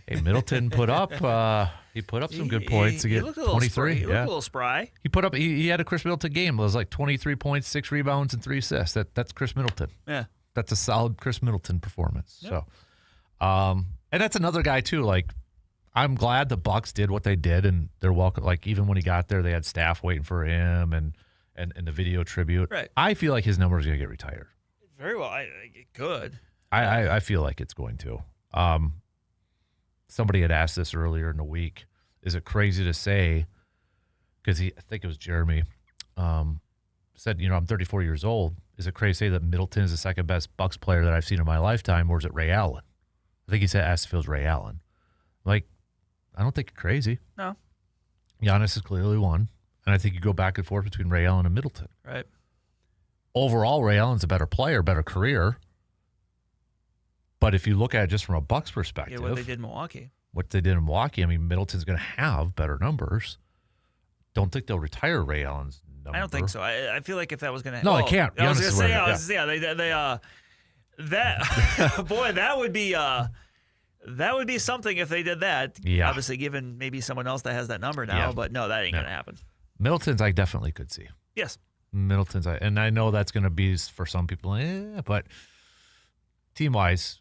S7: Hey, Middleton put up some good points to get 23.
S13: He looked a little spry.
S7: He put up. He had a Chris Middleton game. It was like 23 points, 6 rebounds, and 3 assists. That's Chris Middleton.
S13: Yeah,
S7: that's a solid Chris Middleton performance.
S13: Yep.
S7: So, and that's another guy too. Like, I'm glad the Bucks did what they did, and they're welcome. Like, even when he got there, they had staff waiting for him, and the video tribute.
S13: Right.
S7: I feel like his number is going to get retired.
S13: Very well. It could.
S7: I feel like it's going to. Somebody had asked this earlier in the week. Is it crazy to say, because I think it was Jeremy, said, I'm 34 years old. Is it crazy to say that Middleton is the second best Bucks player that I've seen in my lifetime, or is it Ray Allen? I think he asked if it was Ray Allen. Like, I don't think it's crazy.
S13: No.
S7: Giannis is clearly one, and I think you go back and forth between Ray Allen and Middleton.
S13: Right.
S7: Overall, Ray Allen's a better player, better career. But if you look at it just from a Bucks perspective,
S13: Yeah, what they did in Milwaukee.
S7: I mean, Middleton's going to have better numbers. Don't think they'll retire Ray Allen's number.
S13: I don't think so. I feel like if that was going to
S7: No, they can't.
S13: I was going to say, that would be something if they did that.
S7: Yeah.
S13: Obviously, given maybe someone else that has that number now,
S7: Yeah.
S13: but no, that ain't going to happen.
S7: Middleton's I definitely could see.
S13: Yes.
S7: Middleton's, and I know that's going to be for some people, but team-wise,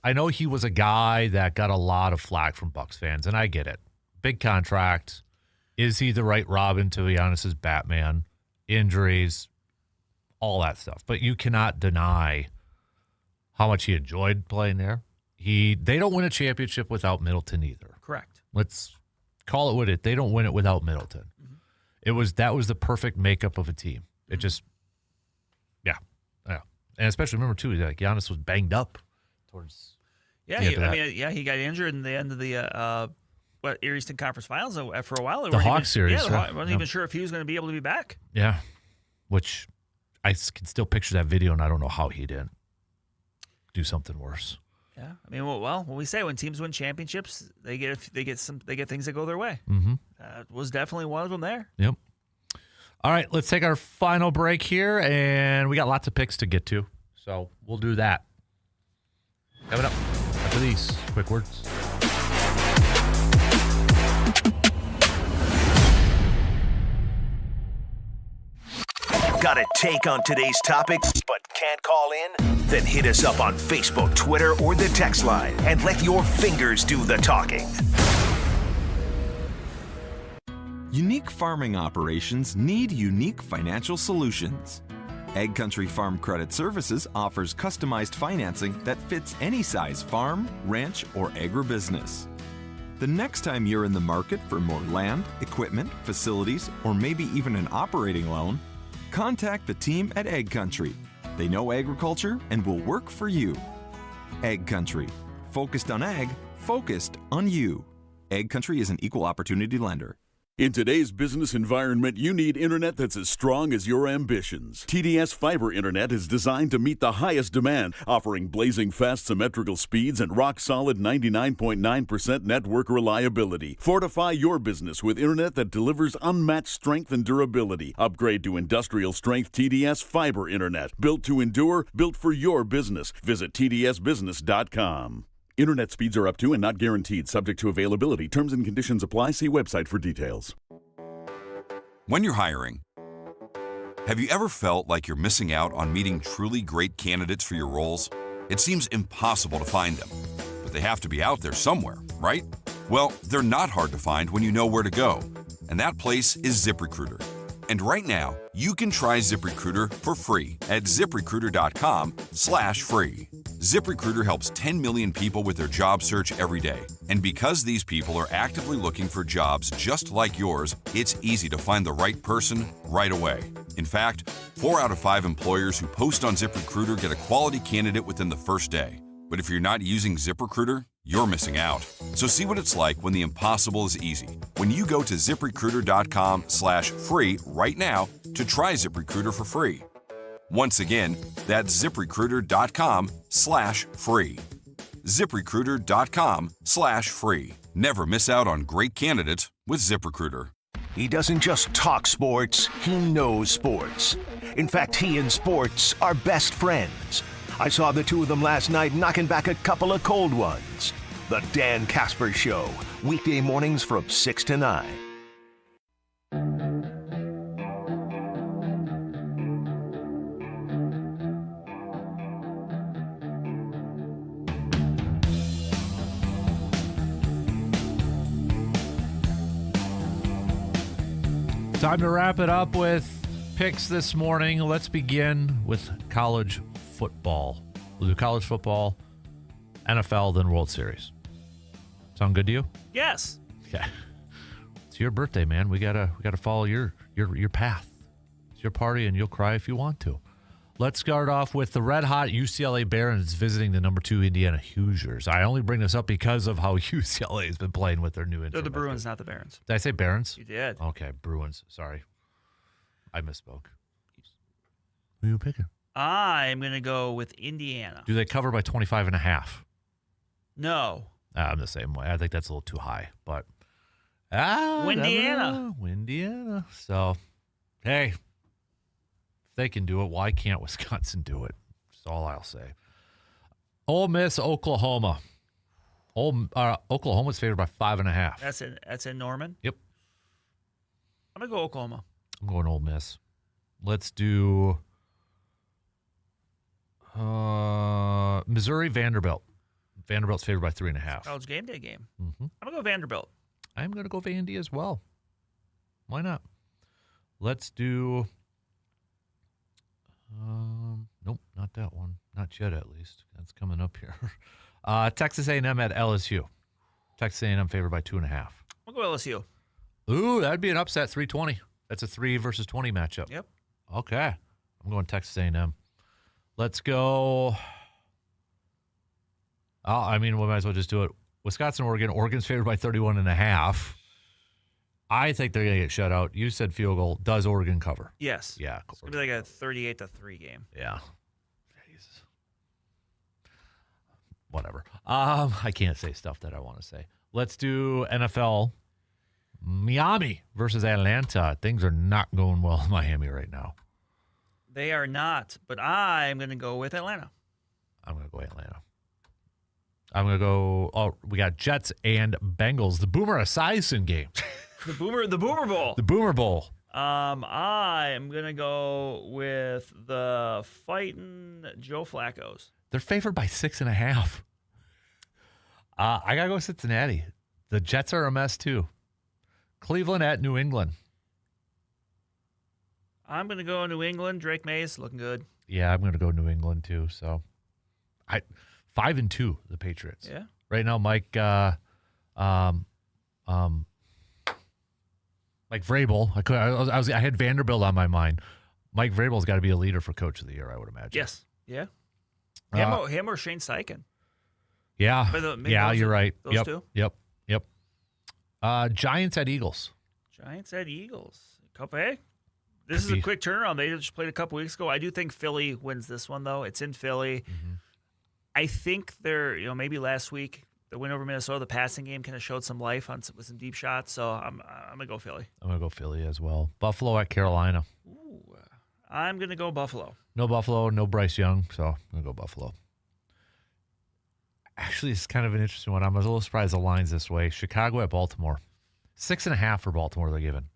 S7: I know he was a guy that got a lot of flack from Bucks fans, and I get it. Big contract. Is he the right Robin to Giannis's Batman? Injuries, all that stuff. But you cannot deny how much he enjoyed playing there. They don't win a championship without Middleton either.
S13: Correct.
S7: Let's call it what it. They don't win it without Middleton. That was the perfect makeup of a team. It just, yeah. And especially remember too, like Giannis was banged up towards.
S13: Yeah, he got injured in the end of the Eastern Conference Finals for a while.
S7: The Hawks series.
S13: Yeah, I wasn't even sure if he was going to be able to be back.
S7: Yeah, which I can still picture that video, and I don't know how he didn't do something worse.
S13: Yeah, I mean, well, when we say when teams win championships, they get things that go their way.
S7: Mm-hmm.
S13: Was definitely one of them there.
S7: Yep. All right, let's take our final break here, and we got lots of picks to get to, so we'll do that. Coming up after these quick words.
S1: Got a take on today's topic, but can't call in? Then hit us up on Facebook, Twitter, or the text line and let your fingers do the talking.
S14: Unique farming operations need unique financial solutions. Egg Country Farm Credit Services offers customized financing that fits any size farm, ranch, or agribusiness. The next time you're in the market for more land, equipment, facilities, or maybe even an operating loan, contact the team at Egg Country. They know agriculture and will work for you. Egg Country. Focused on ag, focused on you. Egg Country is an equal opportunity lender.
S20: In today's business environment, you need internet that's as strong as your ambitions. TDS Fiber Internet is designed to meet the highest demand, offering blazing fast symmetrical speeds and rock-solid 99.9% network reliability. Fortify your business with internet that delivers unmatched strength and durability. Upgrade to industrial-strength TDS Fiber Internet. Built to endure, built for your business. Visit tdsbusiness.com. Internet speeds are up to and not guaranteed, subject to availability. Terms and conditions apply. See website for details.
S21: When you're hiring, have you ever felt like you're missing out on meeting truly great candidates for your roles? It seems impossible to find them, but they have to be out there somewhere, right? Well, they're not hard to find when you know where to go, and that place is ZipRecruiter. And right now, you can try ZipRecruiter for free at ZipRecruiter.com/free. ZipRecruiter helps 10 million people with their job search every day. And because these people are actively looking for jobs just like yours, it's easy to find the right person right away. In fact, 4 out of 5 employers who post on ZipRecruiter get a quality candidate within the first day. But if you're not using ZipRecruiter, you're missing out. So see what it's like when the impossible is easy. When you go to ZipRecruiter.com/free right now to try ZipRecruiter for free. Once again, that's ZipRecruiter.com/free. ZipRecruiter.com/free. Never miss out on great candidates with ZipRecruiter.
S1: He doesn't just talk sports, he knows sports. In fact, he and sports are best friends. I saw the two of them last night knocking back a couple of cold ones. The Dan Kasper Show, weekday mornings from 6 to 9.
S7: Time to wrap it up with picks this morning. Let's begin with college football. We'll do college football, NFL, then World Series. Sound good to you?
S13: Yes.
S7: Okay. It's your birthday, man. We gotta follow your path. It's your party, and you'll cry if you want to. Let's start off with the red-hot UCLA Barons visiting the number 2 Indiana Hoosiers. I only bring this up because of how UCLA has been playing with their new interim.
S13: They're the Bruins, not the Barons.
S7: Did I say Barons?
S13: You did.
S7: Okay, Bruins. Sorry. I misspoke. Who are you picking?
S13: I'm going to go with Indiana.
S7: Do they cover by 25.5?
S13: No.
S7: I'm the same way. I think that's a little too high, but
S13: Windiana.
S7: Windiana. So, hey, if they can do it, why can't Wisconsin do it? That's all I'll say. Ole Miss, Oklahoma. Oklahoma's favored by 5.5.
S13: That's in Norman?
S7: Yep.
S13: I'm going to go Oklahoma.
S7: I'm going Ole Miss. Let's do Missouri, Vanderbilt. Vanderbilt's favored by 3.5.
S13: College game day game.
S7: Mm-hmm.
S13: I'm going to go Vanderbilt.
S7: I'm going to go Vandy as well. Why not? Let's do nope, not that one. Not yet, at least. That's coming up here. Texas A&M at LSU. Texas A&M favored by 2.5.
S13: We'll go LSU.
S7: Ooh, that'd be an upset, 320. That's a 3 versus 20 matchup.
S13: Yep.
S7: Okay. I'm going Texas A&M. Let's go. We might as well just do it. Wisconsin, Oregon. Oregon's favored by 31.5. I think they're going to get shut out. You said field goal. Does Oregon cover?
S13: Yes.
S7: Yeah.
S13: It's going to be like a 38-3 game.
S7: Yeah. Jesus. Whatever. I can't say stuff that I want to say. Let's do NFL. Miami versus Atlanta. Things are not going well in Miami right now.
S13: They are not, but I'm going to go with Atlanta.
S7: I'm going to go Atlanta. I'm going to go, we got Jets and Bengals. The Boomer Esiason game.
S13: The Boomer Bowl.
S7: The Boomer Bowl.
S13: I'm going to go with the fighting Joe Flacco's.
S7: They're favored by 6.5. I got to go Cincinnati. The Jets are a mess, too. Cleveland at New England.
S13: I'm going to go New England. Drake May's looking good.
S7: Yeah, I'm going to go New England, too. So, 5-2, the Patriots.
S13: Yeah.
S7: Right now, Mike Vrabel. I had Vanderbilt on my mind. Mike Vrabel's got to be a leader for Coach of the Year, I would imagine.
S13: Yes. Yeah. Him or Shane Steichen.
S7: Yeah. You're right.
S13: Those two.
S7: Yep. Giants at Eagles.
S13: Giants at Eagles. This is a quick turnaround. They just played a couple weeks ago. I do think Philly wins this one, though. It's in Philly.
S7: Mm-hmm.
S13: I think they're, maybe last week, the win over Minnesota, the passing game kind of showed some life with some deep shots. So I'm going to go Philly.
S7: I'm going to go Philly as well. Buffalo at Carolina.
S13: Ooh, I'm going to go Buffalo.
S7: No Buffalo, no Bryce Young, so I'm going to go Buffalo. Actually, it's kind of an interesting one. I'm a little surprised the line's this way. Chicago at Baltimore. 6.5 for Baltimore they're given.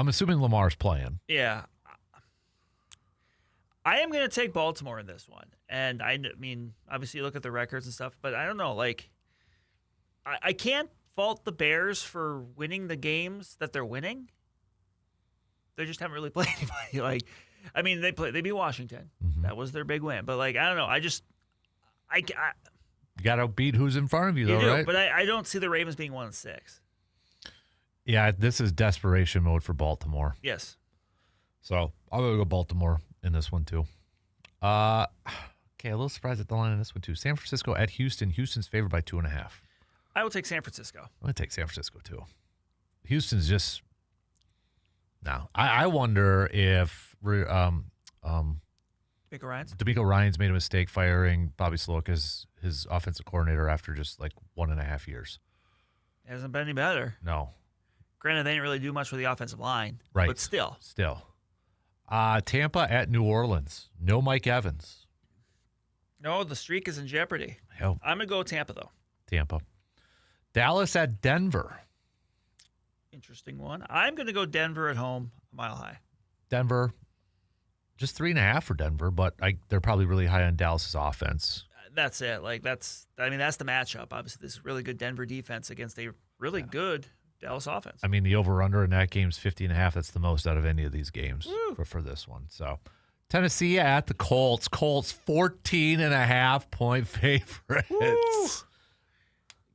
S7: I'm assuming Lamar's playing.
S13: Yeah. I am going to take Baltimore in this one. And I mean, obviously you look at the records and stuff, but I don't know. Like, I can't fault the Bears for winning the games that they're winning. They just haven't really played anybody. They beat Washington.
S7: Mm-hmm.
S13: That was their big win. But I don't know. You
S7: got to beat who's in front of you, though, right?
S13: But I don't see the Ravens being 1-6.
S7: Yeah, this is desperation mode for Baltimore.
S13: Yes.
S7: So I'm going to go Baltimore in this one, too. Okay, a little surprised at the line in this one, too. San Francisco at Houston. Houston's favored by 2.5.
S13: I will take San Francisco.
S7: I'm going to take San Francisco, too. Houston's just... No. I wonder if...
S13: DeMeco
S7: Ryans made a mistake firing Bobby Sloak as his offensive coordinator after just 1.5 years.
S13: It hasn't been any better.
S7: No.
S13: Granted, they didn't really do much with the offensive line.
S7: Right.
S13: But still.
S7: Tampa at New Orleans. No Mike Evans.
S13: No, the streak is in jeopardy.
S7: Yep.
S13: I'm going to go Tampa, though.
S7: Tampa. Dallas at Denver.
S13: Interesting one. I'm going to go Denver at home, a mile high.
S7: Denver, just 3.5 for Denver, but they're probably really high on Dallas's offense.
S13: That's it. That's the matchup. Obviously, this really good Denver defense against a really good Dallas offense.
S7: I mean, the over-under in that game is 50.5. That's the most out of any of these games for this one. So, Tennessee at the Colts. Colts 14.5 point favorites.
S13: Woo.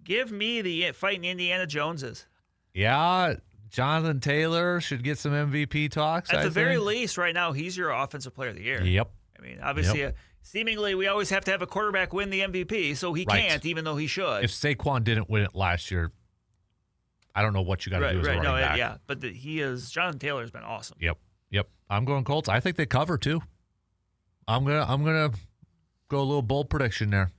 S13: Give me the fighting Indiana Joneses.
S7: Yeah, Jonathan Taylor should get some MVP talks.
S13: At the very least, right now, he's your offensive player of the year.
S7: Yep.
S13: I mean, obviously, seemingly, we always have to have a quarterback win the MVP, so he can't, even though he should.
S7: If Saquon didn't win it last year, I don't know what you got to do as a running back.
S13: Yeah, but Jonathan Taylor's been awesome.
S7: Yep. I'm going Colts. I think they cover too. I'm gonna go a little bold prediction there.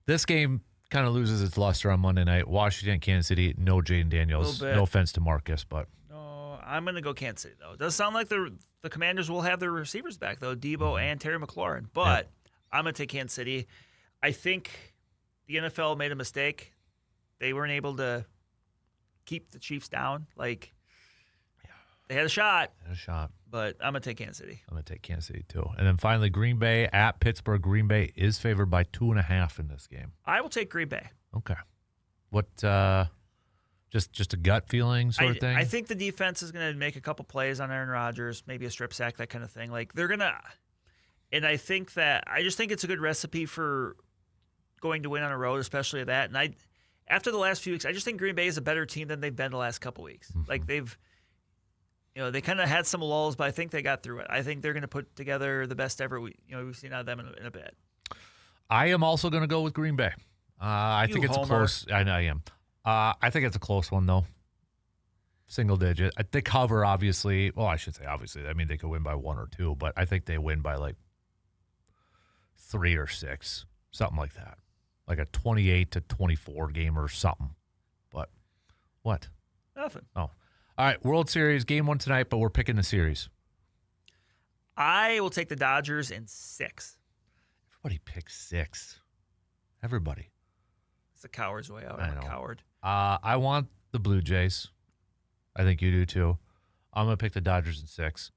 S7: This game kind of loses its luster on Monday night. Washington, Kansas City, no Jaden Daniels. No offense to Marcus, but
S13: no, I'm gonna go Kansas City though. It does sound like the Commanders will have their receivers back though, Debo and Terry McLaurin. But I'm gonna take Kansas City. I think the NFL made a mistake. They weren't able to keep the Chiefs down. They had a shot. But I'm going to take Kansas City.
S7: I'm going to take Kansas City, too. And then finally, Green Bay at Pittsburgh. Green Bay is favored by 2.5 in this game.
S13: I will take Green Bay.
S7: Okay. What, just a gut feeling sort of thing?
S13: I think the defense is going to make a couple plays on Aaron Rodgers, maybe a strip sack, that kind of thing. They're going to – and I think I just think it's a good recipe for going to win on a road, especially at that. And after the last few weeks, I just think Green Bay is a better team than they've been the last couple weeks.
S7: Mm-hmm.
S13: They kind of had some lulls, but I think they got through it. I think they're going to put together the best ever we've seen out of them in a bit.
S7: I am also going to go with Green Bay. I think it's close. I am. I think it's a close one, though. Single digit. They cover, obviously. Well, I should say obviously. I mean, they could win by 1 or 2, but I think they win by 3 or 6, something like that. Like a 28-24 game or something. But what?
S13: Nothing.
S7: Oh. All right, World Series, game 1 tonight, but we're picking the series.
S13: I will take the Dodgers in 6.
S7: Everybody picks 6. Everybody.
S13: It's a coward's way out. I'm a coward.
S7: I want the Blue Jays. I think you do, too. I'm going to pick the Dodgers in 6.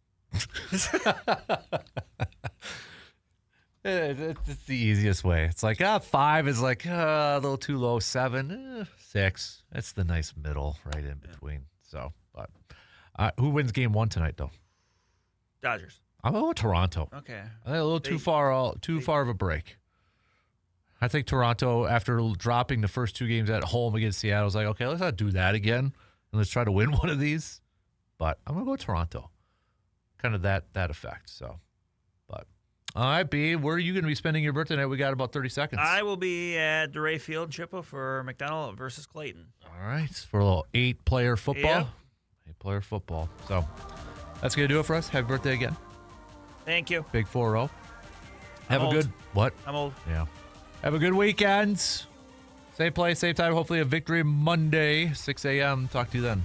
S7: It's the easiest way. It's 5 is a little too low. 7, 6. It's the nice middle right in between. So, but who wins game 1 tonight, though?
S13: Dodgers.
S7: I'm going with Toronto.
S13: Okay.
S7: I think a little too far of a break. I think Toronto, after dropping the first 2 games at home against Seattle, was like, okay, let's not do that again, and let's try to win one of these. But I'm going to go with Toronto. Kind of that effect. So, but all right, B, where are you going to be spending your birthday night? We got about 30 seconds.
S13: I will be at DeRay Field in Chippewa for McDonald versus Clayton.
S7: All right, for a little 8-player football. 8-player football. So that's going to do it for us. Happy birthday again.
S13: Thank you.
S7: Big 4-0. Have
S13: I'm
S7: a good,
S13: old.
S7: what?
S13: I'm old.
S7: Yeah. Have a good weekend. Same place, same time. Hopefully a victory Monday, 6 a.m. Talk to you then.